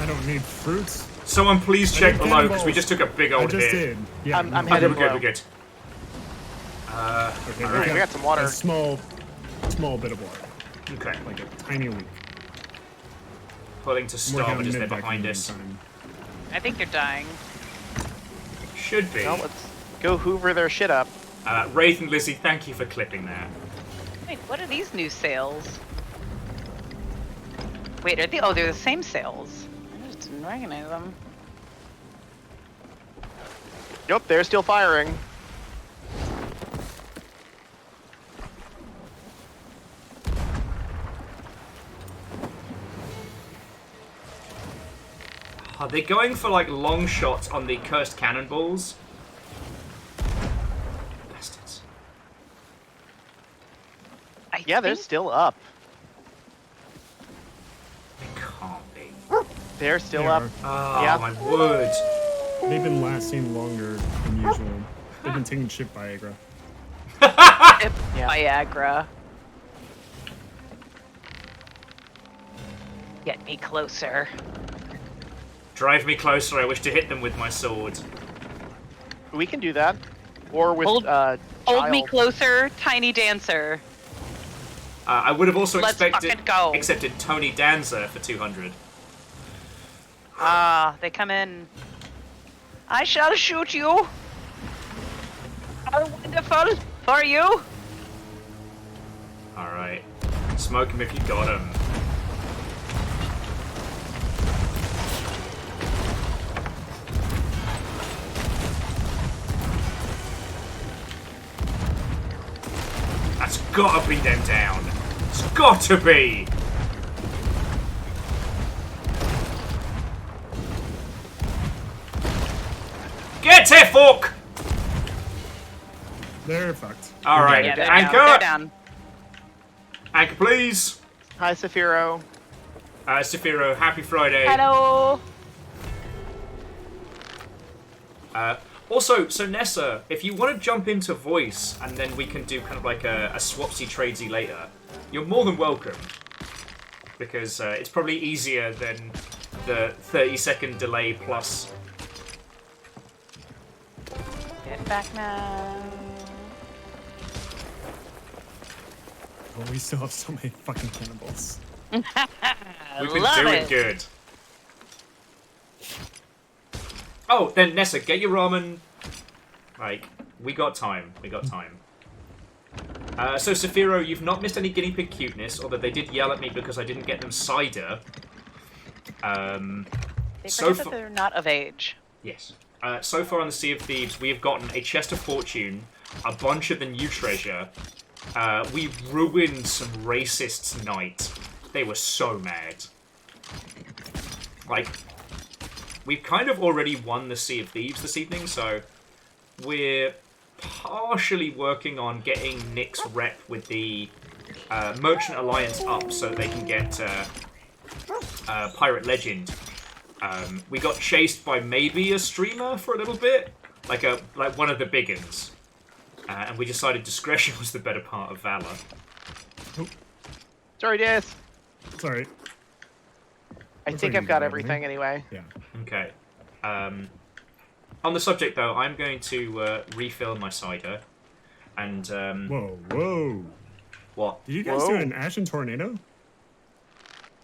I don't need fruits. Someone please check need below, because we cannonballs. just took a big old I just hit. did. Yeah, I'm Okay, headed we're good, below. we're good. Okay, Alright, we got some water. A small bit of water. Okay. Like a tiny leak. Pulling to Work starboard on as they're mid-back behind in the us. meantime. I think they're dying. Should be. Well, let's go hoover their shit up. Wraith and Lizzie, thank you for clipping that. Wait, what are these new sails? Wait, are they? Oh, they're the same sails. I just didn't recognize them. Yep, they're still firing. Are they going for like long shots on the cursed cannonballs? Bastards. Yeah, they're still up. They can't be. They're still They up. are. Oh, Yeah. my word. They've been lasting longer than usual. They've been taking ship Viagra. Yeah. Viagra. Get me closer. Drive me closer, I wish to hit them with my sword. We can do that. Or with, Hold me Child. closer, tiny dancer. I would have also Let's fucking go. accepted Tony Danza for 200. Ah, they come in. I shall shoot you. How wonderful for you. Alright. Smoke him if you got him. That's gotta bring them down. It's got to be. Get it, fuck! They're fucked. Alright, Yeah, they're anchor! down. They're down. Anchor, please. Hi, Saphiro. Saphiro, happy Friday. Hello. Also, so Nessa, if you want to jump into voice and then we can do kind of like a swapsy tradesy later, you're more than welcome. Because it's probably easier than the 30-second delay plus. Get back now. Oh, we still have so many fucking cannibals. We've been doing good. Oh, then Nessa, get your ramen. Like, we got time. We got time. So, Saphiro, you've not missed any guinea pig cuteness, although they did yell at me because I didn't get them cider. They forget that they're not of age. Yes. So far on the Sea of Thieves, we have gotten a chest of fortune, a bunch of the new treasure. We ruined some racists' night. They were so mad. Like, we've kind of already won the Sea of Thieves this evening, so we're partially working on getting Nick's rep with the Merchant Alliance up so they can get Pirate Legend. We got chased by maybe a streamer for a little bit, like one of the big uns, and we decided discretion was the better part of valor. Oh. Sorry, Des. Sorry. I think I've got everything anyway. Yeah. Okay. On the subject, though, I'm going to refill my cider, and Whoa. What? Did you guys do an Ashen Tornado?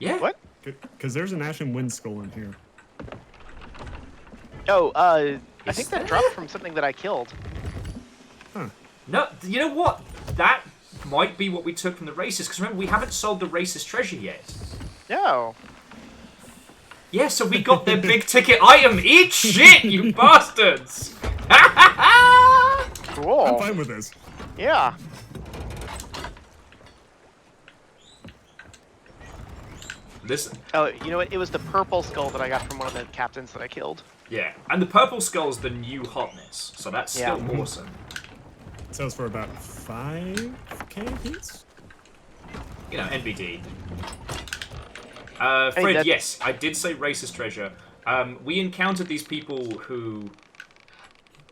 Yeah. What? Because there's an Ashen Wind Skull in here. Oh, I think that dropped from something that I killed. Huh. No, you know what? That might be what we took from the races, because remember, we haven't sold the racist treasure yet. No. Yeah, so we got their big ticket item. Eat shit, you bastards! Cool. I'm fine with this. Yeah. Oh, you know what? It was the purple skull that I got from one of the captains that I killed. Yeah, and the purple skull's the new hotness, so that's still awesome. Sells for about 5k apiece? You know, NBD. Hey, Fred, yes, I did say racist treasure. We encountered these people who...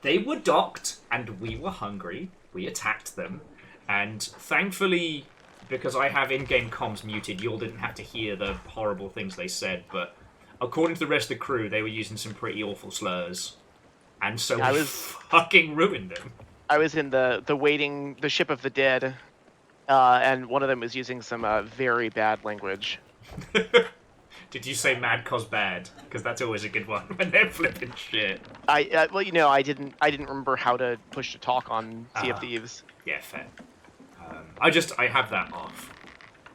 They were docked, and we were hungry. We attacked them, and thankfully, because I have in-game comms muted, you all didn't have to hear the horrible things they said, but according to the rest of the crew, they were using some pretty awful slurs. And so we fucking ruined them. I was in the ship of the dead, and one of them was using some very bad language. Did you say mad cause bad? Because that's always a good one when they're flipping shit. Well, you know, I didn't remember how to push to talk on Sea of Thieves. Yeah, fair. I have that off.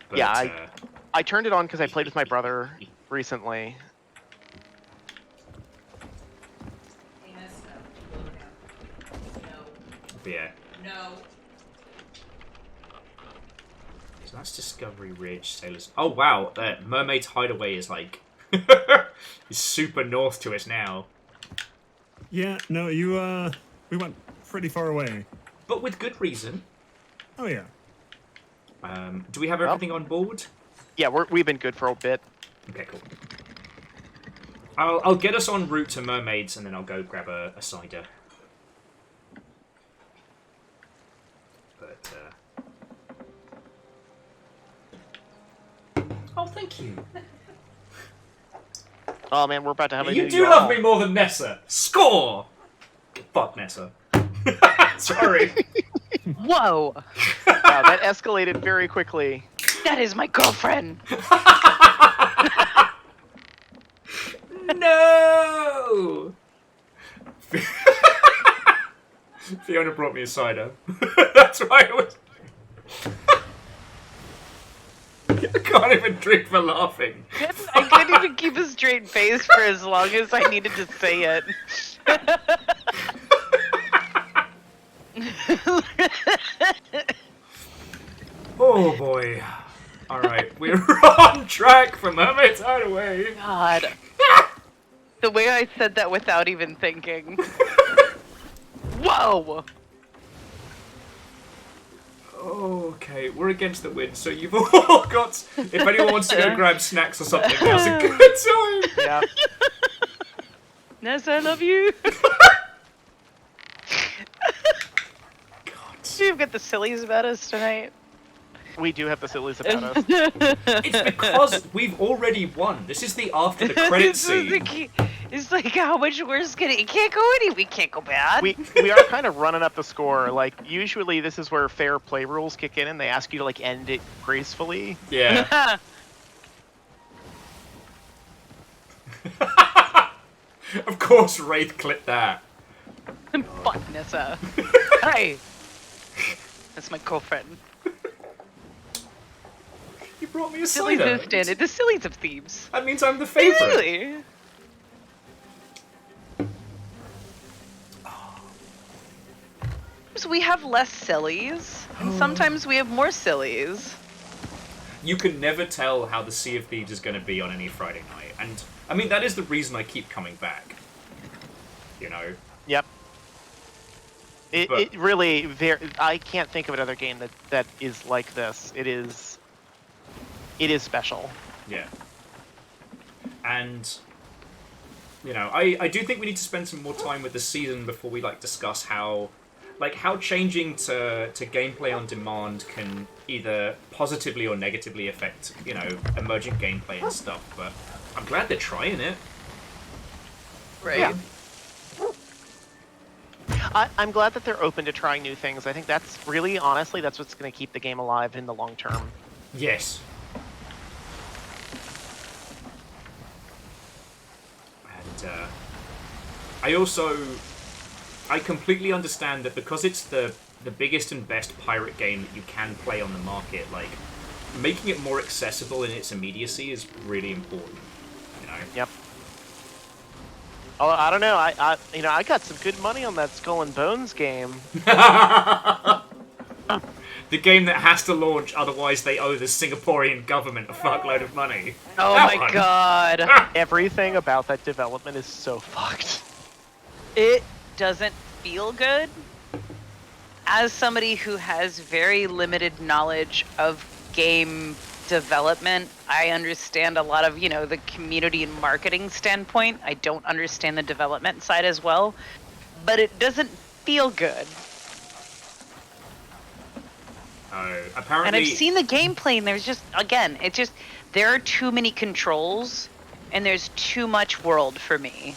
But, yeah, I turned it on because I played with my brother recently. Yeah. No. So that's Discovery Ridge, Sailors. Oh wow, Mermaid's Hideaway is like is super north to us now. Yeah, no, we went pretty far away. But with good reason. Oh yeah. Do we have everything on board? Yeah, we've been good for a bit. Okay, cool. I'll get us en route to Mermaids, and then I'll go grab a cider. But oh, thank you. Oh man, we're about to have a You new do love me more than Nessa. Score. Fuck Nessa. Sorry. Whoa! Wow, that escalated very quickly. That is my girlfriend! No! Fiona brought me a cider. That's why it was... I can't even drink for laughing. I couldn't even keep a straight face for as long as I needed to say it. Oh boy. Alright, we're on track for Mermaid's Hideaway. God. The way I said that without even thinking. Whoa! Oh, okay. We're against the wind, so you've all got... If anyone wants to go grab snacks or something, now's a good time. Yeah. Ness, I love you. You've got the sillies about us tonight. We do have the sillies about us. It's because we've already won. This is the after the credits scene. It's like, how much worse can it can't go any. We can't go bad. We are kind of running up the score. Like, usually this is where fair play rules kick in and they ask you to, like, end it gracefully. Yeah. Of course, Wraith clipped that. Fuck Nessa. Hi. That's my girlfriend. You brought me a Sillies cider. is standard. The sillies of Thieves. That means I'm the favorite. Really? So we have less sillies, and sometimes we have more sillies. You can never tell how the Sea of Thieves is going to be on any Friday night. And, I mean, that is the reason I keep coming back. You know? Yep. It really, I can't think of another game that is like this. It is special. Yeah. And, you know, I do think we need to spend some more time with the season before we, like, discuss how changing to gameplay on demand can either positively or negatively affect, you know, emergent gameplay and stuff. But I'm glad they're trying it. Right. Yeah. I'm glad that they're open to trying new things. I think that's really, honestly, that's what's going to keep the game alive in the long term. Yes. And I completely understand that because it's the biggest and best pirate game that you can play on the market, like, making it more accessible in its immediacy is really important, you know? Yep. Oh, I don't know. I got some good money on that Skull and Bones game. The game that has to launch, otherwise they owe the Singaporean government a fuckload of money. Oh That my one. god. Everything about that development is so fucked. It doesn't feel good. As somebody who has very limited knowledge of game development, I understand a lot of, you know, the community and marketing standpoint. I don't understand the development side as well, but it doesn't feel good. Apparently... And I've seen the gameplay, and there's just, again, there are too many controls, and there's too much world for me.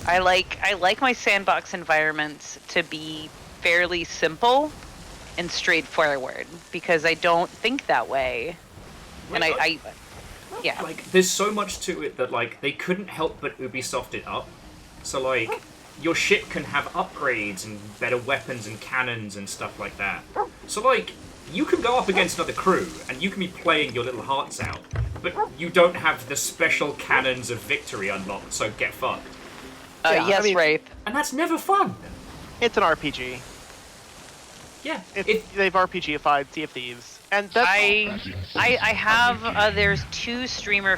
I like my sandbox environments to be fairly simple and straightforward, because I don't think that way. And yeah. Like, there's so much to it that, like, they couldn't help but Ubisoft it up. So, like, your ship can have upgrades and better weapons and cannons and stuff like that. So, like, you can go up against another crew, and you can be playing your little hearts out, but you don't have the special cannons of victory unlocked, so get fucked. Yes, Wraith. And that's never fun. It's an RPG. Yeah. They've RPGified Sea of Thieves. And that's I have there's two streamer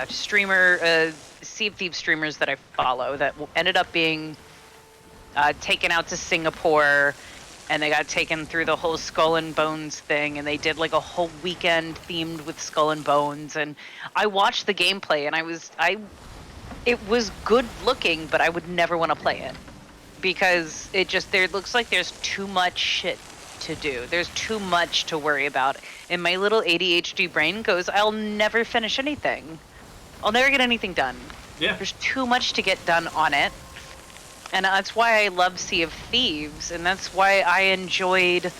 streamer Sea of Thieves streamers that I follow that ended up being taken out to Singapore, and they got taken through the whole Skull and Bones thing, and they did like a whole weekend themed with Skull and Bones, and I watched the gameplay, and it was good looking, but I would never want to play it because it looks like there's too much shit to do. There's too much to worry about. And my little ADHD brain goes, I'll never finish anything. I'll never get anything done. Yeah. There's too much to get done on it. And that's why I love Sea of Thieves, and that's why I enjoyed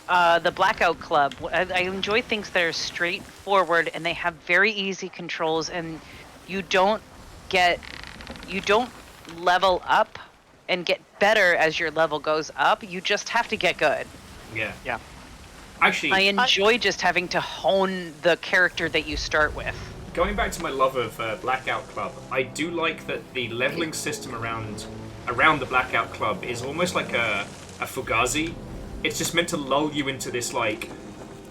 the Blackout Club. I enjoy things that are straightforward, and they have very easy controls, and you don't level up and get better as your level goes up. You just have to get good. Yeah. Yeah. Actually, I enjoy just having to hone the character that you start with. Going back to my love of Blackout Club, I do like that the leveling system around the Blackout Club is almost like a Fugazi. It's just meant to lull you into this, like,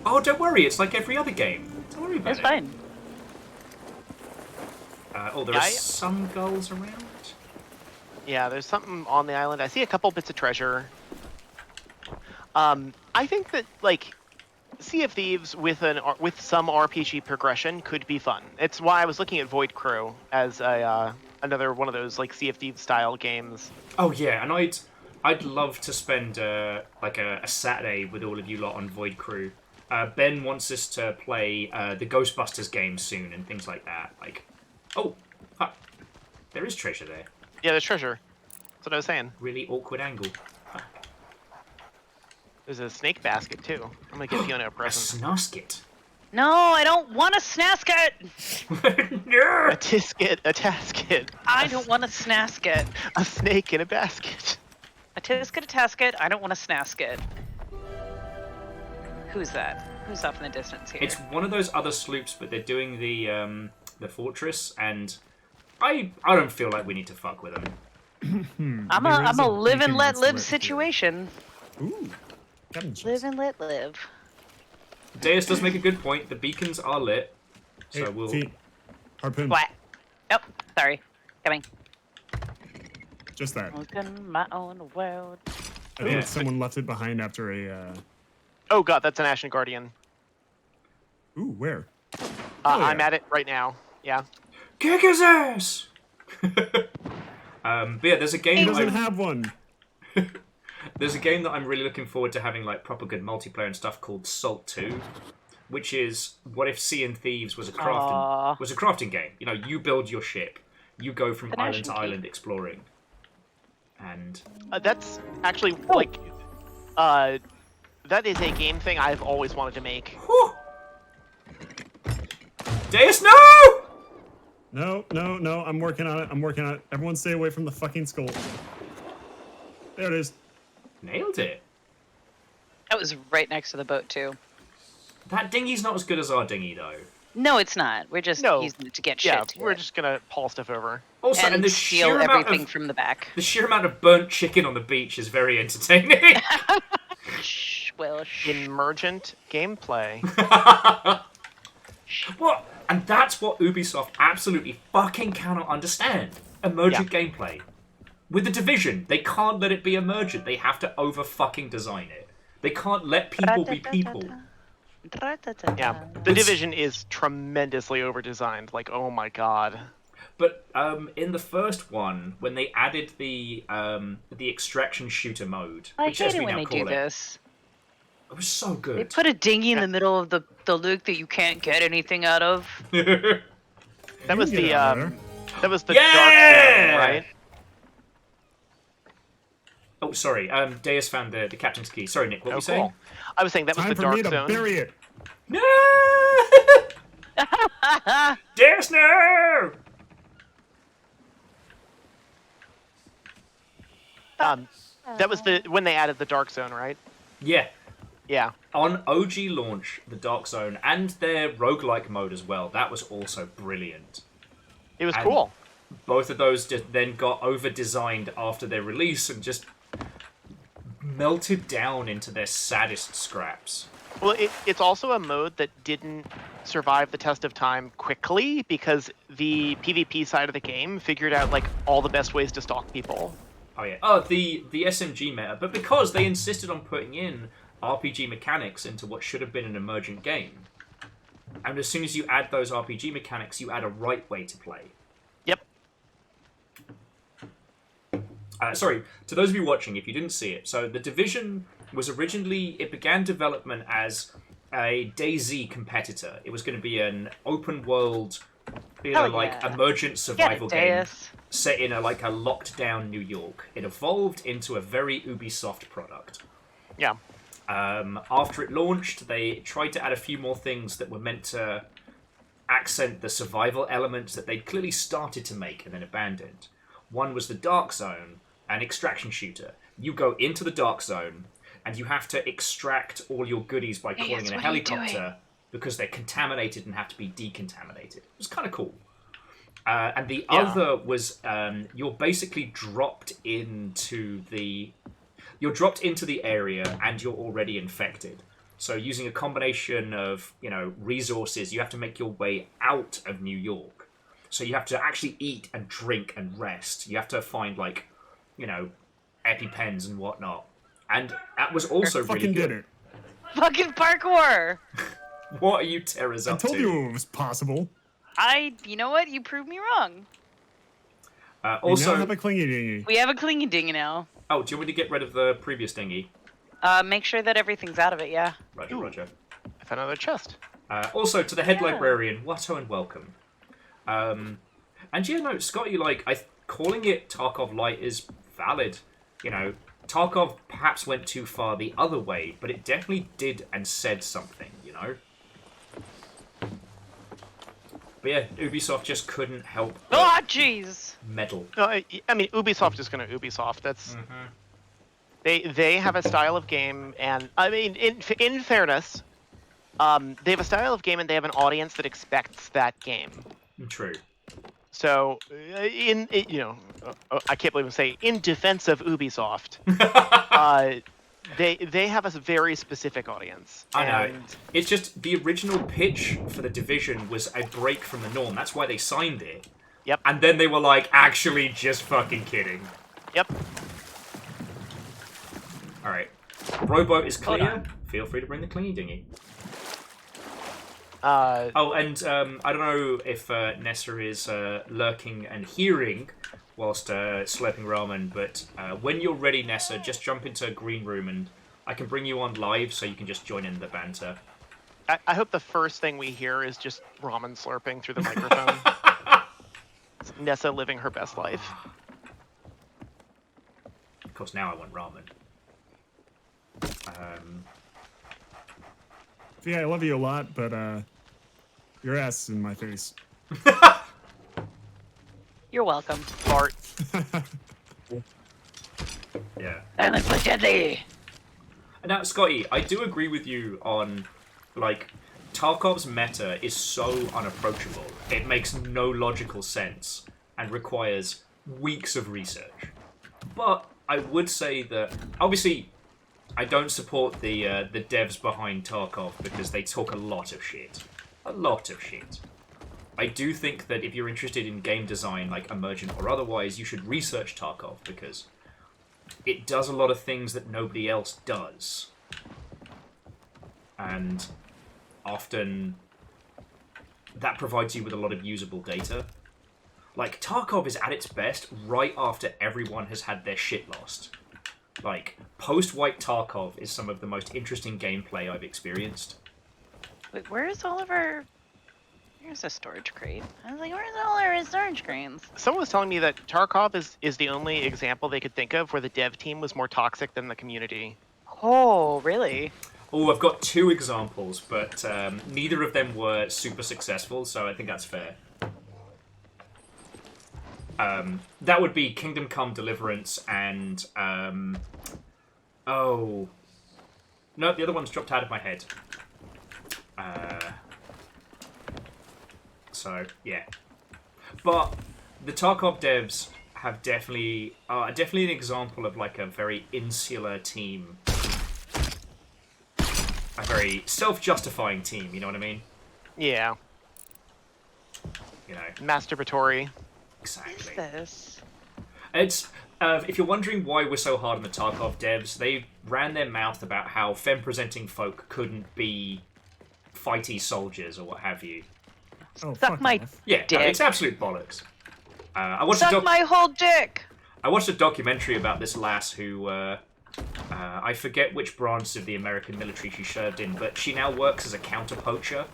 oh, don't worry, it's like every other game. Don't worry about it. It's fine. There are some gulls around. Yeah, there's something on the island. I see a couple bits of treasure. I think that like Sea of Thieves with some RPG progression could be fun. It's why I was looking at Void Crew as another one of those like Sea of Thieves style games. Oh yeah, and I'd love to spend like a Saturday with all of you lot on Void Crew. Ben wants us to play the Ghostbusters game soon and things like that. Like, oh, there is treasure there. Yeah, there's treasure. That's what I was saying. Really awkward angle. There's a snake basket too. I'm gonna get Fiona a present. A snasket. No, I don't want a snasket. A tisket, a tasket. I don't want a snasket. A snake in a basket. A tisket, a tasket. I don't want a snasket. Who's that? Who's off in the distance here? It's one of those other sloops, but they're doing the fortress, and I don't feel like we need to fuck with them. I'm a live and let live situation. Ooh. Live and let live. Deus does make a good point. The beacons are lit, so Hey, we'll. feet. Harpoon. What? Oh, sorry. Coming. Just that. Looking my own world. I think someone left it behind after a. Oh god, that's an Ashen Guardian. Ooh, where? I'm at it right now. Yeah. Kick his ass! But yeah, there's a game. He doesn't have one. There's a game that I'm really looking forward to having like proper good multiplayer and stuff called Salt 2, which is what if Sea and Thieves was a crafting game. You know, you build your ship, you go from island to island exploring, and that's actually like that is a game thing I've always wanted to make. Deus, no! No, I'm working on it. Everyone stay away from the fucking skull. There it is. Nailed it. That was right next to the boat, too. That dinghy's not as good as our dinghy, though. No, it's not. We're just using it to get shit. We're just gonna haul stuff over. Also, and the steal sheer everything from the back. The sheer amount of burnt chicken on the beach is very entertaining. Emergent gameplay. What? And that's what Ubisoft absolutely fucking cannot understand. Emergent gameplay. With The Division, they can't let it be emergent. They have to over-fucking design it. They can't let people be people. Yeah, The Division is tremendously over-designed. Like, oh my god. But in the first one, when they added the extraction shooter mode, which as we now call it, it was so good. They put a dinghy in the middle of the lake that you can't get anything out of. That was the dark zone, right? Oh, sorry. Deus found the captain's key. Sorry, Nick. What were you saying? I was saying that was the dark zone. Time for me to bury it. No! Deus, no! That was when they added the dark zone, right? Yeah. Yeah. On OG launch, the Dark Zone, and their roguelike mode as well, that was also brilliant. It was cool. Both of those then got over-designed after their release and just melted down into their saddest scraps. Well, it's also a mode that didn't survive the test of time quickly because the PvP side of the game figured out like all the best ways to stalk people. Oh yeah. Oh, the SMG meta, but because they insisted on putting in RPG mechanics into what should have been an emergent game. And as soon as you add those RPG mechanics, you add a right way to play. Yep. Sorry, to those of you watching, if you didn't see it, so The Division was originally, it began development as a DayZ competitor. It was going to be an open world, emergent survival game set in a locked down New York. It evolved into a very Ubisoft product. Yeah. After it launched, they tried to add a few more things that were meant to accent the survival elements that they'd clearly started to make and then abandoned. One was the Dark Zone, an extraction shooter. You go into the Dark Zone, and you have to extract all your goodies by calling in a helicopter because they're contaminated and have to be decontaminated. It was kind of cool. And the other was you're basically dropped into the area and you're already infected. So using a combination of, resources, you have to make your way out of New York. So you have to actually eat and drink and rest. You have to find EpiPens and whatnot. And that was also really fucking good. did it. Fucking parkour. What are you terrors up to? I told you it was possible. You know what? You proved me wrong. Also, we now have a clingy dinghy. We have a clingy dinghy now. Oh, do you want me to get rid of the previous dinghy? Make sure that everything's out of it, yeah. Roger, Roger. I found another chest. Also, to the head librarian, Watto and welcome. And yeah, no, Scotty, calling it Tarkov Light is valid. You know, Tarkov perhaps went too far the other way, but it definitely did and said something, you know? But yeah, Ubisoft just couldn't help but Oh, jeez! meddle. No, I mean, Ubisoft is going to Ubisoft. That's they have a style of game, and I mean, in fairness, they have a style of game and they have an audience that expects that game. True. So, I can't believe I'm saying in defense of Ubisoft, they have a very specific audience. I know. It's just the original pitch for the Division was a break from the norm. That's why they signed it. Yep. And then they were like, actually, just fucking kidding. Yep. All right. Rowboat is clear. Feel free to bring the clingy dinghy. I don't know if Nessa is lurking and hearing whilst slurping ramen, but when you're ready, Nessa, just jump into green room and I can bring you on live so you can just join in the banter. I hope the first thing we hear is just ramen slurping through the microphone. It's Nessa living her best life. Of course, now I want ramen. Yeah, I love you a lot, but your ass is in my face. You're welcome. Bart. Yeah. Silence was deadly. Now, Scotty, I do agree with you on, Tarkov's meta is so unapproachable. It makes no logical sense and requires weeks of research. But I would say that, obviously, I don't support the devs behind Tarkov because they talk a lot of shit. A lot of shit. I do think that if you're interested in game design, like Emergent or otherwise, you should research Tarkov because it does a lot of things that nobody else does. And often that provides you with a lot of usable data. Like, Tarkov is at its best right after everyone has had their shit lost. Like, post-White Tarkov is some of the most interesting gameplay I've experienced. Wait, where's all of our... Here's a storage crate. I was like, where's all our storage crates? Someone was telling me that Tarkov is the only example they could think of where the dev team was more toxic than the community. Oh, really? Oh, I've got two examples, but neither of them were super successful, so I think that's fair. That would be Kingdom Come Deliverance and... oh... No, the other one's dropped out of my head. So, yeah. But the Tarkov devs have definitely an example of like a very insular team. A very self-justifying team, you know what I mean? Yeah. You know. Masturbatory. Exactly. What is this? It's if you're wondering why we're so hard on the Tarkov devs, they ran their mouth about how femme-presenting folk couldn't be fighty soldiers or what have you. Oh, Suck my dick. No, it's absolute bollocks. I watched Suck my whole dick! I watched a documentary about this lass who, I forget which branch of the American military she served in, but she now works as a counter-poacher,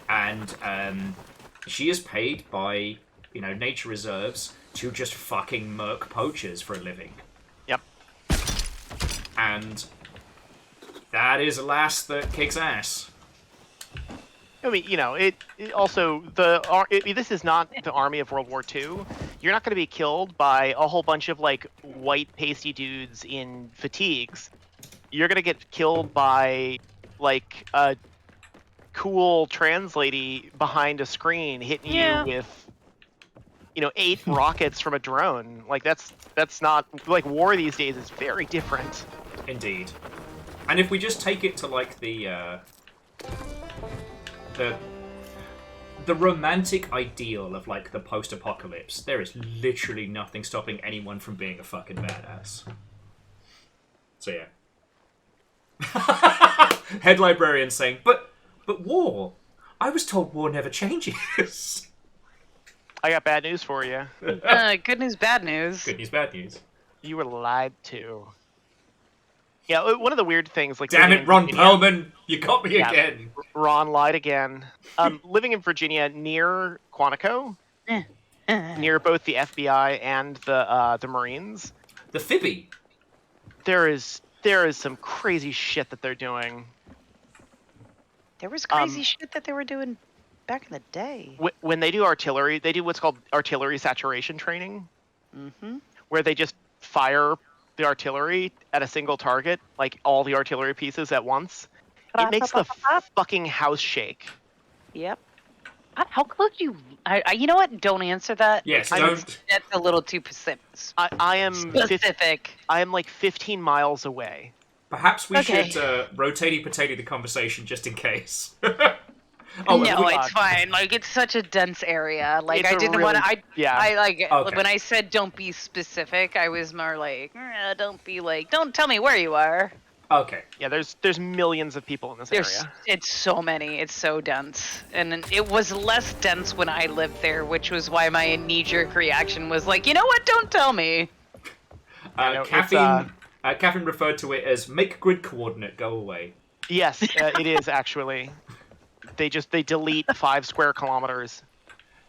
and she is paid by, nature reserves to just fucking murk poachers for a living. Yep. And that is a lass that kicks ass. I mean, it also this is not the army of World War II. You're not going to be killed by a whole bunch of white pasty dudes in fatigues. You're going to get killed by a cool trans lady behind a screen hitting you with 8 rockets from a drone. That's not war these days is very different. Indeed. And if we just take it to the romantic ideal of the post-apocalypse, there is literally nothing stopping anyone from being a fucking badass. So yeah. Head librarian saying, but war. I was told war never changes. I got bad news for you. Good news, bad news. Good news, bad news. You were lied to. Yeah, one of the weird things, like damn it, Ron Perlman, you got me again. Ron lied again. Living in Virginia near Quantico, near both the FBI and the Marines. The Fibby. There is some crazy shit that they're doing. There was crazy shit that they were doing back in the day. When they do artillery, they do what's called artillery saturation training, where they just fire the artillery at a single target, like all the artillery pieces at once. It makes the fucking house shake. Yep. How close do you? You know what? Don't answer that. Yes, don't. That's a little too specific. I am specific. I am like 15 miles away. Perhaps we should rotatey potato the conversation just in case. No, it's fine. Like, it's such a dense area. Like, I didn't want to. When I said don't be specific, I was more like, don't tell me where you are. Okay. Yeah, there's millions of people in this area. It's so many. It's so dense, and it was less dense when I lived there, which was why my knee-jerk reaction was like, you know what? Don't tell me. Catherine referred to it as make grid coordinate go away. Yes, it is actually. They delete 5 square kilometers.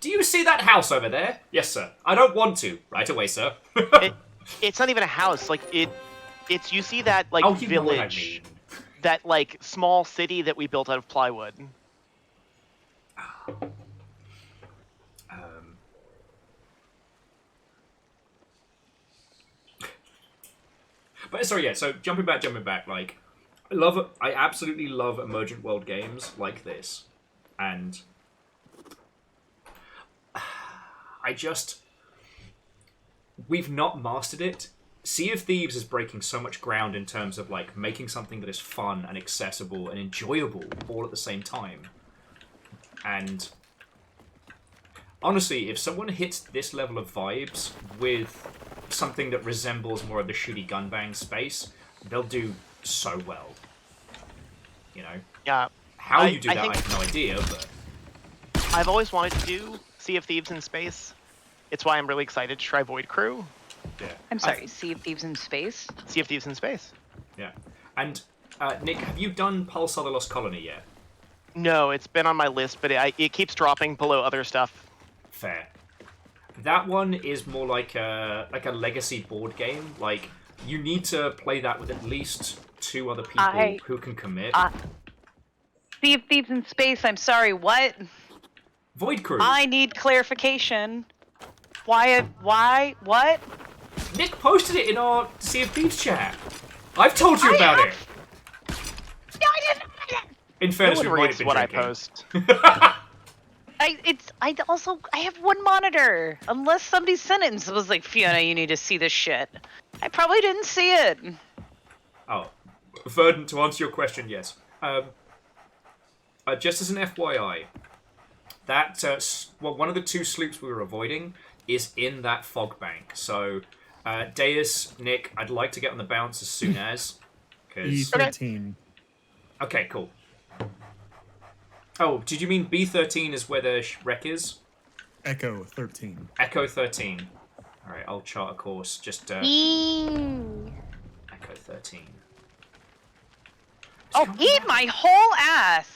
Do you see that house over there? Yes, sir. I don't want to. Right away, sir. It's not even a house. Like it's you see that like village, that like small city that we built out of plywood. But sorry, yeah. So jumping back, like. I absolutely love emergent world games like this, and we've not mastered it. Sea of Thieves is breaking so much ground in terms of like making something that is fun and accessible and enjoyable all at the same time. And honestly, if someone hits this level of vibes with something that resembles more of the shooty gunbang space, they'll do so well. You know? Yeah. How you do that, I have no idea, but I've always wanted to do Sea of Thieves in space. It's why I'm really excited to try Void Crew. Yeah. I'm sorry, Sea of Thieves in space? Sea of Thieves in space. Yeah. And Nick, have you done Pulsar the Lost Colony yet? No, it's been on my list, but it keeps dropping below other stuff. Fair. That one is more like a legacy board game. Like, you need to play that with at least 2 other people who can commit. Sea of Thieves in space, I'm sorry, what? Void Crew. I need clarification. Why, what? Nick posted it in our Sea of Thieves chat. I've told you about it. No, I didn't. In fairness, no we one might reads have been what drinking. I post. I have one monitor. Unless somebody sent it and was like, Fiona, you need to see this shit. I probably didn't see it. Oh, Verdant, to answer your question, yes. Just as an FYI, that one of the 2 sloops we were avoiding is in that fog bank. So, Deus, Nick, I'd like to get on the bounce as soon as. E13. Okay, cool. Oh, did you mean B13 is where the wreck is? Echo 13. Echo 13. Alright, I'll chart a course. Just, Echo 13. Oh, eat my whole ass!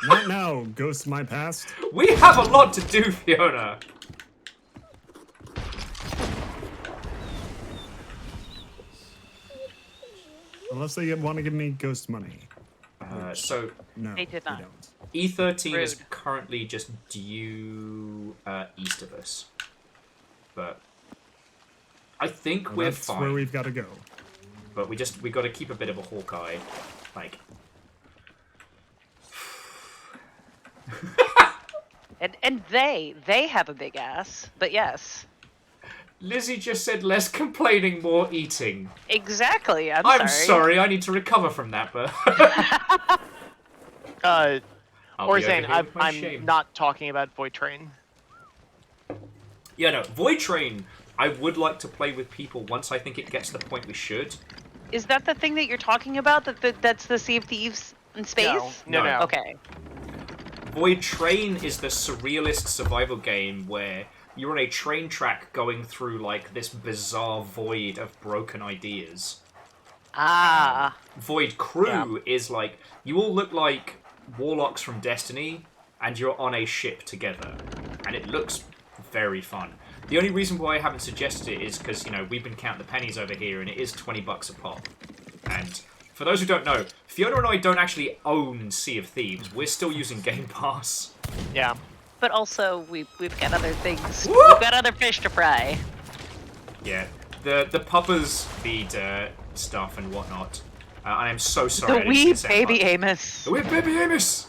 Not now, Ghost of My Past. We have a lot to do, Fiona! Unless they want to give me ghost money. So no, they did not. E13 Rude. is currently just due east of us, but I think we're that's fine. Where we've got to go. But we got to keep a bit of a hawkeye, like. And they have a big ass, but yes. Lizzie just said less complaining, more eating. Exactly. I'm sorry. I need to recover from that, but. Or Zane, I'm not talking about Void Train. Yeah, no, Void Train. I would like to play with people once I think it gets to the point we should. Is that the thing that you're talking about? That's the Sea of Thieves in space? No. Okay. Void Train is the surrealist survival game where you're on a train track going through like this bizarre void of broken ideas. Void Crew is like, you all look like warlocks from Destiny, and you're on a ship together, and it looks very fun. The only reason why I haven't suggested it is because, you know, we've been counting the pennies over here, and it is $20 a pop. And for those who don't know, Fiona and I don't actually own Sea of Thieves. We're still using Game Pass. Yeah. But also, we've got other things. Woo! We've got other fish to fry. Yeah. The puppers feed stuff and whatnot. I am so sorry. The wee baby Amos. The wee baby Amos!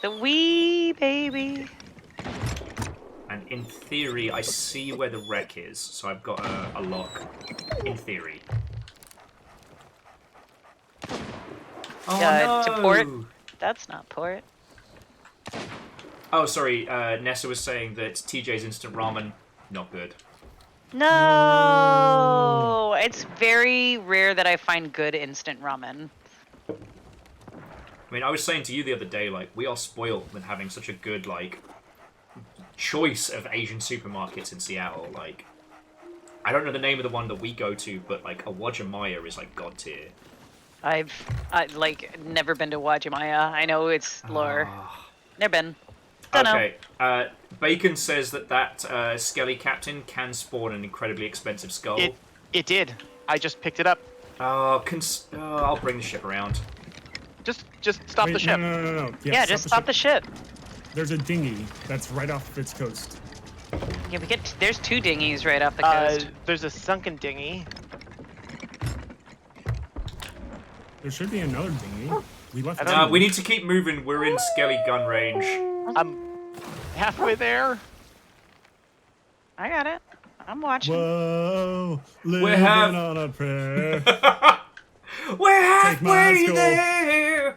The wee baby. And in theory, I see where the wreck is, so I've got a lock. In theory. Oh, no. To port? That's not port. Oh, sorry. Nessa was saying that TJ's instant ramen, not good. No! It's very rare that I find good instant ramen. I mean, I was saying to you the other day, like, we are spoiled with having such a good, like, choice of Asian supermarkets in Seattle. Like, I don't know the name of the one that we go to, but, like, a Wajimaya is, like, god tier. I've never been to Wajimaya. I know it's lore. Never been. Okay. Bacon says that Skelly Captain can spawn an incredibly expensive skull. It did. I just picked it up. I'll bring the ship around. Just stop the ship. No. Yeah, just stop the ship. There's a dinghy that's right off its coast. Yeah, there's 2 dinghies right off the coast. There's a sunken dinghy. There should be another dinghy. We left. We need to keep moving. We're in Skelly gun range. I'm halfway there. I got it. I'm watching. Whoa, living on a prayer. We're halfway there.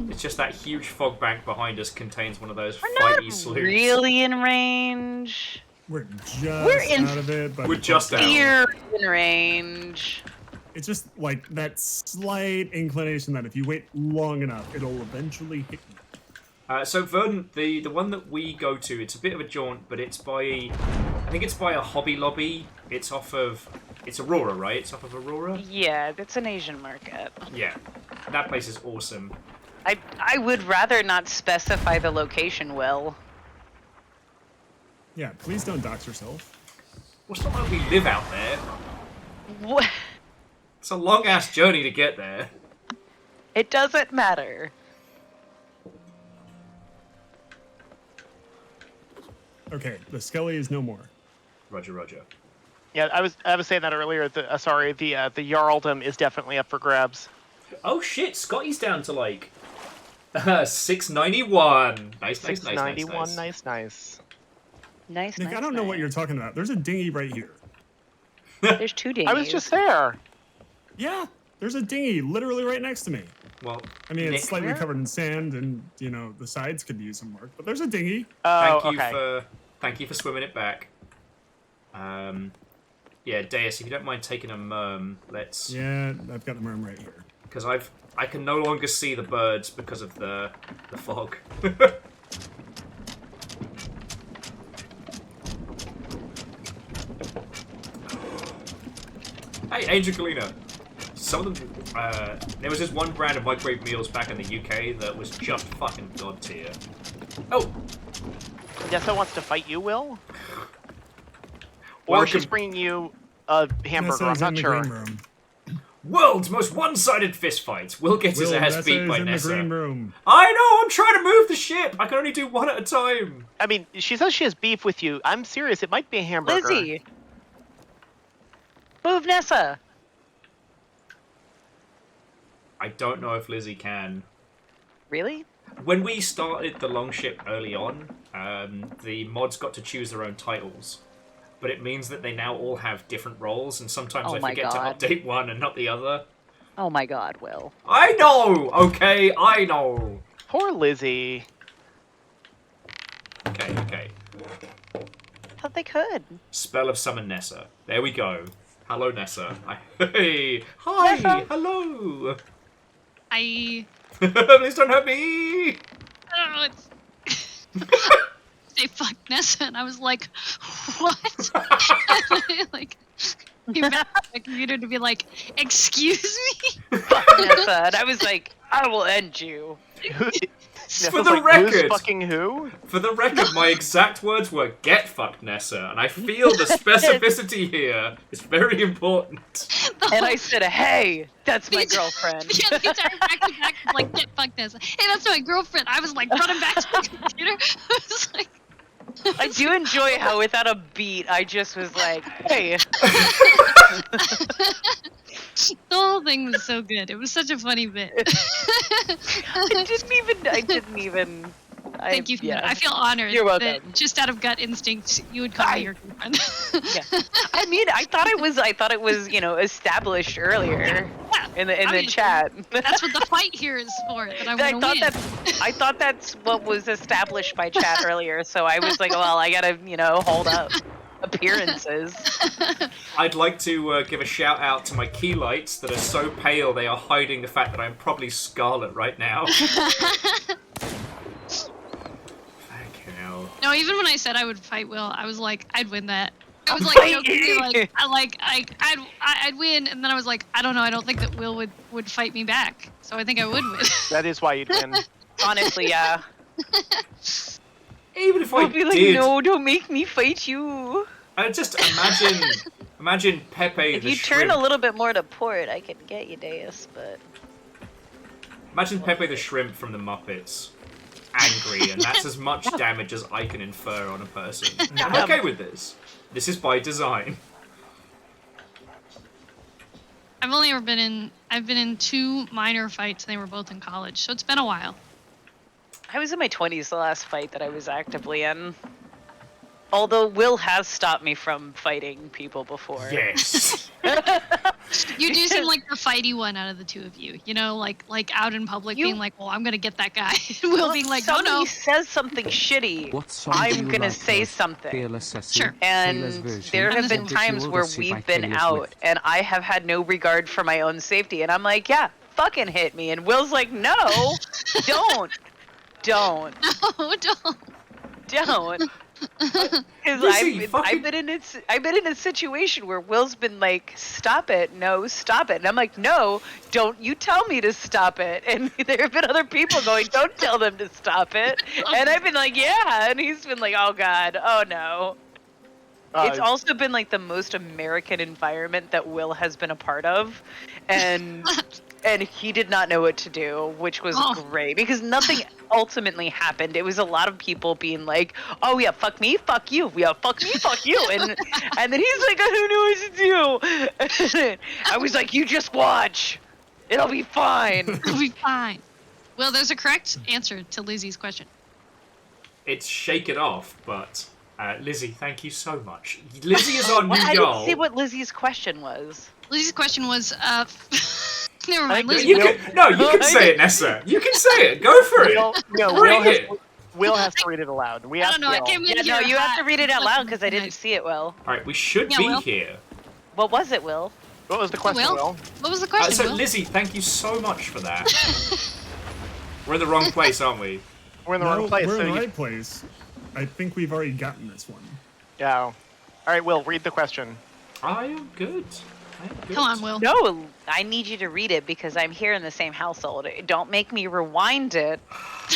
It's just that huge fog bank behind us contains one of those fighty sloops. We're not really in range. We're out of it, but we're just out. We're in range. It's just like that slight inclination that if you wait long enough, it'll eventually hit you. So Vernon, the one that we go to, it's a bit of a jaunt, but it's by, I think it's by a Hobby Lobby. It's Aurora, right? It's off of Aurora? Yeah, it's an Asian market. Yeah, that place is awesome. I would rather not specify the location, Will. Yeah, please don't dox yourself. Well, it's not like we live out there. What? It's a long-ass journey to get there. It doesn't matter. Okay, the Skelly is no more. Roger. Yeah, I was saying that earlier. The Jarldom is definitely up for grabs. Oh shit, Scotty's down to like 691. Nice. 691, nice. Nice. Nick, I don't know what you're talking about. There's a dinghy right here. There's 2 dinghies. I was just there. Yeah, there's a dinghy literally right next to me. Well, I mean, it's slightly covered in sand, and the sides could use some work, but there's a dinghy. Thank you for swimming it back. Yeah, Deus, if you don't mind taking a merm, let's. Yeah, I've got the merm right here. Because I can no longer see the birds because of the fog. Hey, Angel Galena. Some of them, there was this one brand of microwave meals back in the UK that was just fucking god tier. Oh! Nessa wants to fight you, Will? Or she's bringing you a hamburger, I'm not sure. World's most one-sided fistfights. Will gets his ass beat by Nessa. The green room. I know, I'm trying to move the ship. I can only do one at a time. I mean, she says she has beef with you. I'm serious, it might be a hamburger. Lizzie! Move Nessa! I don't know if Lizzie can. Really? When we started the Longship early on, the mods got to choose their own titles. But it means that they now all have different roles, and sometimes I forget to update one and not the other. Oh my god, Will. I know! Okay, I know! Poor Lizzie. Okay. I thought they could. Spell of Summon Nessa. There we go. Hello, Nessa. Hey. Hi. Nessa. Hello. I Please don't hurt me. don't know. They fucked Nessa, and I was like, what? Like, came back to my computer to be like, excuse me? Fuck Nessa. And I was like, I will end you. For the record, who's fucking who? For the record, my exact words were "get fucked, Nessa," and I feel the specificity here is very important. And I said, "Hey, that's my girlfriend." Yeah, these are back to back, like, get fucked Nessa. Hey, that's my girlfriend. I was like running back to my computer. I was like. I do enjoy how without a beat, I just was like, "Hey." The whole thing was so good. It was such a funny bit. I didn't even. Thank you. Yeah. I feel honored. You're welcome. That just out of gut instinct, you would call me your girlfriend. Yeah. I mean, I thought it was, established earlier in the chat. That's what the fight here is for. That I want to win. I thought that's what was established by chat earlier. So I was like, well, I gotta, hold up appearances. I'd like to give a shout out to my key lights that are so pale they are hiding the fact that I'm probably scarlet right now. No, even when I said I would fight Will, I was like, I'd win that. I was like, jokingly, I'd win, and then I was like, I don't know, I don't think that Will would fight me back, so I think I would win. That is why you'd win. Honestly, yeah. Even if I be like, did, no, don't make me fight you. Just imagine Pepe If the you shrimp. turn a little bit more to port, I can get you, Deus, but... Imagine Pepe the shrimp from the Muppets. Angry, and that's as much damage as I can infer on a person. I'm okay with this. This is by design. I've only ever been in 2 minor fights, and they were both in college, so it's been a while. I was in my 20s the last fight that I was actively in. Although Will has stopped me from fighting people before. Yes. You do seem like the fighty one out of the 2 of you. Like out in public being like, well, I'm gonna get that guy. And Will being like, no, no. Somebody says something shitty, I'm gonna say something. Sure. And there have been times where we've been out, and I have had no regard for my own safety, and I'm like, yeah, fucking hit me. And Will's like, no, don't. No, don't. Because I've been in a situation where Will's been like, stop it, no, stop it, and I'm like, no, don't you tell me to stop it. And there have been other people going, don't tell them to stop it, and I've been like, yeah, and he's been like, oh god, oh no. It's also been like the most American environment that Will has been a part of, and he did not know what to do, which was great, because nothing ultimately happened. It was a lot of people being like, oh yeah, fuck me, fuck you, yeah, fuck me, fuck you, and then he's like, I don't know what to do. I was like, you just watch, it'll be fine. It'll be fine. Well, there's a correct answer to Lizzie's question. It's shake it off, but Lizzie, thank you so much. Lizzie is our new I doll. didn't see what Lizzie's question was. Lizzie's question was, never mind. You can say it, Nessa. You can say it. Go for it. Will has to read it aloud. We I don't know. I came in here. You have to read it out loud because I didn't see it, Will. All right, we should be Will. here. What was it, Will? What was the question, Will? What was the question, So, Will? Lizzie, thank you so much for that. We're in the wrong place, aren't we? We're in the wrong place. We're in the right place. I think we've already gotten this one. Yeah. All right, Will, read the question. I am good. Come on, Will. No, I need you to read it because I'm here in the same household. Don't make me rewind it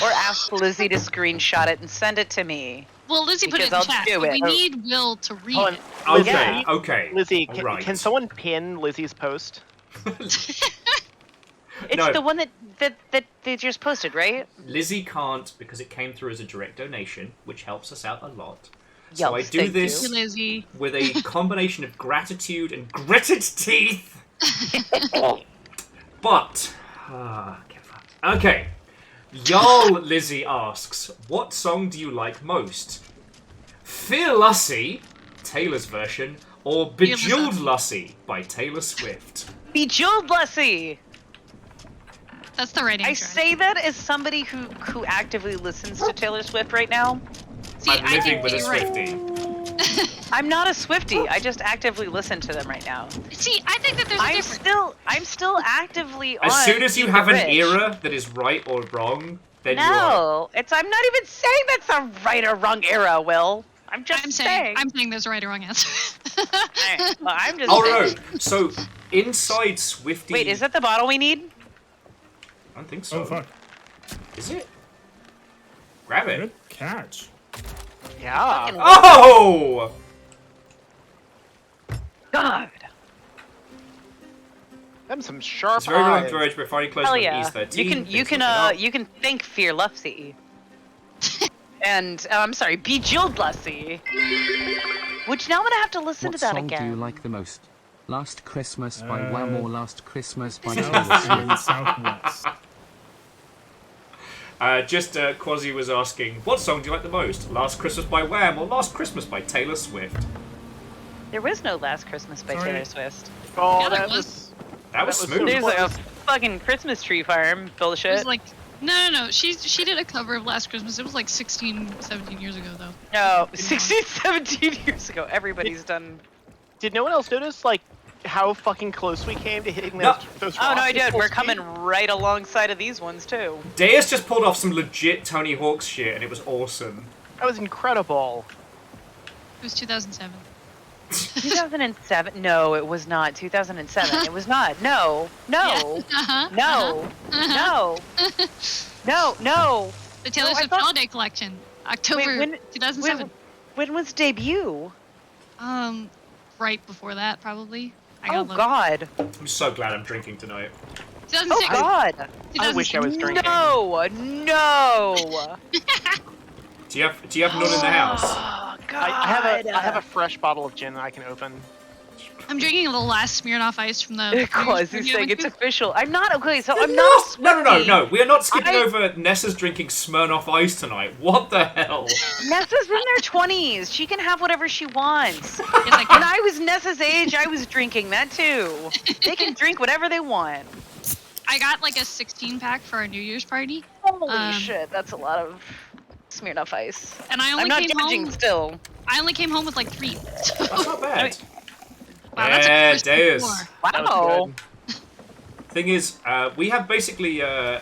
or ask Lizzie to screenshot it and send it to me. Well, Lizzie put it in chat, but we need Will to read it. Okay. Lizzie, can someone pin Lizzie's post? It's the one that they just posted, right? Lizzie can't because it came through as a direct donation, which helps us out a lot. Yelps, so I do this with a combination of gratitude and gritted teeth. But, okay. Y'all Lizzie asks, what song do you like most? Fear Lussie, Taylor's version, or Bejeweled Lussie by Taylor Swift? Bejeweled Lussie! That's the right answer. I say that as somebody who actively listens to Taylor Swift right now. See, I'm living with a Swiftie. I'm not a Swiftie. I just actively listen to them right now. See, I think that there's a difference. I'm still actively on. As soon as you have an Rich. era that is right or wrong, then you're. No, I'm not even saying that's a right or wrong era, Will. I'm saying there's a right or wrong answer. Well, I'm just. Oh no! So inside Swiftie. Wait, is that the bottle we need? I don't think so. Oh fuck! Is it? Grab it. Good catch. Yeah. Oh! God. Them some sharp It's very well eyes. encouraged by finding close Hell on yeah. E13. You can thank Fear Luffy. And I'm sorry, Bejeweled Lussie. Which now I'm gonna have to listen What to that song again. do you like the most? Last Christmas by Wham or Last Christmas by Southwest. Quasi was asking, what song do you like the most? Last Christmas by Wham or Last Christmas by Taylor Swift? There was no Last Christmas by Sorry. Taylor Swift. Oh, Yeah, that there was That was smooth. There's like a fucking Christmas tree farm It bullshit. was like, no. She did a cover of Last Christmas. It was like 16, 17 years ago, though. No, 16, 17 years ago. Everybody's done. Did no one else notice like how fucking close we came to hitting No. those? Oh no, I rocks at did. full We're speed? coming right alongside of these ones too. Deus just pulled off some legit Tony Hawk's shit, and it was awesome. That was incredible. It was 2007. 2007? No, it was not. 2007. It was not. No. No. Uh-huh. No. No. No. No. The Taylor No, I Swift thought- Holiday Collection, October Wait, 2007. When was debut? Right before that, probably. Oh God. I'm so glad I'm drinking tonight. 2006. Oh God. I wish I was drinking. No. No. Do you have none in the house? Oh God. I have a fresh bottle of gin that I can open. I'm drinking the last Smirnoff Ice from the. Quasi's saying it's official. I'm not okay. So I'm No, not. no. We are not skipping over Nessa's drinking Smirnoff Ice tonight. What the hell? Nessa's in their 20s. She can have whatever she wants. When I was Nessa's age, I was drinking that too. They can drink whatever they want. I got like a 16 pack for our New Year's party. Holy shit, that's a lot of Smirnoff Ice. And I only I'm not came judging home. still. I only came home with like 3. That's not bad. Wow, that's yeah, a first Deus. before. Wow. Thing is, we have basically... okay,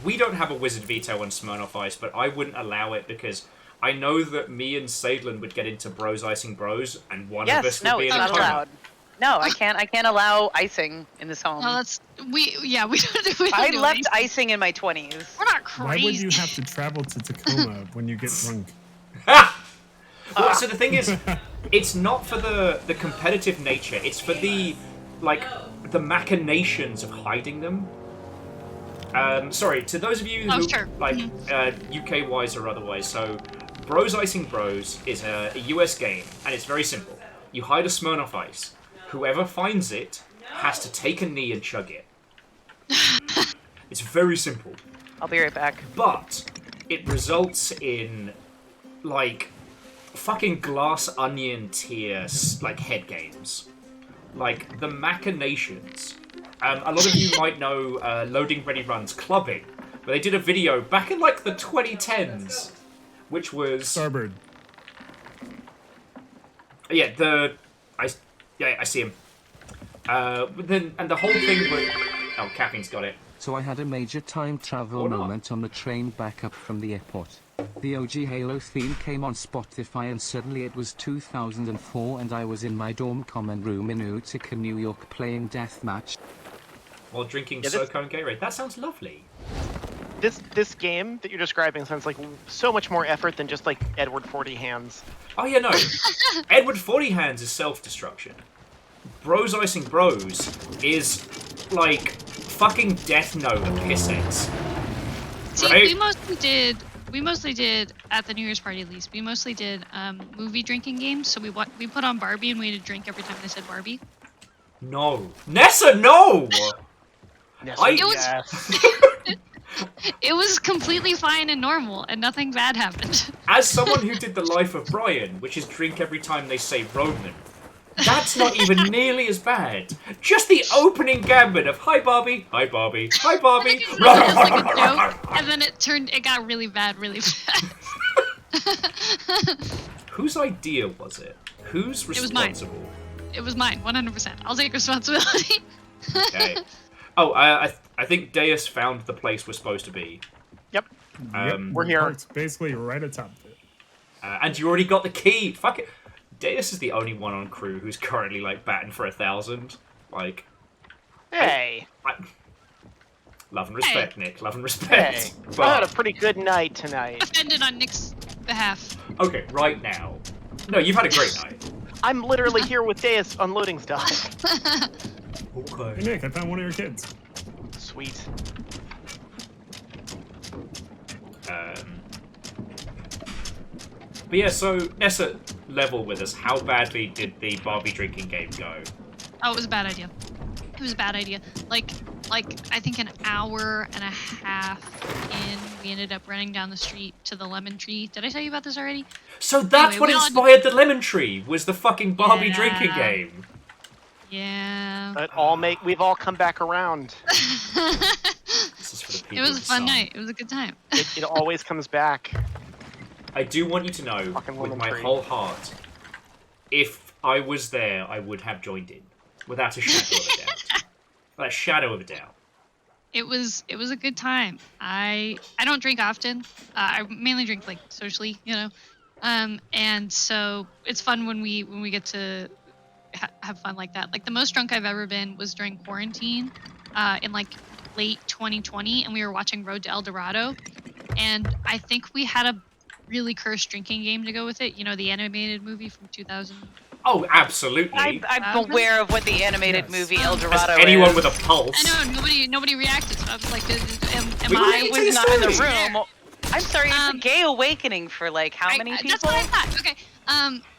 we don't have a wizard veto on Smirnoff Ice, but I wouldn't allow it because I know that me and Sadlin would get into bros icing bros, and one of us would be it's in a not coma. allowed. No, I can't allow icing in this home. No, we don't do I it. left icing in my 20s. We're not crazy. Why would you have to travel to Tacoma when you get drunk? Well, so the thing is, it's not for the competitive nature. It's for the machinations of hiding them. Sorry, to those of you who UK wise or otherwise. So, Bros Icing Bros is a US game, and it's very simple. You hide a Smirnoff Ice. Whoever finds it has to take a knee and chug it. It's very simple. I'll be right back. But it results in like fucking Glass Onion tier like head games, like the machinations. A lot of you might know Loading Ready Run's Clubbing, but they did a video back in like the 2010s, which was Starbird. Yeah, I see him. But then and the whole thing was Capping's got it. So I had a major time travel moment on the train back up from the airport. The OG Halo theme came on Spotify and suddenly it was 2004 and I was in my dorm common room in Utica, New York playing Deathmatch. While drinking SoCo and Gatorade. That sounds lovely. This game that you're describing sounds like so much more effort than just like Edward 40 Hands. Oh yeah, no. Edward 40 Hands is self-destruction. Bros Icing Bros is like fucking Death Note and piss eggs. See, right? we mostly did at the New Year's party at least. We mostly did movie drinking games. So we put on Barbie and we had to drink every time they said Barbie. No, Nessa, no. It was completely fine and normal, and nothing bad happened. As someone who did the life of Brian, which is drink every time they say Roman, that's not even nearly as bad. Just the opening gambit of "Hi Barbie, hi Barbie, hi Barbie," and then it got really bad, really fast. Whose idea was it? Who's responsible? It was mine, 100%. I'll take responsibility. Okay. Oh, I think Deus found the place we're supposed to be. Yep. We're here. It's basically right atop it. And you already got the key. Fuck it. Deus is the only one on crew who's currently like batting for 1,000. Like. Hey. Love and respect, Nick. Love and respect. Hey. But... I had a pretty good night tonight. Offended on Nick's behalf. Okay, right now. No, you've had a great night. I'm literally here with Deus unloading stuff. Okay. Hey Nick, I found one of your kids. Sweet. But yeah, so Nessa, level with us. How badly did the Barbie drinking game go? Oh, it was a bad idea. It was a bad idea. Like I think an hour and a half in, we ended up running down the street to the lemon tree. Did I tell you about this already? So that's what inspired the lemon tree, was the fucking Barbie drinking game. Yeah. We've all come back around. This is for the people. It was a fun night. It was a good time. It always comes back. I do want you to know, with my whole heart, if I was there, I would have joined in, without a shadow of a doubt. Without a shadow of a doubt. It was a good time. I don't drink often. I mainly drink like socially, you know, and so it's fun when we get to have fun like that. Like the most drunk I've ever been was during quarantine, in like late 2020, and we were watching Road to El Dorado, and I think we had a really cursed drinking game to go with it. You know, the animated movie from 2000. Oh, absolutely. I'm aware of what the animated movie El Dorado As anyone is. with a pulse. I know, nobody reacted, so I was like, I was not in the room. I'm sorry, it's a gay awakening for like how many people? That's what I thought. Okay.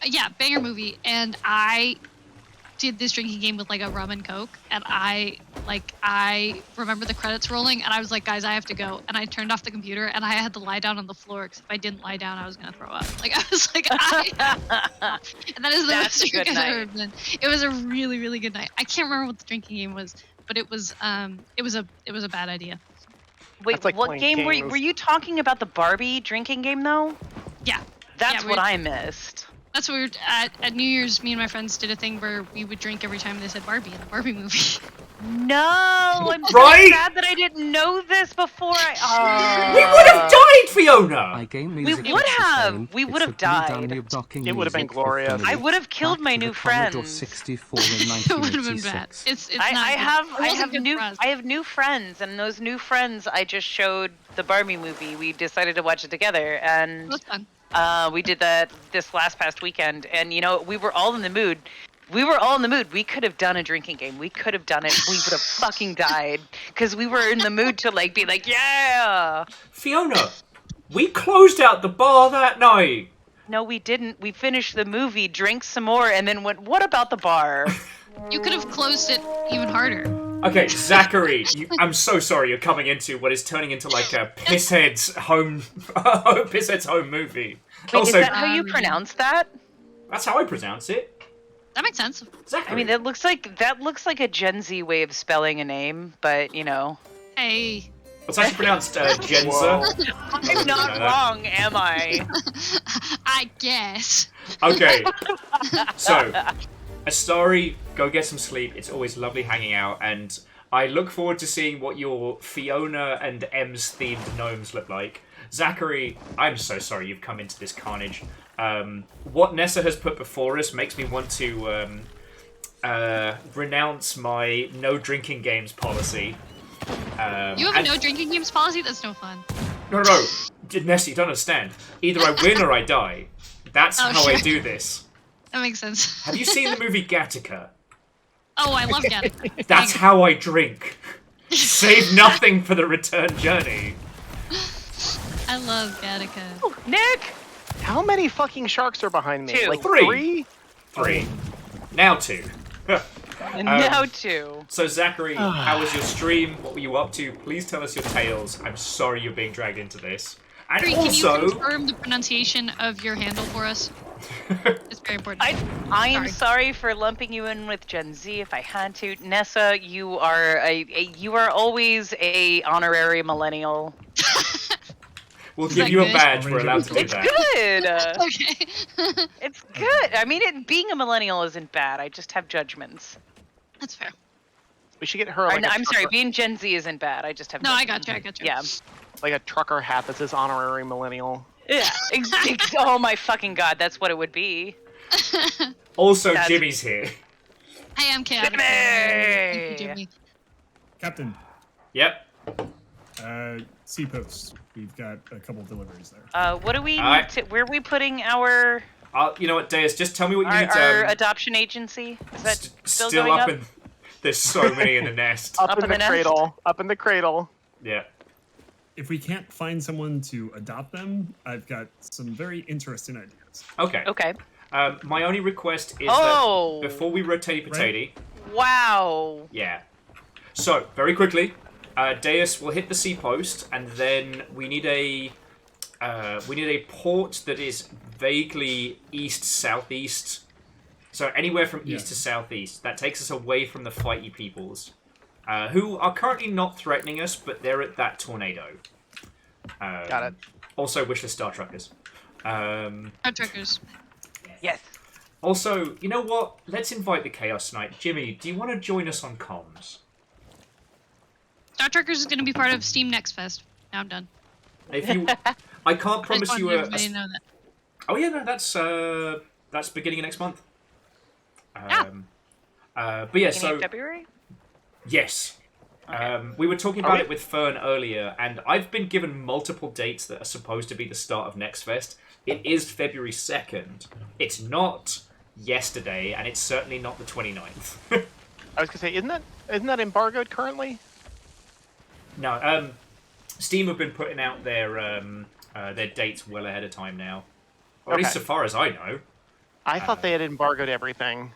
Yeah, banger movie, and I did this drinking game with like a rum and coke, and I remember the credits rolling, and I was like, guys, I have to go, and I turned off the computer, and I had to lie down on the floor because if I didn't lie down, I was gonna throw up. Like I was like, and that is the best drink I've ever been. It was a really, really good night. I can't remember what the drinking game was, but it was a bad idea. Wait, like what game were you talking about? The Barbie drinking game though? Yeah. That's what I missed. That's what we were at New Year's. Me and my friends did a thing where we would drink every time they said Barbie in the Barbie movie. No, I'm so sad that I didn't know this before. We would have died, Fiona. We would have died. It would have been glorious. I would have killed my new friends. It would have been bad. I have new friends, and those new friends I just showed the Barbie movie. We decided to watch it together, and it was fun. We did that this past weekend, and you know, we were all in the mood. We could have done a drinking game. We could have done it. We would have fucking died because we were in the mood to like be like, yeah. Fiona, we closed out the bar that night. No, we didn't. We finished the movie, drank some more, and then went, what about the bar? You could have closed it even harder. Okay, Zachary, I'm so sorry you're coming into what is turning into like a Pisshead's home movie. Wait, is that how you pronounce that? That's how I pronounce it. That makes sense. Zachary. I mean, that looks like a Gen Z way of spelling a name, but you know. Hey. It's actually pronounced Genza. I'm not wrong, am I? I guess. Okay. So, Astari, go get some sleep. It's always lovely hanging out, and I look forward to seeing what your Fiona and M's themed gnomes look like. Zachary, I'm so sorry you've come into this carnage. What Nessa has put before us makes me want to renounce my no drinking games policy. You have a no drinking games policy? That's no fun. No. Nessa, you don't understand. Either I win or I die. That's how I do this. That makes sense. Have you seen the movie Gattaca? Oh, I love Gattaca. That's how I drink. Save nothing for the return journey. I love Gattaca. Oh, Nick! How many fucking sharks are behind me? 2. Like Three. Now 2. Now 2. So Zachary, how was your stream? What were you up to? Please tell us your tales. I'm sorry you're being dragged into this. And Zachary, also, can you confirm the pronunciation of your handle for us? It's very important. I am sorry for lumping you in with Gen Z if I had to. Nessa, you are always a honorary millennial. We'll Is give that you a good? badge. We're allowed to do It's that. good. Okay. It's good. I mean, being a millennial isn't bad. I just have judgments. That's fair. We should get her Or, like I'm sorry, being Gen Z isn't bad. I just have No, I judgments. got you. Yeah. like a trucker hat that says honorary millennial. Yeah. Oh my fucking god, that's what it would be. Also, Jimmy's here. Hey, I'm chaotic. Jimmy! Thank you, Jimmy. Captain, Yep. C post. We've got a couple deliveries there. What do we Alright. need to? Where are we putting our You know what, Deus? Just tell me what you need. our adoption agency? Is that still going up up? in. There's so many in the nest. Up in the nest? cradle. Up in the cradle. Yeah. If we can't find someone to adopt them, I've got some very interesting ideas. Okay. Okay. My only request is Oh. that before we rotate potato. Wow. Yeah. So very quickly, Deus will hit the C post, and then we need a port that is vaguely east-southeast. So anywhere from east to southeast. That takes us away from the fighty peoples, who are currently not threatening us, but they're at that tornado. Got it. Also, wishless Star Truckers. Our truckers. Yes. Also, you know what? Let's invite the Chaos Knight. Jimmy, do you want to join us on comms? Star Truckers is going to be part of Steam Next Fest. Now I'm done. If you, I can't I promise just you wanted a. everybody to know that. Oh yeah, no, that's beginning of next month. But yeah, Beginning so of February? yes, Okay. we were talking about it with Fern earlier, and I've been given multiple dates that are supposed to be the start of Next Fest. It is February 2nd. It's not yesterday, and it's certainly not the 29th. I was gonna say, isn't that embargoed currently? No, Steam have been putting out their dates well ahead of time now, or at least so far as I know. I thought they had embargoed everything.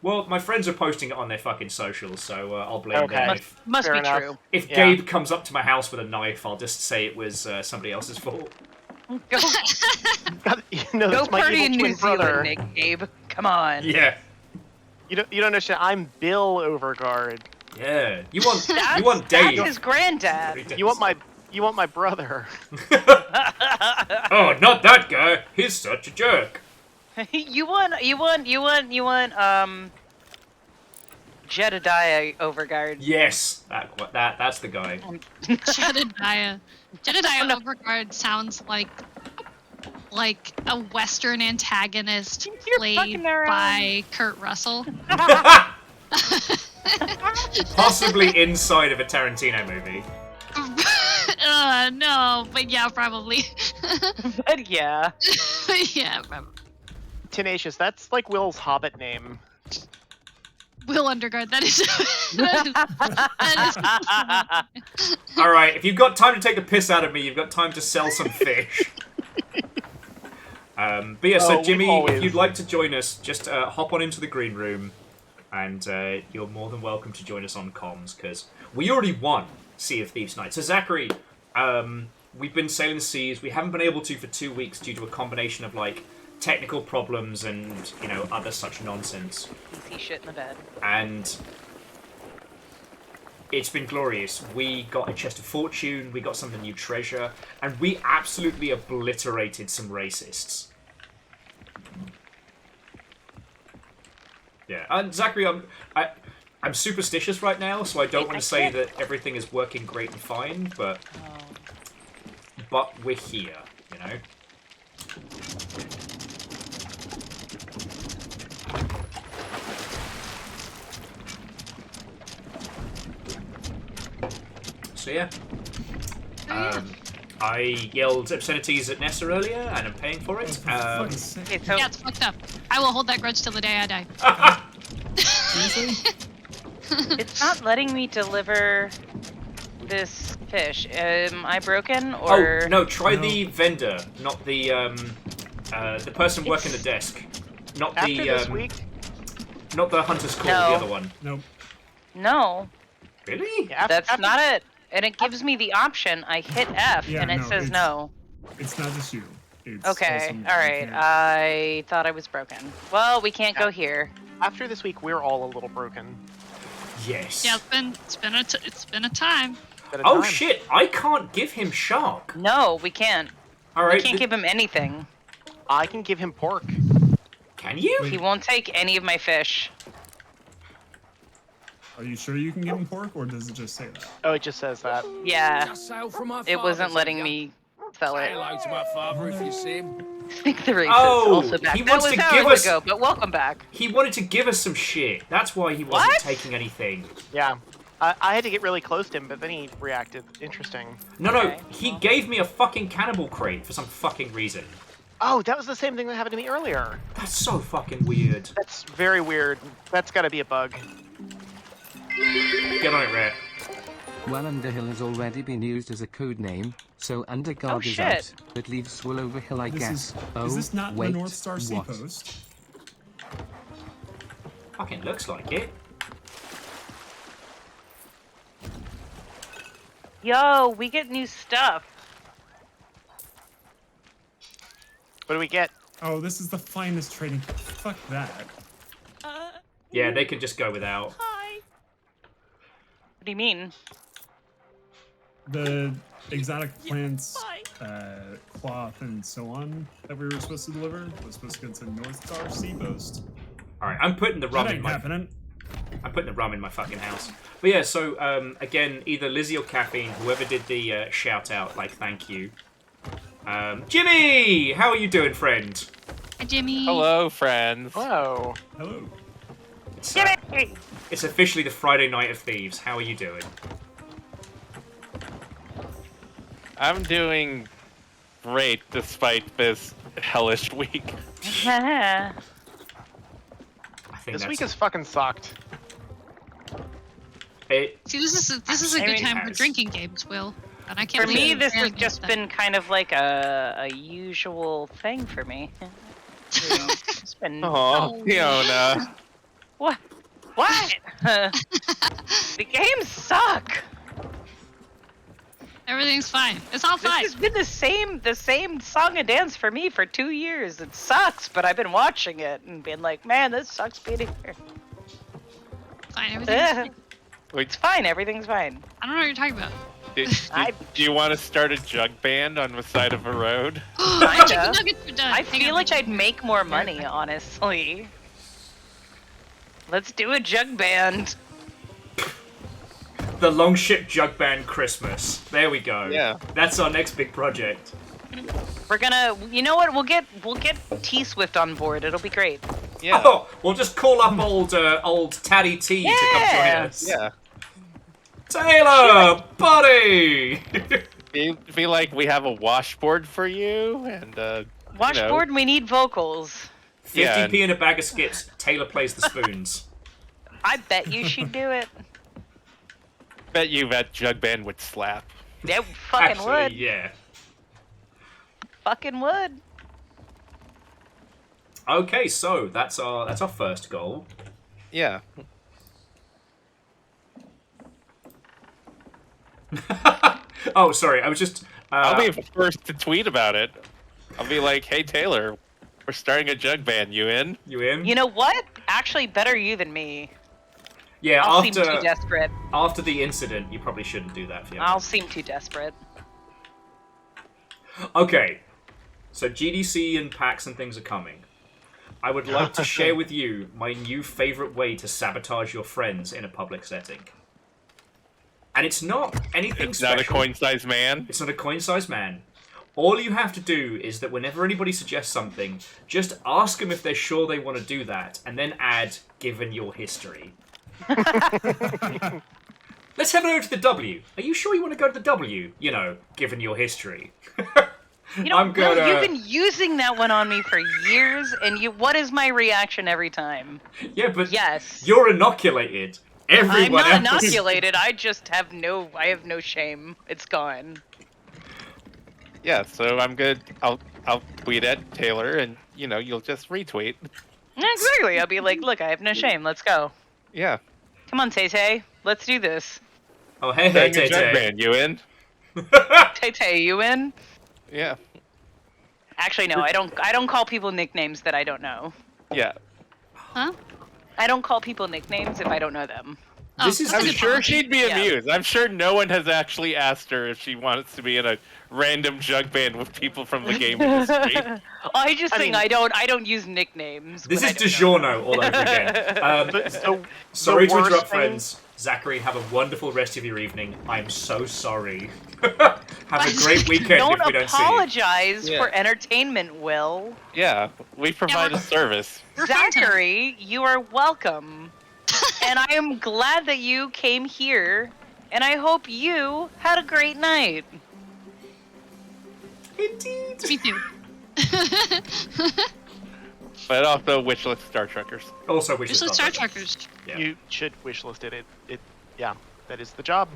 Well, my friends are posting it on their fucking socials, so I'll blame them. Must Fair be enough. true. If Gabe comes up to my house with a knife, I'll just say it was somebody else's fault. Go, No, go that's my party in evil New twin brother. Zealand, Nick, Gabe. Come on. Yeah, You don't understand. I'm Bill Overguard. yeah. You want That's Dave? his granddad. You want my brother. Oh, not that guy. He's such a jerk. you want Jedediah Overguard. Yes, that's the guy. Jedediah. Jedediah Overguard sounds like a Western antagonist played fucking around. by Kurt Russell. Possibly inside of a Tarantino movie. No, but yeah, probably. But yeah. Yeah, probably. Tenacious. That's like Will's Hobbit name. Will Underguard, that is. All right, if you've got time to take the piss out of me, you've got time to sell some fish. But yeah, so Jimmy, if you'd like to join us, just hop on into the green room, and you're more than welcome to join us on comms, because we already won Sea of Thieves night. So Zachary, we've been sailing the seas. We haven't been able to for 2 weeks due to a combination of technical problems and other such nonsense. PC shit in the bed. And it's been glorious. We got a chest of fortune, we got some of the new treasure, and we absolutely obliterated some racists. Yeah, and Zachary, I'm superstitious right now, so I don't want to say that everything is working great and fine, but we're here, So yeah. I yelled obscenities at Nessa earlier, and I'm paying for it. Yeah, it's fucked up. I will hold that grudge till the day I die. It's not letting me deliver this fish. Am I broken or? Oh no! Try the vendor, not the person working the desk, not After the this week? not the hunter's call. No. The other one. Nope. No. Really? That's not it. And it gives me the option. I hit F, Yeah, and it no, says no. It's not just you. It's Okay, also- alright. I thought I was broken. Well, we can't go here. After this week, we're all a little broken. Yes. Yeah, it's been a time. at a Oh time. shit! I can't give him shark. No, we can't. All right. We can't give him anything. I can give him pork. Can you? He won't take any of my fish. Are you sure you can give him pork, or does it just say that? Oh, it just says that. Yeah. It It wasn't letting me sell it. Hello to my father if you see him. I think the race Oh, is also back. he That wants was to hours give us- ago, but welcome back. He wanted to give us some shit. That's why he wasn't What? taking anything. Yeah. I had to get really close to him, but then he reacted. Interesting. No, Okay, he gave me a fucking cannibal crate for some fucking reason. Oh, that was the same thing that happened to me earlier. That's so fucking weird. That's very weird. That's gotta be a bug. Get on it, Rare. Well, Underhill has already been used as a code name, so Underguard Oh, is shit. out. That leaves Swilloverhill, I guess. Is this not wait, the North Star Sea what? Post? Fucking looks like it. Yo, we get new stuff. What do we get? Oh, this is the finest trading. Fuck that. Yeah, they can just go without. What do you mean? The exotic plants, cloth, and so on that we were supposed to deliver was supposed to go to North Star Sea Post. All right, I'm putting the rum That in ain't my. happening. I'm putting the rum in my fucking house. But yeah, so again, either Lizzie or Caffeine, whoever did the shout out, like thank you. Jimmy, how are you doing, friend? Hi, Jimmy. Hello, friends. Whoa. Hello. It's officially the Friday night of Thieves. How are you doing? I'm doing great despite this hellish week. I think This that's week has fucking sucked. it. See, this is a I good mean, time for has. drinking games, Will. And I can't For believe me, you this ran has against just that. been kind of like a usual thing for me. It's been Oh, Fiona. what? What? The games suck. Everything's fine. It's all This fine. has been the same song and dance for me for 2 years. It sucks, but I've been watching it and being like, man, this sucks being here. Fine. Everything's fine. It's fine. Everything's fine. I don't know what you're talking about. Do you want to start a jug band on the side of a road? Kinda. Chicken nuggets are done. I Hang feel on. like I'd make more money, honestly. Let's do a jug band. The Longship Jug Band Christmas. There we go. Yeah. That's our next big project. We're gonna, you know what? We'll get T Swift on board. It'll be great. Yeah. Oh, we'll just call up old Taddy T to come join Yeah. us. Yeah. Taylor, buddy. Be like, we have a washboard for you, and Washboard. We need vocals. 50p in a bag of skips. Taylor plays the spoons. I bet you she'd do it. Bet you that jug band would slap. They fucking Actually, would. yeah. Fucking would. Okay, so that's our first goal. Yeah. Oh, sorry. I was just. I'll be the first to tweet about it. I'll be like, hey Taylor, we're starting a jug band. You in? You in? You know what? Actually, better you than me. Yeah. I'll seem too desperate. After the incident, you probably shouldn't do that, Fiona. I'll seem too desperate. Okay. So GDC and PAX and things are coming. I would like to share with you my new favorite way to sabotage your friends in a public setting. And it's not anything It's special. not a coin-sized man. It's not a coin-sized man. All you have to do is that whenever anybody suggests something, just ask them if they're sure they want to do that, and then add, given your history. Let's head over to the W. Are you sure you want to go to the W? You know, given your history. You know, Will, you've been using that one on me for years, and what is my reaction every time? Yeah, but yes, you're inoculated. Everyone I'm not else... inoculated. I just have no shame. It's gone. Yeah, so I'm good. I'll tweet at Taylor, and you'll just retweet. Exactly. I'll be like, look, I have no shame. Let's go. Yeah. Come on, Tay Tay. Let's do this. Oh, hey, Tay Tay. You in? Tay Tay, you in? Yeah. Actually, no. I don't call people nicknames that I don't know. Yeah. Huh? I don't call people nicknames if I don't know them. This is. I'm sure she'd be amused. I'm sure no one has actually asked her if she wants to be in a random jug band with people from the game industry. I don't use nicknames. This is DiGiorno all over again. Sorry to interrupt, friends. Zachary, have a wonderful rest of your evening. I'm so sorry. Have a great weekend if we don't see you. Don't apologize for entertainment, Will. Yeah, we provide a service. Zachary, you are welcome. And I am glad that you came here, and I hope you had a great night. Indeed. Me too. But also wishlist Star Trekkers. Also wishlist Star Trekkers. Yeah. You should wishlist it. Yeah, that is the job.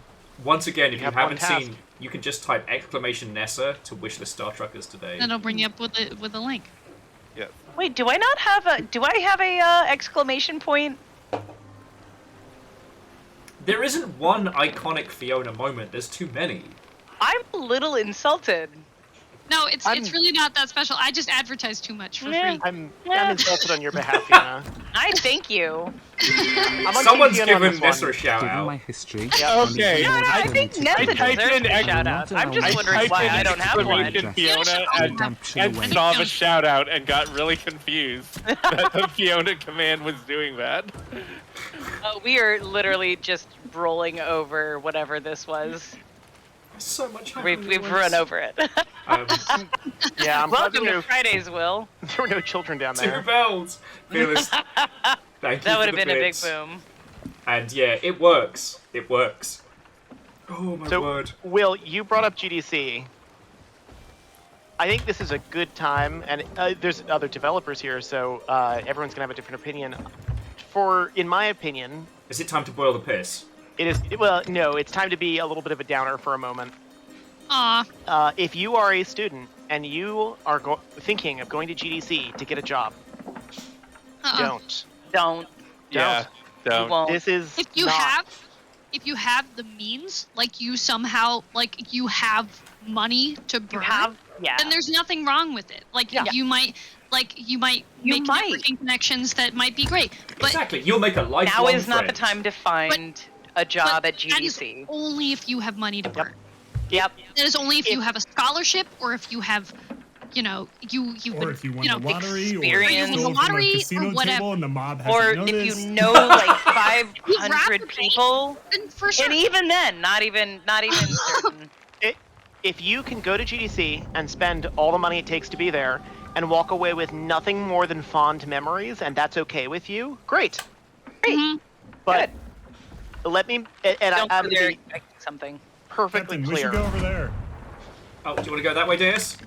Once again, if you haven't task. seen, you can just type !Nessa to wishlist Star Trekkers today. Then it'll bring you up with a link. Yeah. Wait, do I not have a? Do I have a exclamation point? There isn't one iconic Fiona moment. There's too many. I'm a little insulted. No, it's really not that special. I just advertise too much for free. I'm insulted on your behalf, Fiona. I thank you. Someone's given Nessa a shout out. My history. Okay. No, I think Nessa deserves a shout out. I'm just wondering why I don't have one. Fiona and saw the shout out and got really confused that the Fiona command was doing that. We are literally just rolling over whatever this was. So much. We've run over it. Yeah, I'm Welcome to Fridays, Will. There were no children down there. 2 bells. Fearless. Thank you. That would for have the been a big bits. boom. And yeah, it works. It works. Oh my word. Will, you brought up GDC. I think this is a good time, and there's other developers here, so everyone's gonna have a different opinion. In my opinion, is it time to boil the piss? It is. Well, no, it's time to be a little bit of a downer for a moment. Aw. If you are a student and you are thinking of going to GDC to get a job, don't. Yeah, don't. This is if you have the means, like you somehow you have money to burn, then there's nothing wrong with it. Like you might make networking connections that might be great. But exactly, you'll make a lifelong Now is not the friend. time to find a job at GDC. That is only if you have money to burn. Yep. That is only if you have a scholarship, or if you have, you or if you won the lottery, or experience. if you stole from a Lottery, casino or whatever. table and the mob hasn't Or noticed. if you know like 500 people, for sure. and even then, not even certain. If you can go to GDC and spend all the money it takes to be there, and walk away with nothing more than fond memories, and that's okay with you, great. But let me, and I'm going to be something perfectly Captain, clear. We should go over there. Oh, do you want to go that way, Deus?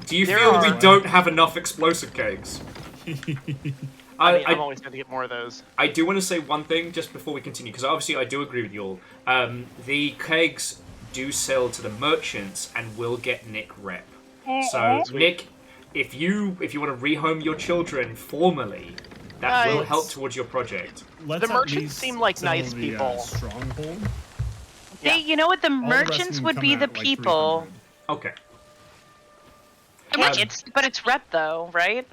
Do you There feel are- we don't have enough explosive kegs? I'm always going to get more of those. I do want to say one thing just before we continue, because obviously I do agree with you all. The kegs do sell to the merchants and will get Nick rep. So Nick, if you want to rehome your children formally, that will help towards your project. The merchants seem like nice people. Stronghold. You know what? The All the rest merchants of them would come be at, the like, people. Okay. But it's rep though, right?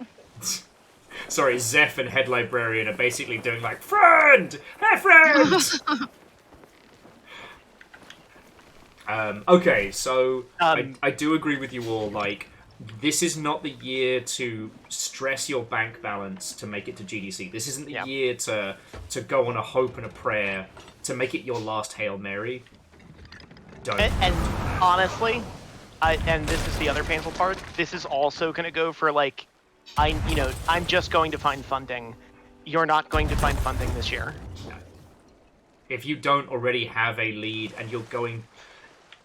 Sorry, Zeph and Head Librarian are basically doing like, friend! Hey, friend! Okay, so I do agree with you all, like, this is not the year to stress your bank balance to make it to GDC. This isn't the year to go on a hope and a prayer to make it your last Hail Mary. Don't. And honestly, and this is the other painful part, this is also going to go for, like, I'm just going to find funding. You're not going to find funding this year. If you don't already have a lead and you're going...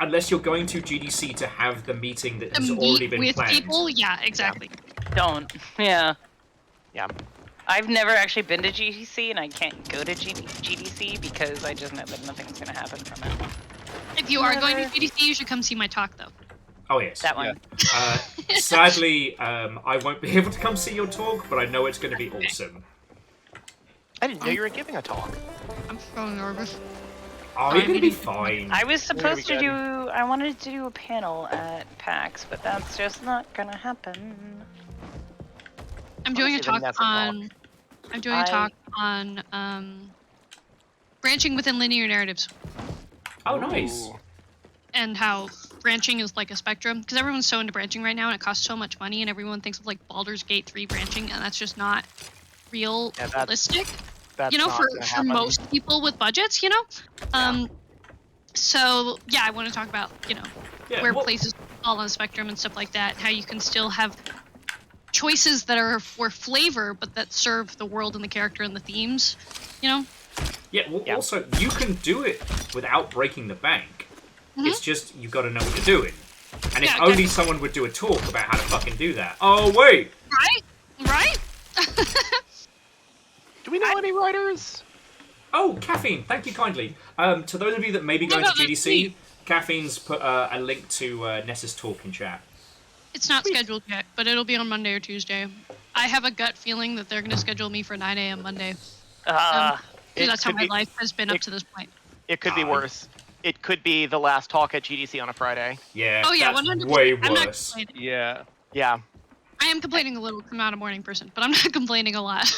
Unless you're going to GDC to have the meeting that has already been with planned. people, yeah, exactly. Don't. Yeah. Yeah. I've never actually been to GDC, and I can't go to GDC because I just know that nothing's going to happen from it. If you are going to GDC, you should come see my talk, though. Oh, yes. That one. Sadly, I won't be able to come see your talk, but I know it's going to be awesome. I didn't know you were giving a talk. I'm so nervous. Oh, you're going to be fine. I was supposed to do... I wanted to do a panel at PAX, but that's just not going to happen. I'm doing a talk on... I'm doing a talk on branching within linear narratives. Oh, nice. And how branching is like a spectrum, because everyone's so into branching right now, and it costs so much money, and everyone thinks of like Baldur's Gate 3 branching, and that's just not realistic. That's you know, not for gonna happen. most people with budgets, you know. So yeah, I want to talk about where places fall on the spectrum and stuff like that. How you can still have choices that are for flavor, but that serve the world and the character and the themes. You know. Yeah. Well, also you can do it without breaking the bank. Mm-hmm. It's just you got to know what you're doing. And if only someone would do a talk about how to fucking do that. Oh wait. Right. Do we know any writers? Oh, Caffeine, thank you kindly. To those of you that may be going to GDC, Caffeine's put a link to Nessa's talk in chat. It's not scheduled yet, but it'll be on Monday or Tuesday. I have a gut feeling that they're going to schedule me for 9 a.m. Monday. That's how my life has been up to this point. It could be worse. It could be the last talk at GDC on a Friday. Yeah, oh, yeah, that's 100%. way I'm not worse. Yeah. Yeah. I am complaining a little. I'm not a morning person, but I'm not complaining a lot.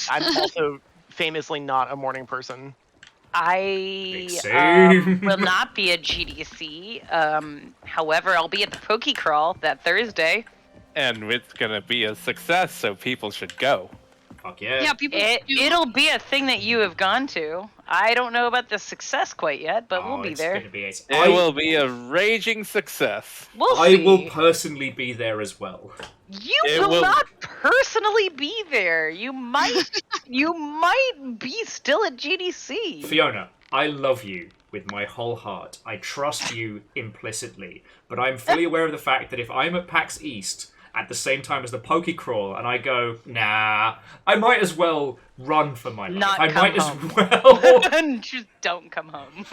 I'm also famously not a morning person. I will not be at GDC. However, I'll be at the Poke Crawl that Thursday. And it's gonna be a success, so people should go. Fuck yeah. Yeah, people. It'll be a thing that you have gone to. I don't know about the success quite yet, but we'll be there. It will be a raging success. We'll I see. will personally be there as well. You will not personally be there. You might be still at GDC. Fiona, I love you with my whole heart. I trust you implicitly. But I'm fully aware of the fact that if I'm at PAX East at the same time as the Poke Crawl and I go, nah, I might as well run for my life. Not I come might home. as well. Just don't come home.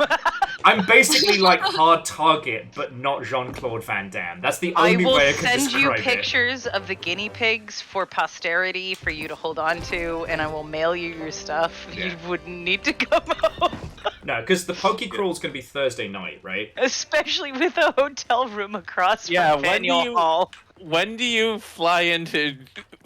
I'm basically like Hard Target, but not Jean-Claude Van Damme. That's the only way I can send you describe it. pictures of the guinea pigs for posterity for you to hold on to, and I will mail you your stuff. Yeah. You wouldn't need to come home. No, because the Poke Crawl's going to be Thursday night, right? Especially with a hotel room across from when Faneuil Hall. When do you fly into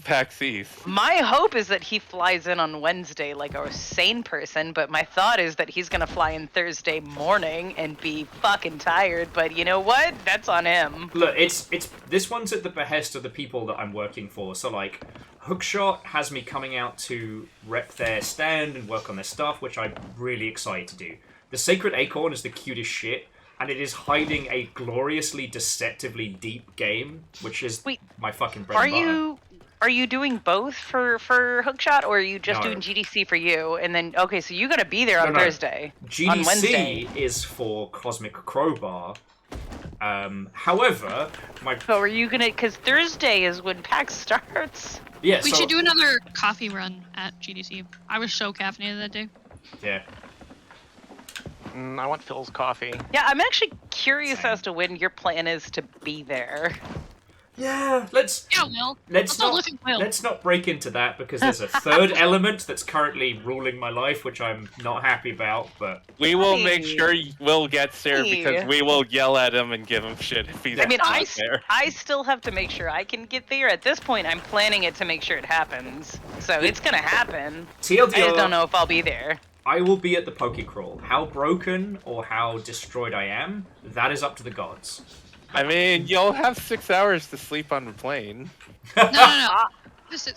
PAX East? My hope is that he flies in on Wednesday like a sane person, but my thought is that he's gonna fly in Thursday morning and be fucking tired, but you know what? That's on him. Look, it's this one's at the behest of the people that I'm working for. So like, Hookshot has me coming out to rep their stand and work on their stuff, which I'm really excited to do. The Sacred Acorn is the cutest shit, and it is hiding a gloriously, deceptively deep game, which is my fucking bread and butter. Are you doing both for Hookshot, or are you just No. doing GDC for you? And then, okay, so you gotta be there on No. Thursday. On Wednesday. GDC is for Cosmic Crowbar. However, my... So are you gonna, because Thursday is when PAX starts. Yeah, We should do another coffee run at GDC. I was so caffeinated that day. Yeah. I want Phil's coffee. Yeah, I'm actually curious as to when your plan is to be there. Yeah, let's not break into that because there's a third element that's currently ruling my life, which I'm not happy about. But we will make sure Will gets there because we will yell at him and give him shit if he's I mean, not there. I still have to make sure I can get there. At this point, I'm planning it to make sure it happens. So it's gonna happen. TLDR, I just don't know if I'll be there. I will be at the Poke Crawl. How broken or how destroyed I am, that is up to the gods. I mean, you'll have 6 hours to sleep on the plane. No. I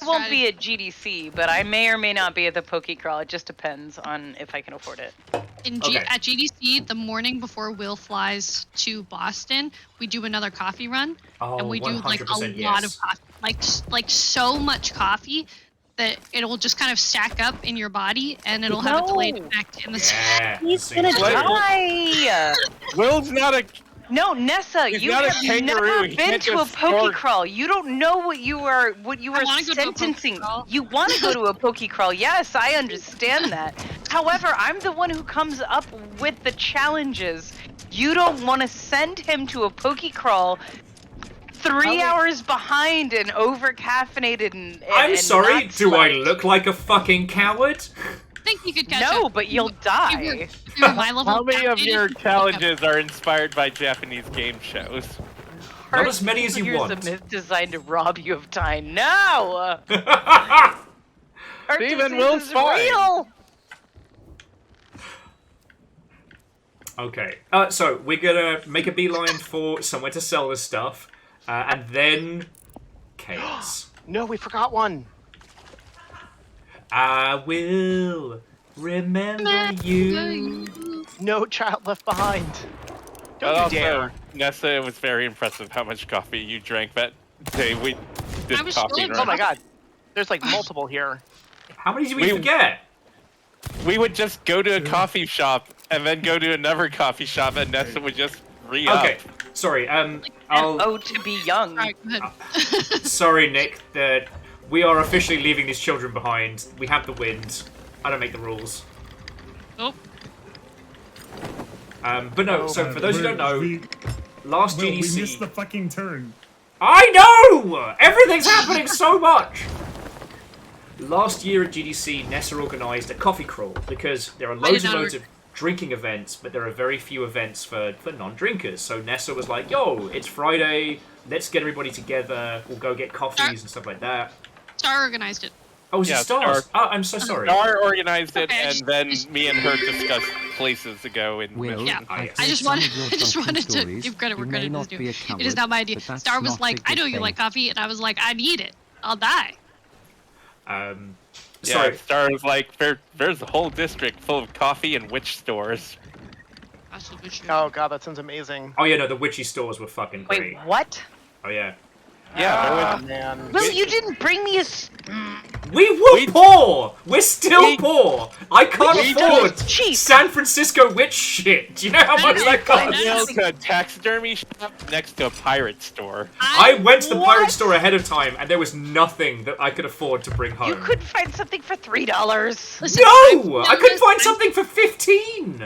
won't be at GDC, but I may or may not be at the Poke Crawl. It just depends on if I can afford it. At GDC, the morning before Will flies to Boston, we do another coffee run, and we do like a lot of coffee, like so much coffee that it'll just kind of stack up in your body, and it'll have a delayed effect in the He's gonna die. Will's not a. No, Nessa, He's you not a have kangaroo. never He been can't to a just Poke store- Crawl. You don't know what you are sentencing. You want to go to a Poke Crawl. Yes, I understand that. However, I'm the one who comes up with the challenges. You don't want to send him to a Poke Crawl 3 hours behind and over-caffeinated and I'm sorry, not do I slept. look like a fucking coward? I think you could catch No, up. but you'll die. My level How many of caffeinated. your challenges are inspired by Japanese game shows? Not as many as you Here's want. a myth designed to rob you of time. No! Steven, Will's is fine. real. Okay. So we're gonna make a beeline for somewhere to sell this stuff, and then chaos. No, we forgot one. I will remember you. No child left behind. But Don't you also, dare. Nessa, it was very impressive how much coffee you drank that day we did I was coffee still run. Oh my god. There's like multiple here. How many did we forget? We would just go to a coffee shop and then go to another coffee shop, and Nessa would just re-up. Okay. Sorry. Oh, to be young. Alright, go ahead. Sorry, Nick. That we are officially leaving these children behind. We have the wind. I don't make the rules. Oh. But no. So for those who don't know, last Will, GDC. we missed the fucking turn. I know! Everything's happening so much! Last year at GDC, Nessa organised a coffee crawl because there are loads and loads of drinking events, but there are very few events for non-drinkers. So Nessa was like, yo, it's Friday, let's get everybody together, we'll go get coffees and stuff like that. Star organized it. Oh, was it Stars? Oh, I'm so sorry. Star organized it, Okay, and then me and her discussed places to go in. Will, Yeah, I I just wanted to stories. give credit where You credit may is not be due. a It is coward, not my idea. but that's Star was not like, a I know good you like thing. coffee, and I was like, I need it. I'll die. Yeah, Star was like, there's a whole district full of coffee and witch stores. Oh god, that sounds amazing. Oh yeah, no, the witchy stores were fucking great. Wait, what? Oh yeah. Yeah, man. Well, you didn't bring me a. We were poor! We're still poor! I can't we afford just cheap. San Francisco witch shit! Do you know how much that costs? Nailed to a taxidermy shop next to a pirate store. I went to the pirate store ahead of time, and there was nothing that I could afford to bring home. You could find something for $3. No! I couldn't find something for 15!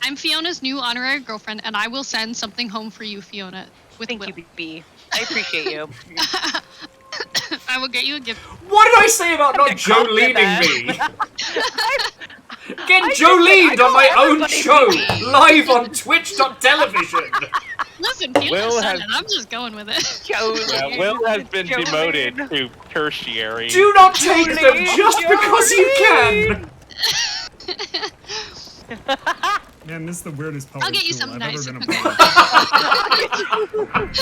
I'm Fiona's new honorary girlfriend, and I will send something home for you, Fiona. Thank you, BB. I appreciate you. I will get you a gift. What did I say about not Jolening me? Get Jolened on my own show, live on Twitch.television. Listen, Fiona Will said has- it. I'm just going with it. Yeah, Will has been demoted to tertiary. Do not take them just because you can! Man, this is the weirdest I'll public get you school something I've nice. ever been a Okay. part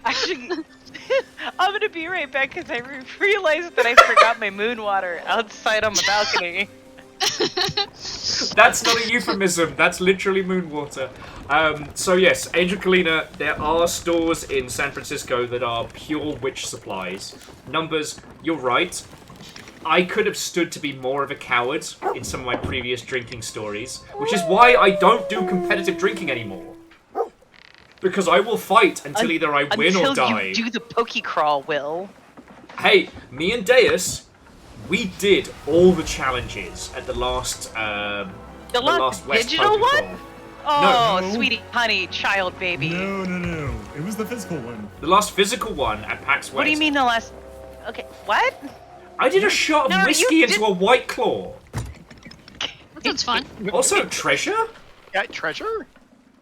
Actually, I'm gonna be right back because I realized that I forgot my moon water outside on the balcony. That's not a euphemism, that's literally moon water. So yes, Angel Kalina, there are stores in San Francisco that are pure witch supplies. Numbers, you're right. I could have stood to be more of a coward in some of my previous drinking stories, which is why I don't do competitive drinking anymore. Because I will fight until either I win or die. Until you do the pokey crawl, Will. Hey, me and Deus, we did all the challenges at the last The last West digital Pokey one? Crawl. Oh, No. sweetie, honey, child, baby. No. It was the physical one. The last physical one at PAX West. What do you mean the last? Okay, what? I did a shot of No, whiskey you into a White Claw. That sounds fun. Also, treasure? Yeah, treasure?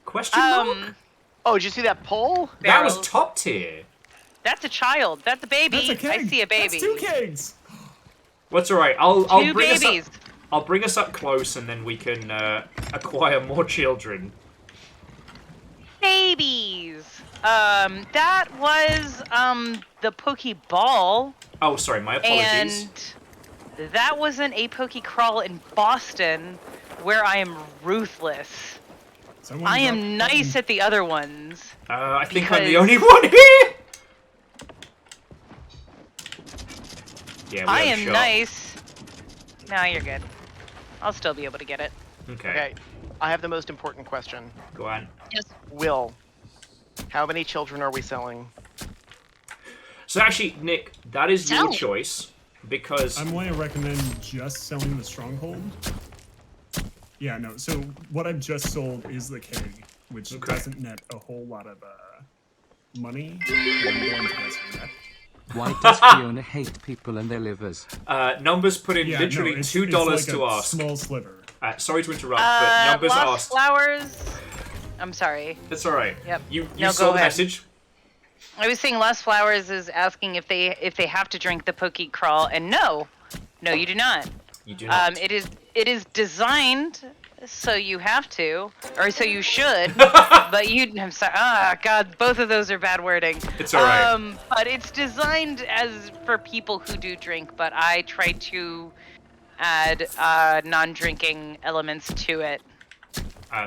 Question mark? Oh, did you see that poll? That was top tier. That's a child. That's a baby. That's a keg. I see a baby. That's 2 kegs. What's alright? I'll Two bring babies. us up. I'll bring us up close, and then we can acquire more children. Babies. That was the pokey ball. Oh, sorry. My apologies. And that wasn't a pokey crawl in Boston, where I am ruthless. I am nice at the other ones. I think I'm the because- only one here. Yeah, we I have a am shot. nice. No, you're good. I'll still be able to get it. Okay. I have the most important question. Go on. Yes. Will, how many children are we selling? So actually, Nick, that is your Sell. choice because I'm going to recommend just selling the stronghold. Yeah, no. So what I've just sold is the keg, which doesn't net a whole lot of money. I'm going to guess on that. Why does Fiona hate people and their livers? Numbers put in Yeah, literally no, it's $2 like to a ask. small sliver. Sorry to interrupt, but numbers Lost asked. Flowers. I'm sorry. That's all right. Yep. You No, saw go the ahead. message. I was saying Lost Flowers is asking if they have to drink the pokey crawl, and no, you do not. You do not. It is designed so you have to, or so you should, but you. I'm sorry. God, both of those are bad wording. It's alright. But it's designed as for people who do drink, but I try to add non-drinking elements to it.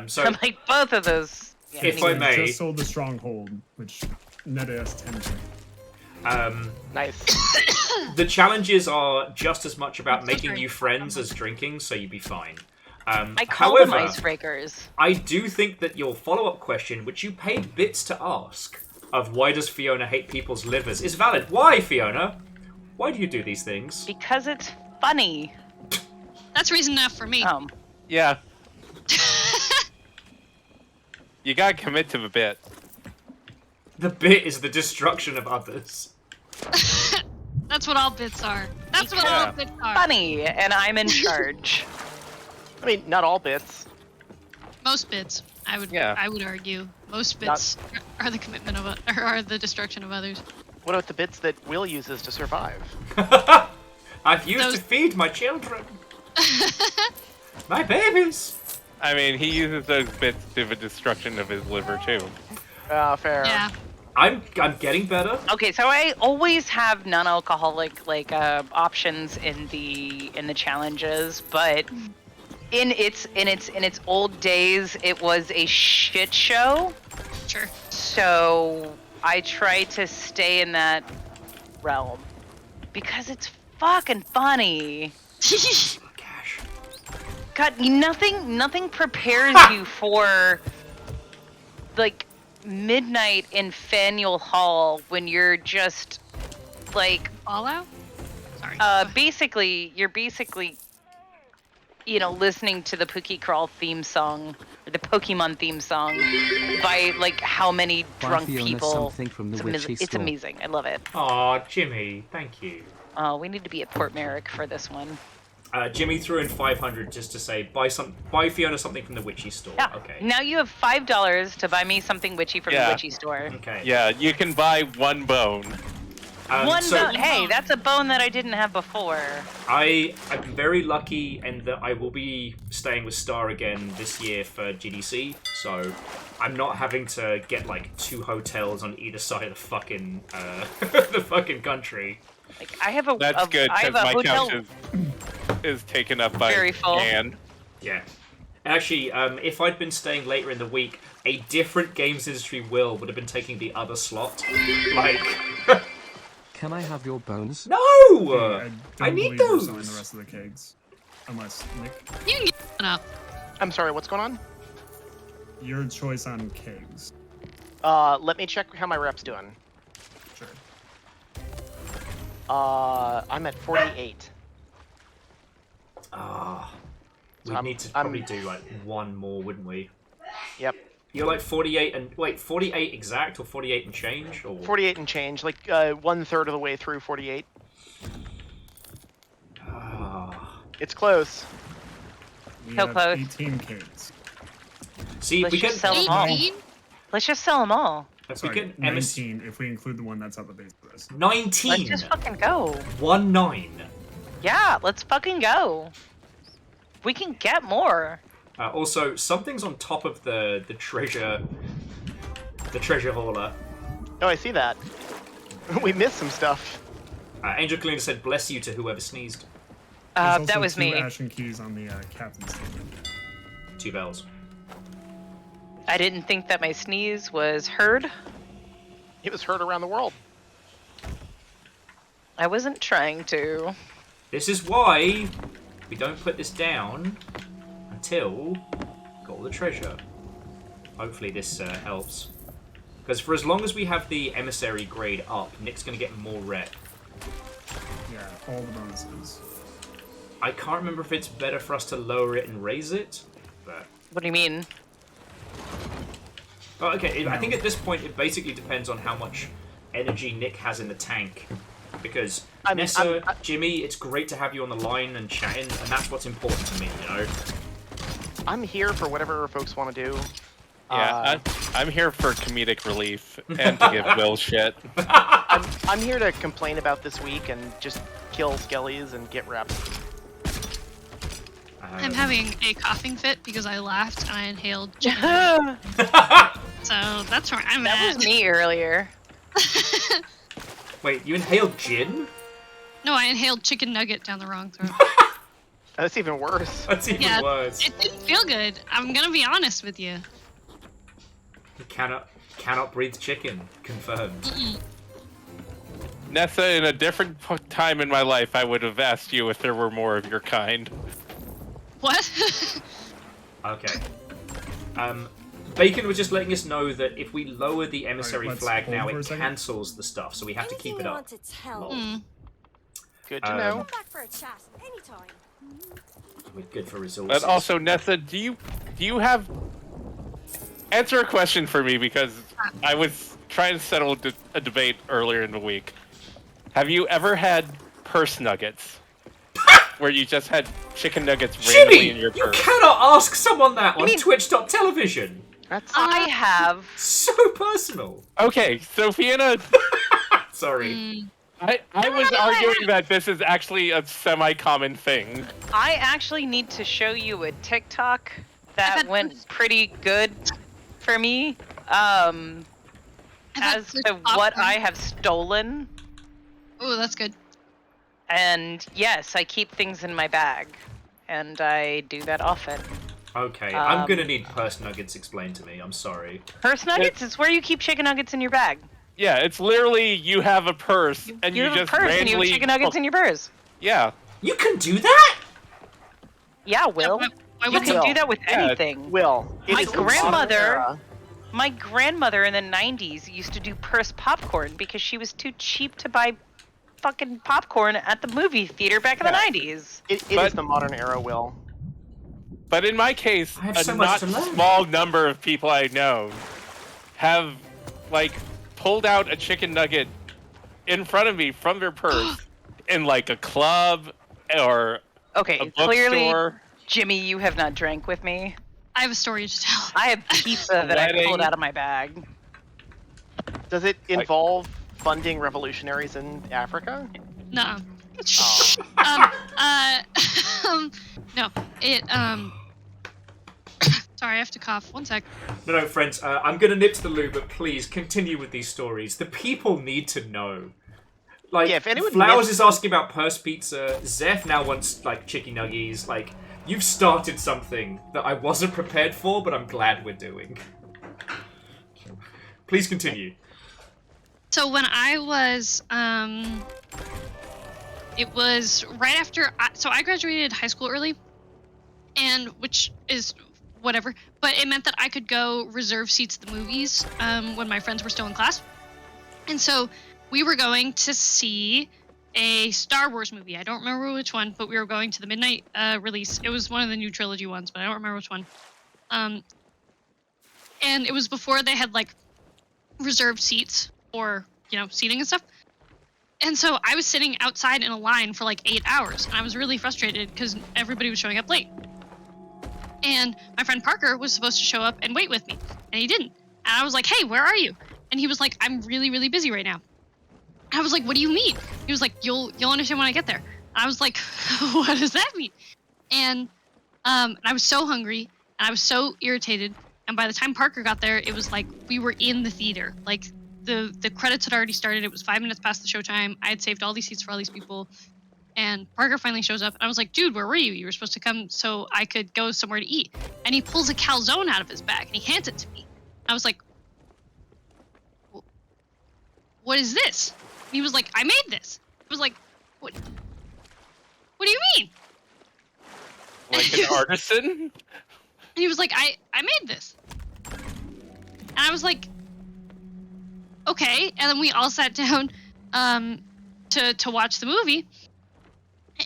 So I'm like both of those. Yeah, if I may, just sold the stronghold, which netted us 10 drink. Nice. The challenges are just as much about making new friends as drinking, so you'd be fine. I call However, them icebreakers. I do think that your follow-up question, which you paid bits to ask, of why does Fiona hate people's livers, is valid. Why, Fiona? Why do you do these things? Because it's funny. That's reason enough for me. Yeah. You gotta commit to the bit. The bit is the destruction of others. That's what all bits are. That's what all bits are. Funny, and I'm in charge. I mean, not all bits. Most bits, I would argue. Most bits are the commitment of, or are the destruction of others. What about the bits that Will uses to survive? I've used to feed my children. My babies. I mean, he uses those bits to the destruction of his liver too. Fair. Yeah. I'm getting better. Okay, so I always have non-alcoholic options in the challenges, but in its old days, it was a shit show. Sure. So I try to stay in that realm because it's fucking funny. God, nothing prepares you for like midnight in Faneuil Hall when you're just like Fallout. Sorry. You're basically, listening to the Pookie Crawl theme song or the Pokemon theme song by like how many drunk people. It's amazing. I love it. Aw, Jimmy, thank you. Oh, we need to be at Port Merrick for this one. Jimmy threw in 500 just to say buy Fiona something from the witchy store. Yeah. Okay. Now you have $5 to buy me something witchy from the witchy store. Okay. Yeah, you can buy one bone. One bone. Hey, that's a bone that I didn't have before. I'm very lucky in that I will be staying with Star again this year for GDC, so I'm not having to get like 2 hotels on either side of the fucking the fucking country. Like I have a. That's good because my hotel couch is taken up by very full. Anne. Yeah. Actually, if I'd been staying later in the week, a different games industry Will would have been taking the other slot. Like. Can I have your bones? No! I need those! The rest of the kegs. Unless, Nick. You can get enough. I'm sorry, what's going on? Your choice on kegs. Let me check how my rep's doing. Sure. I'm at 48. We'd need to probably do like one more, wouldn't we? Yep. You're like 48 and... Wait, 48 exact or 48 and change? Or 48 and change, like 1/3 of the way through 48. It's close. We So have close. 18 kegs. See, Let's we can just sell them all. 18? Let's just sell them all. Sorry, 19 if we include the one that's at the base of this. 19. Let's just fucking go. 19. Yeah, let's fucking go. We can get more. Also, something's on top of the treasure hauler. Oh, I see that. We missed some stuff. Angel Kalina said, "Bless you" to whoever sneezed. There's That also was 2 me. ashen keys on the captain's table. 2 bells. I didn't think that my sneeze was heard. It was heard around the world. I wasn't trying to. This is why we don't put this down until got all the treasure. Hopefully this helps. Because for as long as we have the emissary grade up, Nick's going to get more rep. Yeah, all the bonuses. I can't remember if it's better for us to lower it and raise it, but... What do you mean? Oh, okay, I think at this point it basically depends on how much energy Nick has in the tank. Because Nessa, Jimmy, it's great to have you on the line and chatting, and that's what's important to me, you know? I'm here for whatever folks want to do. Yeah, I'm here for comedic relief and to give Will shit. I'm here to complain about this week and just kill skellies and get reps. I'm having a coughing fit because I laughed and I inhaled chicken. So that's where I'm at. That was me earlier. Wait, you inhaled gin? No, I inhaled chicken nugget down the wrong throat. That's even worse. That's even worse. It didn't feel good. I'm gonna be honest with you. You cannot breathe chicken. Confirmed. Mm-mm. Nessa, in a different time in my life, I would have asked you if there were more of your kind. What? Okay. Bacon was just letting us know that if we lower the emissary flag now, it cancels the stuff, so we have to keep it up. Good to know. Come back for a chat anytime. We're good for resources. But also, Nessa, do you have... Answer a question for me, because I was trying to settle a debate earlier in the week. Have you ever had purse nuggets? Where you just had chicken nuggets randomly in your purse? You cannot ask someone that on Twitch.television. I have. So personal. Okay, so Fiona... Sorry. I was arguing that this is actually a semi-common thing. I actually need to show you a TikTok that went pretty good for me. As to what I have stolen. Oh, that's good. And yes, I keep things in my bag. And I do that often. Okay, I'm gonna need purse nuggets explained to me. I'm sorry. Purse nuggets is where you keep chicken nuggets in your bag. Yeah, it's literally you have a purse and you have just a purse randomly... and you have chicken nuggets in your purse. Yeah. You can do that? Yeah, Will. You can do that with anything. Will. My grandmother in the 90s used to do purse popcorn because she was too cheap to buy fucking popcorn at the movie theater back in the 90s. It is the modern era, Will. But in my case, have a so much not to learn. small number of people I know have, like, pulled out a chicken nugget in front of me from their purse in, like, a club or okay, a clearly, bookstore. Jimmy, you have not drank with me. I have a story to tell. I have pizza that I pulled out of my bag. Does it involve funding revolutionaries in Africa? No. Oh. No. It Sorry, I have to cough. One sec. No, friends, I'm gonna nip to the loo, but please continue with these stories. The people need to know. Like, yeah, if anyone Flowers is asking about purse pizza. Zeph now wants, like, chicken nuggies. Like, you've started something that I wasn't prepared for, but I'm glad we're doing. Please continue. So when I was, it was right after, so I graduated high school early, and which is whatever, but it meant that I could go reserve seats at the movies when my friends were still in class. And so we were going to see a Star Wars movie. I don't remember which one, but we were going to the midnight release. It was one of the new trilogy ones, but I don't remember which one. And it was before they had, like, reserved seats for, you know, seating and stuff. And so I was sitting outside in a line for like 8 hours, and I was really frustrated because everybody was showing up late. And my friend Parker was supposed to show up and wait with me, and he didn't. And I was like, hey, where are you? And he was like, I'm really, really busy right now. And I was like, what do you mean? He was like, you'll understand when I get there. And I was like, what does that mean? And I was so hungry, and I was so irritated. And by the time Parker got there, it was like we were in the theater. Like, the credits had already started. It was 5 minutes past the showtime. I had saved all these seats for all these people. And Parker finally shows up, and I was like, dude, where were you? You were supposed to come so I could go somewhere to eat. And he pulls a calzone out of his bag, and he hands it to me. I was like, what is this? And he was like, I made this. I was like, what do you mean? Like an artisan? And he was like, I made this. And I was like, okay. And then we all sat down to watch the movie.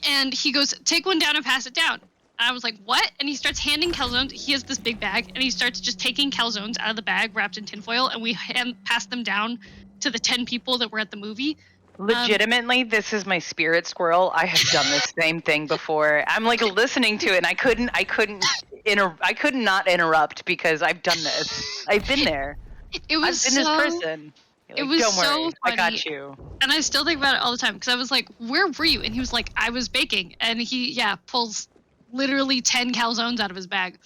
And he goes, take one down and pass it down. And I was like, what? And he starts handing calzones. He has this big bag, and he starts just taking calzones out of the bag wrapped in tinfoil, and we pass them down to the 10 people that were at the movie. Legitimately, this is my spirit squirrel. I have done this same thing before. I'm like listening to it, and I couldn't not interrupt because I've done this. I've been there. It was I've been this person. It was Don't so worry, funny. I got you. And I still think about it all the time because I was like, where were you? And he was like, I was baking. And he, pulls literally 10 calzones out of his bag.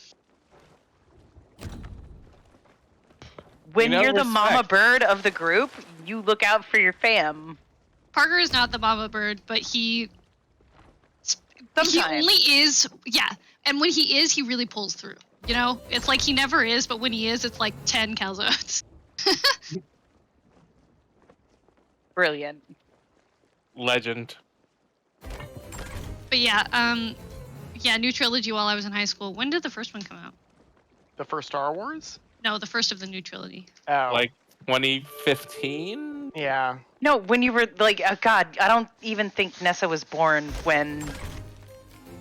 When You know, you're the mama respect. bird of the group, you look out for your fam. Parker is not the mama bird, but he Sometimes. only is, yeah. And when he is, he really pulls through. You know, it's like he never is, but when he is, it's like 10 calzones. Brilliant. Legend. But yeah, new trilogy while I was in high school. When did the first one come out? The first Star Wars? No, the first of the new trilogy. Oh. Like 2015? Yeah. No, when you were like, oh God, I don't even think Nessa was born when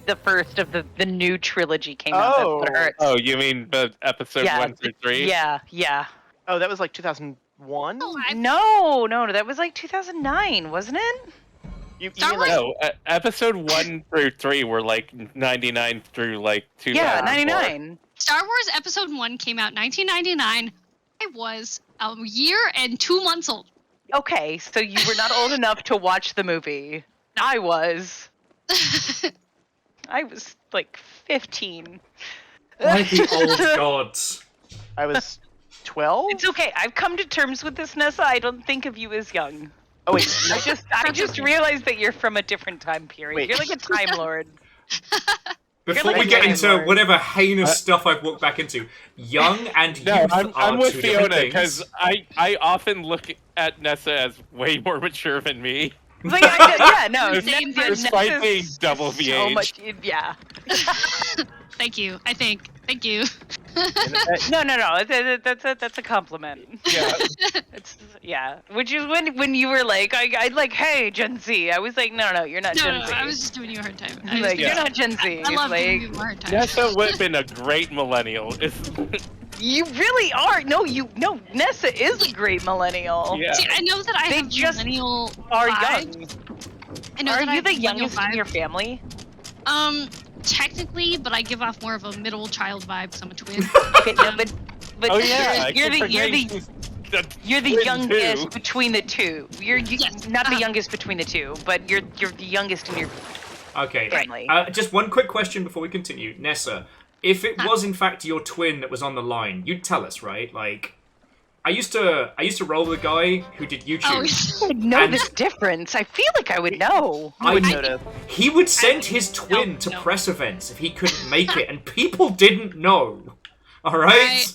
the first of the new trilogy came out. That's what hurts. Oh, you mean the episode 1 through 3? Yeah. Oh, that was like 2001? No, that was like 2009, wasn't it? You mean like... No, episode 1 through 3 were like 99 through like 2004. Yeah, 99. Star Wars Episode 1 came out 1999. I was a year and 2 months old. Okay, so you were not old enough to watch the movie. I was. I was like 15. Like the old gods. I was 12? It's okay. I've come to terms with this, Nessa. I don't think of you as young. Oh wait, I just realized that you're from a different time period. Wait. You're like a time lord. Before we get into whatever heinous stuff I've walked back into, young and youth I'm are with two different Fiona things. because I often look at Nessa as way more mature than me. Like, yeah, no, Despite being double the so age. much, yeah. Thank you. Thank you. No. That's a compliment. Yeah. Yeah. Which is when you were like, I like, hey, Gen Z. I was like, no, you're not Gen Z. I was just giving you a hard time. Like, you're not Gen Z. I love like, giving you a hard time. Nessa would have been a great millennial. You really are. No, Nessa is a great millennial. Yeah. See, I know that I have just millennial are vibes. young. I know Are that I you have the millennial youngest in your vibes. family? Technically, but I give off more of a middle child vibe because I'm a twin. Okay, no, but Oh yeah, you're the youngest between the two. You're not the youngest between the two, but you're the youngest in your Okay. family. Just one quick question before we continue. Nessa, if it was in fact your twin that was on the line, you'd tell us, right? Like, I used to roll with a guy who did YouTube. I would know this difference. I feel like I would know. He would send his twin to press events if he couldn't make it, and people didn't know. All right?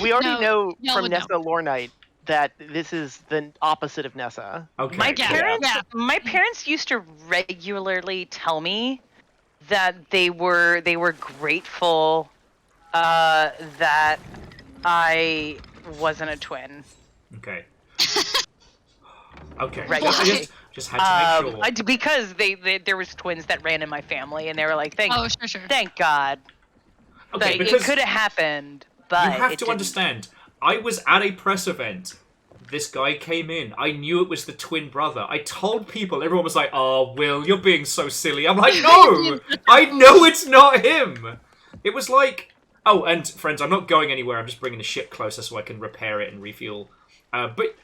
We already know no from would Nessa Lore Night that this is the opposite of Nessa. Okay. My parents used to regularly tell me that they were grateful that I wasn't a twin. Okay. Okay. Right. Just had to make sure. Because there was twins that ran in my family, and they were like, thank God. Okay, Like, because it could have happened, but you have it to didn't. understand. I was at a press event. This guy came in. I knew it was the twin brother. I told people. Everyone was like, "Oh, Will, you're being so silly." I'm like, "No, I know it's not him." It was like, oh, and friends, I'm not going anywhere. I'm just bringing the ship closer so I can repair it and refuel. But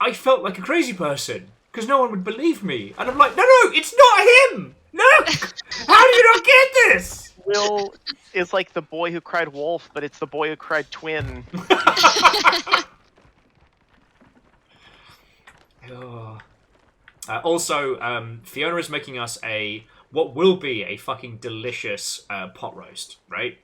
I felt like a crazy person because no one would believe me, and I'm like, "No, it's not him. No, how do you not get this?" Will is like the boy who cried wolf, but it's the boy who cried twin. Also, Fiona is making us what will be a fucking delicious pot roast, right?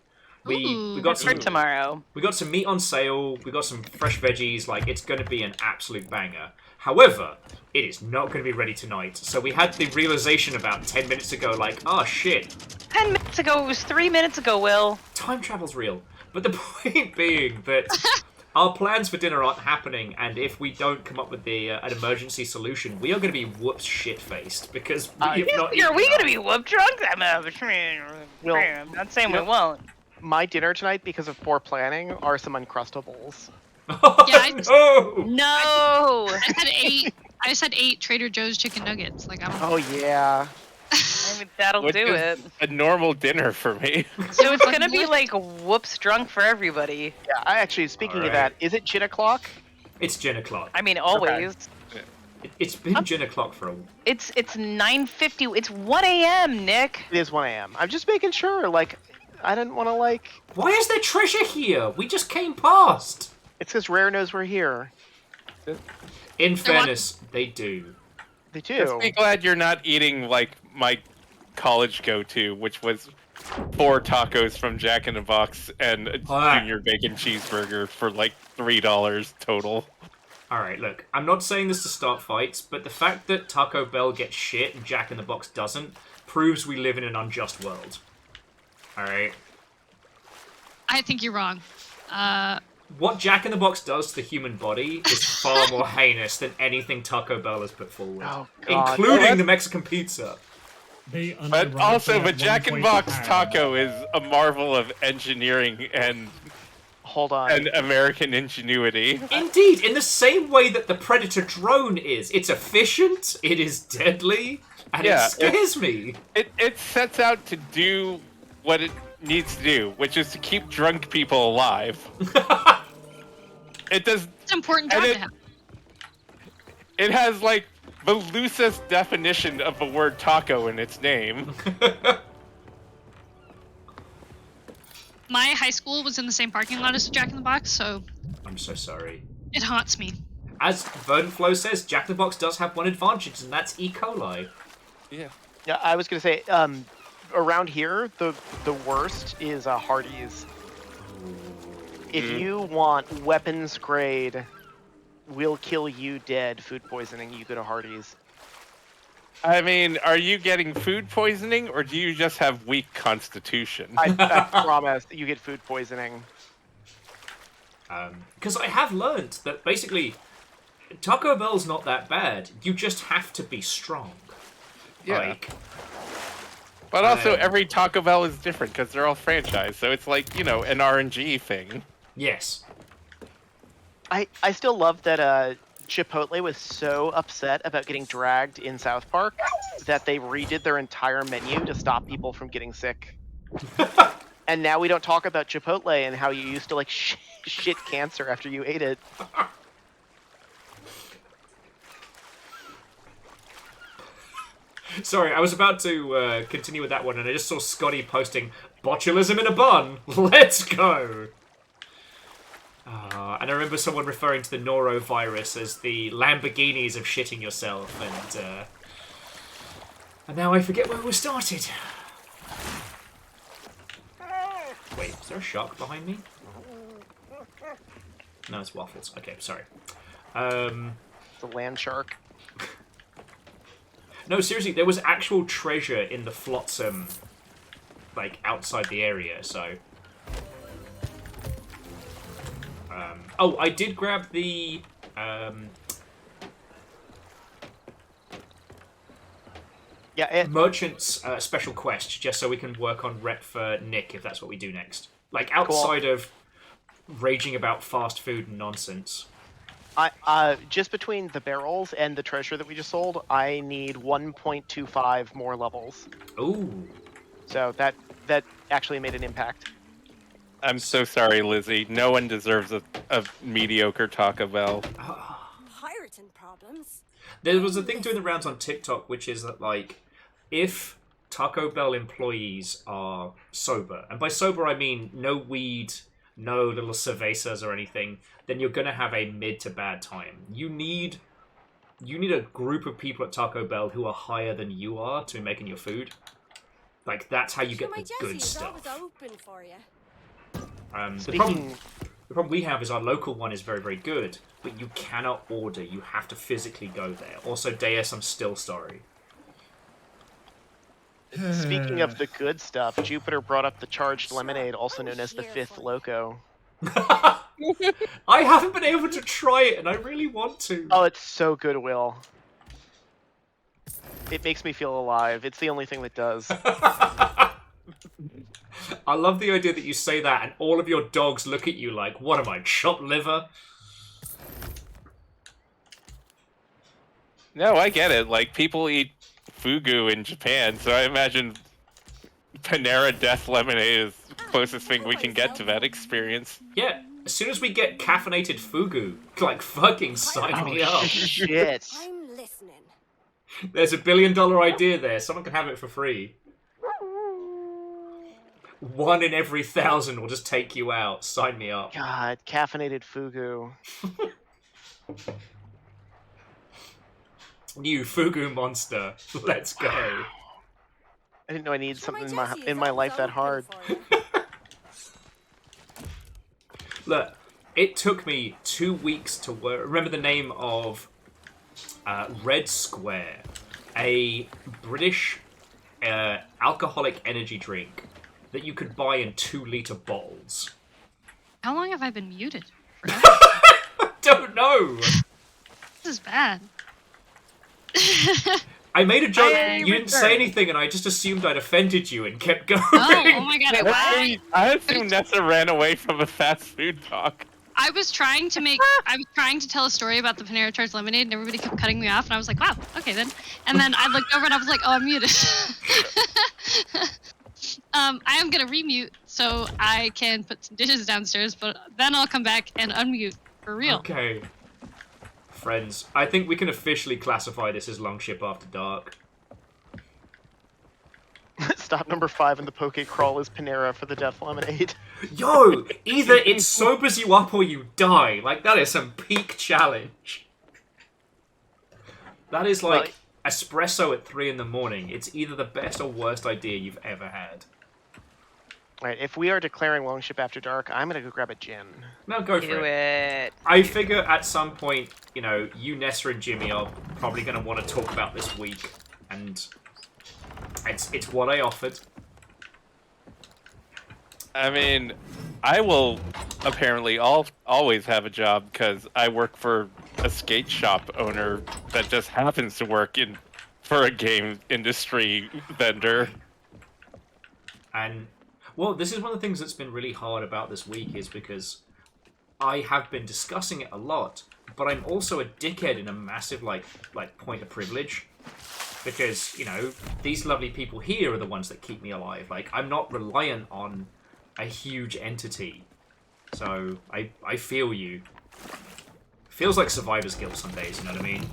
We got some tomorrow. We got some meat on sale. We got some fresh veggies. Like, it's going to be an absolute banger. However, it is not going to be ready tonight. So we had the realization about 10 minutes ago, like, oh shit. 10 minutes ago, it was 3 minutes ago, Will. Time travel's real. But the point being that our plans for dinner aren't happening, and if we don't come up with an emergency solution, we are going to be whoops shit-faced because we have not. Are we going to be whoop drunk? I'm not saying we won't. My dinner tonight, because of poor planning, are some Uncrustables. No! I just had 8 Trader Joe's chicken nuggets. Like, I don't know. Oh yeah. I mean, that'll Which do is it. a normal dinner for me. So it's gonna be like whoops drunk for everybody. Yeah, speaking of that, is it gin o'clock? It's gin o'clock. I mean, always. Okay. It's been gin o'clock for a while. It's 9:50. It's 1 a.m. Nick. It is 1 a.m. I'm just making sure. Like, I didn't want to like. Why is there treasure here? We just came past. It's because Rare knows we're here. In fairness, they do. They do. Just be glad you're not eating like my college go-to, which was 4 tacos from Jack in the Box and a junior bacon cheeseburger for like $3 total. Alright, look, I'm not saying this to start fights, but the fact that Taco Bell gets shit and Jack in the Box doesn't proves we live in an unjust world. Alright? I think you're wrong. What Jack in the Box does to the human body is far more heinous than anything Taco Bell has put forward. Oh, God. Including the Mexican pizza. But also, the Jack in the Box taco is a marvel of engineering and American ingenuity. Indeed, in the same way that the Predator drone is. It's efficient, it is deadly, and it scares me. It sets out to do what it needs to do, which is to keep drunk people alive. It does. It's an important job to have. It has like the loosest definition of the word taco in its name. My high school was in the same parking lot as Jack in the Box, so I'm so sorry. it haunts me. As Verdantflow says, Jack in the Box does have one advantage, and that's E. coli. Yeah. Yeah, I was gonna say, around here, the worst is Hardee's. If you want weapons grade, will kill you dead food poisoning, you go to Hardee's. I mean, are you getting food poisoning, or do you just have weak constitution? I promise you get food poisoning. Because I have learned that basically, Taco Bell's not that bad. You just have to be strong. Yeah. Like, but also, every Taco Bell is different because they're all franchised, so it's like, you know, an RNG thing. Yes. I still love that Chipotle was so upset about getting dragged in South Park that they redid their entire menu to stop people from getting sick. And now we don't talk about Chipotle and how you used to like shit cancer after you ate it. Sorry, I was about to continue with that one, and I just saw Scotty posting, botulism in a bun, let's go! And I remember someone referring to the norovirus as the Lamborghinis of shitting yourself, and now I forget where we started. Wait, is there a shark behind me? No, it's Waffles. Okay, sorry. It's a land shark. No, seriously, there was actual treasure in the flotsam, like, outside the area, so... oh, I did grab the... Merchant's special quest, just so we can work on rep for Nick, if that's what we do next. Like, outside of raging about fast food and nonsense. Just between the barrels and the treasure that we just sold, I need 1.25 more levels. Ooh. So that actually made an impact. I'm so sorry, Lizzie. No one deserves a mediocre Taco Bell. Pirating problems. There was a thing doing the rounds on TikTok, which is that, like, if Taco Bell employees are sober, and by sober I mean no weed, no little cervezas or anything, then you're going to have a mid to bad time. You need a group of people at Taco Bell who are higher than you are to be making your food. Like, that's how you get the good stuff. Open for you. The problem we have is our local one is very, very good, but you cannot order. You have to physically go there. Also, Deus, I'm still sorry. Speaking of the good stuff, Jupiter brought up the charged lemonade, also known as the Fifth Loco. I haven't been able to try it, and I really want to. Oh, it's so good, Will. It makes me feel alive. It's the only thing that does. I love the idea that you say that, and all of your dogs look at you like, what am I, chopped liver? No, I get it. Like, people eat fugu in Japan, so I imagine Panera Death Lemonade is the closest thing we can get to that experience. Yeah, as soon as we get caffeinated fugu, like, fucking sign me up. Shit. I'm There's $1 billion idea there. Someone can have it for free. 1 in every 1,000 will just take you out. Sign me up. God, caffeinated fugu. New fugu monster. Let's go. I didn't know I needed something in my life that hard. Look, it took me 2 weeks to work. Remember the name of Red Square, a British alcoholic energy drink that you could buy in 2-liter bottles. How long have I been muted? Don't know. This is bad. I made a joke. You didn't say anything, and I just assumed I'd offended you and kept going. Oh my god! I assume Nessa ran away from a fast food talk. I was trying to tell a story about the Panera Tarts lemonade, and everybody kept cutting me off, and I was like, wow, okay then. And then I looked over and I was like, oh, I'm muted. I am gonna remute so I can put some dishes downstairs, but then I'll come back and unmute for real. Okay. Friends, I think we can officially classify this as Longship After Dark. Stop number 5 in the Poke Crawl is Panera for the Death Lemonade. Yo! Either it sobers you up or you die. Like, that is some peak challenge. That is like espresso at 3 in the morning. It's either the best or worst idea you've ever had. Alright, if we are declaring Longship After Dark, I'm gonna go grab a gin. No, go for it. I figure at some point, you know, you, Nessa, and Jimmy are probably going to want to talk about this week, and it's what I offered. I mean, I will apparently always have a job because I work for a skate shop owner that just happens to work for a game industry vendor. And well, this is one of the things that's been really hard about this week is because I have been discussing it a lot, but I'm also a dickhead in a massive like point of privilege. Because, you know, these lovely people here are the ones that keep me alive. Like, I'm not reliant on a huge entity. So, I feel you. Feels like survivor's guilt some days, you know what I mean?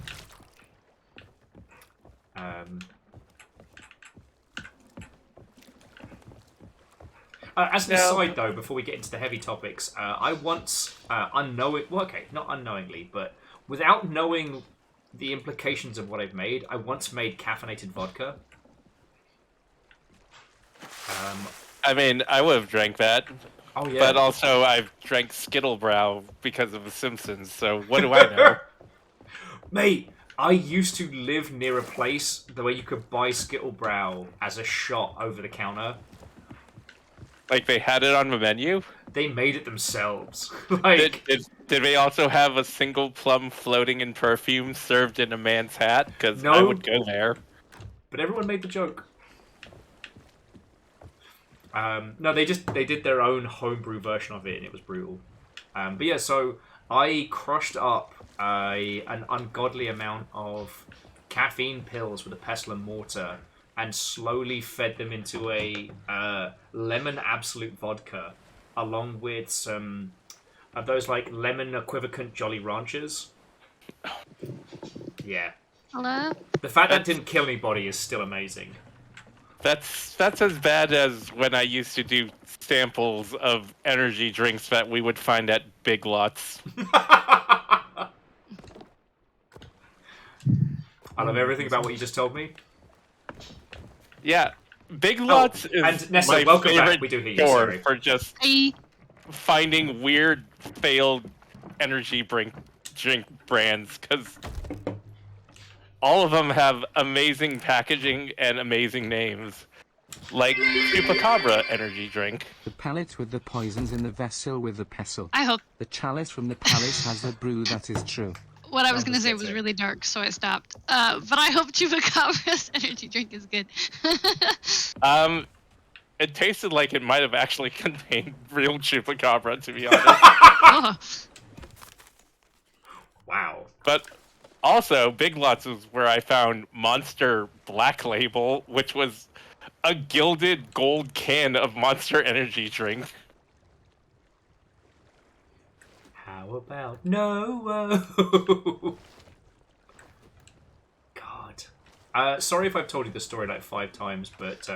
As an aside, though, before we get into the heavy topics, I once, not unknowingly, but without knowing the implications of what I've made, I once made caffeinated vodka. I mean, I would have drank that. Oh, yeah. But also, I've drank Skittlebrow because of The Simpsons, so what do I know? Mate, I used to live near a place where you could buy Skittlebrow as a shot over the counter. Like, they had it on the menu? They made it themselves. Like, did they also have a single plum floating in perfume served in a man's hat? Because no, I would go there. But everyone made the joke. No, they did their own homebrew version of it, and it was brutal. But yeah, so I crushed up an ungodly amount of caffeine pills with a pestle and mortar, and slowly fed them into a lemon absolute vodka, along with some of those like lemon equivocant Jolly Ranchers. Yeah. Hello? The fact that didn't kill anybody is still amazing. That's as bad as when I used to do samples of energy drinks that we would find at Big Lots. I love everything about what you just told me. Yeah, Big Lots is and Nessa, my welcome favorite back. We do hear you, store sorry. for just finding weird, failed energy drink brands, because all of them have amazing packaging and amazing names. Like Chupacabra energy drink. The pallet with the poisons in the vessel with the pestle. I hope. The chalice from the palace has the brew that is true. What I was going to say was really dark, so I stopped. But I hope Chupacabra's energy drink is good. It tasted like it might have actually contained real Chupacabra, to be honest. Wow. But also, Big Lots is where I found Monster Black Label, which was a gilded gold can of Monster energy drink. How about no? God. Sorry if I've told you the story like 5 times, but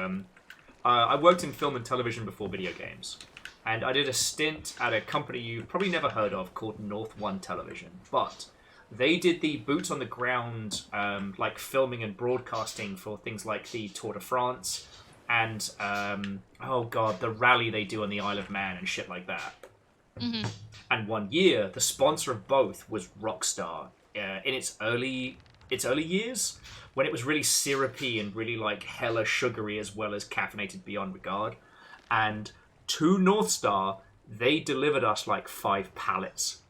I worked in film and television before video games. And I did a stint at a company you've probably never heard of called North One Television. But they did the boots on the ground, like filming and broadcasting for things like the Tour de France and, the rally they do on the Isle of Man and shit like that. Mm-hmm. And one year, the sponsor of both was Rockstar in its early years, when it was really syrupy and really like hella sugary as well as caffeinated beyond regard. And to North Star, they delivered us like 5 pallets.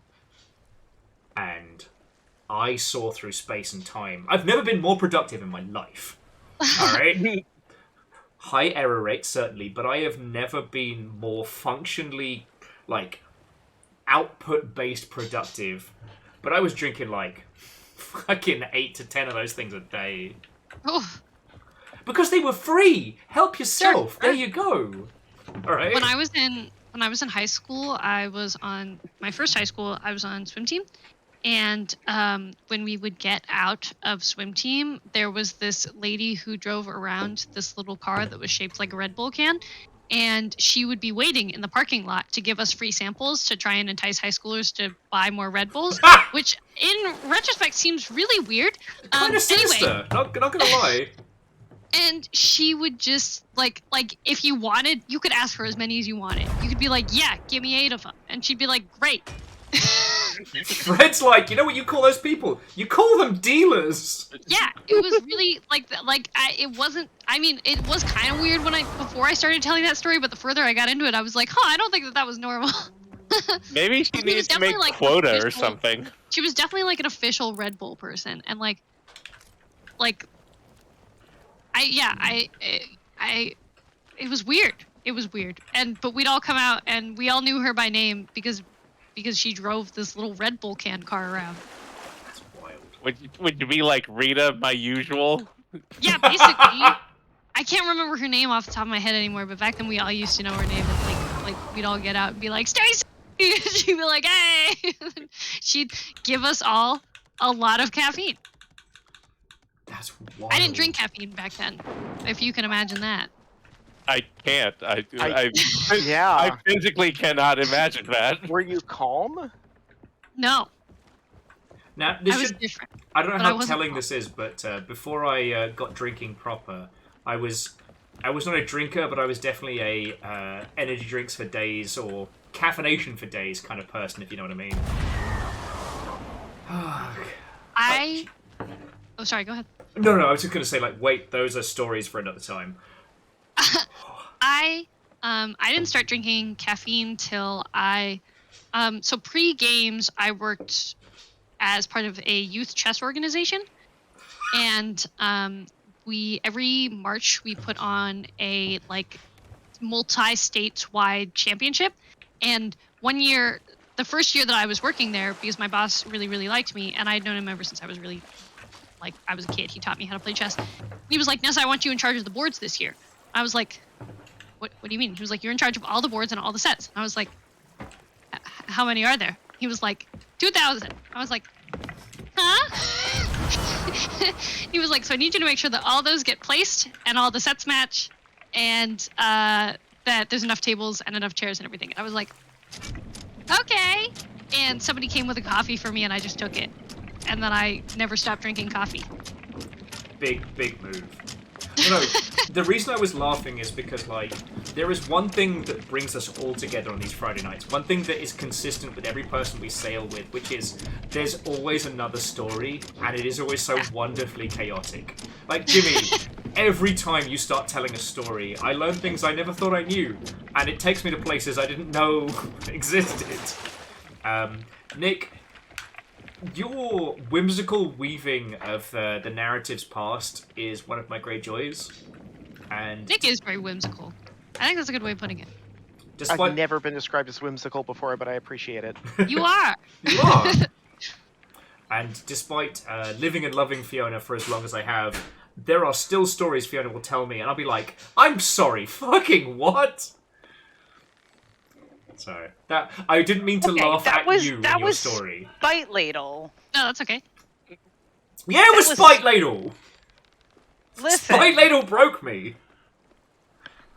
And I saw through space and time. I've never been more productive in my life. Alright? High error rate, certainly, but I have never been more functionally, like, output-based productive. But I was drinking, like, fucking 8 to 10 of those things a day. Oh. Because they were free! Help yourself! Sure. There you go! Alright? When I was in high school, I was on swim team. And when we would get out of swim team, there was this lady who drove around this little car that was shaped like a Red Bull can. And she would be waiting in the parking lot to give us free samples to try and entice high schoolers to buy more Red Bulls, which in retrospect seems really weird. Kind of sinister, anyway, not gonna lie. And she would just, like if you wanted, you could ask for as many as you wanted. You could be like, yeah, give me 8 of them. And she'd be like, great. Fred's like, you know what you call those people? You call them dealers. Yeah, it was really it wasn't. I mean, it was kind of weird before I started telling that story, but the further I got into it, I was like, I don't think that was normal. Maybe she needs to make quota or something. She was definitely like an official Red Bull person, and it was weird. It was weird, but we'd all come out and we all knew her by name because she drove this little Red Bull can car around. That's wild. Would you be like Rita, my usual? Yeah, basically. I can't remember her name off the top of my head anymore, but back then we all used to know her name. And like we'd all get out and be like, Stacy! She'd be like, hey! She'd give us all a lot of caffeine. That's wild. I didn't drink caffeine back then, if you can imagine that. I can't. I physically cannot imagine that. Were you calm? No. Now, I was different. I don't know how telling this is, but before I got drinking proper, I was not a drinker, but I was definitely a energy drinks for days or caffeination for days kind of person, if you know what I mean. Oh, sorry. Go ahead. No, I was just going to say, wait, those are stories for another time. I didn't start drinking caffeine till so pre-games I worked as part of a youth chess organization, and every March we put on a multi-state-wide championship, and one year, the first year that I was working there, because my boss really, really liked me, and I had known him ever since I was really, I was a kid. He taught me how to play chess. He was like, Nessa, I want you in charge of the boards this year. I was like, what do you mean? He was like, you're in charge of all the boards and all the sets. And I was like, how many are there? He was like, 2,000. I was like, huh? He was like, so I need you to make sure that all those get placed and all the sets match and that there's enough tables and enough chairs and everything. And I was like, okay. And somebody came with a coffee for me and I just took it. And then I never stopped drinking coffee. Big move. No, the reason I was laughing is because, there is one thing that brings us all together on these Friday nights. One thing that is consistent with every person we sail with, which is there's always another story, and it is always so wonderfully chaotic. Jimmy, every time you start telling a story, I learn things I never thought I knew, and it takes me to places I didn't know existed. Nick, your whimsical weaving of the narrative's past is one of my great joys. And Nick is very whimsical. I think that's a good way of putting it. I've never been described as whimsical before, but I appreciate it. You are. You are. And despite living and loving Fiona for as long as I have, there are still stories Fiona will tell me, and I'll be like, I'm sorry, fucking what? Sorry. I didn't mean to laugh at you in your story. Spite Ladle. No, that's okay. Yeah, it was Spite Ladle! Listen. Spite Ladle broke me.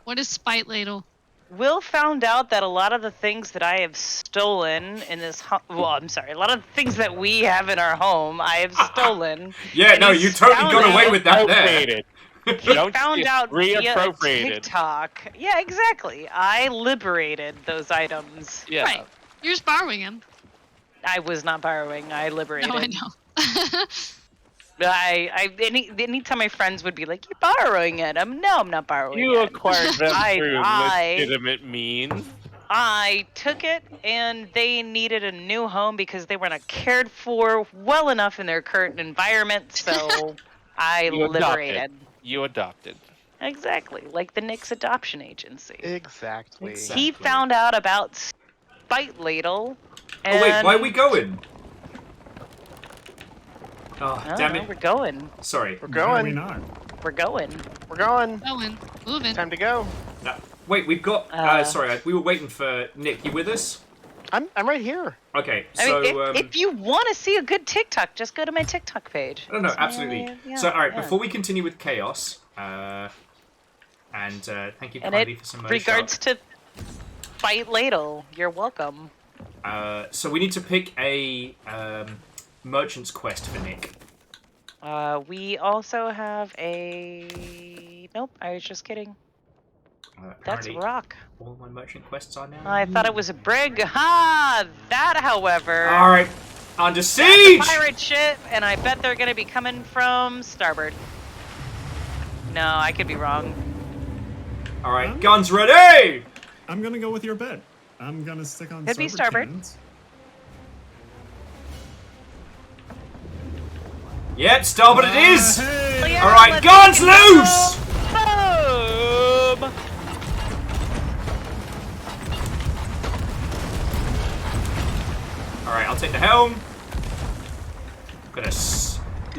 What is Spite Ladle? Will found out that a lot of the things that I have stolen in this well, I'm sorry, a lot of the things that we have in our home, I have stolen. Yeah, no, you totally got away with that there. He found out via TikTok. Yeah, exactly. I liberated those items. Yeah. Right. You're just borrowing them. I was not borrowing. I liberated. No, I know. Anytime my friends would be like, "You're borrowing it," no, I'm not borrowing it. You acquired them through legitimate means. I took it, and they needed a new home because they were not cared for well enough in their current environment, so I liberated. You adopted. Exactly, like the Nick's adoption agency. Exactly. He found out about Spite Ladle. And... Oh wait, why are we going? Oh, damn it. We're going. Sorry. We're going. We're not. We're going. We're going. Going. Moving. Time to go. No, wait, we've got... sorry, we were waiting for... Nick, you with us? I'm right here. Okay, I so... mean, if you want to see a good TikTok, just go to my TikTok page. No, absolutely. Yeah, so, alright, before we continue with Chaos, and thank you kindly for some regards to Spite Ladle, you're welcome. So we need to pick a merchant's quest for Nick. We also have a... Nope, I was just kidding. That's rock. All my merchant quests are now. I thought it was a brig. Ha! That, however... Alright, under siege! That's a pirate ship, and I bet they're gonna be coming from starboard. No, I could be wrong. Alright, guns ready! I'm gonna go with your bet. I'm gonna stick on Could be starboard. Cannons. Yep, starboard it is! Hey. Alright, guns loose! Boom! Alright, I'll take the helm. I'm gonna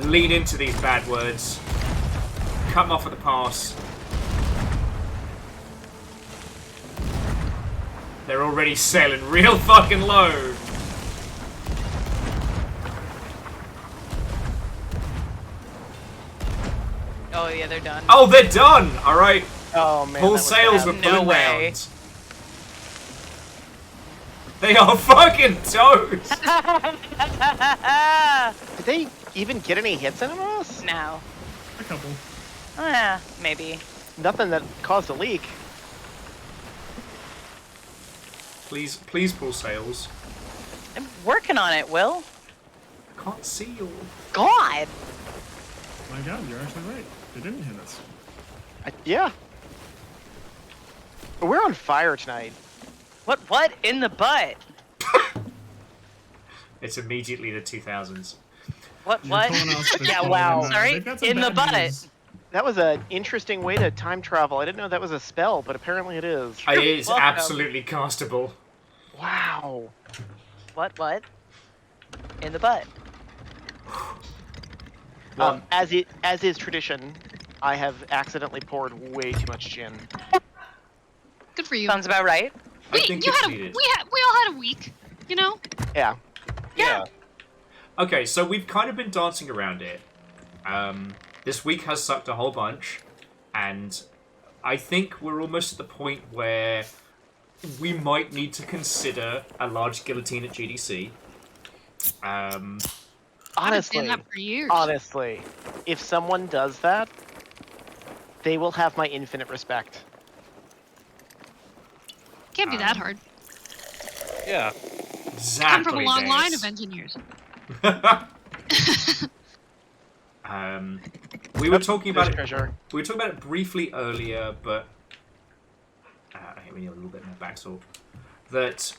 lean into these bad words. Cut them off at the pass. They're already sailing real fucking low. Oh yeah, they're done. Oh, they're done! Alright. Oh man. Full sails with no pulling way. round. They are fucking toast! Did they even get any hits in on us? No. A couple. Maybe. Nothing that caused a leak. Please pull sails. I'm working on it, Will. I can't see you. God! My god, you're actually right. They didn't hit us. Yeah. We're on fire tonight. What in the butt? It's immediately the 2000s. What? Yeah, wow. Sorry, in the butt. That was an interesting way to time travel. I didn't know that was a spell, but apparently it is. It is absolutely castable. Wow. What? In the butt. As is tradition, I have accidentally poured way too much gin. Good for you. Sounds about right. I think we it's all had a week, you know? Yeah. Okay, so we've kind of been dancing around it. This week has sucked a whole bunch, and I think we're almost at the point where we might need to consider a large guillotine at GDC. I've been saying that for years. Honestly, if someone does that, they will have my infinite respect. Can't be that hard. Yeah. Exactly. I'm from a long line of engineers. We were talking about it. We were talking about it briefly earlier, but we need a little bit more backstory. That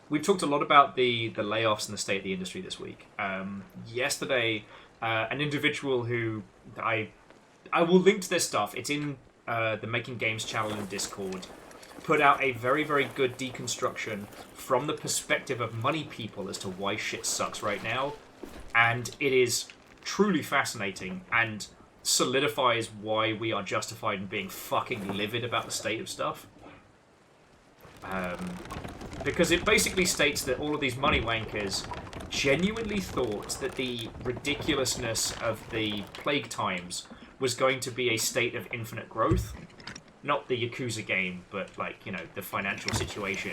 we've talked a lot about the layoffs and the state of the industry this week. Yesterday, an individual who I will link to their stuff. It's in the Making Games channel in Discord. Put out a very, very good deconstruction from the perspective of money people as to why shit sucks right now. And it is truly fascinating and solidifies why we are justified in being fucking livid about the state of stuff. Because it basically states that all of these money wankers genuinely thought that the ridiculousness of the plague times was going to be a state of infinite growth. Not the Yakuza game, but, like, you know, the financial situation.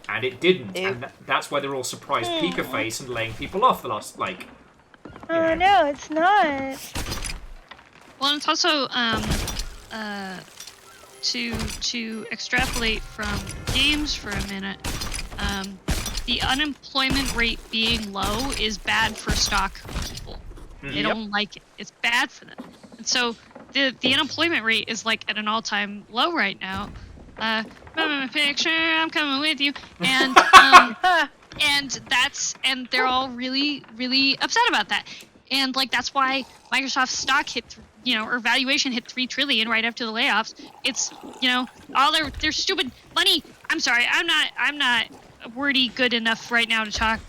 And it didn't. And that's why they're all surprised Pika face and laying people off the last, like... Oh, no, it's not. Well, it's also to extrapolate from games for a minute. The unemployment rate being low is bad for stock people. They don't like it. It's bad for them. And so the unemployment rate is like at an all-time low right now. My picture, I'm coming with you. And and they're all really, really upset about that. And like that's why Microsoft's stock hit, or valuation hit 3 trillion right after the layoffs. It's, all their stupid money. I'm sorry, I'm not wordy good enough right now to talk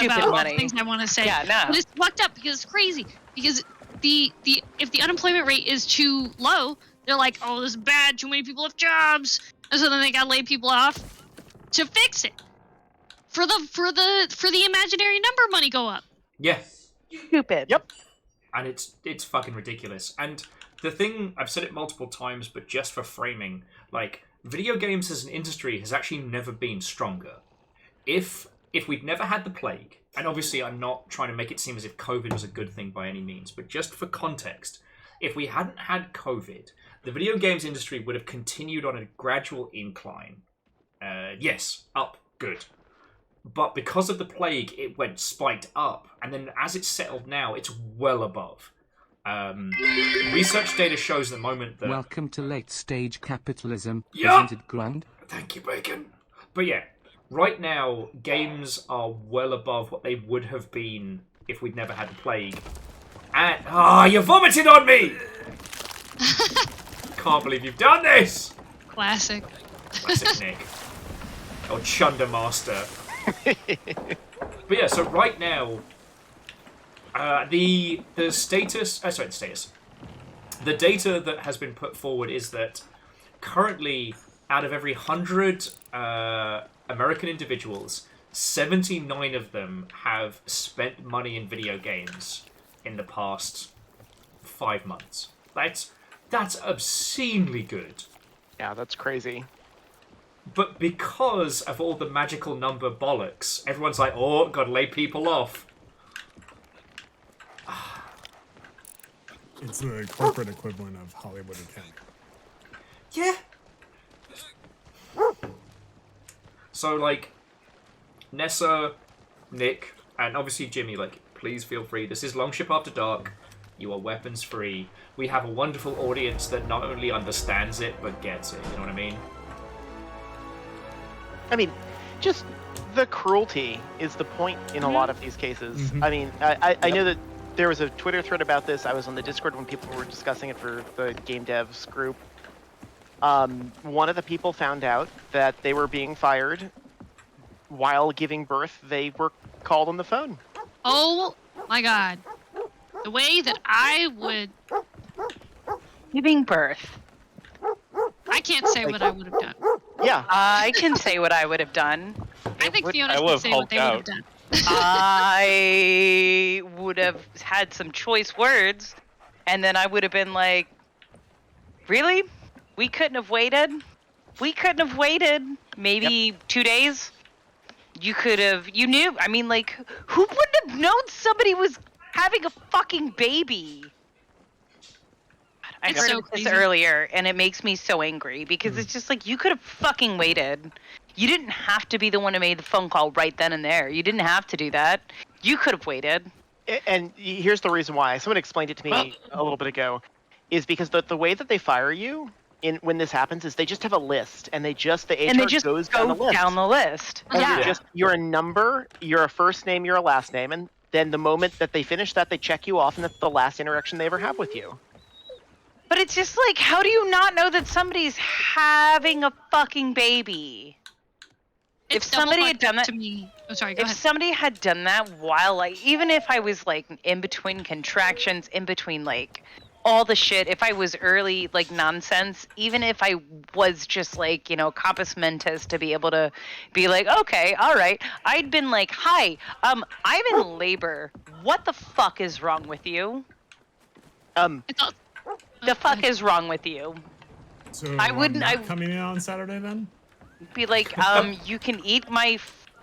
about all the things I want to say. Yeah, no. But it's fucked up because it's crazy. Because if the unemployment rate is too low, they're like, oh, this is bad. Too many people have jobs, and so then they gotta lay people off to fix it. For the imaginary number money go up. Yeah. Stupid. Yep. And it's fucking ridiculous. And the thing, I've said it multiple times, but just for framing, like, video games as an industry has actually never been stronger. If we'd never had the plague, and obviously I'm not trying to make it seem as if COVID was a good thing by any means, but just for context, if we hadn't had COVID, the video games industry would have continued on a gradual incline. Yes, up, good. But because of the plague, it went spiked up, and then as it's settled now, it's well above. Research data shows at the moment that... Welcome to late-stage capitalism, Yeah. isn't it grand? Thank you, Bacon. But yeah, right now, games are well above what they would have been if we'd never had the plague. And... you vomited on me! Can't believe you've done this! Classic. Classic Nick. Oh, Chunder Master. But yeah, so right now, the status... The data that has been put forward is that currently, out of every 100 American individuals, 79 of them have spent money in video games in the past 5 months. That's obscenely good. Yeah, that's crazy. But because of all the magical number bollocks, everyone's like, oh, gotta lay people off. It's the corporate equivalent of Hollywood accounting. Yeah. So, like, Nessa, Nick, and obviously Jimmy, like, please feel free. This is Longship After Dark. You are weapons free. We have a wonderful audience that not only understands it, but gets it. You know what I mean? I mean, just the cruelty is the point in a lot of these cases. Mm-hmm. I mean, I know that there was a Twitter thread about this. I was on the Discord when people were discussing it for the game devs group. One of the people found out that they were being fired while giving birth. They were called on the phone. Oh my god. The way that I would... Giving birth. I can't say what I would have done. Yeah. I can say what I would have done. I think Fiona I can would've say what they would have hulked done. I would have had some choice words, and then I would have been like, really? We couldn't have waited? We couldn't have waited maybe 2 days? You could have, you knew, I mean, like, who wouldn't have known somebody was having a fucking baby? I It's heard so this crazy. earlier, and it makes me so angry, because it's just like, you could have fucking waited. You didn't have to be the one who made the phone call right then and there. You didn't have to do that. You could have waited. And here's the reason why. Someone explained it to me a little bit ago. Is because the way that they fire you when this happens is they just have a list, and the HR goes down the list. Down the list. And Yeah. you're a number, you're a first name, you're a last name, and then the moment that they finish that, they check you off, and that's the last interaction they ever have with you. But it's just like, how do you not know that somebody's having a fucking baby? If somebody had done that to me, oh sorry, go if ahead. somebody had done that while, like, even if I was like in between contractions, in between like all the shit, if I was early, like, nonsense, even if I was just, like, you know, compos mentis to be able to be like, okay, all right, I'd been like, hi, I'm in labor. What the fuck is wrong with you? The fuck is wrong with you? So I wouldn't. I'm not coming in on Saturday then. Be like, you can eat my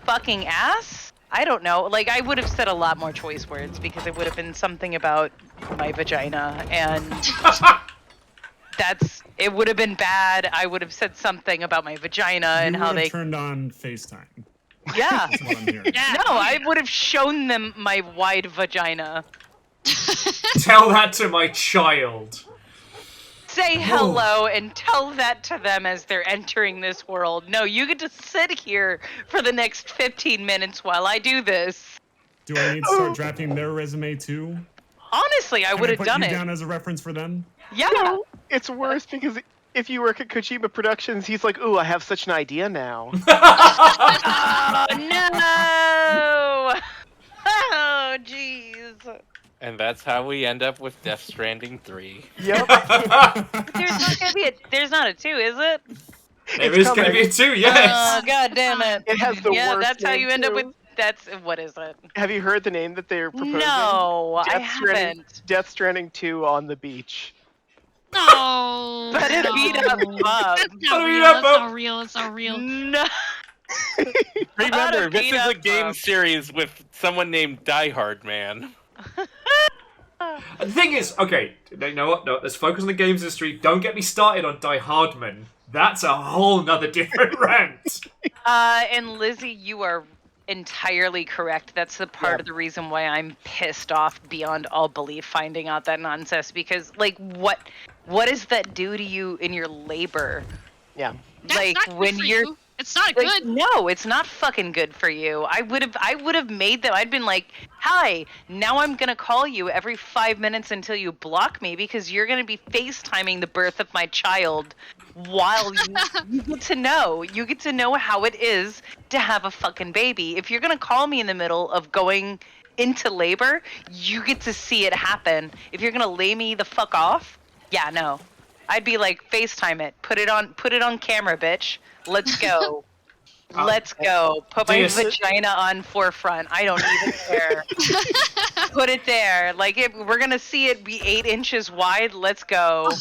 fucking ass. I don't know. Like, I would have said a lot more choice words because it would have been something about my vagina, and it would have been bad. I would have said something about my vagina and how they turned on FaceTime. Yeah. That's what I'm hearing. No, I would have shown them my wide vagina. Tell that to my child. Say hello and tell that to them as they're entering this world. No, you get to sit here for the next 15 minutes while I do this. Do I need to start drafting their resume too? Honestly, I would have done Put you it. down as a reference for them? Yeah. No, it's worse because if you work at Kojima Productions, he's like, ooh, I have such an idea now. Oh, no! Oh, jeez. And that's how we end up with Death Stranding 3. Yep. There's not a 2, is it? There is going to be a 2, yes. Oh, god damn it. It has the yeah, worst that's how name, you end up too. with... what is it? Have you heard the name that they're proposing? No, I haven't. Death Stranding 2 on the beach. No. But it beat up Bob. That's not real. That's not real. It's not real. No. Remember, this is a game series with someone named Die Hard Man. The thing is, okay, you know what? No, let's focus on the games industry. Don't get me started on Die Hardman. That's a whole nother different rant. And Lizzie, you are entirely correct. That's the part of the reason why I'm pissed off beyond all belief finding out that nonsense. Because, like, what does that do to you in your labor? Yeah. That's like not good when for you're. you. It's not Like, good. no, it's not fucking good for you. I would have made them. I'd been like, "Hi, now I'm gonna call you every 5 minutes until you block me because you're gonna be FaceTiming the birth of my child while you get to know how it is to have a fucking baby. If you're gonna call me in the middle of going into labor, you get to see it happen. If you're gonna lay me the fuck off, yeah, no, I'd be like, FaceTime it, put it on camera, bitch." Let's go. Let's go. Put my vagina on forefront. I don't even care. Put it there. Like, if we're going to see it be 8 inches wide, let's go.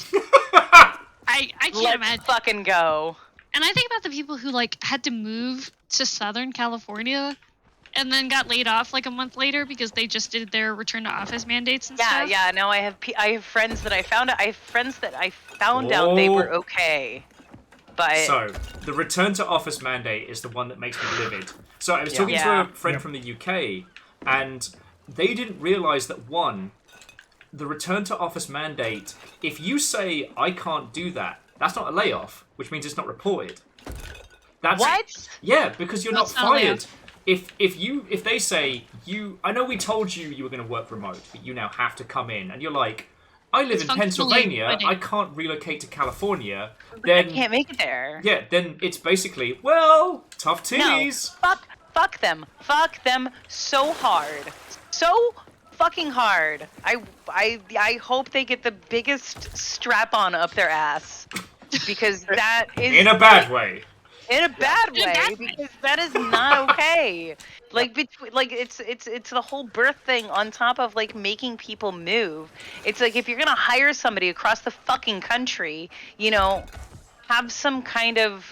I can't let's imagine. fucking go. And I think about the people who, like, had to move to Southern California and then got laid off, like, a month later because they just did their return to office mandates and stuff. Yeah. No, I have friends that I found out they were okay. But so, the return to office mandate is the one that makes me livid. So I was talking to a friend from the UK, and they didn't realise that, one, the return to office mandate, if you say, I can't do that, that's not a layoff, which means it's not reported. What? Yeah, because you're not What's not a fired. If they say, I know we told you were going to work remote, but you now have to come in, and you're like, I live in Pennsylvania, I can't relocate to California, then... I can't make it there. Yeah, then it's basically, well, tough titties. No, fuck them. Fuck them so hard. So fucking hard. I hope they get the biggest strap-on up their ass. Because that is... In a bad way. In a bad way, because that is not okay. Like it's the whole birth thing on top of like making people move. It's like if you're gonna hire somebody across the fucking country, you know, have some kind of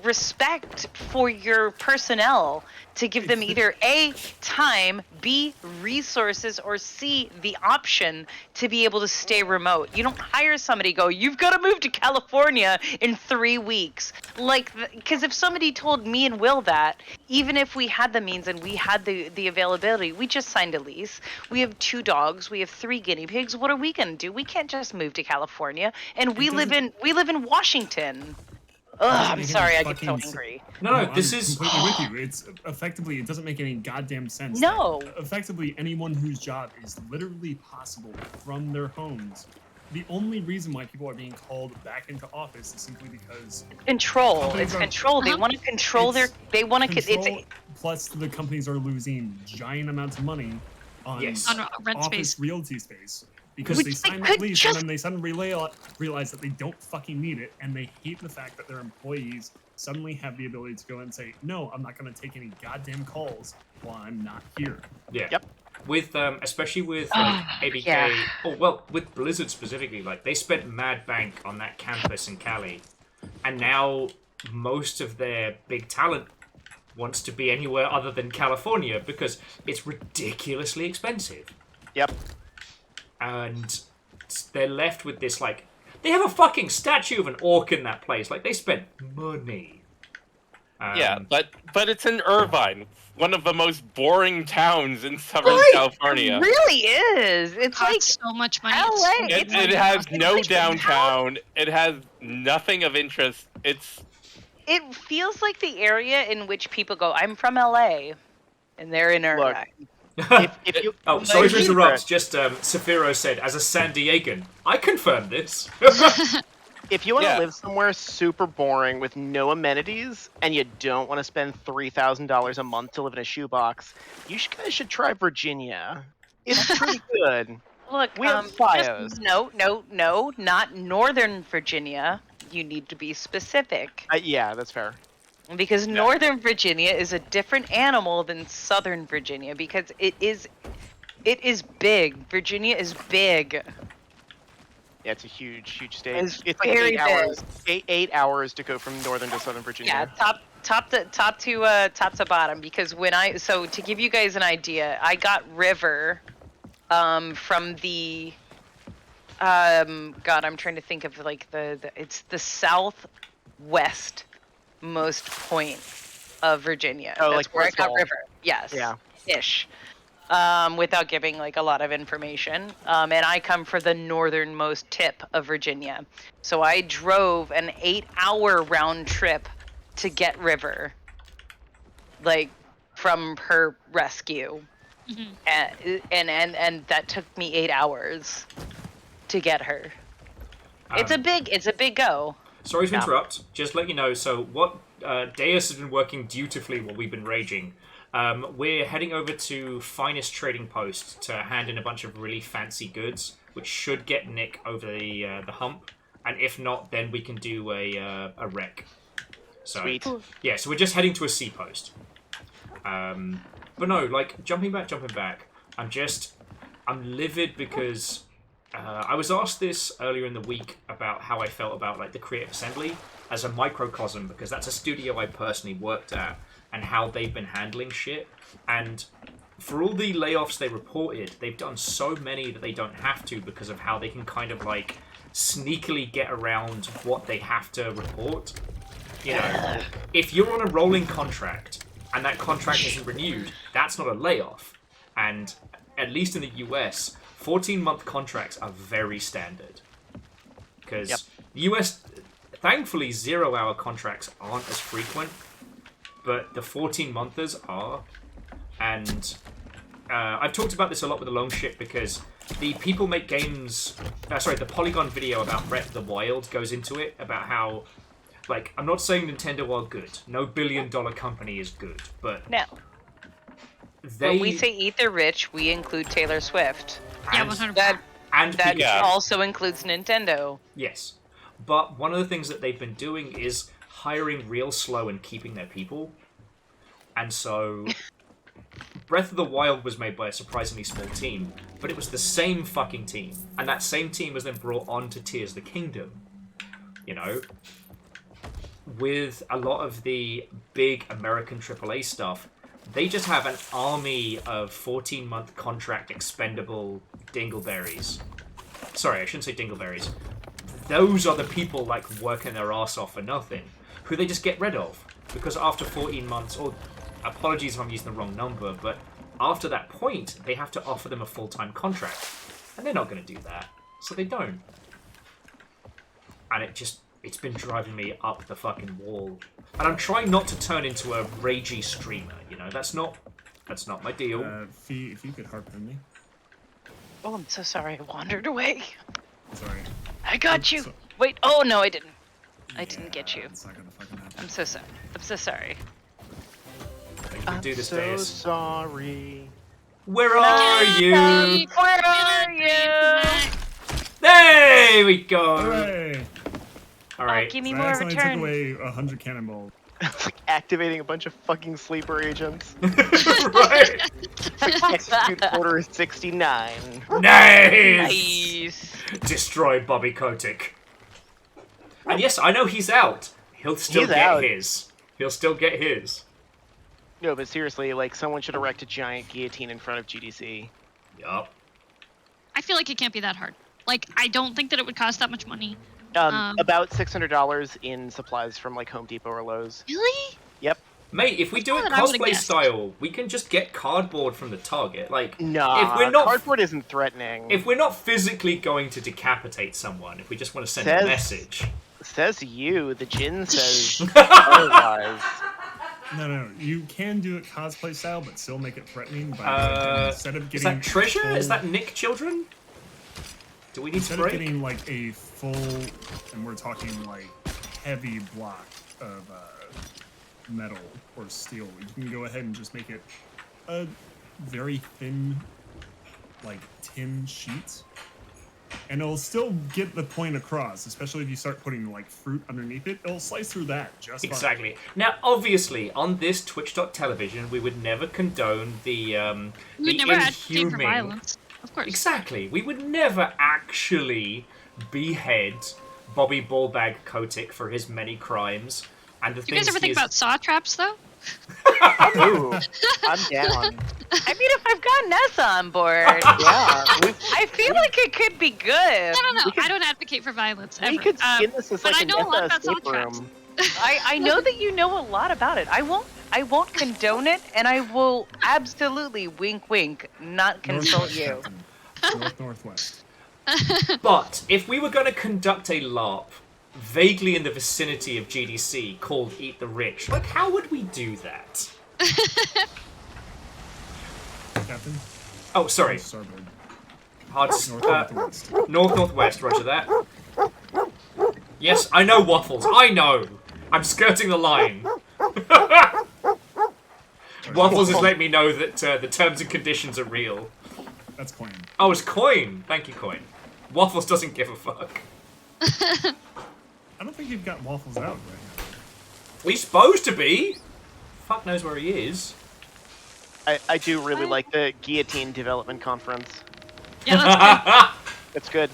respect for your personnel to give them either A, time, B, resources, or C, the option to be able to stay remote. You don't hire somebody, go, you've got to move to California in 3 weeks. Like, because if somebody told me and Will that, even if we had the means and we had the availability, we just signed a lease. We have 2 dogs. We have 3 guinea pigs. What are we going to do? We can't just move to California. And we live in Washington. Ugh, I'm sorry, I get so angry. No, this is completely with you. It's effectively, it doesn't make any goddamn sense. No. Effectively, anyone whose job is literally possible from their homes. The only reason why people are being called back into office is simply because control. It's control. They want to control their. They want to. Plus, the companies are losing giant amounts of money on rent office space. realty space. Because they sign that lease and then they suddenly realize that they don't fucking need it, and they hate the fact that their employees suddenly have the ability to go and say, no, I'm not going to take any goddamn calls while I'm not here. Yeah. Yep. With especially with like ABK, with Blizzard specifically, like they spent mad bank on that campus in Cali, and now most of their big talent wants to be anywhere other than California because it's ridiculously expensive. Yep. And they're left with this, like, they have a fucking statue of an orc in that place. Like, they spent money. Yeah, but it's in Irvine, one of the most boring towns in Southern California. It really is. It's Costs like so much money. LA. It has no downtown. It has nothing of interest. It feels like the area in which people go, I'm from LA, and they're in Irvine. If you, sorry to interrupt. Just Saphiro said, as a San Diegan, I confirm this. If you want to live somewhere super boring with no amenities, and you don't want to spend $3,000 a month to live in a shoebox, you guys should try Virginia. It's pretty good. Look, we have bios. No, not Northern Virginia. You need to be specific. Yeah, that's fair. Because Northern Virginia is a different animal than Southern Virginia because it is big. Virginia is big. Yeah, it's a huge state. It's like very 8 hours. 8 hours to go from Northern to Southern Virginia. Yeah, top to bottom. Because to give you guys an idea, I got River, from the, God, I'm trying to think of like it's the southwest most point of Virginia. Oh, That's like where I got Bristol. River. Yes. Yeah. Ish. Without giving like a lot of information. And I come for the northernmost tip of Virginia. So I drove an 8-hour round trip to get River, like from her rescue. Mm-hmm. And that took me 8 hours to get her. It's a big go. Sorry to interrupt. Just let you know. So what Deus has been working dutifully while we've been raging. We're heading over to Finest Trading Post to hand in a bunch of really fancy goods, which should get Nick over the hump. And if not, then we can do a wreck. So, Sweet. Yeah, so we're just heading to a sea post. But no, like jumping back. I'm livid because I was asked this earlier in the week about how I felt about like the Creative Assembly as a microcosm, because that's a studio I personally worked at, and how they've been handling shit. And for all the layoffs they reported, they've done so many that they don't have to because of how they can kind of like sneakily get around what they have to report. You know, if you're on a rolling contract and that contract isn't renewed, that's not a layoff. And at least in the US, 14-month contracts are very standard. Because the US, thankfully, 0-hour contracts aren't as frequent, but the 14-monthers are. And I've talked about this a lot with the long ship because the People Make Games, the Polygon video about Breath of the Wild goes into it, about how, like, I'm not saying Nintendo are good. No billion-dollar company is good, but no. When we say eat the rich, we include Taylor Swift. Yeah, 100%. That also includes Nintendo. Yes. But one of the things that they've been doing is hiring real slow and keeping their people. And so Breath of the Wild was made by a surprisingly small team, but it was the same fucking team. And that same team was then brought on to Tears of the Kingdom. You know? With a lot of the big American AAA stuff, they just have an army of 14-month contract expendable dingleberries. Sorry, I shouldn't say dingleberries. Those are the people like working their ass off for nothing, who they just get rid of. Because after 14 months, or apologies if I'm using the wrong number, but after that point, they have to offer them a full-time contract. And they're not going to do that. So they don't. And it's been driving me up the fucking wall. And I'm trying not to turn into a ragey streamer, you know? That's not my deal. If you could harpoon me. Oh, I'm so sorry. I wandered away. Sorry. I got you. Wait. Oh, no, I didn't. I didn't get you. It's not gonna fucking happen. I'm so sorry. I'm so sorry. You can do this, so Deus. sorry. Where are you? Where are you? There we go. Hooray! All right. Give me So more I of a accidentally took turn. away 100 cannonballs. It's like activating a bunch of fucking sleeper agents. Right. Execute order 69. Nice. Destroy Bobby Kotick. And yes, I know he's out. He'll still He's get out. his. He'll still get his. No, but seriously, like, someone should erect a giant guillotine in front of GDC. Yup. I feel like it can't be that hard. Like, I don't think that it would cost that much money. About $600 in supplies from, like, Home Depot or Lowe's. Really? Yep. Mate, if we do it more than I would've cosplay guessed. style, we can just get cardboard from the Target. Like, Nah, if we're not cardboard isn't threatening. if we're not physically going to decapitate someone, if we just want to send a message. Says you. The Jinn says otherwise. No, you can do it cosplay style, but still make it threatening by instead of Is getting that Treasure? full- Is that Nick Children? Do we need instead to of break? getting like a full, and we're talking like heavy block of metal or steel, you can go ahead and just make it a very thin, like tin sheet, and it'll still get the point across. Especially if you start putting like fruit underneath it, it'll slice through that just fine. Exactly. Now, obviously, on this Twitch.television, we would never condone the We would never advocate for violence. Of course. Exactly. We would never actually behead Bobby Ballbag Kotick for his many crimes and the Do you guys things ever think he is... about saw traps, though? Ooh, I'm down. I mean, if I've got Nessa on board, Yeah, I feel like it could be good. No. I don't advocate for violence ever. we could skin this as but like I a know a lot Nessa about saw escape traps. room. I know that you know a lot about it. I won't condone it, and I will absolutely wink, wink, not consult you. Northwest. But if we were going to conduct a LARP vaguely in the vicinity of GDC called Eat the Rich, like, how would we do that? Captain? Oh, sorry. Starboard. Hard Northwest. Northwest, roger that. Yes, I know Waffles. I know. I'm skirting the line. Waffles has let me know that the terms and conditions are real. That's coin. Oh, it's Coin. Thank you, Coin. Waffles doesn't give a fuck. I don't think you've got Waffles out right now. He's supposed to be. Fuck knows where he is. I do really like the Guillotine Development Conference. Yeah, that's good. It's good.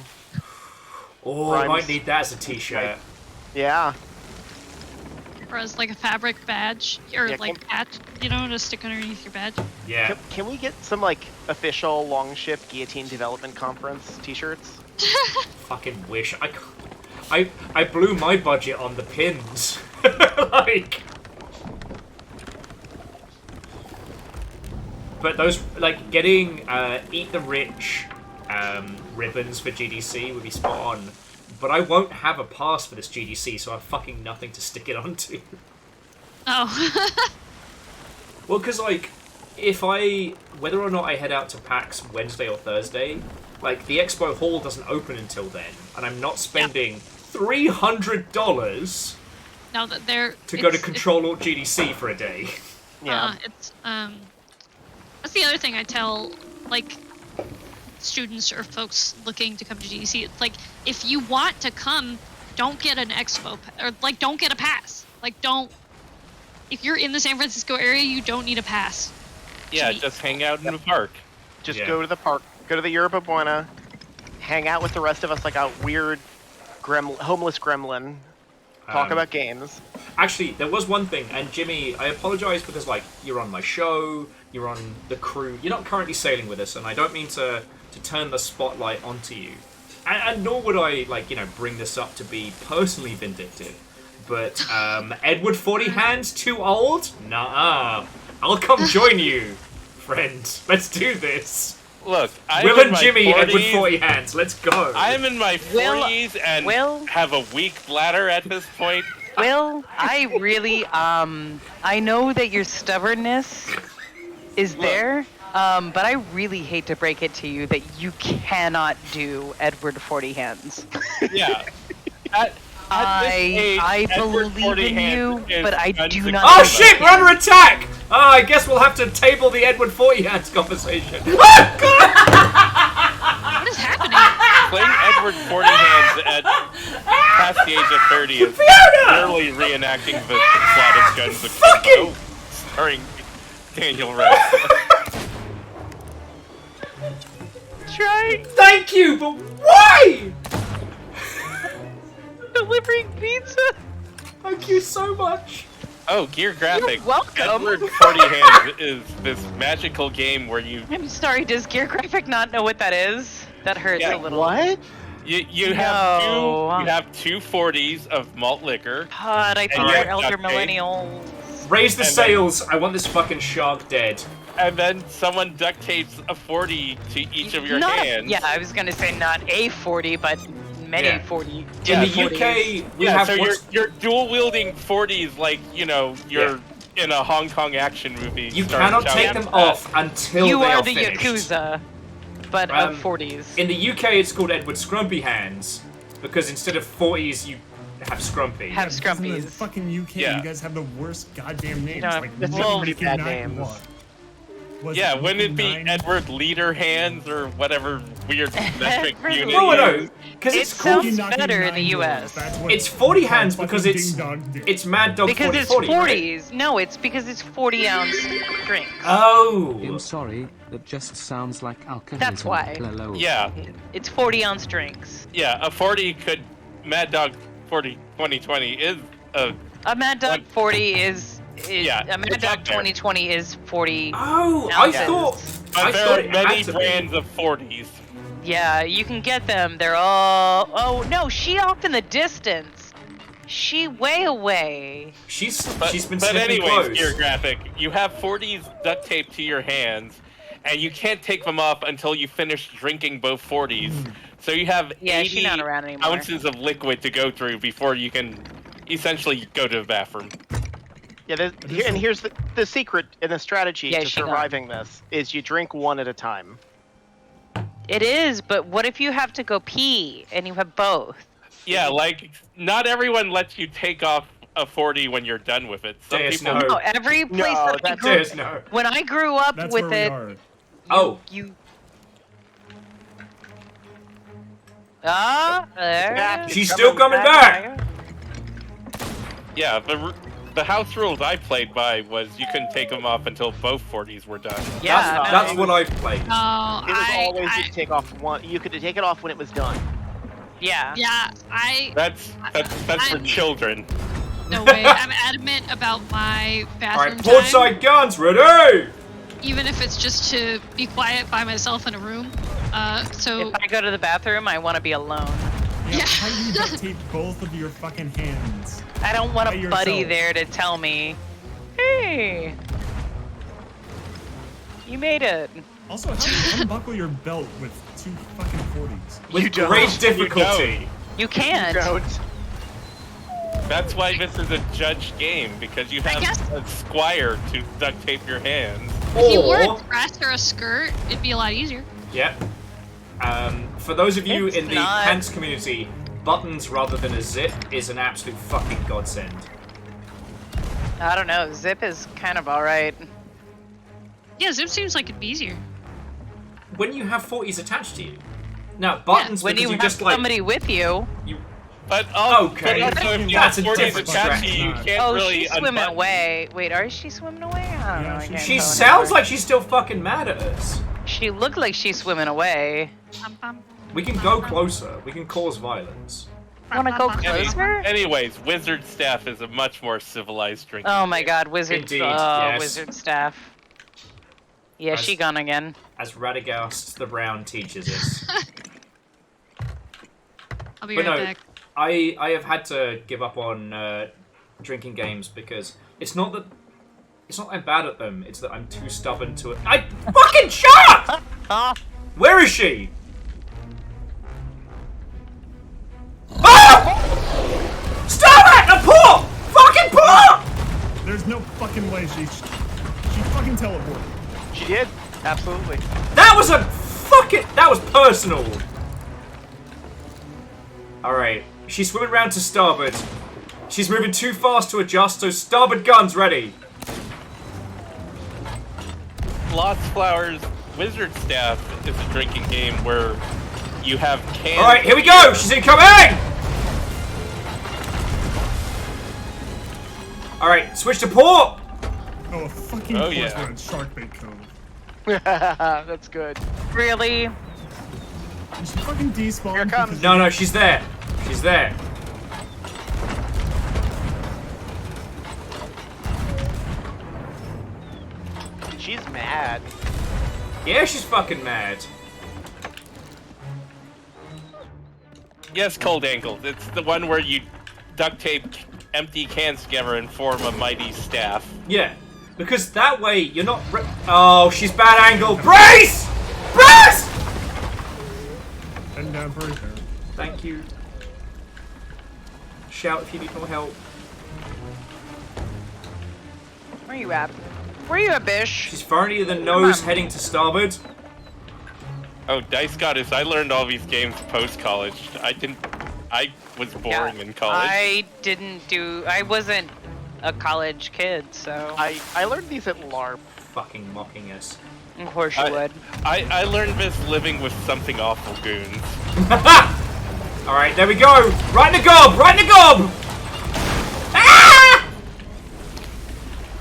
Oh, I Rhymes. might need that as a t-shirt. Yeah. Or as like a fabric badge, or Yeah, like patch, you know, to stick underneath your badge. Yeah. Can we get some like official Longship Guillotine Development Conference T-shirts? Fucking wish. I blew my budget on the pins. Like... But those, like, getting Eat the Rich ribbons for GDC would be spot on. But I won't have a pass for this GDC, so I have fucking nothing to stick it onto. Oh. Well, because, like, whether or not I head out to PAX Wednesday or Thursday, like, the Expo Hall doesn't open until then, and I'm not spending $300 Now that they're to go to Control Alt GDC for a day. Yeah. That's the other thing I tell, like, students or folks looking to come to GDC. It's like, if you want to come, don't get an expo, or like, don't get a pass. Like, don't. If you're in the San Francisco area, you don't need a pass. Yeah, just hang out in the park. Just go to the park, go to the Yerba Buena, hang out with the rest of us like a weird homeless gremlin, talk about games. Actually, there was one thing, and Jimmy, I apologize because, like, you're on my show, you're on the crew, you're not currently sailing with us, and I don't mean to turn the spotlight onto you. And nor would I, like, you know, bring this up to be personally vindictive. But, Edward 40 Hands too old? Nuh-uh. I'll come join you, friend. Let's do this. Look, Will and Jimmy, 40s. Edward 40 Hands, let's go. I'm in my 40s and have a weak bladder at this point. Will, I really, I know that your stubbornness is there, but I really hate to break it to you that you cannot do Edward 40 Hands. Yeah. At this age, I Edward believe 40 in you, Hands is but I Guns do N' not. Oh Roses. shit, we're under attack! I guess we'll have to table the Edward 40 hands conversation. Oh, God! What is happening? Playing Edward 40 hands at past the age of 30 is literally reenacting the plot of Guns Akimbo, starring Daniel Radcliffe. Try Thank you, but why? delivering pizza. Thank you so much. Oh, Gear Graphic. You're welcome. Edward 40 Hands is this magical game where you... I'm sorry, does Gear Graphic not know what that is? That hurts a little. What? You have two 40s of malt liquor. God, I think we're elder millennials. Raise the sails. I want this fucking shark dead. And then someone duct tapes a 40 to each of your hands. Yeah, I was gonna say not a 40, but many 40. In the UK, we have so you're dual wielding 40s like, you know, you're in a Hong Kong action movie. You cannot take them off until you they are are the finished. Yakuza, but of 40s. In the UK, it's called Edward Scrumpy Hands because instead of 40s, you have Scrumpy. Have In the Scrumpies. fucking UK, you guys have the worst goddamn names. No, like, it's literally all pretty bad nine- names. what? Was Yeah, it wouldn't it be nine? Edward Leader Hands or whatever weird metric Edward unit? No, because It it's called. sounds better in the US. It's 40 hands because it's Mad Dog Because 40 it's 40, 40s. right? No, it's because it's 40-ounce drinks. Oh. I'm sorry, that just sounds like alcoholism. That's why. Lol. Yeah, It's 40-ounce drinks. yeah, a 40 could... Mad Dog 40 2020 is A Mad Dog 40 is Yeah, a Mad it's Dog up there. 2020 is 40. Oh, I ounces. thought. But I there thought are it many had to be. brands of 40s. Yeah, you can get them. They're all. Oh no, she off in the distance. She way away. She's been But slipping anyways, clothes. Gear Graphic, you have 40s duct taped to your hands, and you can't take them off until you finish drinking both 40s. So you have Yeah, 80 she's not around anymore. ounces of liquid to go through before you can essentially go to the bathroom. Yeah, here's the secret and the strategy Yeah, to she got it. surviving this is you drink one at a time. It is, but what if you have to go pee and you have both? Yeah, like, not everyone lets you take off a 40 when you're done with it. Some Yes, people... no. No, every place that I that's grew Yes, no. when I grew up That's with where it, we are. Oh, you. she's still coming back. Yeah, the house rules I played by was you couldn't take them off until both 40s were done. Yeah, That's what I've played. Oh, It was always you could take off one. You could take it off when it was done. yeah. yeah, That's for children. no way. I'm adamant about my Alright, bathroom port time, side guns, ready! even if it's just to be quiet by myself in a room. So If I go to the bathroom, I want to be alone. Yeah, Yeah. how do you duct tape both of your fucking hands? I don't want By a buddy yourself. there to tell me, hey, you made it. Also, how do you unbuckle your belt with two fucking 40s? With great difficulty. You can't. That's why this is a judged game, because you have guess- a squire to duct tape your hands. if you wore a Or, dress or a skirt, it'd be a lot easier. yeah. For those of you It's in the not- pants community, buttons rather than a zip is an absolute fucking godsend. I don't know. Zip is kind of alright. Yeah, zip seems like it'd be easier. When you have 40s attached to you. Now, buttons When because you you have just like somebody with you. But Okay, but also if you that's have a 40s different attached to you, you strategy. can't Oh, really she's swimming unbutton. away. Wait, is she swimming away? I don't know. I can't She tell sounds anymore. like she's still fucking mad at us. She looked like she's swimming away. We can go closer. We can cause violence. Want to go closer? Anyways, wizard staff is a much more civilized drink. Oh my god, wizard. Indeed, Oh, yes. wizard staff. Yeah, As- she gone again. As Radagast the Brown teaches us. I'll be But right no, back. I have had to give up on drinking games because it's not that I'm bad at them. It's that I'm too stubborn to it. I fucking shut up! Where is she? Ah! Stop it! A paw! Fucking paw! There's no fucking way she fucking teleported. She did. Absolutely. That was a fucking. That was personal. Alright. She's swimming round to starboard. She's moving too fast to adjust, so starboard guns ready. Lost Flowers Wizard Staff is a drinking game where you have cans. Alright, here we go! She's incoming! Alright, switch to port! Oh, a fucking Oh, course yeah. we're at Sharkbait Cove. That's good. Really? Did she fucking despawn? Here it comes. No, she's there. She's there. She's mad. Yeah, she's fucking mad. Yes, Cold Ankles. It's the one where you duct tape empty cans together and form a mighty staff. Yeah, because that way you're not. Oh, she's bad angle. Brace! Brace! And down for repair. Thank you. Shout if you need more help. Where you at? Where you at, Bish? She's far near the nose, heading to starboard. Oh, Dice Goddess, I learned all these games post-college. I was boring in college. I wasn't a college kid, so. I learned these at LARP. Fucking mocking us. Of course you would. I learned this living with something awful goons. Alright, there we go! Right in the gob! Right in the gob! Ah!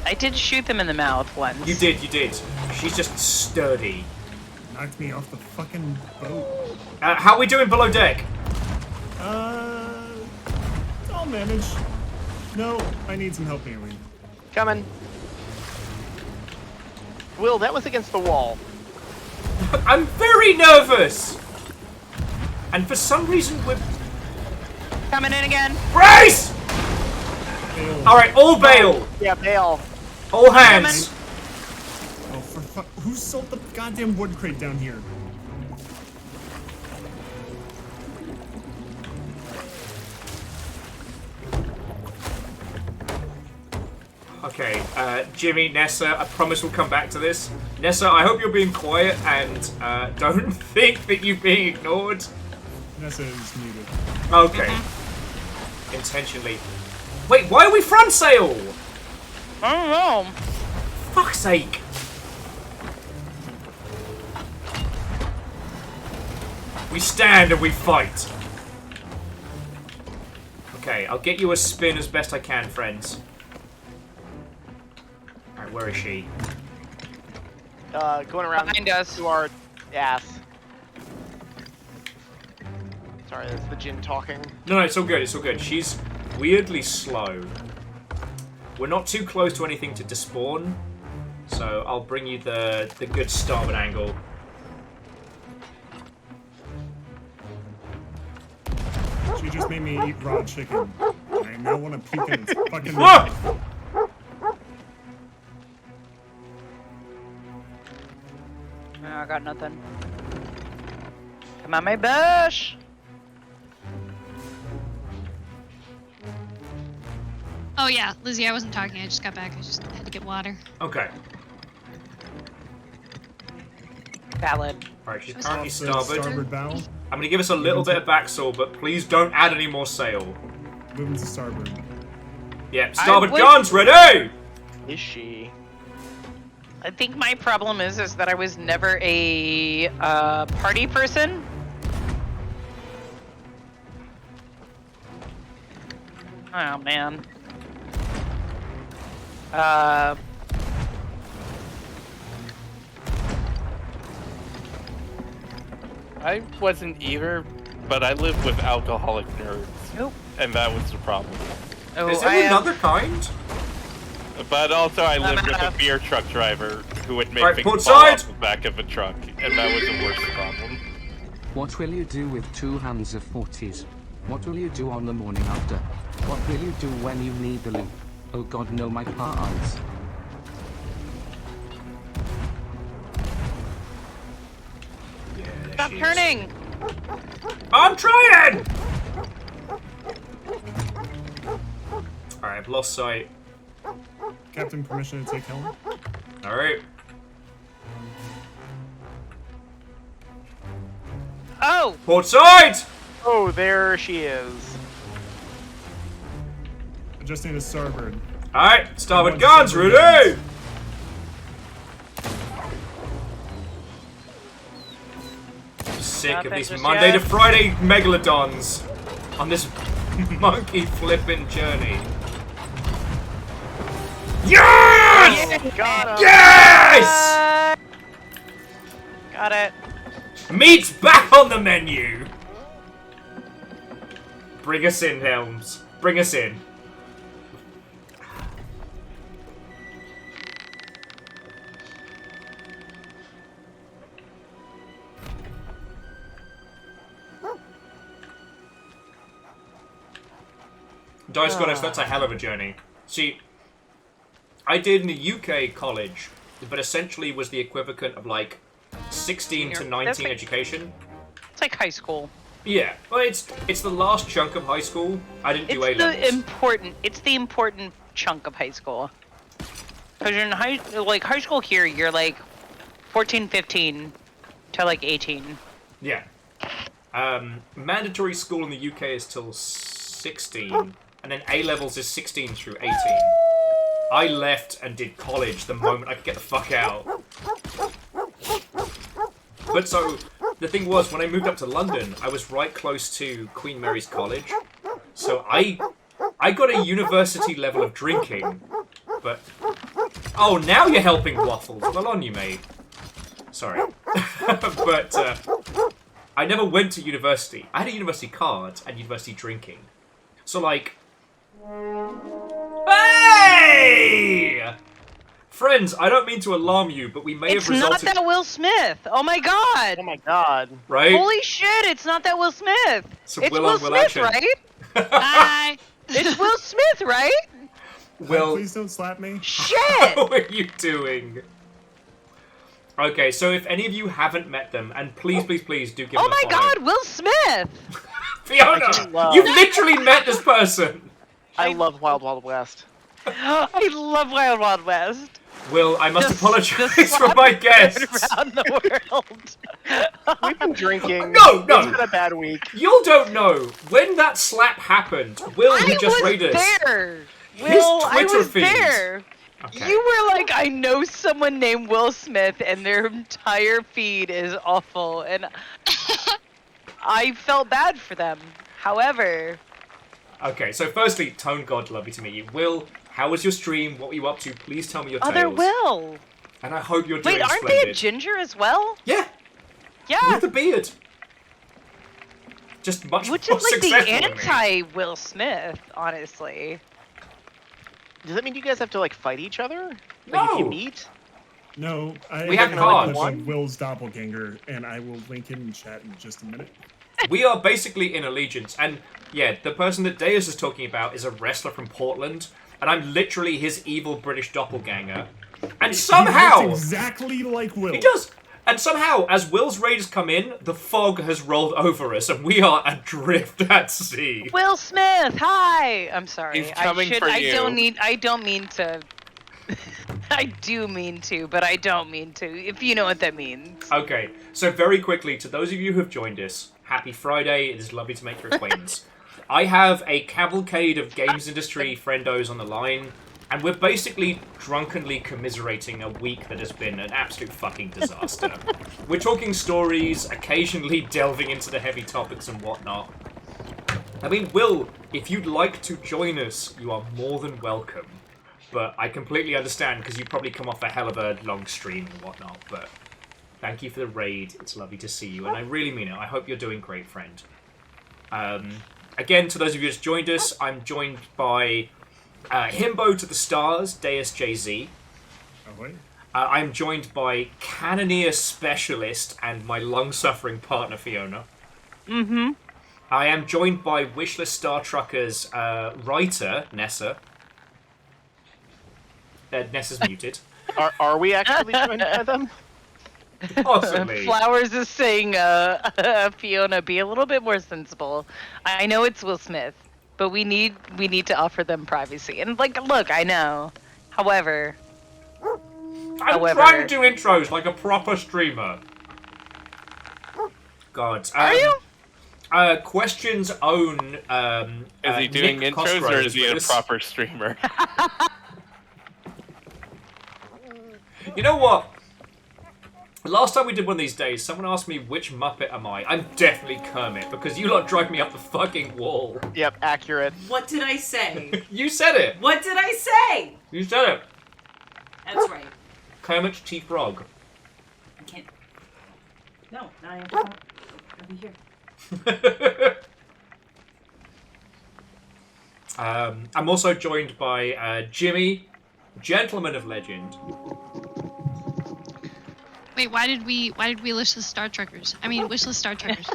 I did shoot them in the mouth once. You did. She's just sturdy. Knocked me off the fucking boat. How are we doing below deck? I'll manage. No, I need some help healing. Coming. Will, that was against the wall. I'm very nervous! And for some reason we're... Coming in again. Brace! Alright, all bail! Yeah, bail. All hands! Oh, for fuck. Who sold the goddamn wood crate down here? Okay, Jimmy, Nessa, I promise we'll come back to this. Nessa, I hope you're being quiet and don't think that you're being ignored. Nessa is muted. Okay. Intentionally. Wait, why are we front sail? I don't know. Fuck's sake. We stand and we fight. Okay, I'll get you a spin as best I can, friends. Alright, where is she? Going around behind us to our ass. Sorry, that's the gin talking. No, it's all good, it's all good. She's weirdly slow. We're not too close to anything to despawn, so I'll bring you the good starboard angle. She just made me eat raw chicken. I now want to peek in its fucking mouth. No, I got nothing. Come on, my bush! Oh yeah, Lizzie, I wasn't talking. I just got back. I just had to get water. Okay. Valid. Alright, she's currently starboard. Starboard bow. I'm gonna give us a little bit of back sail, but please don't add any more sail. Moving to starboard. Yeah, starboard guns ready! Is she? I think my problem is that I was never a party person. Oh man. I wasn't either, but I live with alcoholic nerds. Nope. And that was the problem. Oh, Is there another kind? But also I lived with a beer truck driver who would make Right, things port fall side! off the back of a truck, and that was the worst problem. What will you do with 2 hands of 40s? What will you do on the morning after? What will you do when you need the loop? Oh god, no, my parts. Stop turning! I'm trying! Alright, I've lost sight. Captain, permission to take helm? Alright. Oh! Port side! Oh, there she is. Adjusting to starboard. Alright, starboard guns ready! sick of these just Monday to yet. Friday megalodons on this monkey flipping journey. Yes! Got him. Yes! Got it. Meat's back on the menu! Bring us in, Helms. Bring us in. Dice Goddess, that's a hell of a journey. See, I did in the UK college, but essentially was the equivalent of like 16 to 19 education. It's like high school. Yeah, well, it's the last chunk of high school. I didn't do A-levels. It's the important chunk of high school. Because you're in high school here, you're like 14, 15 to like 18. Yeah. Mandatory school in the UK is till 16, and then A-levels is 16 through 18. I left and did college the moment I could get the fuck out. But so, the thing was, when I moved up to London, I was right close to Queen Mary's College. So I got a university level of drinking, but... Oh, now you're helping Waffles. Well on you, mate. Sorry. But, I never went to university. I had a university card and university drinking. So, like... Hey! Friends, I don't mean to alarm you, but we may have resulted... It's not that Will Smith! Oh my god! Oh my god. Right? Holy shit, it's not that Will Smith! It's Will Smith, action. right? Hi! It's Will Smith, right? Will... Please don't slap me. Shit! What are you doing? Okay, so if any of you haven't met them, and please do give them a Oh my follow. god, Will Smith! Fiona! You've literally met this person! I love Wild Wild West. I love Wild Wild West. Will, I must apologize for my guests. Around the world. We've been drinking. No! It's been a bad week. You don't know. When that slap happened, Will, who just raided us, there. his Will, I Twitter was feed. there. Okay. You were like, I know someone named Will Smith, and their entire feed is awful, and I felt bad for them. However... Okay, so firstly, Tone God, lovely to meet you. Will, how was your stream? What were you up to? Please tell me your tales. Other Will. And I hope you're doing Wait, aren't splendid. they a ginger as well? Yeah. Yeah. With the beard. Just much Which more is like the successful than me. anti-Will Smith, honestly. Does that mean you guys have to like fight each other? Like No. if you meet? No, I We have have cards. of Will's doppelganger, and I will link him in chat in just a minute. We are basically in allegiance, and yeah, the person that Deus is talking about is a wrestler from Portland, and I'm literally his evil British doppelganger. And somehow... He looks exactly like Will. He does! And somehow, as Will's raiders come in, the fog has rolled over us, and we are adrift at sea. Will Smith, hi! I'm sorry. He's coming for you. I don't mean to... I do mean to, but I don't mean to, if you know what that means. Okay, so very quickly, to those of you who have joined us, happy Friday, it is lovely to make your acquaintance. I have a cavalcade of games industry friendos on the line, and we're basically drunkenly commiserating a week that has been an absolute fucking disaster. We're talking stories, occasionally delving into the heavy topics and whatnot. I mean, Will, if you'd like to join us, you are more than welcome. But I completely understand, because you probably come off a hell of a long stream and whatnot, but... Thank you for the raid. It's lovely to see you, and I really mean it. I hope you're doing great, friend. Again, to those of you who just joined us, I'm joined by Himbo to the Stars, Deus JZ. Oh, wait. I'm joined by Cannoneer Specialist and my long-suffering partner, Fiona. Mm-hmm. I am joined by Wishless Star Truckers writer, Nessa. Nessa's muted. Are we actually joined by them? Possibly. Flowers is saying, Fiona, be a little bit more sensible. I know it's Will Smith, but we need to offer them privacy. And like, look, I know. However, I'm trying to do intros like a proper streamer. God. Are you? Question's own. Is he doing Nick intros or Cosgrove is he a was- proper streamer? You know what? Last time we did one of these days, someone asked me which Muppet am I. I'm definitely Kermit, because you lot drive me up the fucking wall. Yep, accurate. What did I say? You said it! What did I say? You said it! That's right. Kermit T. Frog. I can't. No, now I have to I'll be here. I'm also joined by Jimmy, Gentleman of Legend. Wait, why did we wishlist Star Trekkers? I mean, wishlist Star Trekkers.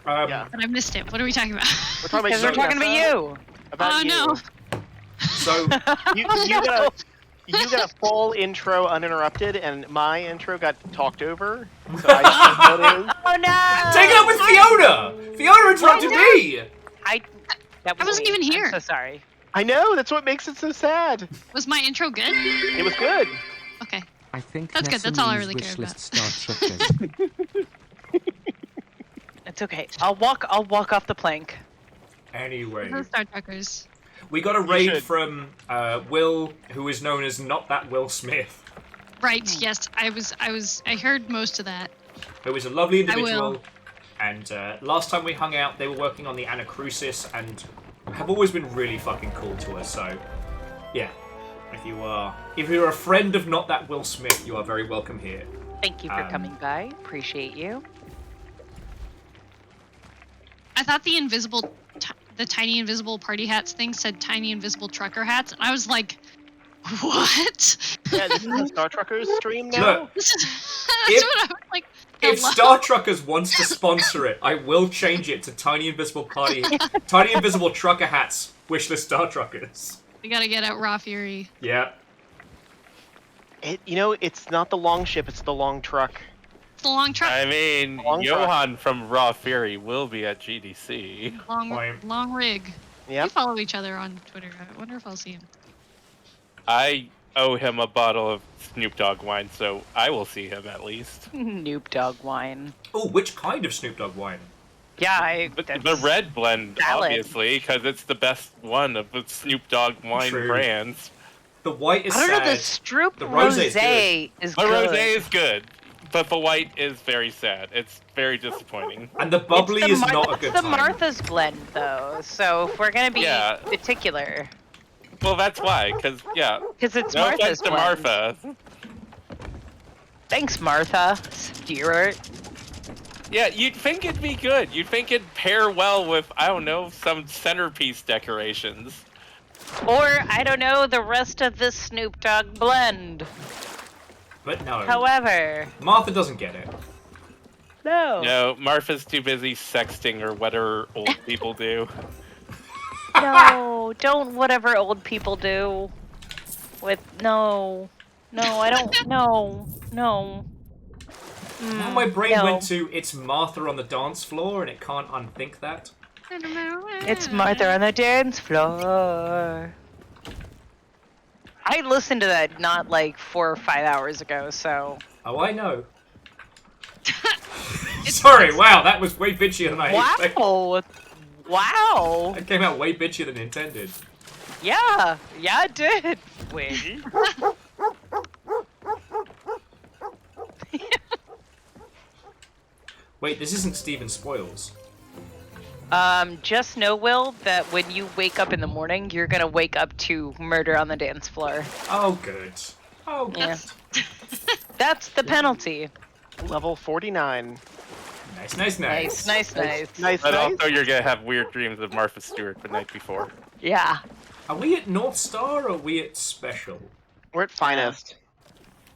Yeah. But I missed it. What are we talking about? We're talking about, Because we're talking about you. About Oh you. no. So You got a full intro uninterrupted, and my intro got talked over. So I said what is. Oh no! take it up with Fiona! Fiona interrupted me! That wasn't me. even here. I'm so sorry. I know, that's what makes it so sad. Was my intro good? It was good. Okay. I think That's good, that's all I really care about. Star Trekkers. It's okay. I'll walk off the plank. Anyway, Those Star Trekkers. we got a raid from Will, who is known as Not That Will Smith, Right. Yes, I heard most of that. who is a lovely I will. individual. And last time we hung out, they were working on the Anacrusis and have always been really fucking cool to us. So, yeah, if you're a friend of Not That Will Smith, you are very welcome here. Thank you for coming by. Appreciate you. I thought the tiny invisible party hats thing said tiny invisible trucker hats, and I was like, what? Yeah, this is a Star Trekkers stream now. Look, That's If- what I was like. if hello? Star Truckers wants to sponsor it, I will change it to Tiny Invisible Trucker Hats. Wishlist Star Truckers. We gotta get out Raw Fury. Yeah. It's not the long ship, it's the long truck. It's the long truck. I mean, Long Johan from Raw Fury will be at GDC. Long rig. Yeah. We follow each other on Twitter. I wonder if I'll see him. I owe him a bottle of Snoop Dogg wine, so I will see him at least. Snoop Dogg wine. Oh, which kind of Snoop Dogg wine? Yeah, The red blend, valid. obviously, because it's the best one of the Snoop Dogg wine True. brands. The white is I don't sad. know. The Stroop The rosé is Rosé good. is The good. rosé is good, but the white is very sad. It's very disappointing. And the bubbly It's is the not a good It's the time. Martha's blend, though. So if we're gonna be Yeah. particular, Well, that's why, because it's no Martha's offense to blend. Martha. Thanks, Martha Stewart. Yeah, you'd think it'd be good. You'd think it'd pair well with, I don't know, some centerpiece decorations. Or I don't know the rest of this Snoop Dogg blend. But no. However, Martha doesn't get it. no. No, Martha's too busy sexting or whatever old people do. No, don't whatever old people do. No, I don't. No. Now my brain no. went to it's Martha on the dance floor and it can't unthink that. It's Martha on the dance floor. I listened to that not like 4 or 5 hours ago, so. Oh, I know. Sorry, wow, that was way bitchier than I expected. Wow! That came out way bitchier than intended. Yeah, it did. Wait. Wait, this isn't Steven Spoils. Just know, Will, that when you wake up in the morning, you're gonna wake up to murder on the dance floor. Oh, good. Oh, good. Yeah. That's the penalty. Level 49. Nice. But also, you're gonna have weird dreams of Martha Stewart the night before. Yeah. Are we at North Star or are we at Special? We're at Finest.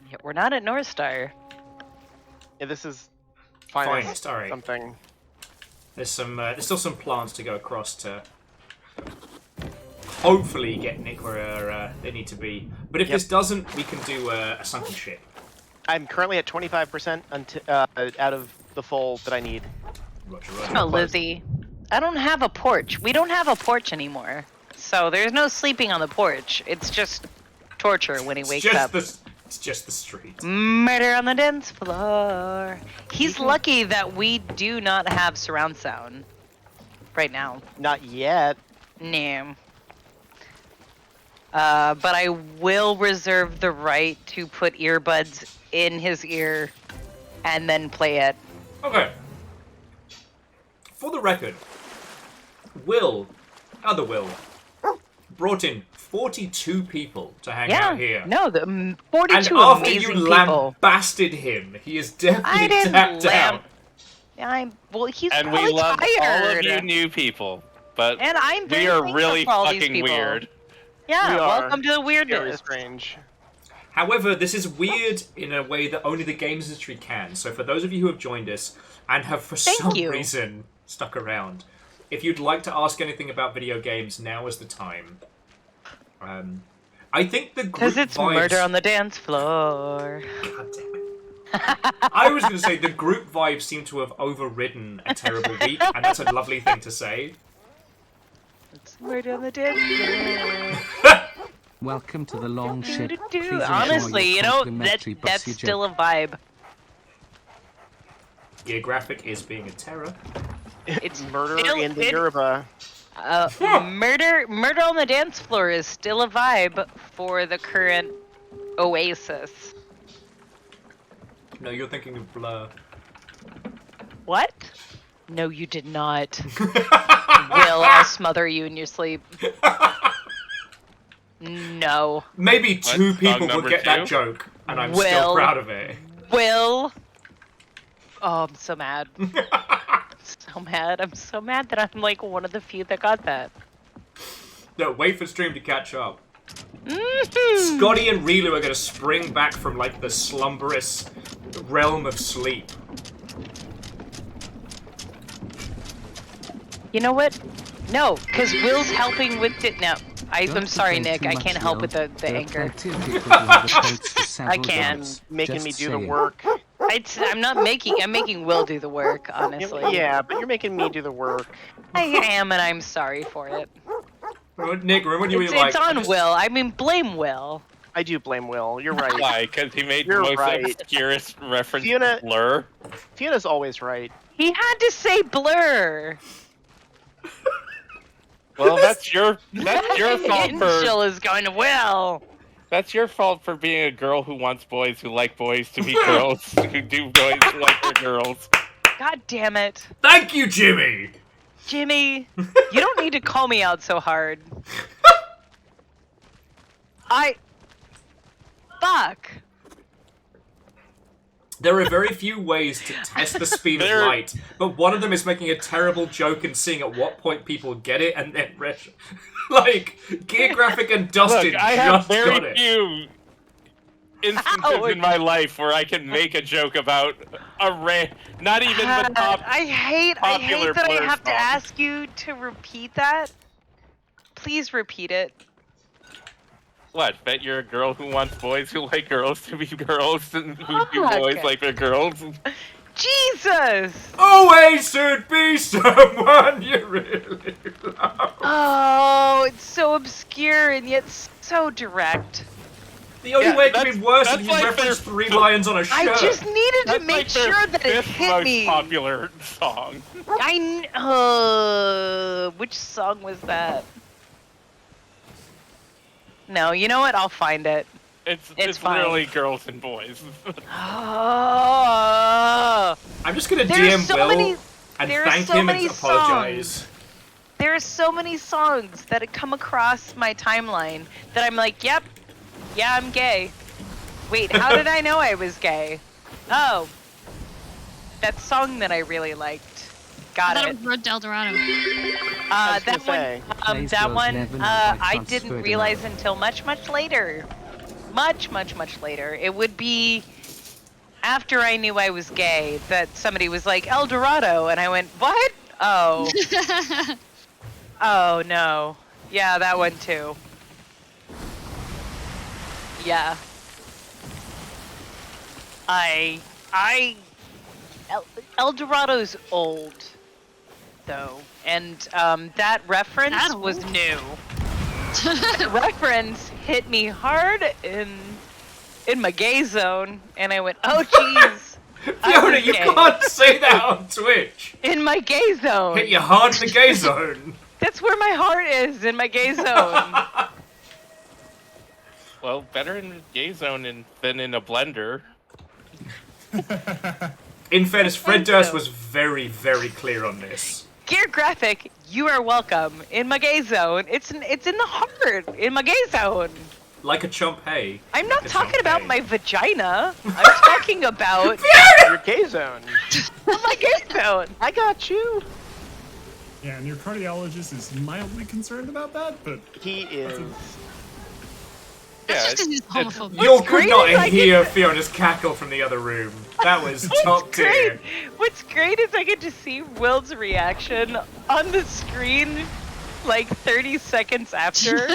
Yeah, we're not at North Star. Yeah, this is Finest, alright. something. There's still some plants to go across to hopefully get Nick where they need to be. But if this doesn't, we can do a sunken ship. I'm currently at 25% out of the full that I need. Roger. Oh, Lizzie. I don't have a porch. We don't have a porch anymore. So there's no sleeping on the porch. It's just torture when he wakes up. It's just the street. Murder on the dance floor. He's lucky that we do not have surround sound right now. Not yet. No. But I will reserve the right to put earbuds in his ear and then play it. Okay. For the record, other Will, brought in 42 people to hang out here. No, 42 and after amazing you people. lambasted him, he is I definitely didn't tapped out. He's And probably we love tired. all of you new people, but And I'm very we are thankful really for all these fucking people. weird. Yeah, We are welcome to the very weirdness. strange. However, this is weird in a way that only the games industry can. So for those of you who have joined us and have for some reason stuck around, if you'd like to ask anything about video games, now is the time. I think the group Because it's vibes... murder on the dance floor. God damn it. I was going to say the group vibes seem to have overridden a terrible week, and that's a lovely thing to say. It's murder on the dance floor. Welcome to the long ship. Please enjoy Honestly, your complimentary that's bussy still joke. a vibe. Geographic is being a terror. It's murder in the Yoruba. Murder on the dance floor is still a vibe for the current Oasis. No, you're thinking of Blur. What? No, you did not. Will, I'll smother you in your sleep. No. Maybe two What? people Song would number get that two? joke, and I'm still proud of it. Will. Oh, I'm so mad. So mad. I'm so mad that I'm like one of the few that got that. No, wait for stream to catch up. Mm-hmm. Scotty and Relu are going to spring back from like the slumberous realm of sleep. You know what? No, because Will's helping with it now. I'm sorry, Nick. I can't help with the anger. I can't. Making me do the work. I'm not making. I'm making Will do the work, honestly. Yeah, but you're making me do the work. I am, and I'm sorry for it. Nick, remember when you were like... It's on Will. I mean, blame Will. I do blame Will. You're right. Why? Because he made You're the most right. obscurest reference to Blur. Fiona's always right. He had to say Blur. Well, that's your fault for... Angel is going to Will. That's your fault for being a girl who wants boys who like boys to be girls who do boys who like their girls. God damn it. Thank you, Jimmy! Jimmy, you don't need to call me out so hard. Fuck. There are very few ways to test the speed of light, but one of them is making a terrible joke and seeing at what point people get it, and then like Geographic and Dustin Look, I have just got very it. few instances in my life where I can make a joke about not even the top. I hate popular that I Blur have to song. ask you to repeat that. Please repeat it. What? Bet you're a girl who wants boys who like girls to be girls and who do Fuck. boys like their girls. Jesus! Oasis be someone you really love. Oh, it's so obscure and yet so direct. The only way it could be worse if you like reference 3 lions on a shirt. I just needed to That's make like their sure that it fifth hit most me. popular song. Which song was that? No, you know what? I'll find it. It's fine. literally girls and boys. Oh. I'm just gonna There are DM so Will many- and there are thank so him and many apologize. There are so many songs that have come across my timeline that I'm like, yep, yeah, I'm gay. Wait, how did I know I was gay? Oh, that song that I really liked. Got I thought it. it was Road to El Dorado. That one, I didn't realize until much later. Much later. It would be after I knew I was gay that somebody was like, El Dorado, and I went, what? Oh. Oh, no. Yeah, that one too. Yeah. El Dorado's old, though, and that reference was new. That reference hit me hard in my gay zone, and I went, oh jeez. Fiona, you can't say that on Twitch. In my gay zone. Hit you hard in the gay zone. That's where my heart is, in my gay zone. Well, better in the gay zone than in a blender. In fairness, Fred Durst was very, very clear on this. Gear Graphic, you are welcome in my gay zone. It's in the heart in my gay zone. Like a chump, hey. I'm not like talking about hey. my vagina. I'm talking about your gay zone. my gay zone. I got you. Yeah, and your cardiologist is mildly concerned about that, but he is. That's just because he's homophobic. You could not hear Fiona's cackle from the other room. That was top tier. What's great is I get to see Will's reaction on the screen like 30 seconds after.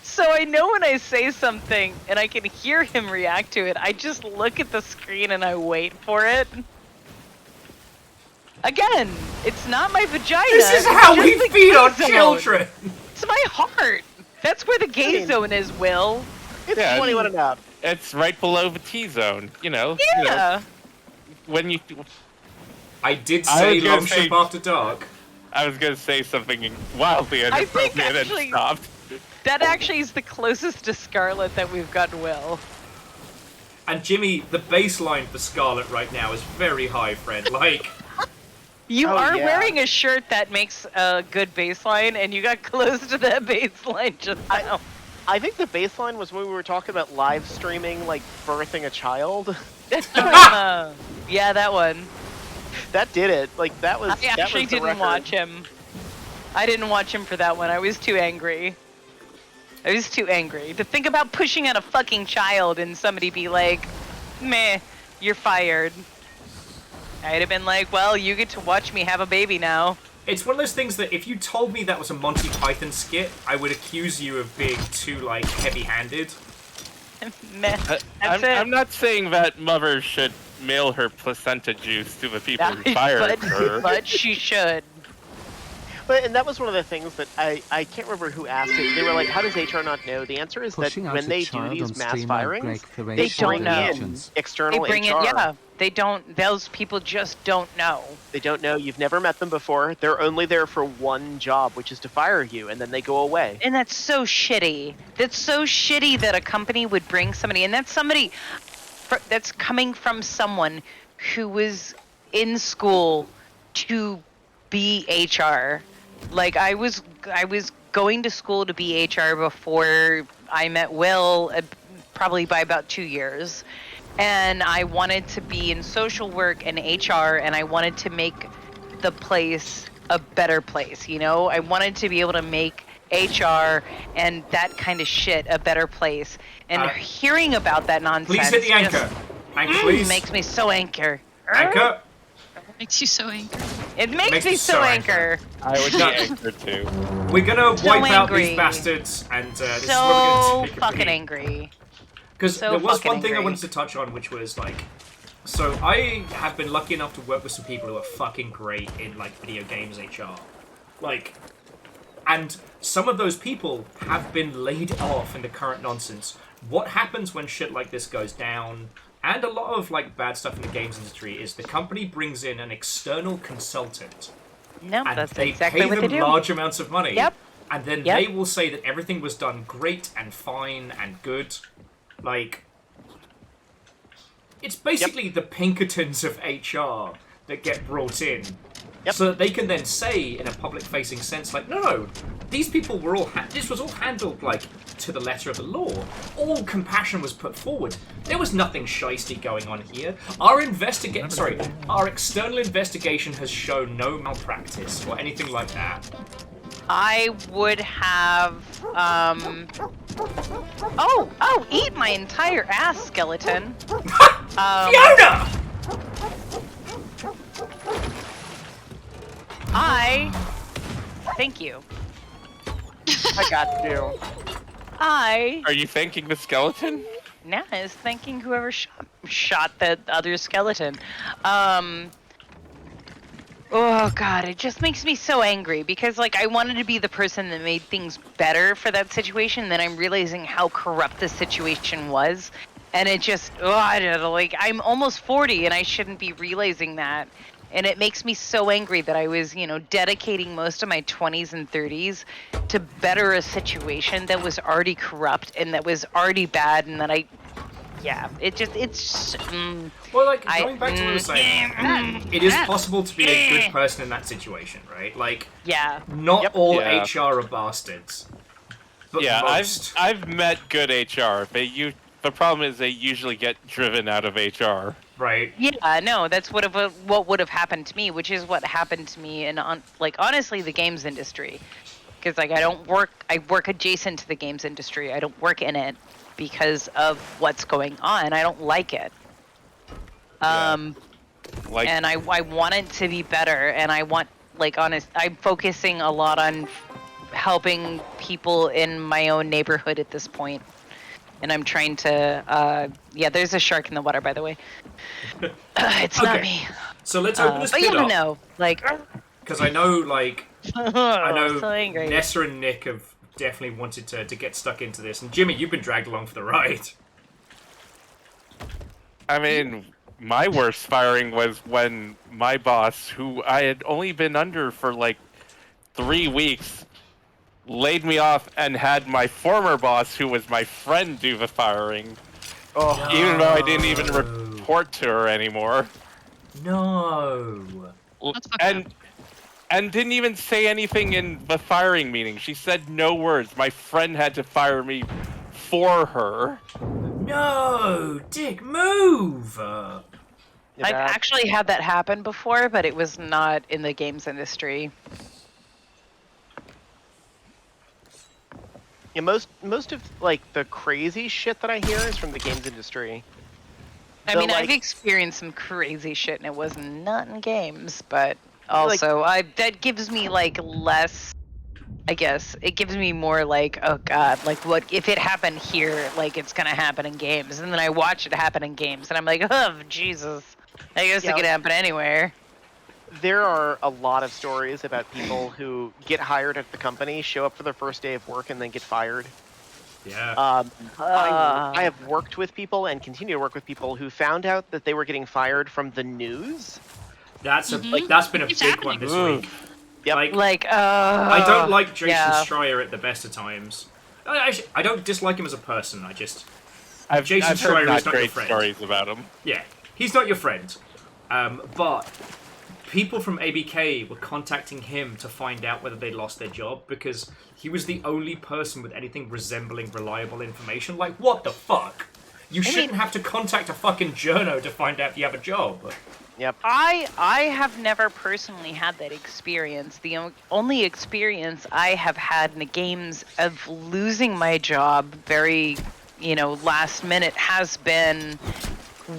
So I know when I say something and I can hear him react to it, I just look at the screen and I wait for it. Again, it's not my vagina. This is how it's we just the feed gay our zone. children. It's my heart. That's where the gay zone is, Will. It's 21 and up. It's right below the T-zone, Yeah. You know, when you... I did say long ship after dark. I was going to say something wildly inappropriate and stopped. That actually is the closest to Scarlet that we've gotten, Will. And Jimmy, the baseline for Scarlet right now is very high, friend. Like... You are wearing a shirt that makes a good baseline, and you got close to that baseline just now. I think the baseline was when we were talking about live streaming, like, birthing a child. Yeah, that one. That did it. Like, that was. I actually didn't watch him. I didn't watch him for that one. I was too angry. I was too angry to think about pushing out a fucking child and somebody be like, meh, you're fired. I'd have been like, well, you get to watch me have a baby now. It's one of those things that if you told me that was a Monty Python skit, I would accuse you of being too, like, heavy-handed. I'm not saying that mother should mail her placenta juice to the people who fired her. But she should. But, and that was one of the things that I can't remember who asked it. They were like, how does HR not know? The answer is that when they do these mass firings, they bring in external HR. Yeah, they don't, those people just don't know. They don't know. You've never met them before. They're only there for one job, which is to fire you, and then they go away. And that's so shitty. That's so shitty that a company would bring somebody, and that's somebody that's coming from someone who was in school to be HR. Like, I was going to school to be HR before I met Will, probably by about 2 years. And I wanted to be in social work and HR, and I wanted to make the place a better place, you know? I wanted to be able to make HR and that kind of shit a better place. And hearing about that nonsense... Please hit the anchor. Anchor, please. Makes me so anchor. Anchor. Makes you so angry. It makes me so angry. I would be angered too. We're gonna wipe out angry. these bastards, and this is where So we're gonna take a fucking beat. angry. Because So there was fucking one thing I angry. wanted to touch on, which was like, so I have been lucky enough to work with some people who are fucking great in like video games HR, like, and some of those people have been laid off in the current nonsense. What happens when shit like this goes down? And a lot of like bad stuff in the games industry is the company brings in an external consultant. No, and that's they exactly pay what them they do. large amounts of money. Yep. And then Yep. they will say that everything was done great and fine and good. Like, it's basically the Pinkertons of HR that get brought in. So that they can then say, in a public-facing sense, like, no, these people were all... this was all handled, like, to the letter of the law. All compassion was put forward. There was nothing shisty going on here. Our external investigation has shown no malpractice or anything like that. I would have, Oh, eat my entire ass, skeleton. Fiona! Thank you. I got you. Are you thanking the skeleton? Nah, is thanking whoever shot that other skeleton. Oh god, it just makes me so angry because like I wanted to be the person that made things better for that situation, then I'm realizing how corrupt the situation was. And it just, I don't know, like I'm almost 40 and I shouldn't be realizing that. And it makes me so angry that I was, dedicating most of my 20s and 30s to better a situation that was already corrupt and that was already bad, and that yeah, it's. Well, like going back to what I was saying, it is possible to be a good person in that situation, right? Like, yeah, not all Yeah. HR are bastards, but Yeah, most. I've met good HR, but the problem is they usually get driven out of HR. Right. Yeah, no, that's what would have happened to me, which is what happened to me in honestly the games industry, because like I work adjacent to the games industry. I don't work in it because of what's going on. I don't like it. And I want it to be better, and I want I'm focusing a lot on helping people in my own neighborhood at this point. And I'm trying to, there's a shark in the water, by the way. It's not me. So let's open this but pit you don't up. know, like, Because I know, like, I know so angry. Nessa and Nick have definitely wanted to get stuck into this, and Jimmy, you've been dragged along for the ride. I mean, my worst firing was when my boss, who I had only been under for like 3 weeks, laid me off and had my former boss, who was my friend, do the firing. Oh, even though I didn't even report to her anymore. No. And didn't even say anything in the firing meeting. She said no words. My friend had to fire me for her. No, Dick, move. I've actually had that happen before, but it was not in the games industry. Yeah, most of like the crazy shit that I hear is from the games industry. I mean, I've experienced some crazy shit, and it was not in games, but also that gives me like less. I guess it gives me more like, oh god, like what if it happened here? Like it's gonna happen in games, and then I watch it happen in games, and I'm like, oh Jesus, I guess it could happen anywhere. There are a lot of stories about people who get hired at the company, show up for their first day of work, and then get fired. Yeah. I have worked with people and continue to work with people who found out that they were getting fired from the news. That's that's been a big one this week. Yep. I don't like Jason Schreier at the best of times. I don't dislike him as a person. Jason I've Schreier heard is not your great friend. stories about him. Yeah, he's not your friend. But people from ABK were contacting him to find out whether they lost their job because he was the only person with anything resembling reliable information. Like, what the fuck? You shouldn't have to contact a fucking journo to find out if you have a job. Yep. I have never personally had that experience. The only experience I have had in the games of losing my job very, last minute has been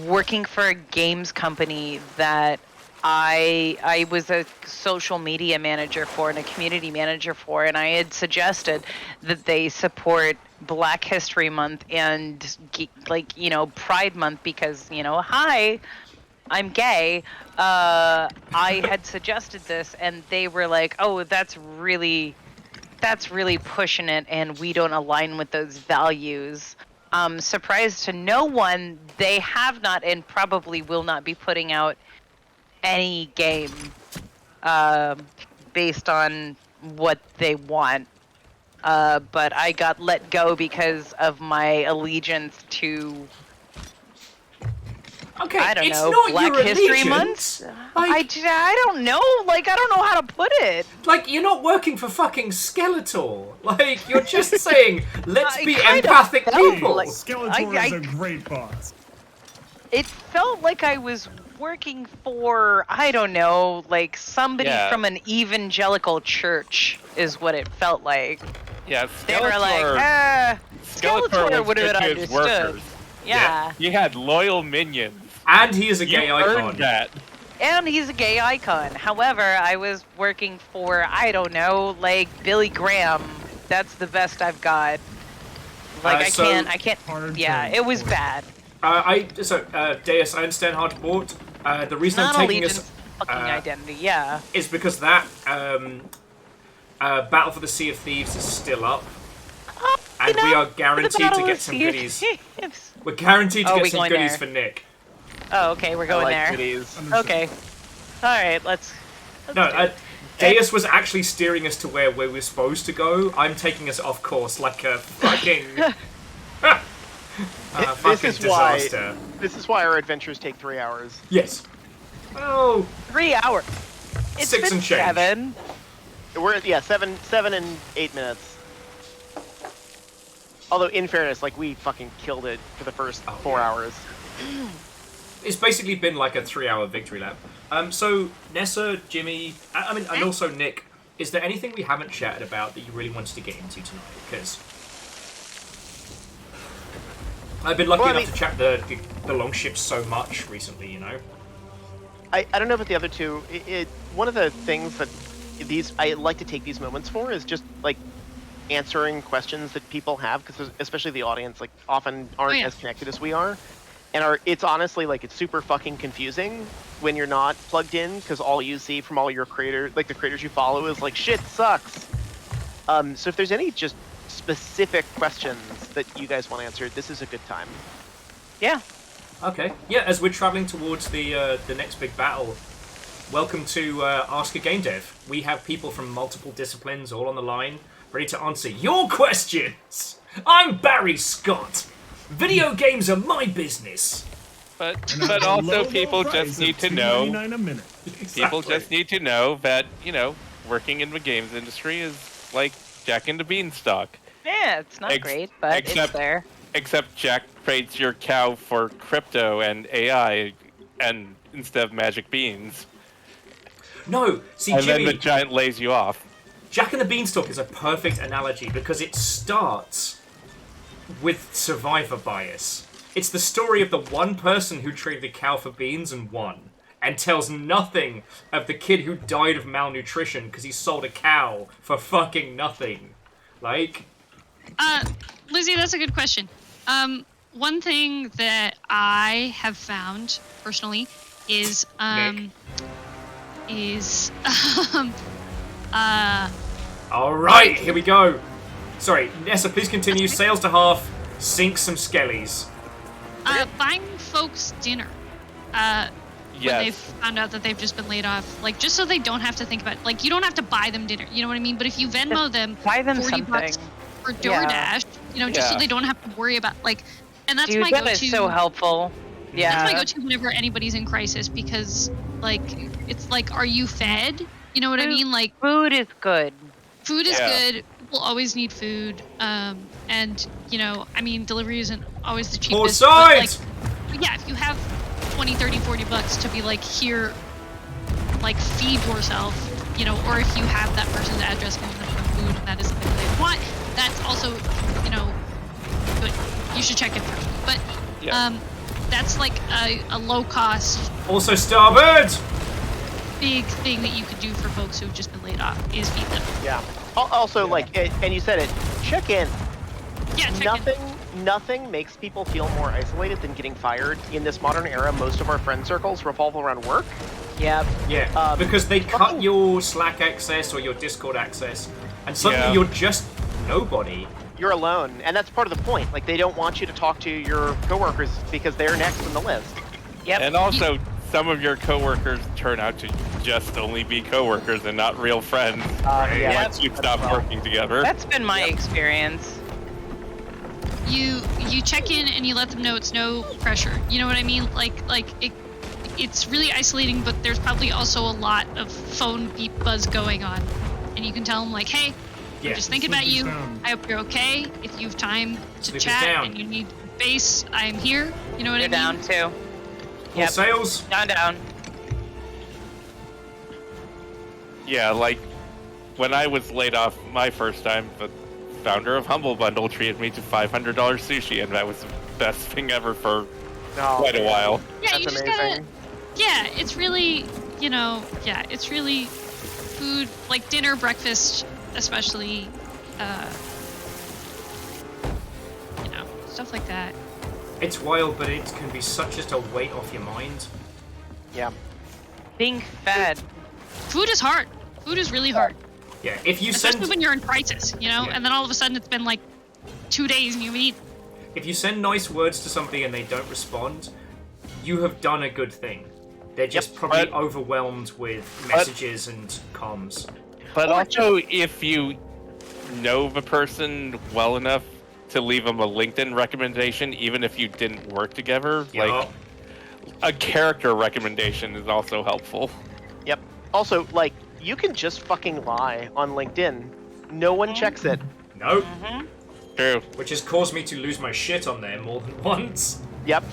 working for a games company that I was a social media manager for and a community manager for, and I had suggested that they support Black History Month and Pride Month because, hi, I'm gay. I had suggested this, and they were like, "Oh, that's really pushing it, and we don't align with those values." Surprise to no one, they have not and probably will not be putting out any game based on what they want. But I got let go because of my allegiance to. Okay, I don't it's know, not Black your History allegiance. Month? Like, I don't know. Like, I don't know how to put it. Like, you're not working for fucking Skeletor. Like, you're just saying, let's be kind of empathic felt people. like- Skeletor is a great boss. It felt like I was working for, I don't know, like somebody from an evangelical church is what it felt like. Yeah, They were like, Skeletor would have been good to his understood. workers. Yeah. He had loyal minions. And he is a gay You icon. earned that. And he's a gay icon. However, I was working for, I don't know, like Billy Graham. That's the best I've got. Like, I can't, yeah, it was bad. Deus, I understand hard to port. The reason I'm taking Non-allegiance fucking identity, yeah. is because that Battle for the Sea of Thieves is still up. And we are guaranteed to get some goodies. We're guaranteed to get some goodies for Nick. Oh, okay, we're going there. Goodies. Okay. Alright, let's No, Deus was actually steering us to where we were supposed to go. I'm taking us off course like a fucking... This is why. Disaster. This is why our adventures take 3 hours. Yes. Oh. 3 hours. It's 6 been and change. 7. We're at 7 and 8 minutes. Although, in fairness, like, we fucking killed it for the first 4 hours. It's basically been like a 3-hour victory lap. So, Nessa, Jimmy, and also Nick, is there anything we haven't chatted about that you really wanted to get into tonight? Because I've been lucky enough to chat the Longships so much recently, you know? I don't know about the other two. One of the things that I like to take these moments for is just, like, answering questions that people have, because especially the audience, like, often aren't as connected as we are. And it's honestly, like, it's super fucking confusing when you're not plugged in, because all you see from all your creators, like, the creators you follow is, like, shit sucks. So if there's any just specific questions that you guys want answered, this is a good time. Yeah. Okay. Yeah, as we're traveling towards the next big battle, welcome to Ask a Game Dev. We have people from multiple disciplines all on the line, ready to answer your questions. I'm Barry Scott. Video games are my business. But also people just need to know. People just need to know that, you know, working in the games industry is like Jack and the Beanstalk. Yeah, it's not great, but it's there. Except Jack trades your cow for crypto and AI, and instead of magic beans. No, see, and Jimmy, then the giant lays you off. Jack and the Beanstalk is a perfect analogy because it starts with survivor bias. It's the story of the one person who traded a cow for beans and won, and tells nothing of the kid who died of malnutrition because he sold a cow for fucking nothing. Like... Lizzie, that's a good question. One thing that I have found, personally, is, Alright, here we go. Sorry, Nessa, please continue. Sails to half, sink some skellies. Buying folks dinner. When they've found out that they've just been laid off. Like, just so they don't have to think about it. Like, you don't have to buy them dinner, you know what I mean? But if you Venmo them, buy them $40 something. for DoorDash, you know, just so they don't have to worry about, like, and that's my that go-to. is so helpful. Yeah. That's my go-to whenever anybody's in crisis, because, like, it's like, are you fed? You know what I mean? Like, food is good. Food is good. People always need food. And, you know, I mean, delivery isn't always the cheapest. But, like, yeah, if you have 20, 30, 40 bucks to be like, here, like, feed yourself, you know, or if you have that person's address and give them food and that is something they want, that's also, you know, good. You should check it first. But, that's like a low cost. Also, starboard! Big thing that you could do for folks who've just been laid off is feed them. Yeah. Also, like, and you said it, check in. Yeah, check in. Nothing makes people feel more isolated than getting fired. In this modern era, most of our friend circles revolve around work. Yep. Yeah, because they cut your Slack access or your Discord access, and suddenly you're just nobody. You're alone, and that's part of the point. Like, they don't want you to talk to your coworkers because they're next on the list. Yep. And also, some of your coworkers turn out to just only be coworkers and not real friends. Once you stop working together. That's been my experience. You check in and you let them know it's no pressure. You know what I mean? It's really isolating, but there's probably also a lot of phone beep buzz going on, and you can tell them, like, hey, I'm just thinking about you. I hope you're okay. If you have time to chat and you need space, I'm here. You know what I mean? Down too. Yep. Sales. Down. Yeah, like when I was laid off my first time, the founder of Humble Bundle treated me to $500 sushi, and that was the best thing ever for quite a while. Yeah, you just gotta. Yeah, it's really, you know, it's really food, like dinner, breakfast, especially, you know, stuff like that. It's wild, but it can be such just a weight off your mind. Yeah. Being fed. Food is hard. Food is really hard. Yeah, if you especially when you're in crisis, you know, and then all of a sudden it's been like 2 days and you eat. If you send nice words to somebody and they don't respond, you have done a good thing. They're just probably overwhelmed with messages and comms. But also, if you know the person well enough to leave them a LinkedIn recommendation, even if you didn't work together. Like, a character recommendation is also helpful. Yep. Also, like, you can just fucking lie on LinkedIn. No one checks it. Nope. True. Which has caused me to lose my shit on there more than once. Yep.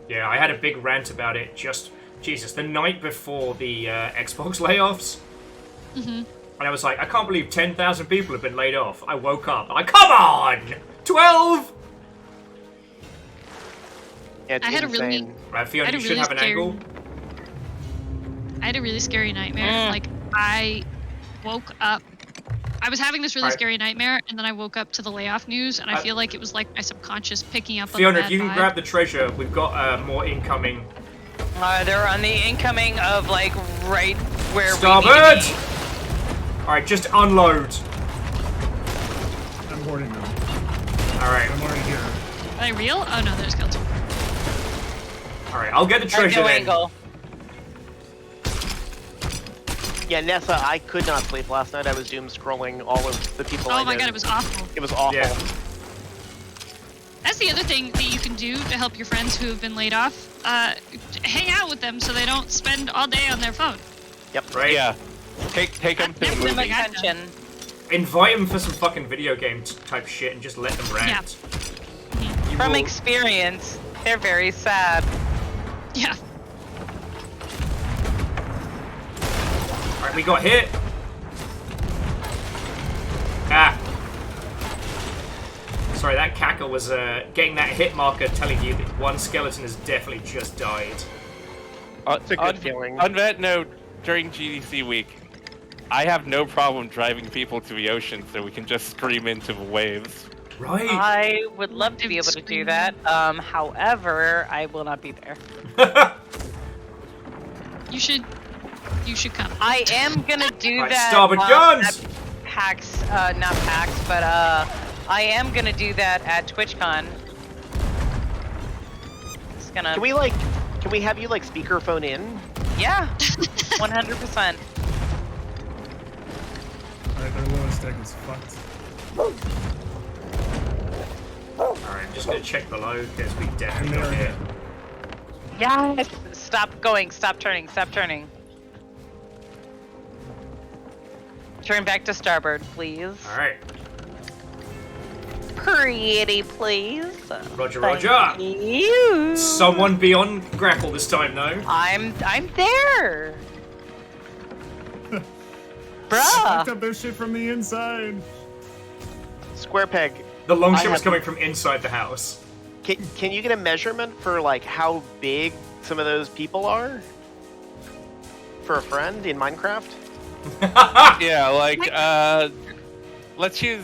Yeah, I had a big rant about it just, Jesus, the night before the Xbox layoffs. And I was like, I can't believe 10,000 people have been laid off. I woke up. I'm like, come on! 12! Yeah, it's I had a really, insane. Right, Fiona, I had you a should really have an scary- angle. I had a really scary nightmare. Like, I woke up. I was having this really Alright. scary nightmare, and then I woke up to the layoff news, and I feel like it was like my subconscious picking up Fiona, on the if bad you can vibe. grab the treasure, we've got more incoming. They're on the incoming of, like, right where Starboard! we need to be. Alright, just unload. I'm boarding them. Alright. I'm already here. Are they real? Oh no, they're skeletal. Alright, I'll get the treasure then. Yeah, Nessa, I could not sleep last night. I was doom scrolling all of the people I Oh my knew. god, it was awful. It was awful. Yeah. That's the other thing that you can do to help your friends who have been laid off. Hang out with them so they don't spend all day on their phone. Yep. Right? Yeah. Take them to the Give them movie. attention. Invite them for some fucking video game type shit and just let them rant. You From will- experience, they're very sad. Yeah. Alright, we got hit. Ah. Sorry, that cackle was getting that hit marker telling you that one skeleton has definitely just died. It's a good feeling. On that note, during GDC week, I have no problem driving people to the ocean so we can just scream into the waves. Right. I would love to be able to do that. However, I will not be there. You should come. I am gonna do Right, that. starboard guns! At PAX, not PAX, but I am gonna do that at TwitchCon. It's gonna. Can we have you like speakerphone in? Yeah, 100%. Alright, their lowest deck is fucked. Alright, I'm just gonna check below because we definitely got hit. Yes. Stop going. Stop turning. Stop turning. Turn back to starboard, please. Alright. Pretty please. Roger, Thank roger. you. Someone be on grapple this time, though. I'm there. Fucked up their shit from the inside. Square peg. The longship I was have- coming from inside the house. Can you get a measurement for like how big some of those people are? For a friend in Minecraft? Yeah, like, let's use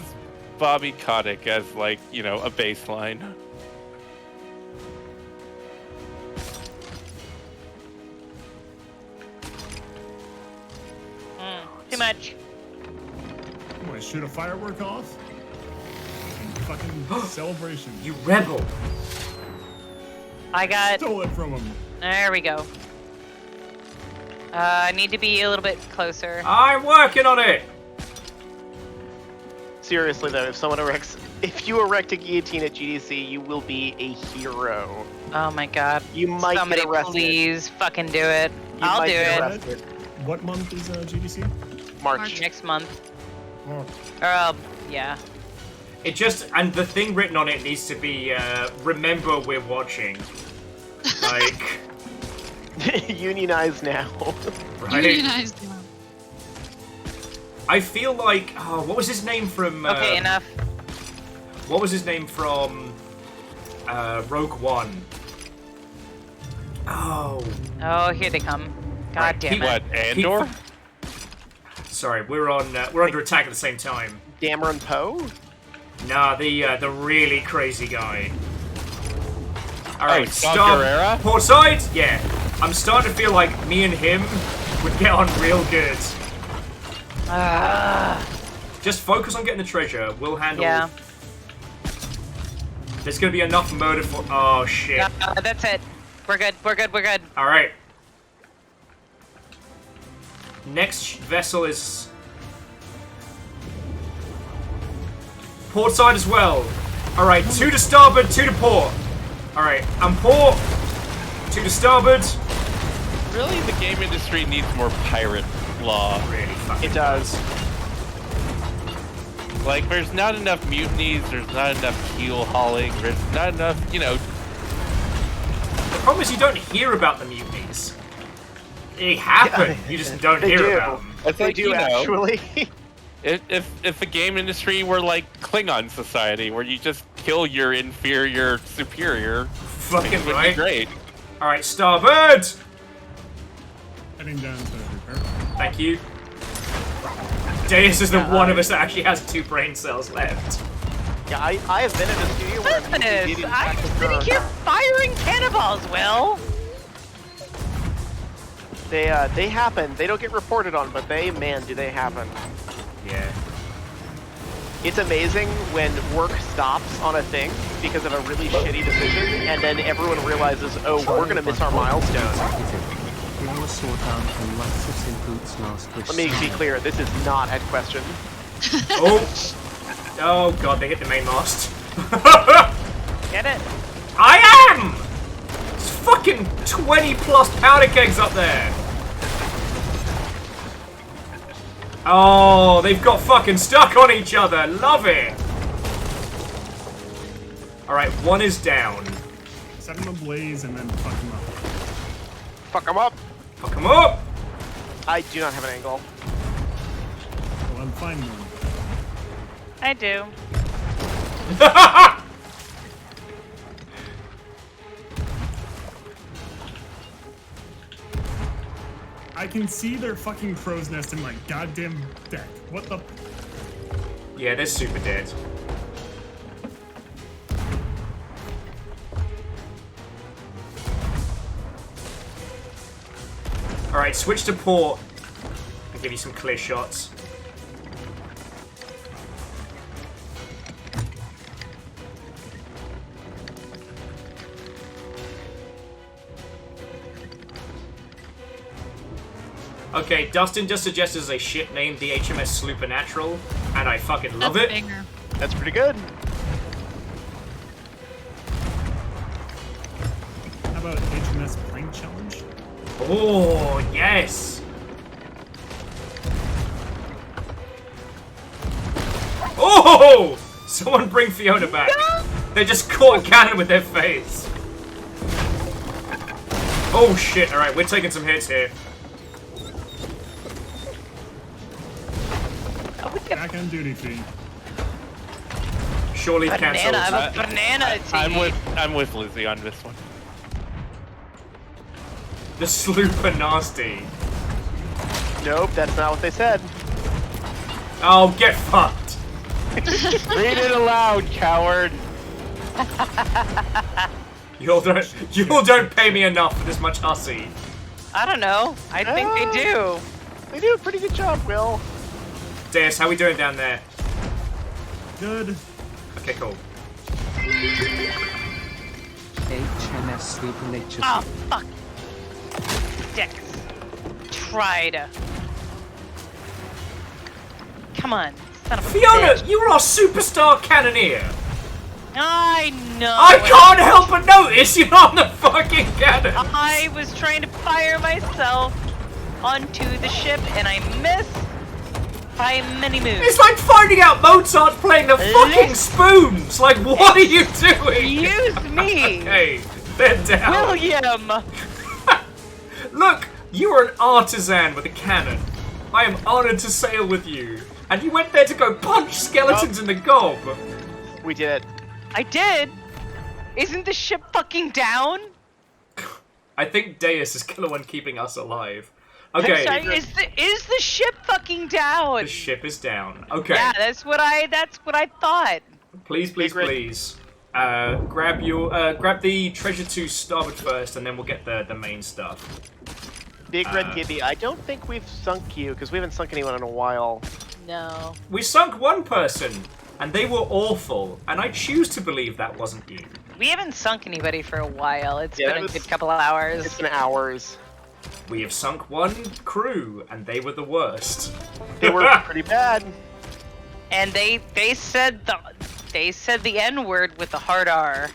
Bobby Kotick as, like, you know, a baseline. Too much. I'm gonna shoot a firework off. Fucking celebration. You rebel. I got. Stole it from him. There we go. I need to be a little bit closer. I'm working on it. Seriously though, if you erect a guillotine at GDC, you will be a hero. Oh my god. You might Somebody get arrested. please fucking do it. You I'll might do get it. arrested. What month is GDC? March. Next month. Oh. Or, yeah. It just, and the thing written on it needs to be, remember we're watching. Like, Unionize now. right? Unionized now. I feel like, oh, what was his name from... Okay, enough. What was his name from Rogue One? Oh. Oh, here they come. God damn it. What, Andor? Sorry, we're under attack at the same time. Dameron Poe? Nah, the really crazy guy. Alright, Saw Gerrera? Port side? Yeah. I'm starting to feel like me and him would get on real good. Just focus on getting the treasure. We'll handle... Yeah. There's gonna be enough murder for... Oh, shit. That's it. We're good. We're good. We're good. Alright. Next vessel is... port side as well. Alright, 2 to starboard, 2 to port. Alright, I'm port. 2 to starboard. Really, the game industry needs more pirate law. Really fucking It does. Like, there's not enough mutinies, there's not enough keel hauling, there's not enough, you know... The problem is you don't hear about the mutinies. They happen, you just don't hear about them. It's like, do, you know, actually. if the game industry were like Klingon society, where you just kill your inferior superior, fucking things would right. be great. Alright, starboard! Heading down to repair. Thank you. Deus is the one of us that actually has 2 brain cells left. Yeah, I have been in a studio where Listen is, I'm sitting here firing cannonballs, Will. They happen. They don't get reported on, but man, do they happen. Yeah. It's amazing when work stops on a thing because of a really shitty decision, and then everyone realizes, oh, we're gonna miss our milestone. Let me be clear, this is not at question. Oh god, they hit the main mast. Get it? I am! It's fucking 20 plus powder kegs up there. Oh, they've got fucking stuck on each other. Love it. Alright, 1 is down. Set him ablaze and then fuck him up. Fuck him up. Fuck him up. I do not have an angle. Well, I'm fine then. I do. I can see their fucking crow's nest in my goddamn deck. What the? Yeah, they're super dead. Alright, switch to port. I'll give you some clear shots. Okay, Dustin just suggested a ship named the HMS Supernatural, and I fucking love it. Banger. That's pretty good. How about HMS Plank Challenge? Oh, yes! Oh! Someone bring Fiona back. They just caught a cannon with their face. Oh shit, alright, we're taking some hits here. Back on duty, Fee. Surely cancelled. I'm a banana tea. I'm with Lizzie on this one. The Slooper Nasty. Nope, that's not what they said. Oh, get fucked. Read it aloud, coward. You all don't pay me enough for this much hussy. I don't know. I think they do. They do a pretty good job, Will. Deus, how we doing down there? Good. Okay, cool. HMS Supernatural. Oh, fuck. Dicks. Tried. Come on, son of a Fiona, bitch. you are our superstar cannoneer. I know. I can't help but notice you're on the fucking cannon. I was trying to fire myself onto the ship and I missed by many moves. It's like finding out Mozart's playing the fucking spoons. Like, what are you doing? Excuse me. Okay, they're down. William. Look, you are an artisan with a cannon. I am honored to sail with you. And you went there to go punch skeletons in the gob. We did. I did. Isn't the ship fucking down? I think Deus is the one keeping us alive. Okay. I'm sorry, is the ship fucking down? The ship is down. Okay. Yeah, that's what I thought. Please, please, please. Grab the treasure to starboard first, and then we'll get the main stuff. Big Red Gibby, I don't think we've sunk you, because we haven't sunk anyone in a while. No. We sunk one person, and they were awful, and I choose to believe that wasn't you. We haven't sunk anybody for a while. It's Yeah, been a good couple of hours. It's been hours. We have sunk one crew, and they were the worst. They were pretty bad. And they said They said the N-word with the hard R.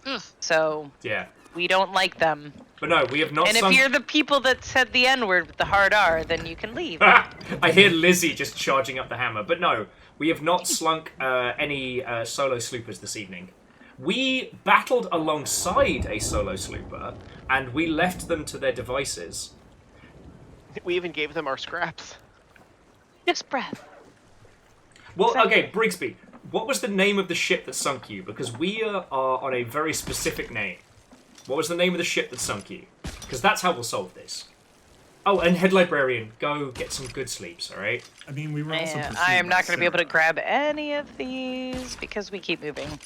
Ugh. So Yeah. we don't like them. But no, we have not And if you're the people that said the N-word with the hard R, then you can leave. I hear Lizzie just charging up the hammer. But no, we have not slunk any solo sloopers this evening. We battled alongside a solo slooper, and we left them to their devices. We even gave them our scraps. Just breath. Well, okay, Brigsby, what was the name of the ship that sunk you? Because we are on a very specific name. What was the name of the ship that sunk you? Because that's how we'll solve this. Oh, and Head Librarian, go get some good sleeps, alright? I mean, we were also pursued I am by not going to be able to Sarah. grab any of these because we keep moving.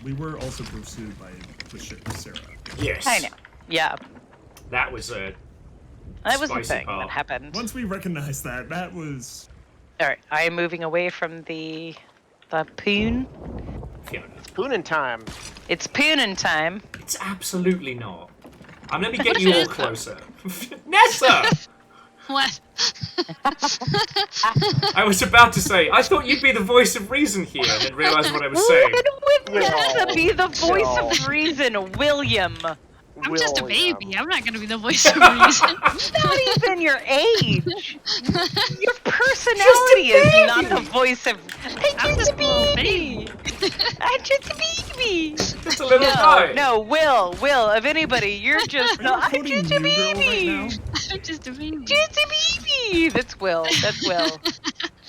We were also pursued by the ship Sarah. Yes. I know. Yeah. That was a That was the spicy thing part. that happened. Once we recognized that, that was... Alright, I am moving away from the poon. It's poonin' time. It's poonin' time. It's absolutely not. I'm going to be getting you all closer. Nessa! What? I was about to say, I thought you'd be the voice of reason here, and then realised what I was saying. Would Nessa be the voice of reason, William? I'm just a baby. I'm not gonna be the voice of reason. Not even your age. Your personality is not the voice of. I'm just a baby. I'm just a baby. Just a little guy. No, Will. If anybody, you're just. I'm just a baby. I'm just a baby. Just a baby. That's Will.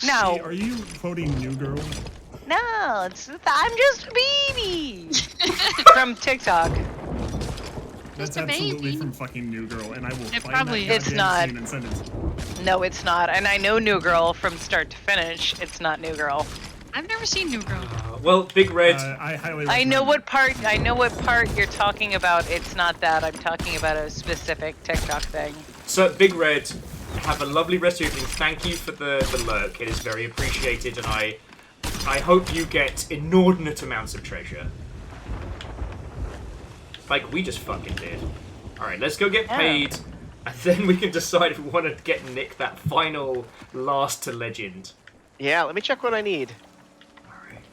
No. Hey, are you quoting New Girl? No, I'm just a baby. From TikTok. That's a absolutely baby. from fucking New Girl, and I will It find probably that is. It's goddamn not. scene and send it to you. No, it's not. And I know New Girl from start to finish. It's not New Girl. I've never seen New Girl. Well, Big Red. I highly I know recommend what part. I know what part you're talking about. It's not that. I'm talking about a specific TikTok thing. So, Big Red, have a lovely rest of your evening. Thank you for the lurk. It is very appreciated, and I hope you get inordinate amounts of treasure. Like we just fucking did. Alright, let's go get paid, and then we can decide if we want to get Nick that final last to legend. Yeah, let me check what I need. Alright.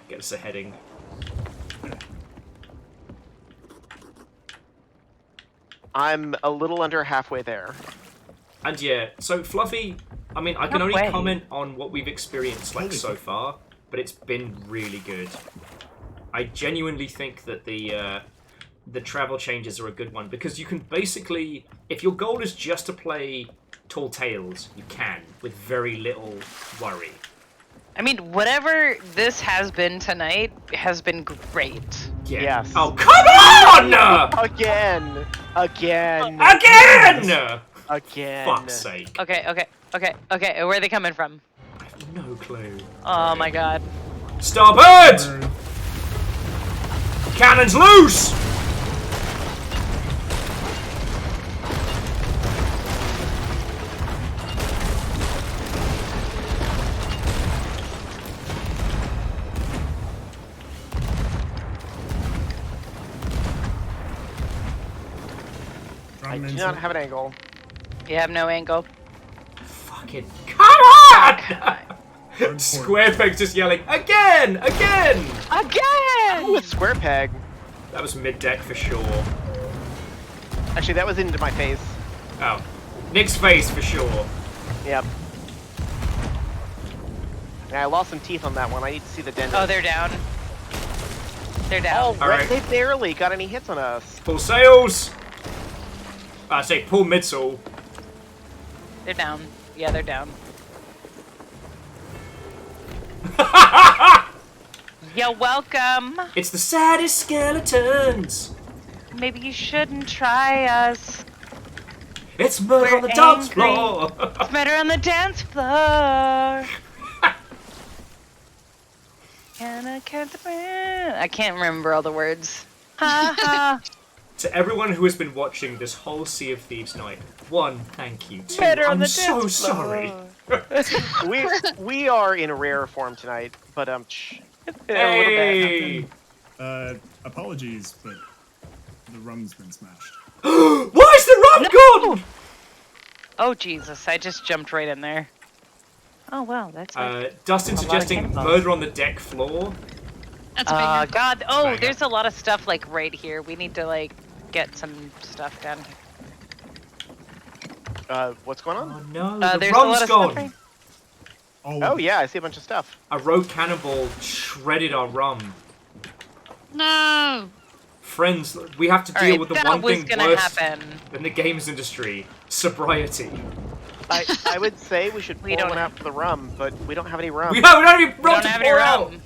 Get us a heading. I'm a little under halfway there. And yeah, so Fluffy, I mean, I can No only way. comment on what we've experienced like so far, but it's been really good. I genuinely think that the travel changes are a good one, because you can basically, if your goal is just to play Tall Tales, you can, with very little worry. I mean, whatever this has been tonight has been great. Yeah. Yes. Oh, come on! Again! Again! Fuck's sake. Okay. Where are they coming from? I have no clue. Oh my god. Starboard! Cannons loose! I do not have an angle. You have no angle. Fucking come on! Square Peg's just yelling, again! Again! Ooh, it's Square Peg. That was mid-deck for sure. Actually, that was into my face. Oh. Nick's face for sure. Yep. Yeah, I lost some teeth on that one. I need to see the dent. Oh, they're down. They're down. Oh, right. They barely got any hits on us. Pull sails! I say pull midsail. They're down. Yeah, they're down. You're welcome. It's the saddest skeletons. Maybe you shouldn't try us. It's murder We're on the dance angry. floor. It's murder on the dance floor. And I can't remember all the words. Ha ha. To everyone who has been watching this whole Sea of Thieves night, one, thank you. Two, Better on I'm the so dance sorry. we are in rare form tonight, but Hey! Apologies, but the rum's been smashed. Why is the rum gone? Oh Jesus! I just jumped right in there. Oh wow, that's like Dustin a lot of suggesting chemicals. murder on the deck floor. That's a banger. God. Oh, Banger. there's a lot of stuff like right here. We need to like get some stuff down here. What's going on? Oh no, the there's a rum's lot of gone. stuff right. Oh yeah, I see a bunch of stuff. A rogue cannibal shredded our rum. No. Friends, we have to deal Alright, with the that one was thing gonna worse happen. than the games industry: sobriety. I would say we should We pour don't one out for the rum, but we don't have any rum. We don't have any rum We don't to have any pour rum. out.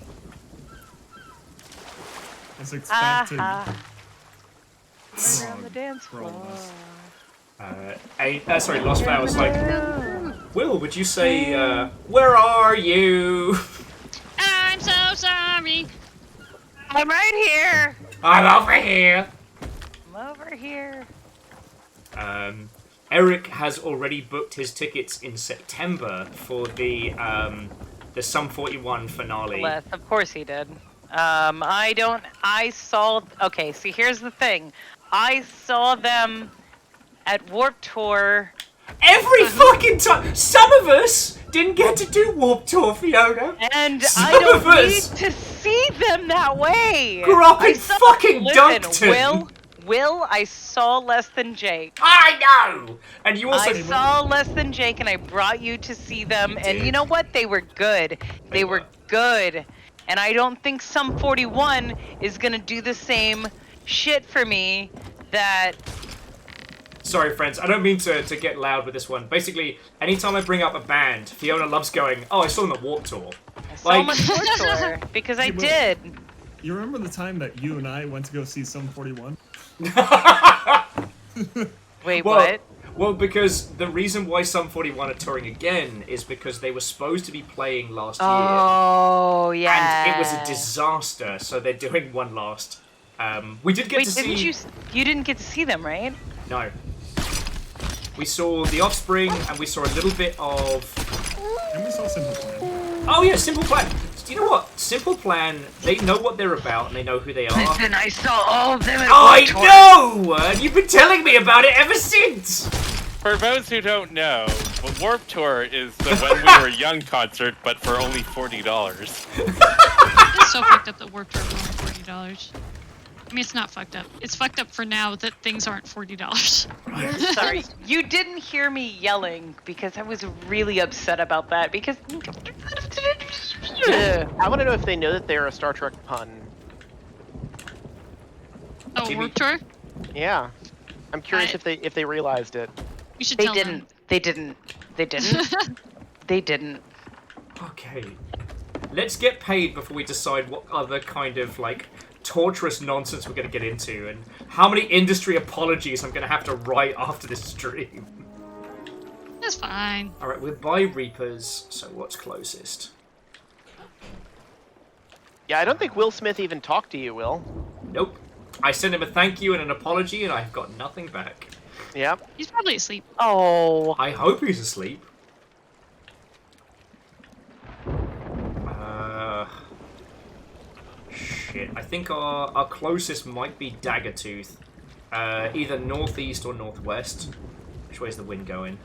As expected. Murder on the dance floor. Sorry, Lost Flower was like, Will, would you say, where are you? I'm so sorry. I'm right here. I'm over here. I'm over here. Eric has already booked his tickets in September for the Sum 41 finale. Less, of course he did. I saw. Okay, see, here's the thing. I saw them at Warp Tour. Every fucking time! Some of us didn't get to do Warp Tour, Fiona! And Some I don't of us need to see them that way! grew up in saw- fucking Listen, Dunkton! Will, I saw Less Than Jake. I know! And you also... I saw Less Than Jake and I brought you to see them, and you know what? They were good. They were good. And I don't think Sum 41 is gonna do the same shit for me that... Sorry, friends, I don't mean to get loud with this one. Basically, anytime I bring up a band, Fiona loves going, oh, I saw them at Warp Tour. So much Warp Tour, because I did. You remember the time that you and I went to go see Sum 41? Wait, what? Well, because the reason why Sum 41 are touring again is because they were supposed to be playing last year. Oh, yeah. And it was a disaster, so they're doing one last. We did get to see... You didn't get to see them, right? No. We saw The Offspring, and we saw a little bit of... And we saw Simple Plan. Oh yeah, Simple Plan. You know what? Simple Plan, they know what they're about, and they know who they are. Listen, I saw all of them at I Warped Tour. know! And you've been telling me about it ever since! For those who don't know, the Warp Tour is the When We Were Young concert, but for only $40. It's so fucked up that Warped Tour was only $40. I mean, it's not fucked up. It's fucked up for now that things aren't $40. Sorry, you didn't hear me yelling because I was really upset about that because... I want to know if they know that they're a Star Trek pun. Oh, Warped Tour? Yeah. I'm curious if they realized it. You should They tell didn't. them. They didn't. They didn't. They didn't. Okay. Let's get paid before we decide what other kind of, like, torturous nonsense we're going to get into, and how many industry apologies I'm going to have to write after this stream. That's fine. Alright, we're by Reapers, so what's closest? Yeah, I don't think Will Smith even talked to you, Will. Nope. I sent him a thank you and an apology, and I've got nothing back. Yep. He's probably asleep. Oh. I hope he's asleep. Shit. I think our closest might be Daggertooth. Either northeast or northwest. Which way's the wind going?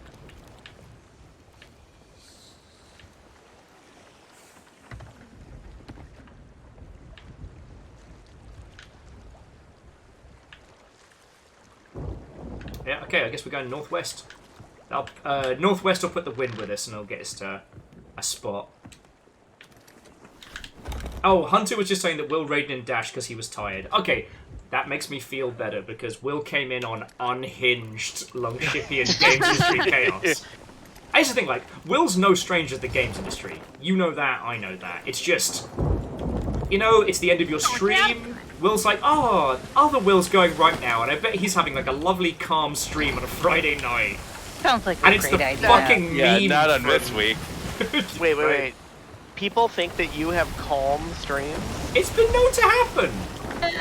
Yeah, okay, I guess we're going northwest. Northwest will put the wind with us and it'll get us to a spot. Oh, Hunter was just saying that Will raided in Dash because he was tired. Okay, that makes me feel better because Will came in on unhinged Longshipian games industry chaos. I used to think, like, Will's no stranger to the games industry. You know that, I know that. It's just, you know, it's the end of your stream. Will's like, oh, other Will's going right now, and I bet he's having, like, a lovely, calm stream on a Friday night. Sounds like a and it's great the idea. fucking Yeah, meme not on from- this week. Wait. People think that you have calm streams? It's been known to happen.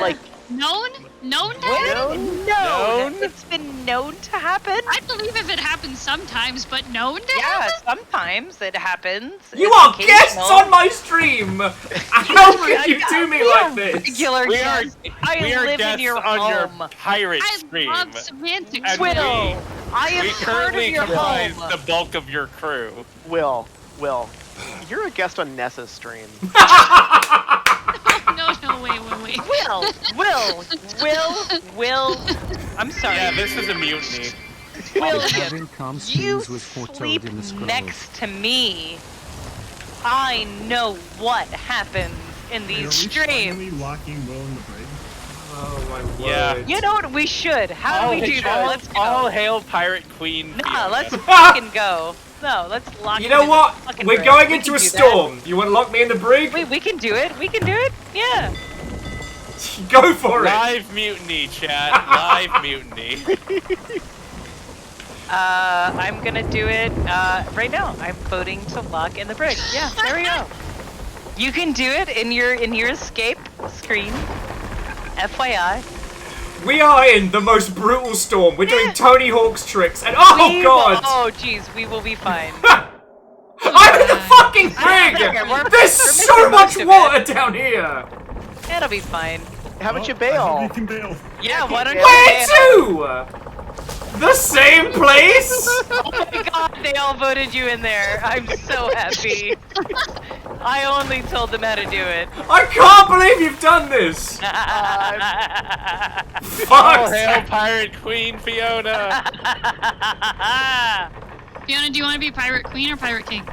Like, Known to happen? Known? It's been known to happen? I believe if it happens sometimes, but known to Yeah, happen? sometimes it happens. You It's are guests occasional. on my stream! How can you do me like this? Regular We are guests. I we are live guests in your on home. your pirate I stream. love semantics. And Will, I am we part of currently your comprise home. the bulk of your crew. Will, Will, you're a guest on Nessa's stream. No, wait. Will. I'm sorry. Yeah, this is a mutiny. William, you was foretold sleep in the scrolls. next to me. I know what happens in these Are we streams. finally locking Will in the brig? Oh my word. Yeah. You know what? We should. How do we do that? Let's go. All hail Pirate Queen. Nah, let's fucking go. No, let's lock You him know in what? the fucking We're brig. going We into can a do that. storm. You want to lock me in the brig? Wait, we can do it. We can do it. Yeah. Go for it. Live mutiny, chat. Live mutiny. I'm gonna do it right now. I'm voting to lock in the brig. Yeah, there we go. You can do it in your escape screen. FYI. We are in the most brutal storm. We're doing Tony Hawk's tricks, and oh god! Oh jeez, we will be fine. I'm in the fucking brig! There's so much water down here! It'll be fine. How about you bail? You can bail. Yeah, why don't Where you bail? to? The same place? Oh my god, they all voted you in there. I'm so happy. I only told them how to do it. I can't believe you've done this! All hail Pirate Queen Fiona! Fiona, do you want to be Pirate Queen or Pirate King?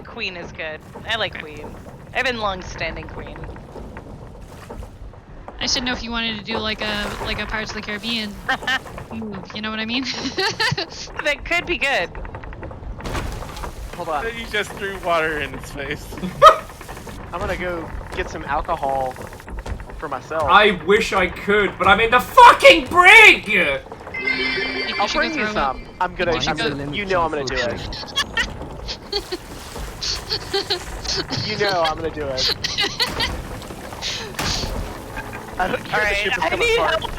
Queen is good. I like Queen. I've been long-standing Queen. I should know if you wanted to do like a Pirates of the Caribbean move. You know what I mean? That could be good. Hold on. You just threw water in his face. I'm gonna go get some alcohol for myself. I wish I could, but I'm in the fucking brig! I'll bring you some. I'm gonna you know I'm gonna do it. You know I'm gonna do it. Alright,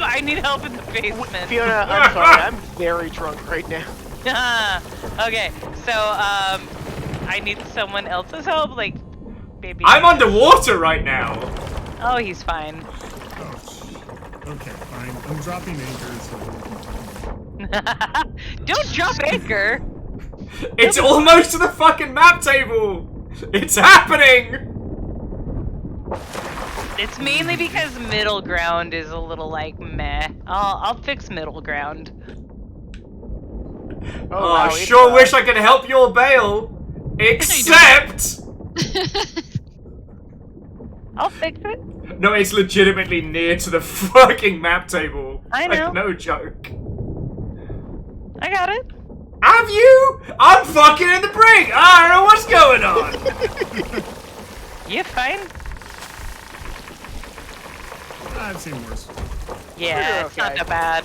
I need help in the basement. Fiona, I'm sorry, I'm very drunk right now. Okay, so I need someone else's help, like maybe. I'm underwater right now. Oh, he's fine. Okay, fine. I'm dropping anchor so Don't drop anchor. It's almost to the fucking map table. It's happening. It's mainly because middle ground is a little like meh. I'll fix middle ground. Oh, I sure wish I could help your bail. Except... I'll fix it. No, it's legitimately near to the fucking map table. I know. Like, no joke. I got it. Have you? I'm fucking in the brig. I don't know what's going on. You fine? I've seen worse. Yeah, it's not that bad.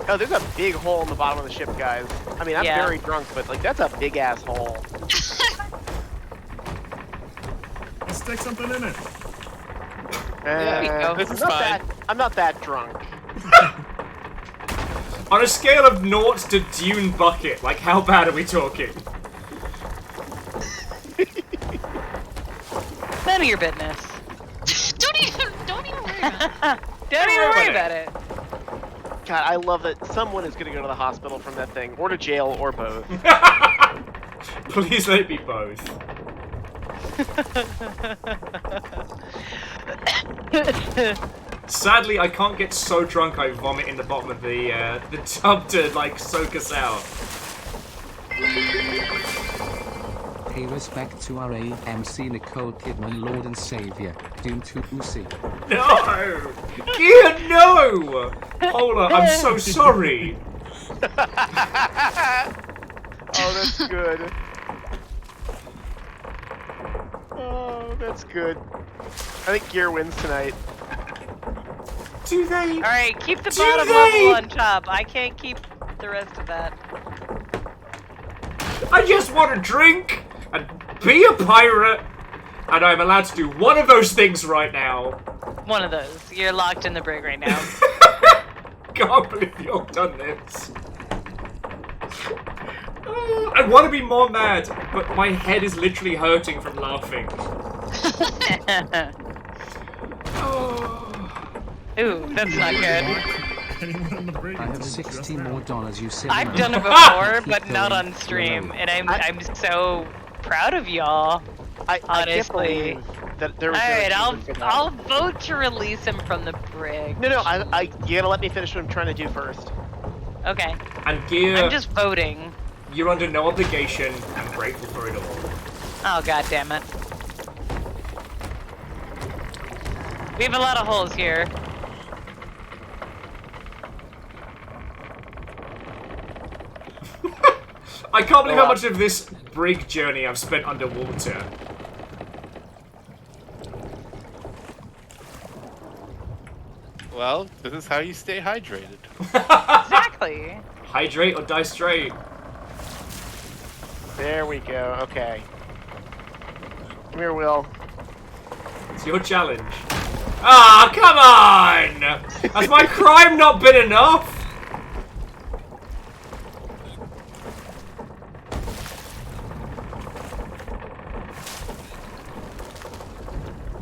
Oh, there's a big hole in the bottom of the ship, guys. I mean, I'm very drunk, but like that's a big ass hole. Let's stick something in it. This is fine. I'm not that drunk. On a scale of 0 to Dune Bucket, like how bad are we talking? None of your business. Don't even worry about it. Don't even worry about it. God, I love that someone is gonna go to the hospital from that thing, or to jail, or both. Please let it be both. Sadly, I can't get so drunk I vomit in the bottom of the tub to like soak us out. Pay respect to our AMC Nicole Kidman, Lord and Savior, Doom to Uzi. No! Gia, no! Paula, I'm so sorry. Oh, that's good. Oh, that's good. I think Gear wins tonight. Do they? Alright, keep the bottom level on top. I can't keep the rest of that. I just want to drink and be a pirate, and I'm allowed to do one of those things right now. One of those. You're locked in the brig right now. Can't believe you've done this. I want to be more mad, but my head is literally hurting from laughing. Ooh, that's not good. anyone in the brig. I have $60 more, you silly I've man. done it before, Keep but not going. on stream, Hello. and I'm so proud of y'all. I can't Honestly. believe that there was. Alright, no reason for that. I'll vote to release him from the brig. No, you gotta let me finish what I'm trying to do first. Okay. And Gear, I'm just voting. you're under no obligation. I'm grateful for it all. Oh, god damn it. We have a lot of holes here. I can't believe how much of this brig journey I've spent underwater. Well, this is how you stay hydrated. Exactly. Hydrate or die straight. There we go. Okay. Come here, Will. It's your challenge. Ah, come on! Has my crime not been enough?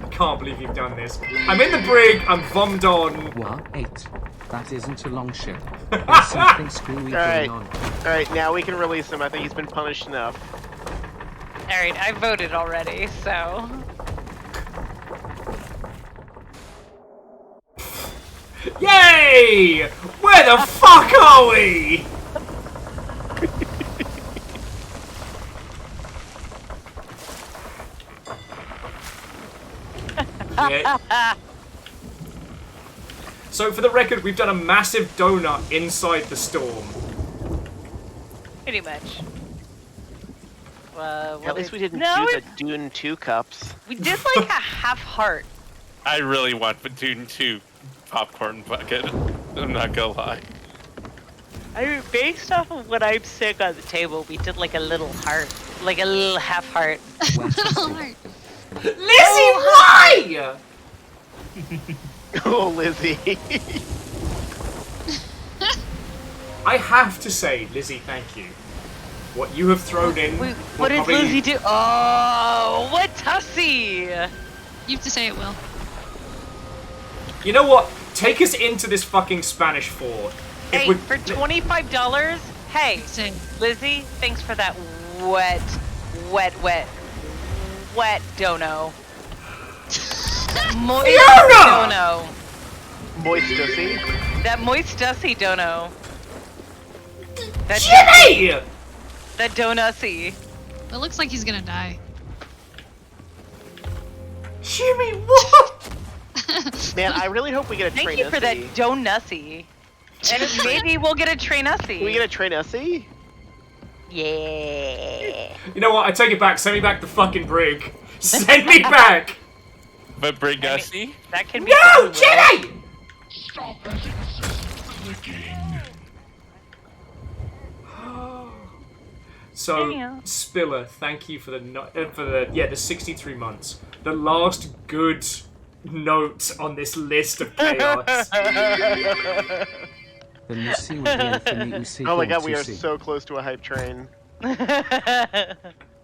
I can't believe you've done this. I'm in the brig, I'm vommed on. What? 8. That isn't a long ship. There's something screwy going on. Alright, now we can release him. I think he's been punished enough. Alright, I voted already, so... Yay! Where the fuck are we? Yeah. So for the record, we've done a massive donut inside the storm. Pretty much. At least we didn't No, do the Dune 2 cups. We did like a half heart. I really want the Dune 2 popcorn bucket. I'm not gonna lie. I mean, based off of what I'm seeing on the table, we did like a little heart. Like a little half heart. Lizzie, why? Oh, Lizzie. I have to say, Lizzie, thank you. What you have thrown in. Wait, what did Lizzie do? Oh, what tussy! You have to say it, Will. You know what? Take us into this fucking Spanish fort. Hey, for $25, hey, Lizzie, thanks for that wet dono. Moist dono. Moist dussy? That moist dussy dono. That Jimmy! That donutsy. It looks like he's gonna die. Jimmy, what? Man, I really hope we get a train. Thank you for that donutsy. And maybe we'll get a train-ussy. Can we get a train-ussy? Yeah. You know what? I take it back. Send me back the fucking brig. Send me back. But brig ussy? That can be. No, Jimmy! Stop So, Spiller, thank you for the 63 months. The last good note on this list of chaos. Oh my god, we are so close to a hype train.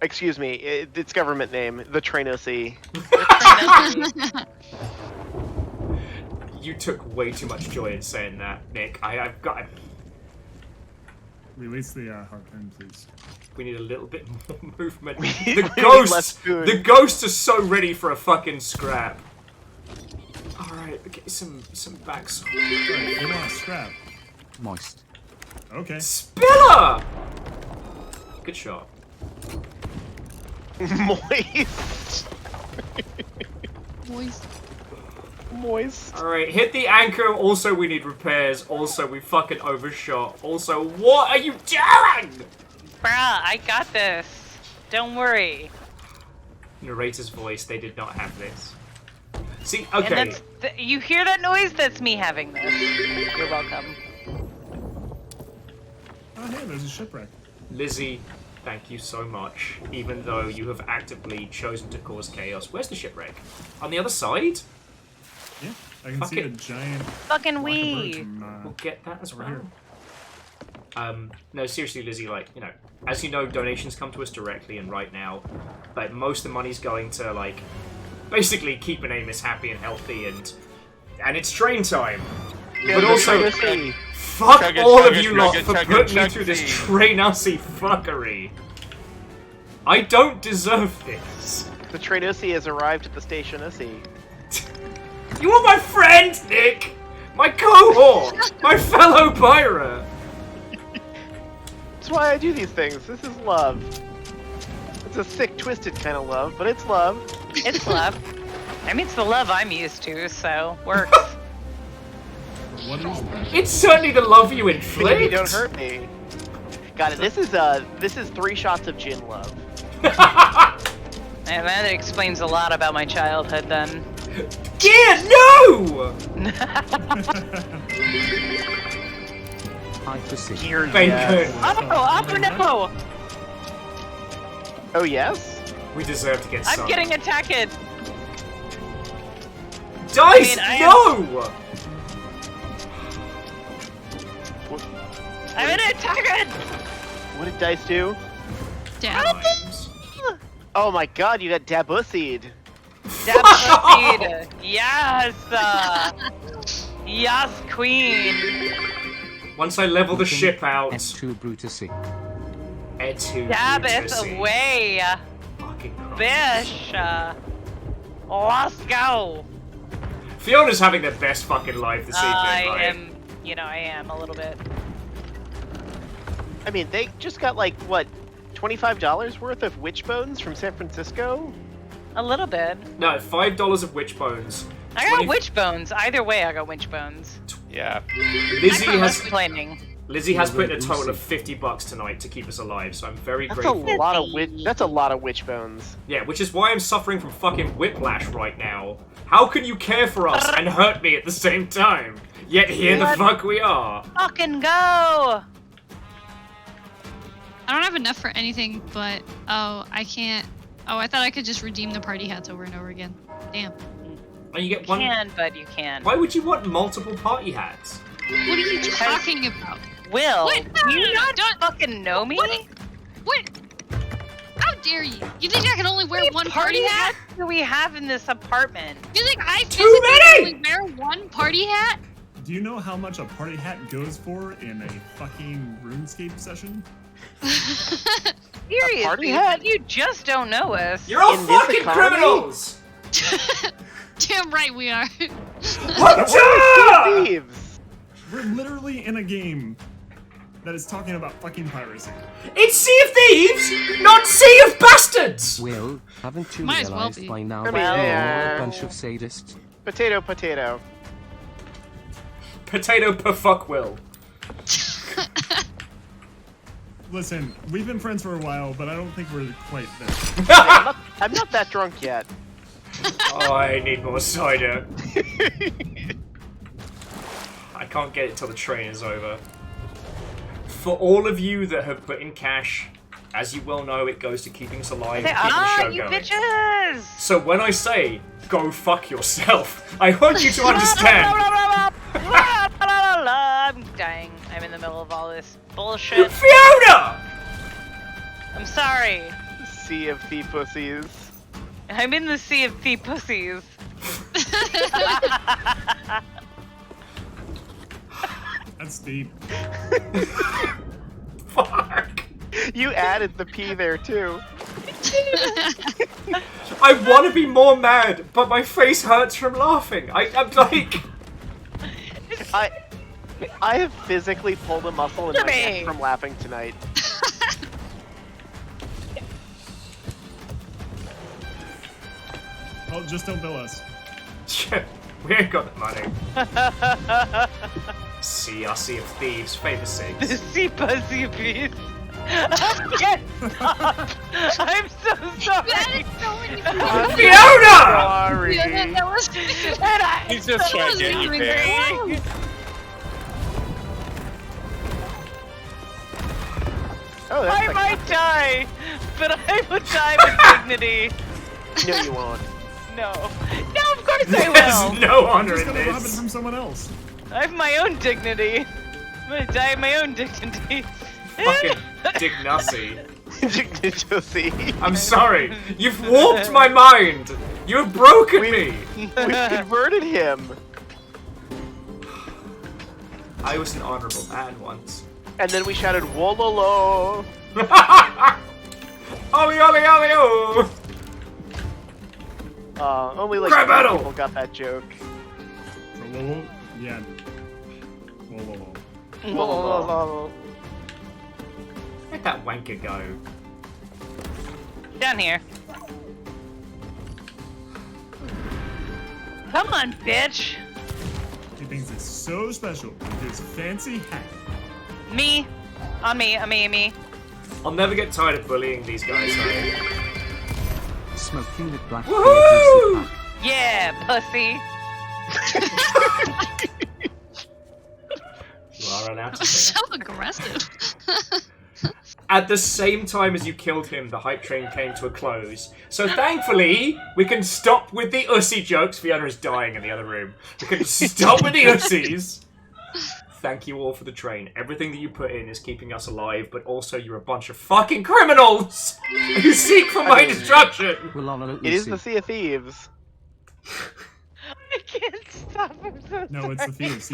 Excuse me, it's government name, the Train-OC. You took way too much joy in saying that, Nick. I've got... Release the harpoon, please. We need a little bit more movement. The ghosts are so ready for a fucking scrap. Alright, get some backs. Right, they want a scrap. Moist. Okay. Spiller! Good shot. Moist. Moist. Moist. Alright, hit the anchor. Also, we need repairs. Also, we fucking overshot. Also, what are you doing? Bruh, I got this. Don't worry. Narrator's voice, they did not have this. See, okay. And you hear that noise? That's me having this. You're welcome. Oh, hey, there's a shipwreck. Lizzie, thank you so much. Even though you have actively chosen to cause chaos. Where's the shipwreck? On the other side? Yeah, I can see a giant... Fucking wee! We'll get that as well. Here. No, seriously, Lizzie, like, you know, as you know, donations come to us directly, and right now, like, most of the money's going to, like, basically keeping Amos happy and healthy, and it's train time. But also, fuck all of you lot for putting me through this train-ussy fuckery. I don't deserve this. The train ussy has arrived at the station ussy. You are my friend, Nick! My cohort! My fellow pirate! That's why I do these things. This is love. It's a sick, twisted kind of love, but it's love. It's love. I mean, it's the love I'm used to, so works. What is that? It's certainly the love you inflict. Baby, don't hurt me. Got it. This is 3 shots of gin love. And that explains a lot about my childhood, then. Yeah, no! I foresee. Bacon. Oh no! Oh yes? We deserve to get I'm some. getting attacked! Dice, no! I'm in attack! What did Dice do? Dab. Oh my god, you got dabussied. Dabussied! Yes! Yes, queen! Once I level the ship out. S2 Brutusy. Etu Dab it Brutusy. away! Fucking Bish! Let's go! Fiona's having the best fucking life this evening, I right? am, I am a little bit. I mean, they just got like, what, $25 worth of witch bones from San Francisco? A little bit. No, $5 of witch bones. I got witch bones. Either way, I got witch bones. Yeah. Lizzie has put in a total of $50 tonight to keep us alive, so I'm very That's grateful. a lot of That's a lot of witch bones. Yeah, which is why I'm suffering from fucking whiplash right now. How can you care for us and hurt me at the same time? Yet here the fuck we are. Fucking go! I don't have enough for anything, but I can't. Oh, I thought I could just redeem the party hats over and over again. Damn. And you get You one. can, but you can. Why would you want multiple party hats? What are you talking about? Will, What? do you not fucking know me? What? How dare you? You think I can only wear one party hat? What do we have in this apartment? You think I Too physically many! only wear one party hat? Do you know how much a party hat goes for in a fucking RuneScape session? Seriously, party hat? you just don't know us. You're all In this fucking economy? criminals! Damn right we are. Hunter! Thieves! We're literally in a game that is talking about fucking piracy. It's Sea of Thieves, not Sea of Bastards! Will, haven't you Might as well realized be. by now I that mean, we're all yeah. a bunch of sadists? Potato, potato. Potato per fuck Will. Listen, we've been friends for a while, but I don't think we're quite there. I'm not that drunk yet. Oh, I need more cider. I can't get it till the train is over. For all of you that have put in cash, as you well know, it goes to keeping us alive and keeping the show you going. bitches! So when I say, go fuck yourself, I want you to understand. I'm dying. I'm in the middle of all this bullshit. Fiona! I'm sorry. Sea of thief pussies. I'm in the sea of thief pussies. That's deep. Fuck. You added the P there too. I want to be more mad, but my face hurts from laughing. I'm like... I have physically pulled a muscle in my neck from laughing tonight. Oh, just don't bill us. We ain't got the money. Sea of Thieves, famous sake. The sea pussy piece. Get up! I'm so sorry. Fiona! Sorry. That was. He's just trying to get you paid. Oh, that's I like... might die, but I will die with dignity. No, you won't. No. No, of course I will. There's no honor Just in gonna rob it this. from someone else. I have my own dignity. I'm gonna die of my own dignity. Fucking Dignusy. Dignity. I'm sorry. You've warped my mind. You have broken me. We've converted him. I was an honourable man once. And then we shouted "Wololo." Ollie, ollie, ollie, oh! Only like Crab 3 battle! people got that joke. Yeah. Wololo. Let that wanker go. Down here. Come on, bitch. He thinks it's so special with his fancy hat. Me. On me. Me. I'll never get tired of bullying these guys, though. Smoking the black. Woohoo! Yeah, pussy. You are allowed to say So aggressive. At the same time as you killed him, the hype train came to a close. So thankfully, we can stop with the ussy jokes. Fiona is dying in the other room. We can stop with the ussies. Thank you all for the train. Everything that you put in is keeping us alive, but also you're a bunch of fucking criminals who seek for my destruction. It is the Sea of Thieves. I can't stop. I'm so No, it's the Thieves.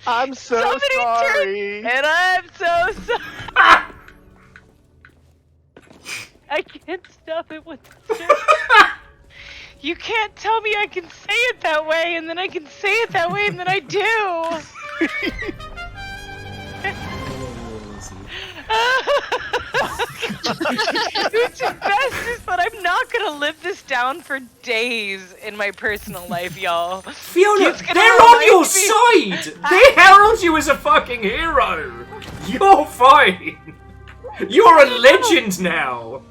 I'm so Somebody sorry. And I'm so sorry. I can't stop it with You can't tell me I can say it that way, and then I can say it that way, and then I do. What's best is that I'm not gonna live this down for days in my personal life, y'all. Fiona, they're on your side! They herald you as a fucking hero! You're fine! You're a legend now!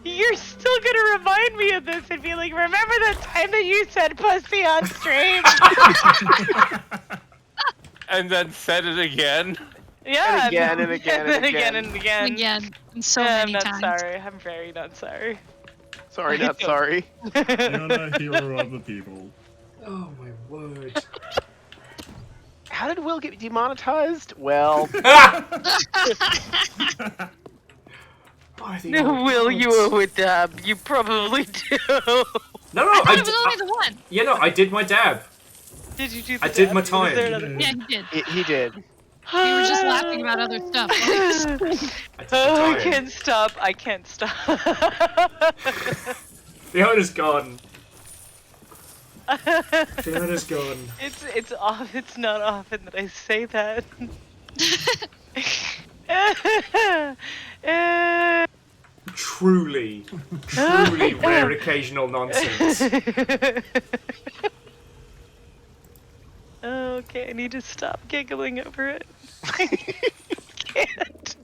You're still gonna remind me of this and be like, remember that time that you said pussy on stream? And then said it again? Yeah. And again and again and again. And again. Again. And so many I'm times. not sorry. I'm very not sorry. Sorry, not sorry. Fiona, hero of the people. Oh my word. How did Will get demonetized? Well... No, Will, you owe a dab. You probably do. No, I thought it was only the one. Yeah, no, I did my dab. Did you do the I did dab? my Was time. there another- Yeah, he did. He did. We were just laughing about other stuff. Oh, I can't stop. I can't stop. Fiona's gone. Fiona's gone. It's off. It's not often that I say that. Truly rare occasional nonsense. Okay, I need to stop giggling over it. I can't.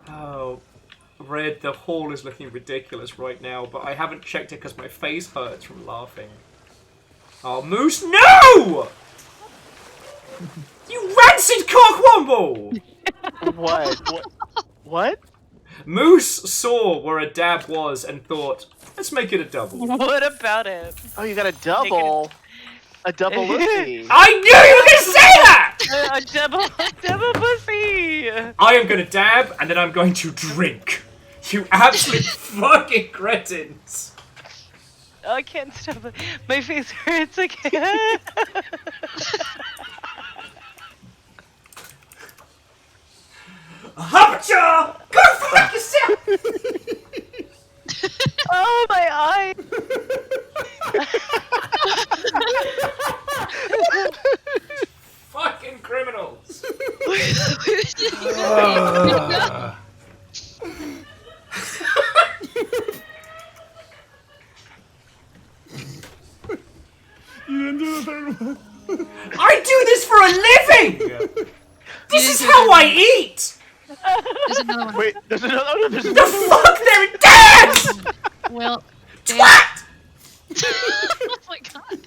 Oh, Red, the hall is looking ridiculous right now, but I haven't checked it because my face hurts from laughing. Oh, Moose, no! You rancid cockwomble! What? Moose saw where a dab was and thought, let's make it a double. What about it? Oh, you got a double. A double pussy. I knew you were going to say that! A double pussy! I am going to dab and then I'm going to drink. You absolute fucking cretins. Oh, I can't stop it. My face hurts again. Hopcha! Go fuck yourself! Oh, my eye! Fucking criminals! You didn't do the third one. I do this for a living! This is how I eat! There's another one. Wait, there's another. Oh, no, there's The another. fuck? They're dead! Well, Twat! oh my god.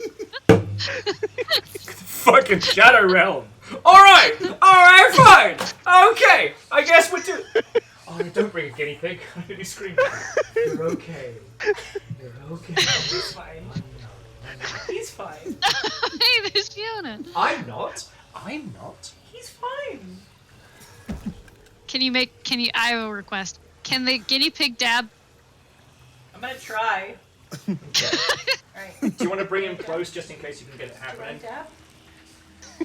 Fucking Shadow Realm. Alright, fine. Okay, I guess we're doing. Oh, don't bring a guinea pig. I'm gonna be screaming. You're okay. You're okay. He's fine. He's fine. Hey, there's Fiona. I'm not. He's fine. I have a request. Can the guinea pig dab gonna try. Okay. Alright. Do you want to bring him close just in case you can get it happening?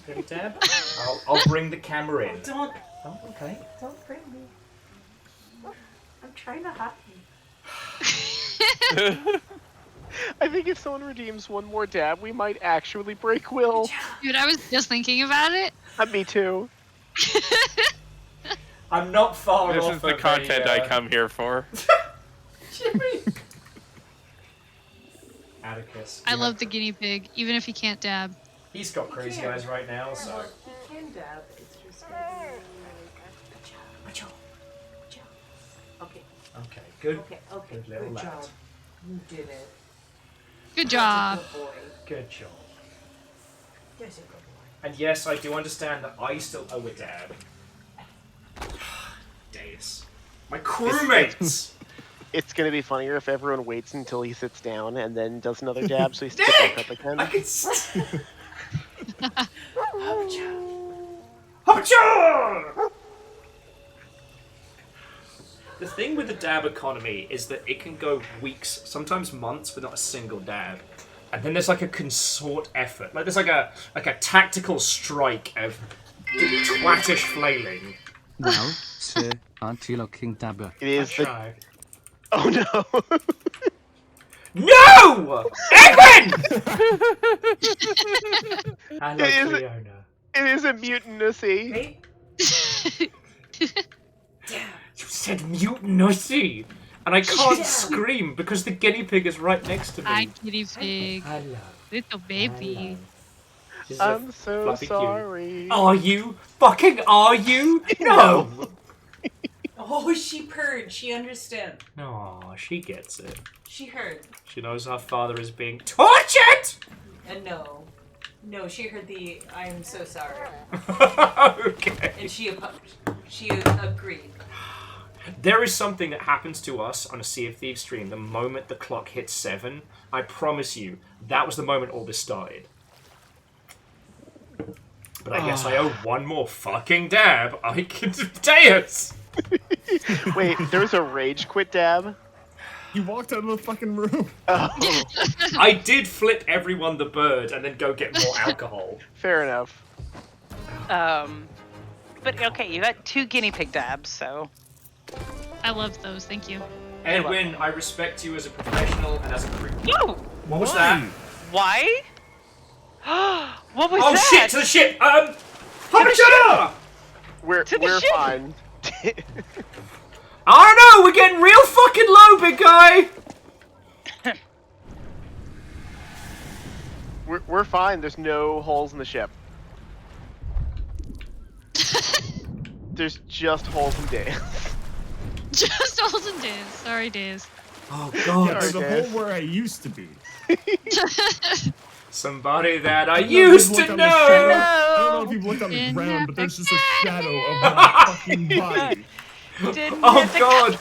Ready, Dab? I'll bring the camera in. Don't. Oh, okay. Don't bring me. I'm trying to hide. I think if someone redeems one more dab, we might actually break Will. Dude, I was just thinking about it. Me too. I'm not far This off. is the content I come here for. Jimmy. Atticus. I love the guinea pig, even if he can't dab. He's got crazy eyes right now, so. He can dab. It's just gonna be really Okay. Okay, good. Okay. Good little lad. job. You did it. Good job. Good boy. Good job. There's a good boy. And yes, I do understand that I still owe a dab. Deus. My crewmates! It's gonna be funnier if everyone waits until he sits down and then does another dab so he sits back up again. I can The thing with the dab economy is that it can go weeks, sometimes months, without a single dab. And then there's like a consort effort. Like there's like a tactical strike of twattish flailing. Well, sir, aren't you looking dabber? It is the... Try. Oh no! No! Edwin! Hello, Fiona. It is a mutinousy. You said mutinousy! And I can't scream because the guinea pig is right next to me. Hi, guinea pig. Hello. Little baby. This is I'm a so fluffy sorry. cute. Are you? Fucking are you? No! Oh, she purred. She understands. No, she gets it. She heard. She knows her father is being tortured! And no. No, she heard the I'm so sorry. Okay. And she agreed. There is something that happens to us on a Sea of Thieves stream the moment the clock hits 7. I promise you, that was the moment all this started. But I guess I owe one more fucking dab. I can Deus! Wait, there was a rage quit dab? He walked out of the fucking room. Oh. I did flip everyone the bird and then go get more alcohol. Fair enough. But okay, you got 2 guinea pig dabs, so. I love those, thank you. Edwin, I respect you as a professional and as a crew. No! What was that? Why? What was Oh that? shit, to the ship! Punisher! We're ship. fine. I don't know, we're getting real fucking low, big guy! We're fine, there's no holes in the ship. There's just holes in Days. Just holes in Days. Sorry, Days. Oh god. Yeah, there's a Dave. hole where I used to be. Somebody that I don't know if used you've to looked on know! the shadow. I don't know if you've looked on the In ground, but there's just a shadow of my fucking body. Oh god!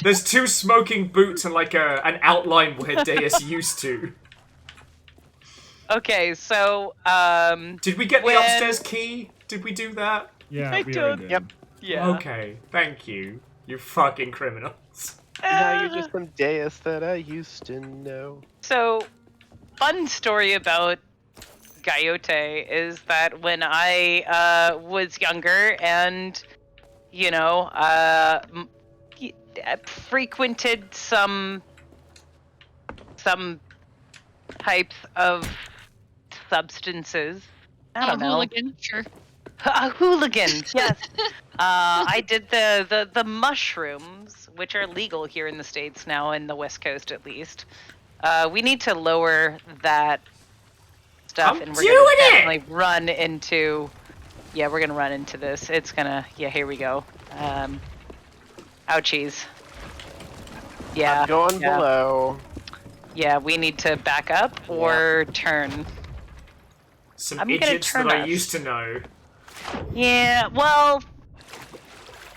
there's two smoking boots and like an outline where Deus used to. Okay, so, Did we get when- the upstairs key? Did we do that? Yeah, I we don't- already did. Yep. yeah. Okay, thank you. You fucking criminals. Now you're just some Deus that I used to know. So, fun story about Gaiote is that when I was younger and, you know, frequented some types of substances. I don't know. Hooligan, sure. A hooligan, yes. I did the mushrooms, which are legal here in the States now, in the West Coast at least. We need to lower that stuff, and we're gonna definitely run into. Yeah, we're gonna run into this. It's gonna. Yeah, here we go. Ouchies. Yeah. I'm going below. Yeah, we need to back up or turn. Some I'm gonna idiots turn that I us. used to know. Yeah, well,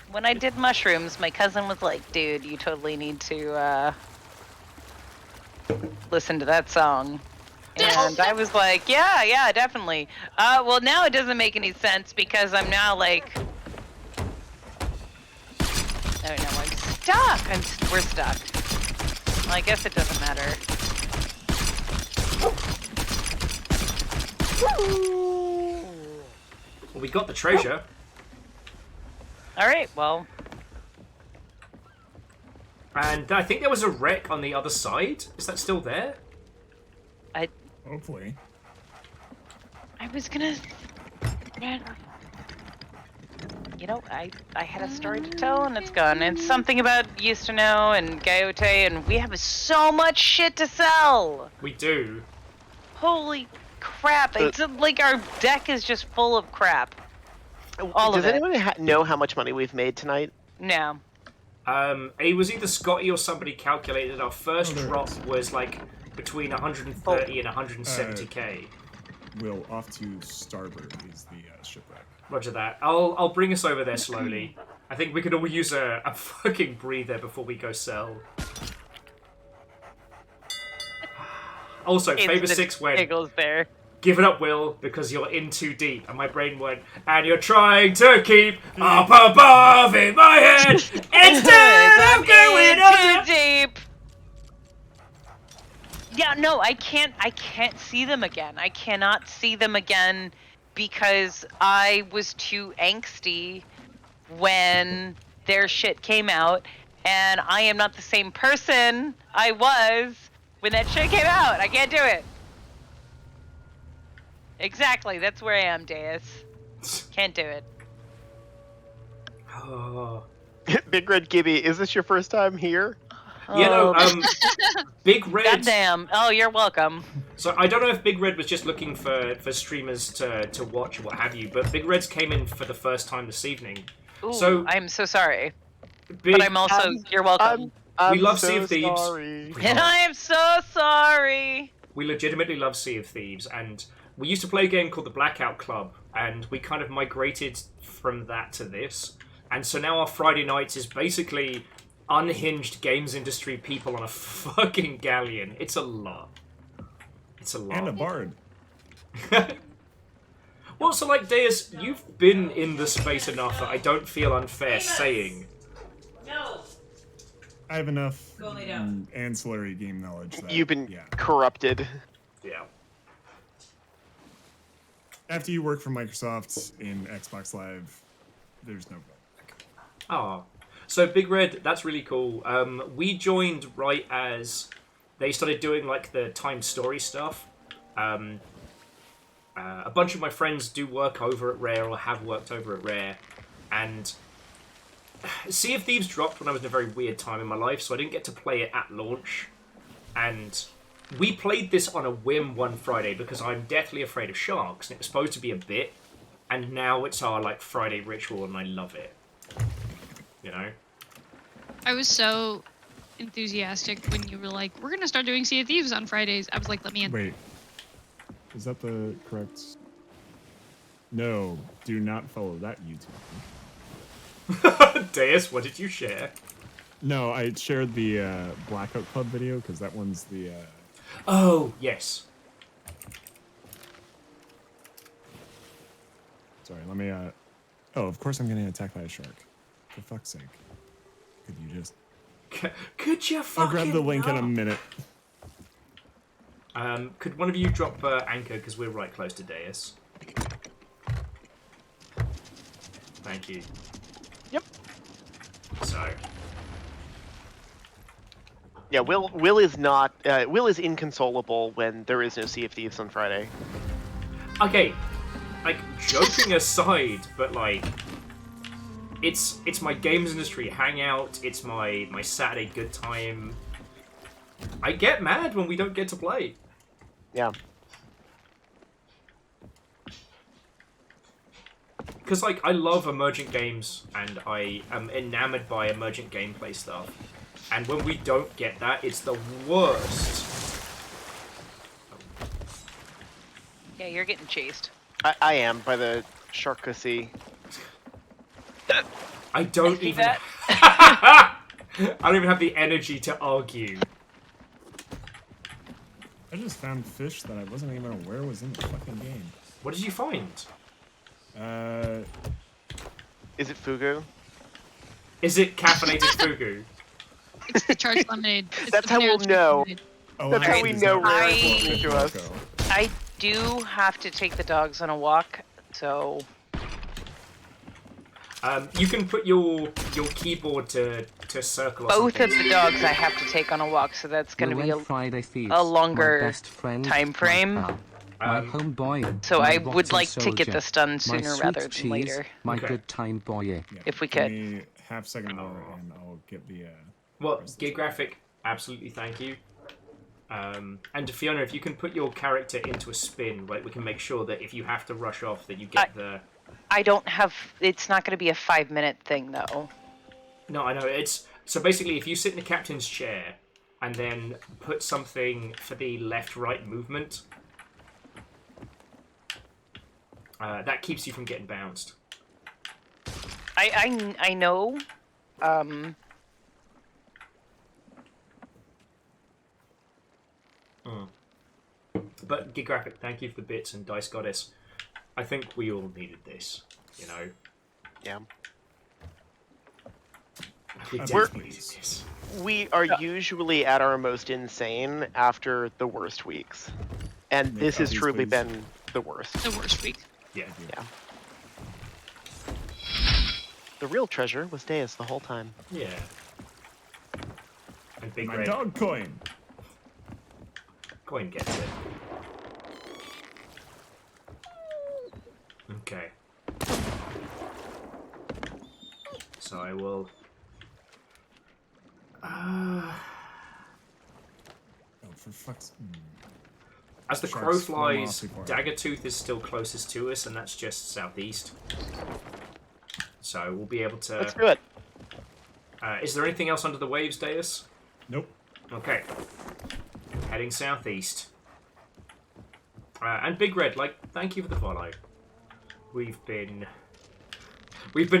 when I did mushrooms, my cousin was like, dude, you totally need to listen to that song. And I was like, yeah, definitely. Well, now it doesn't make any sense because I'm now like... Oh, no, I'm stuck. We're stuck. Well, I guess it doesn't matter. Well, we got the treasure. All right, well. And I think there was a wreck on the other side. Is that still there? Hopefully. I was gonna... You know, I had a story to tell and it's gone. It's something about used to know and Gaiote, and we have so much shit to sell. We do. Holy crap! It's like our deck is just full of crap. All Does of it. anyone know how much money we've made tonight? No. It was either Scotty or somebody calculated our first drop was like between 130 and 170k. Will, off to starboard is the shipwreck. Roger that. I'll bring us over there slowly. I think we could all use a fucking breather before we go sell. Also, Faber 6 went, giggles there. Give it up, Will, because you're in too deep. And my brain went, and you're trying to keep up above in my head instead of going too deep. Yeah, no, I can't see them again. I cannot see them again because I was too angsty when their shit came out, and I am not the same person I was when that shit came out. I can't do it. Exactly, that's where I am, Deus. Can't do it. Oh. Big Red Gibby, is this your first time here? Yeah, no, Big Red... Goddamn. Oh, you're welcome. So I don't know if Big Red was just looking for streamers to watch or what have you, but Big Red's came in for the first time this evening. Ooh, so I'm so sorry. But I'm also... you're welcome. We love Sea of Thieves. And I am so sorry. We legitimately love Sea of Thieves, and we used to play a game called the Blackout Club, and we kind of migrated from that to this. And so now our Friday nights is basically unhinged games industry people on a fucking galleon. It's a lot. It's a lot. And a bard. Well, so like, Deus, you've been in the space enough that I don't feel unfair saying. No. I have enough ancillary game knowledge that You've been corrupted. Yeah. After you work for Microsoft in Xbox Live, there's no vote. Oh. So Big Red, that's really cool. We joined right as they started doing like the Time Story stuff. A bunch of my friends do work over at Rare or have worked over at Rare, and Sea of Thieves dropped when I was in a very weird time in my life, so I didn't get to play it at launch. And we played this on a whim one Friday because I'm deathly afraid of sharks, and it was supposed to be a bit, and now it's our like Friday ritual, and I love it. You know? I was so enthusiastic when you were like, we're going to start doing Sea of Thieves on Fridays. I was like, let me in. Wait. Is that the correct... No, do not follow that YouTube. Deus, what did you share? No, I shared the Blackout Club video, because that one's the... Oh, yes. Sorry, let me... Oh, of course I'm getting attacked by a shark. For fuck's sake. Could you just... Could you fucking... I'll grab the link in a minute. Could one of you drop anchor, because we're right close to Deus. Thank you. Yep. So... Yeah, Will is not... Will is inconsolable when there is no Sea of Thieves on Friday. Okay, like, joking aside, but like... It's my games industry hangout, it's my Saturday good time. I get mad when we don't get to play. Yeah. Because, like, I love emergent games, and I am enamored by emergent gameplay stuff. And when we don't get that, it's the worst. Yeah, you're getting chased. I am, by the Sharkacy. I don't even... I don't even have the energy to argue. I just found fish that I wasn't even aware was in the fucking game. What did you find? Is it fugu? Is it caffeinated fugu? It's the charged lemonade. It's That's the how we'll Panera know. lemonade. Oh, That's how we know Rare is listening to us. I do have to take the dogs on a walk, so You can put your keyboard to circle. Or both something. of the dogs I have to take on a walk, so that's going to be Friday Thieves, a longer my best friend, time frame. My homeboy. So my I would rotten like to get soldier, this done my sooner sweet rather than cheese, later. My good time boy. If we Give could. me half second more, and I'll get the. Well, Gear Graphic, absolutely thank you. And Fiona, if you can put your character into a spin, like we can make sure that if you have to rush off, that you get the. I don't have. It's not going to be a 5-minute thing though. No, I know it's so basically if you sit in the captain's chair and then put something for the left-right movement, that keeps you from getting bounced. I know. But Gear Graphic, thank you for the bits, and Dice Goddess. I think we all needed this, you know. Yeah. We definitely needed this. We are usually at our most insane after the worst weeks. And this has truly been the worst. The worst week. Yeah. Yeah. The real treasure was Deus the whole time. Yeah. And Big My Red. dog coin. Coin gets it. Okay. So I will. Oh, for fuck's. As the Sharks crow swim off flies, before. Daggertooth is still closest to us, and that's just southeast. So we'll be able to. Let's do it. Is there anything else under the waves, Deus? Nope. Okay. Heading southeast. And Big Red, thank you for the follow. We've been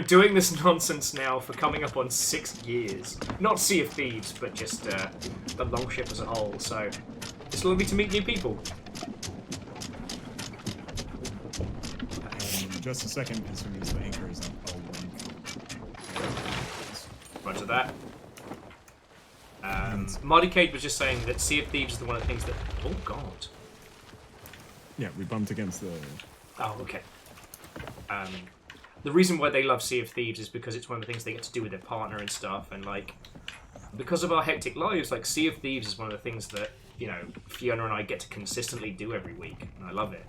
doing this nonsense now for coming up on 6 years. Not Sea of Thieves, but just the Longship as a whole. So it's lovely to meet new people. Just a second, as soon as the anchor is up, I'll link. Roger that. Marty Cade was just saying that Sea of Thieves is one of the things that. Oh God. Yeah, we bumped against the. Oh, okay. The reason why they love Sea of Thieves is because it's one of the things they get to do with their partner and stuff, and because of our hectic lives, Sea of Thieves is one of the things that Fiona and I get to consistently do every week, and I love it.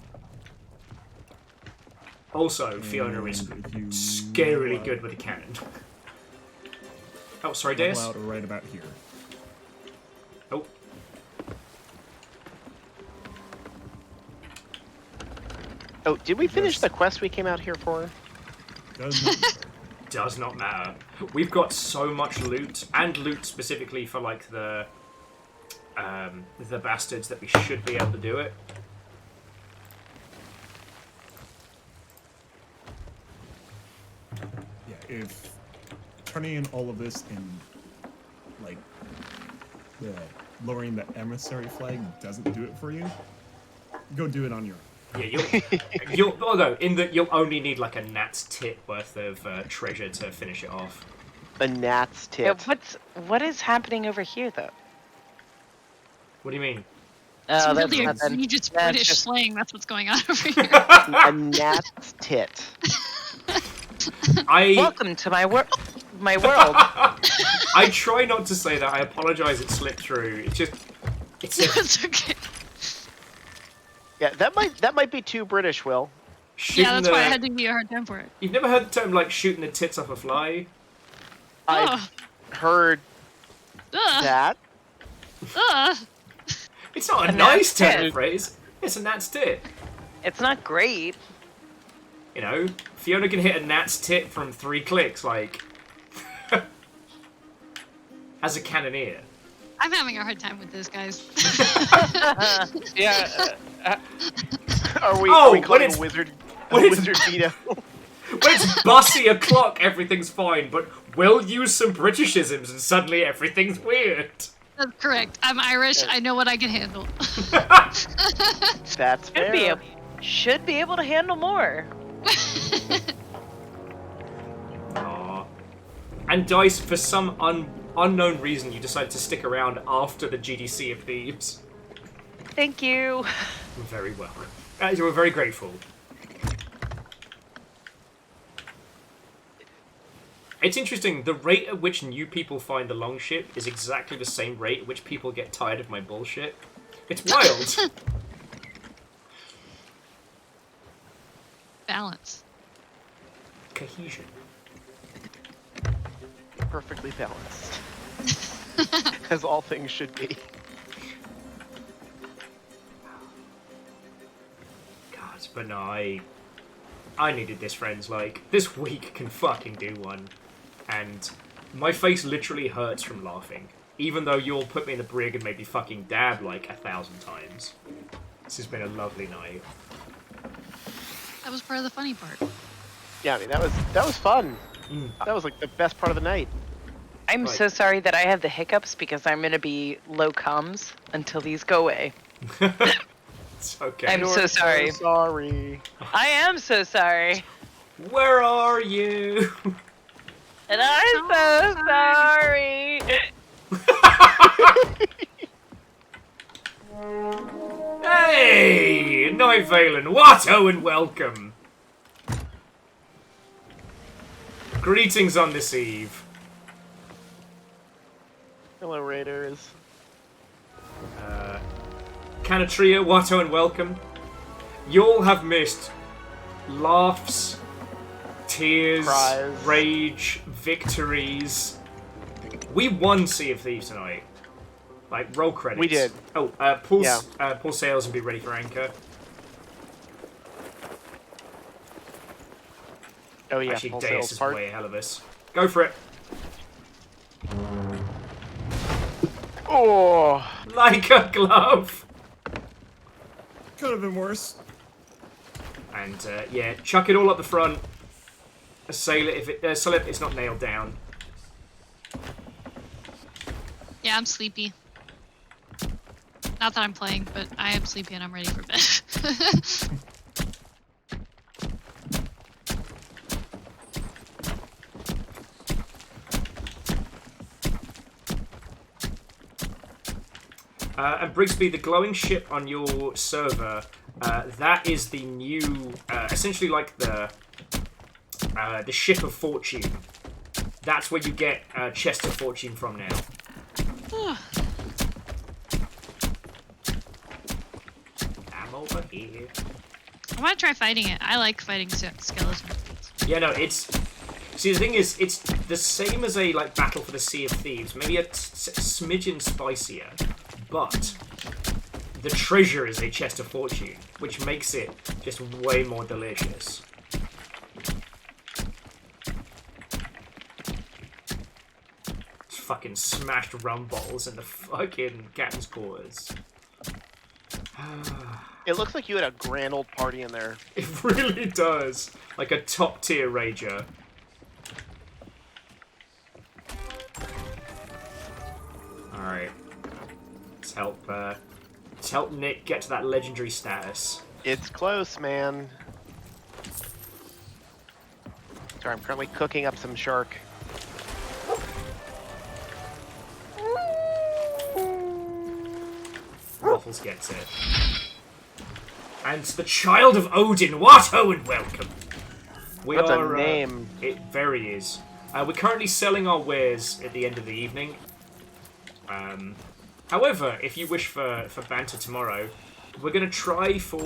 Also, Fiona is scarily good with a cannon. Oh, sorry, Deus. Out right about here. Oh. Oh, did we finish the quest we came out here for? Does not matter. We've got so much loot, and loot specifically for the bastards, that we should be able to do it. Yeah, if turning in all of this and lowering the emissary flag doesn't do it for you, go do it on your own. Yeah, you'll only need a gnat's tit worth of treasure to finish it off. A gnat's tit. Yeah, what is happening over here though? What do you mean? It's Oh, really that's nothing. you just That's British just- slang. That's what's going on over here. A gnat's tit. Welcome to my world. My world. I try not to say that. I apologize. It slipped through. It's okay. Yeah, that might be too British, Will. Yeah, that's why I had to give you a hard time for it. You've never heard the term shooting the tits off a fly? I've heard that. It's not a A nice gnat's turn tit. of phrase. It's a gnat's tit. It's not great. Fiona can hit a gnat's tit from 3 clicks, as a cannoneer. I'm having a hard time with this, guys. Yeah. Are we when calling it's- a wizard when it's- veto? When it's Bussy o'clock, everything's fine, but we'll use some Britishisms and suddenly everything's weird. That's correct. I'm Irish. I know what I can handle. That's fair. Should be able to handle more. Aww. And Dice, for some unknown reason, you decided to stick around after the GDC of Thieves. Thank you. You're very welcome. You were very grateful. It's interesting, the rate at which new people find the Longship is exactly the same rate at which people get tired of my bullshit. It's wild. Balance. Cohesion. Perfectly balanced. As all things should be. God, but no, I needed this, friends. Like, this week can fucking do one. And my face literally hurts from laughing. Even though you all put me in the brig and made me fucking dab like 1,000 times. This has been a lovely night. That was part of the funny part. Yeah, I mean, that was fun. That was like the best part of the night. I'm so sorry that I have the hiccups because I'm going to be low comms until these go away. It's okay. I'm so sorry. So sorry. I am so sorry. Where are you? And I'm so sorry. Hey! Night Valen, Watto, and welcome. Greetings on this eve. Hello, Raiders. Canatria, Watto, and welcome. Y'all have missed laughs, tears, Cries. rage, victories. We won Sea of Thieves tonight. Like, roll credits. We did. Oh, pull sails and be ready for anchor. Oh yeah, Actually, full Deus sails is part. way ahead of us. Go for it. Oh, Like a glove. Could have been worse. And yeah, chuck it all up the front. Sail it if it's not nailed down. Yeah, I'm sleepy. Not that I'm playing, but I am sleepy and I'm ready for bed. And Brigsby, the glowing ship on your server, that is the new, essentially like the ship of fortune. That's where you get chest of fortune from now. I'm over here. I want to try fighting it. I like fighting skeletons. Yeah, no, it's... See, the thing is, it's the same as a like Battle for the Sea of Thieves. Maybe a smidgen spicier. But the treasure is a chest of fortune, which makes it just way more delicious. Just fucking smashed rum bottles in the fucking captain's quarters. it looks like you had a grand old party in there. It really does. Like a top tier rager. Alright. Let's help Nick get to that legendary status. It's close, man. Sorry, I'm currently cooking up some shark. Waffles gets it. And the child of Odin, Watto, and welcome. That's a name. It very is. We're currently selling our wares at the end of the evening. However, if you wish for banter tomorrow, we're going to try for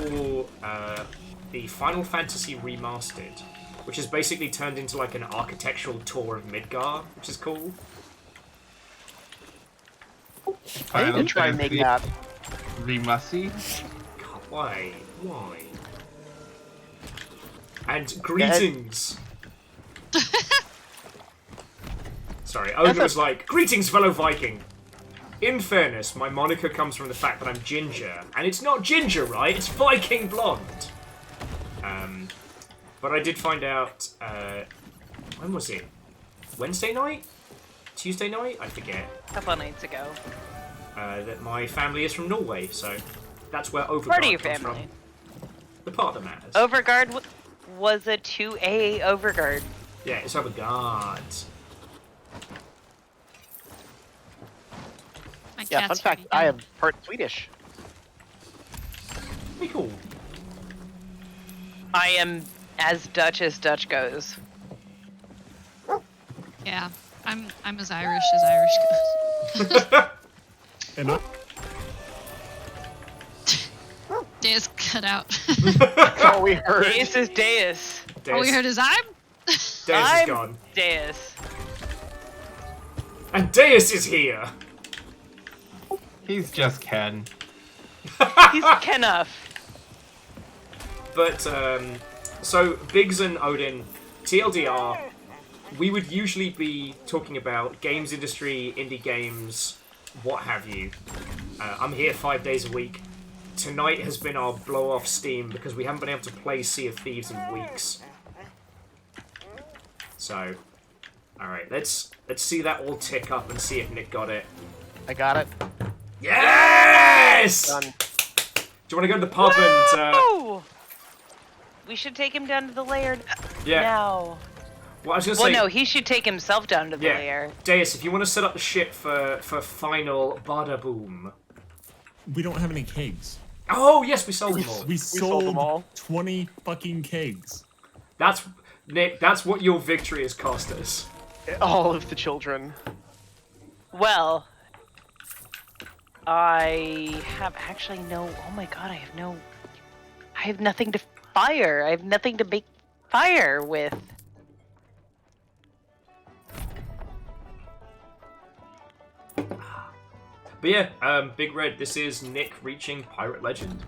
the Final Fantasy Remastered, which is basically turned into like an architectural tour of Midgar, which is cool. I need to try and make that. Remastered? God, why? Why? And greetings! Sorry, Owen was like, greetings, fellow Viking! In fairness, my moniker comes from the fact that I'm ginger. And it's not ginger, right? It's Viking blonde! But I did find out, when was it? Wednesday night? Tuesday night? I forget. A couple of nights ago. That my family is from Norway, so that's where Overguard Part of your comes family. from. The part that matters. Overguard was a 2A Overguard. Yeah, it's Overguard. Yeah, fun fact, I am part Swedish. Pretty cool. I am as Dutch goes. Yeah, I'm as Irish goes. And Deus cut out. Oh, we heard. Deus is Deus. All we heard is Deus is I'm gone. Deus. And Deus is here. He's just Ken. He's Kenough. But, so, Biggs and Odin, TLDR, we would usually be talking about games industry, indie games, what have you. I'm here 5 days a week. Tonight has been our blow-off steam because we haven't been able to play Sea of Thieves in weeks. So, alright, let's see that all tick up and see if Nick got it. I got it. Yes! Done. Do you want to go to the pub and... We should take him down to the lair Yeah. now. Well, I was gonna Well, say... no, he should take himself down to the lair. Deus, if you want to set up the shit for final Bada Boom. we don't have any kegs. Oh, yes, we sold them all. We sold them all. 20 fucking kegs. That's, Nick, that's what your victory has cost us. All of the children. Well, I have actually no... Oh my god, I have nothing to fire. I have nothing to make fire with. But yeah, Big Red, this is Nick reaching Pirate Legend.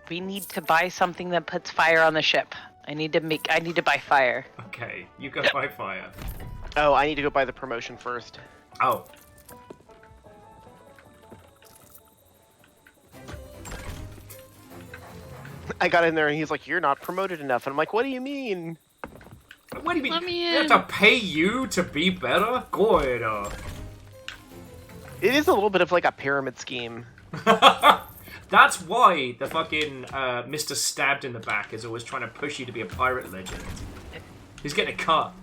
We need to buy something that puts fire on the ship. I need to buy fire. Okay, you go buy fire. Oh, I need to go buy the promotion first. Oh. I got in there and he's like, "You're not promoted enough." And I'm like, "What do you mean?" What do you mean? Let me They have to pay you to be better? Good. It is a little bit of like a pyramid scheme. That's why the fucking Mr. Stabbed in the back is always trying to push you to be a pirate legend. He's getting a cut.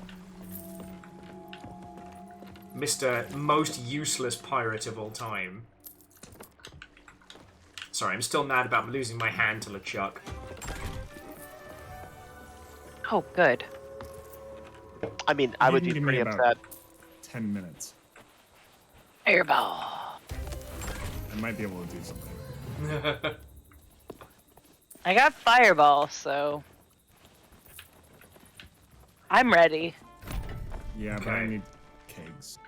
Mr. Most Useless Pirate of all time. Sorry, I'm still mad about losing my hand to LeChuck. Oh, good. I mean, I would be Give me pretty about upset. 10 minutes. Airball. I might be able to do something. I got fireball, so I'm ready. Yeah, but I need kegs.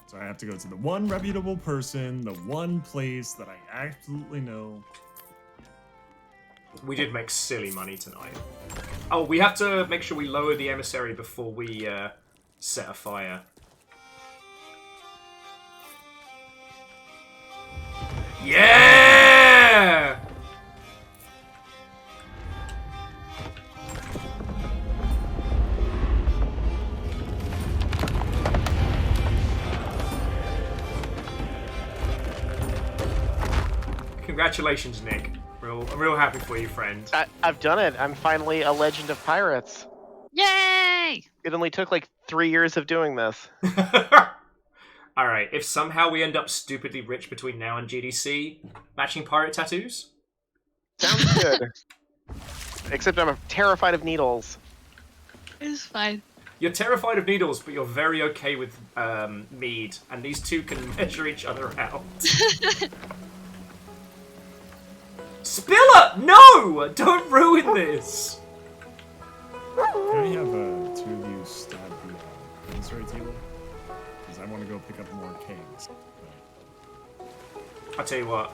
So I have to go to the one reputable person, the one place that I absolutely know. We did make silly money tonight. Oh, we have to make sure we lower the emissary before we set a fire. Yeah! Congratulations, Nick. I'm real happy for you, friend. I've done it. I'm finally a legend of pirates. Yay! It only took like 3 years of doing this. Alright, if somehow we end up stupidly rich between now and GDC, matching pirate tattoos? Sounds good. Except I'm terrified of needles. It's fine. You're terrified of needles, but you're very okay with mead, and these two can measure each other out. Spiller! No! Don't ruin this! Can I have two of you stab the inventory table? Because I want to go pick up more kegs. I'll tell you what.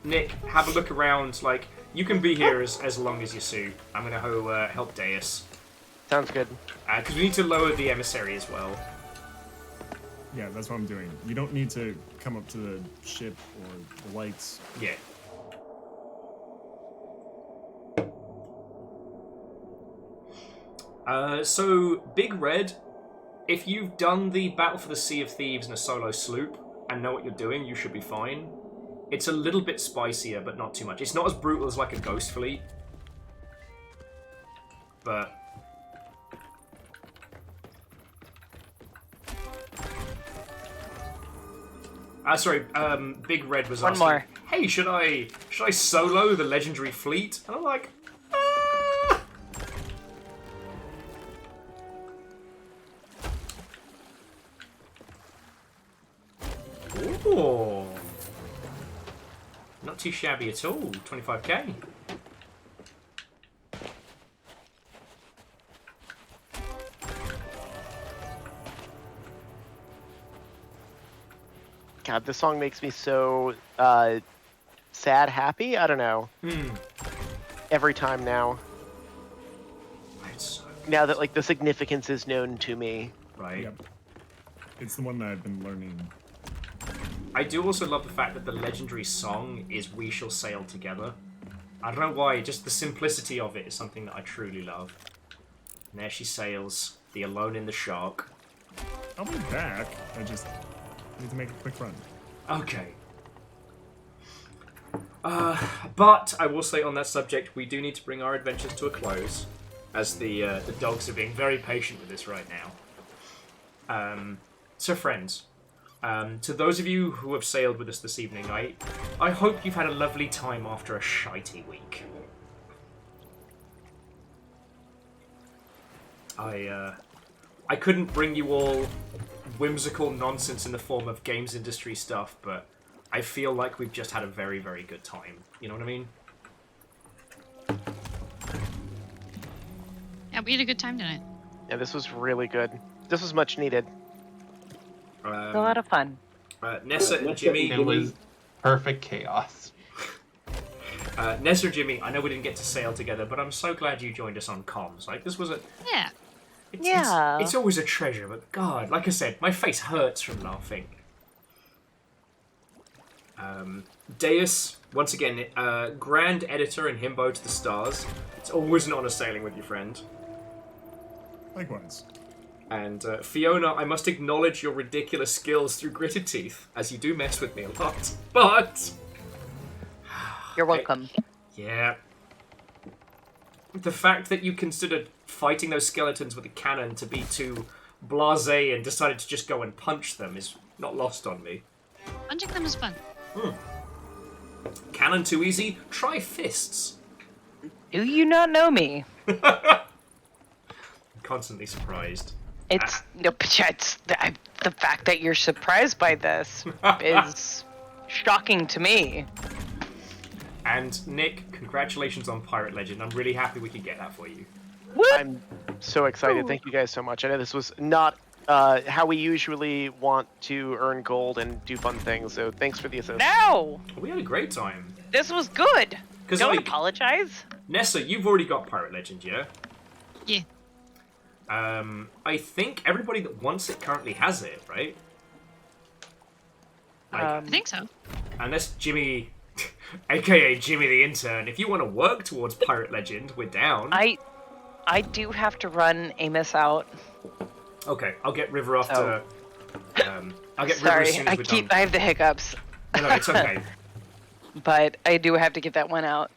Nick, have a look around. Like, you can be here as long as you suit. I'm gonna go help Deus. Sounds good. Because we need to lower the emissary as well. Yeah, that's what I'm doing. You don't need to come up to the ship or the lights. Yeah. So, Big Red, if you've done the Battle for the Sea of Thieves in a solo sloop and know what you're doing, you should be fine. It's a little bit spicier, but not too much. It's not as brutal as like a Ghost Fleet. But... Sorry, Big Red was One asking, more. hey, should I solo the legendary fleet? And I'm like, ah! Ooh. Not too shabby at all. 25k. God, this song makes me so sad, happy. I don't know. Every time now. Now that like the significance is known to me. Right. Yep. It's the one that I've been learning. I do also love the fact that the legendary song is "We Shall Sail Together." I don't know why, just the simplicity of it is something that I truly love. And there she sails, the Alone in the Shark. I'll be back. I just need to make a quick run. Okay. But I will say on that subject, we do need to bring our adventures to a close, as the dogs are being very patient with us right now. So friends, to those of you who have sailed with us this evening, I hope you've had a lovely time after a shitey week. I couldn't bring you all whimsical nonsense in the form of games industry stuff, but I feel like we've just had a very, very good time. You know what I mean? Yeah, we had a good time tonight. Yeah, this was really good. This was much needed. It was a lot of fun. Nessa and Jimmy. It was perfect chaos. Nessa and Jimmy, I know we didn't get to sail together, but I'm so glad you joined us on comms. Like, this was a... Yeah. It's always a treasure, but God, like I said, my face hurts from laughing. Deus, once again, grand editor and himbo to the stars. It's always an honor sailing with you, friend. Likewise. And Fiona, I must acknowledge your ridiculous skills through gritted teeth, as you do mess with me a lot. But... You're welcome. Yeah. The fact that you considered fighting those skeletons with a cannon to be too blasé and decided to just go and punch them is not lost on me. Punching them is fun. Cannon too easy? Try fists. Do you not know me? I'm constantly surprised. It's the fact that you're surprised by this is shocking to me. And Nick, congratulations on Pirate Legend. I'm really happy we could get that for you. I'm so excited. Thank you guys so much. I know this was not how we usually want to earn gold and do fun things, so thanks for the assist. No! We had a great time. This was good. Don't like, apologize. Nessa, you've already got Pirate Legend, yeah? Yeah. I think everybody that wants it currently has it, right? I think so. Unless Jimmy, aka Jimmy the Intern, if you want to work towards Pirate Legend, we're down. I do have to run Amos out. Okay, I'll get River off to... I'll get Sorry, River as soon as we're done. I have the hiccups. No, it's okay. But I do have to get that one out.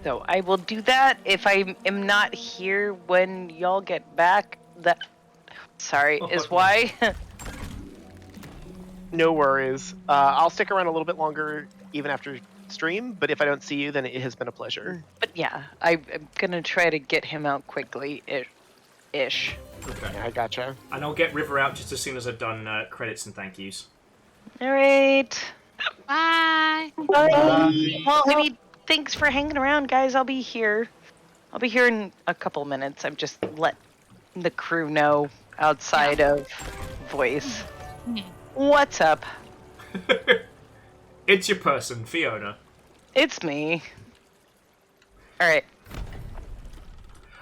So I will do that. If I am not here when y'all get back, that... Sorry, is why. No worries. I'll stick around a little bit longer even after stream, but if I don't see you, then it has been a pleasure. But yeah, I'm gonna try to get him out quickly, ish. Okay. Yeah, I gotcha. And I'll get River out just as soon as I've done credits and thank yous. All right. Bye. Bye. Well, I mean, thanks for hanging around, guys. I'll be here. I'll be here in a couple minutes. I've just let the crew know outside of voice. What's up? It's your person, Fiona. It's me. Alright.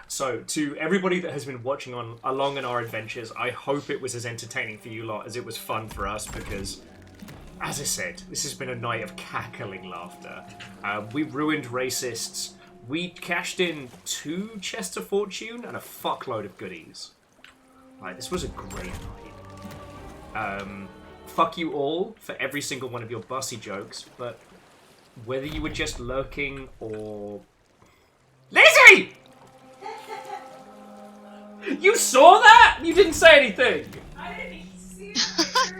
So, to everybody that has been watching along in our adventures, I hope it was as entertaining for you lot as it was fun for us, because, as I said, this has been a night of cackling laughter. We ruined racists. We cashed in 2 chests of fortune and a fuckload of goodies. Like, this was a great night. Fuck you all for every single one of your bussy jokes, but whether you were just lurking or... Lizzie! You saw that? You didn't say anything! I didn't see it.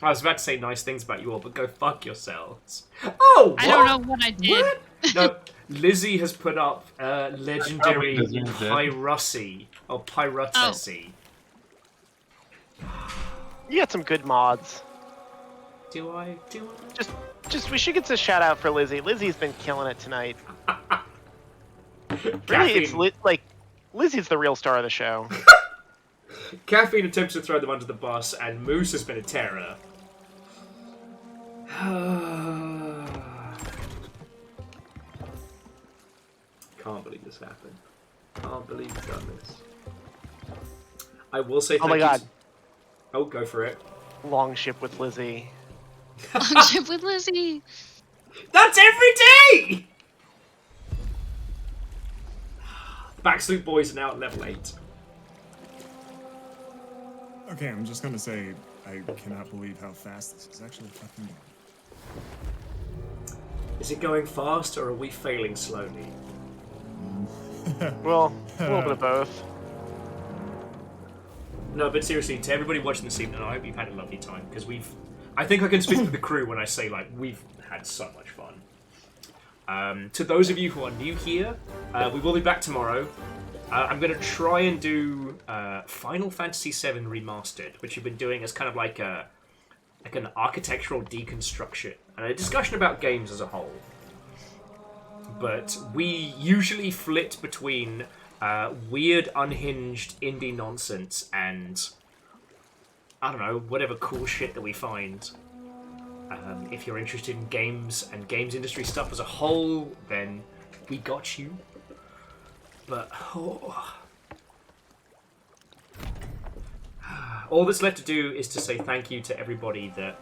I was about to say nice things about you all, but go fuck yourselves. Oh, what? I don't know what I did. What? No, Lizzie has put up legendary PIRACY or PIRACY. You got some good mods. Do I? Just we should get a shout out for Lizzie. Lizzie's been killing it tonight. Really, it's like Lizzie's the real star of the show. Caffeine attempts to throw them under the bus, and Moose has been a terror. Can't believe this happened. Can't believe you've done this. I will say thank you. Oh my god. Oh, go for it. Long ship with Lizzie. Long ship with Lizzie. That's every day! Backstreet Boys are now at level 8. Okay, I'm just gonna say, I cannot believe how fast this is actually fucking going. Is it going fast, or are we failing slowly? Well, a little bit of both. No, but seriously, to everybody watching this evening, I hope you've had a lovely time, because I think I can speak for the crew when I say, like, we've had so much fun. To those of you who are new here, we will be back tomorrow. I'm going to try and do Final Fantasy VII Remastered, which we've been doing as kind of like an architectural deconstruction and a discussion about games as a whole. But we usually flit between weird, unhinged indie nonsense and, I don't know, whatever cool shit that we find. If you're interested in games and games industry stuff as a whole, then we got you. But all that's left to do is to say thank you to everybody that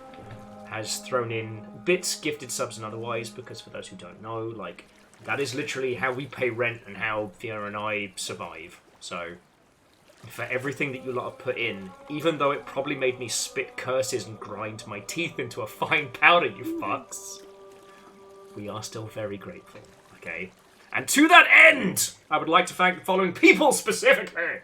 has thrown in bits, gifted subs and otherwise, because for those who don't know, like, that is literally how we pay rent and how Fiona and I survive. So for everything that you lot have put in, even though it probably made me spit curses and grind my teeth into a fine powder, you fucks, we are still very grateful, okay? And to that end, I would like to thank the following people specifically.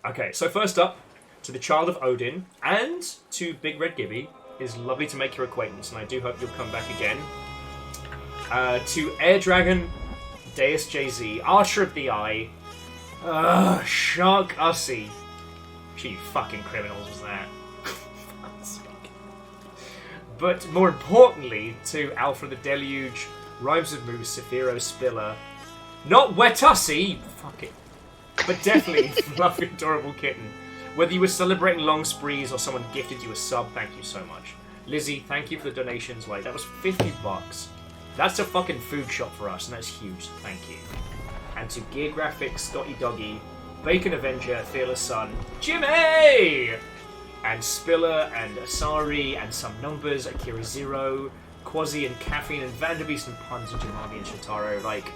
Okay, so first up, to the Child of Odin, and to Big Red Gibby. It is lovely to make your acquaintance, and I do hope you'll come back again. To Air Dragon, Deus JZ, Archer of the Eye, Shark Ussy. Gee, fucking criminals was that. But more importantly, to Alpha the Deluge, Rhymes of Moose, Saphiro Spiller, not Wetussie, fuck it, but definitely Fluffy Adorable Kitten. Whether you were celebrating long sprees or someone gifted you a sub, thank you so much. Lizzie, thank you for the donations. Like, that was $50. That's a fucking food shop for us, and that's huge. Thank you. And to Gear Graphics, Scotty Doggy, Bacon Avenger, Fearless Sun, Jimmy! And Spiller, and Asari, and Some Numbers, Akira Zero, Quasi and Caffeine, and Vanderbeest and Puns, and Jamavi and Shintaro. Like,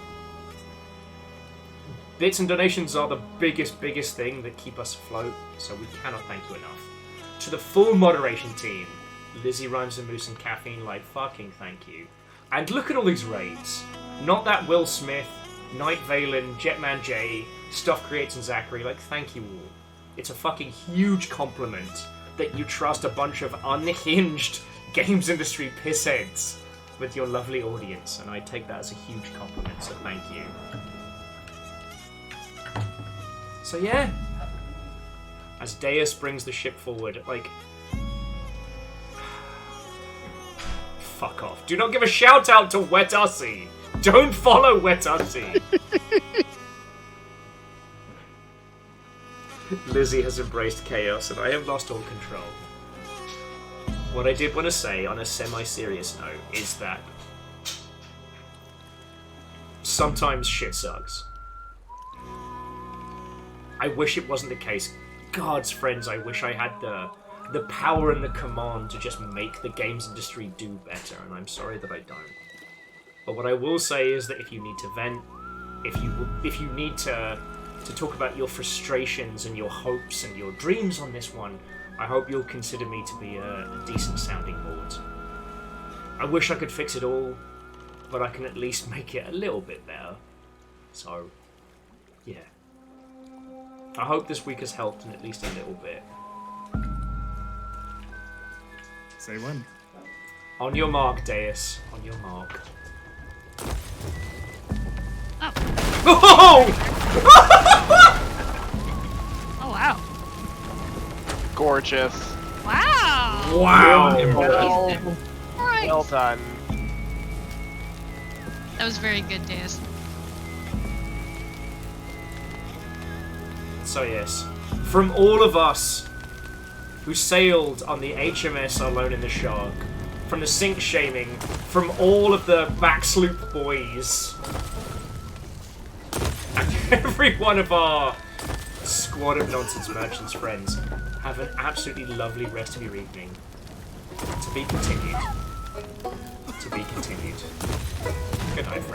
bits and donations are the biggest thing that keep us afloat, so we cannot thank you enough. To the full moderation team, Lizzie, Rhymes and Moose, and Caffeine, like, fucking thank you. And look at all these raids. Not That Will Smith, Night Valen, Jetman J, Stuff Creates and Zachary, like, thank you all. It's a fucking huge compliment that you trust a bunch of unhinged games industry pissheads with your lovely audience, and I take that as a huge compliment, so thank you. So yeah, as Deus brings the ship forward, like, fuck off. Do not give a shout out to Wetussie. Don't follow Wetussie. Lizzie has embraced chaos, and I have lost all control. What I did want to say, on a semi-serious note, is that sometimes shit sucks. I wish it wasn't the case. God's friends, I wish I had the power and the command to just make the games industry do better, and I'm sorry that I don't. But what I will say is that if you need to vent, if you need to talk about your frustrations and your hopes and your dreams on this one, I hope you'll consider me to be a decent sounding board. I wish I could fix it all, but I can at least make it a little bit better. So, yeah. I hope this week has helped in at least a little bit. Say when. On your mark, Deus. On your mark. Oh! Oh wow. Gorgeous. Wow. Wow. Well done. That was very good, Deus. So yes, from all of us who sailed on the HMS Alone in the Shark, from the sink shaming, from all of the backsloop boys, and every one of our squad of nonsense merchants friends, have an absolutely lovely rest of your evening. To be continued. To be continued. Good night, friends.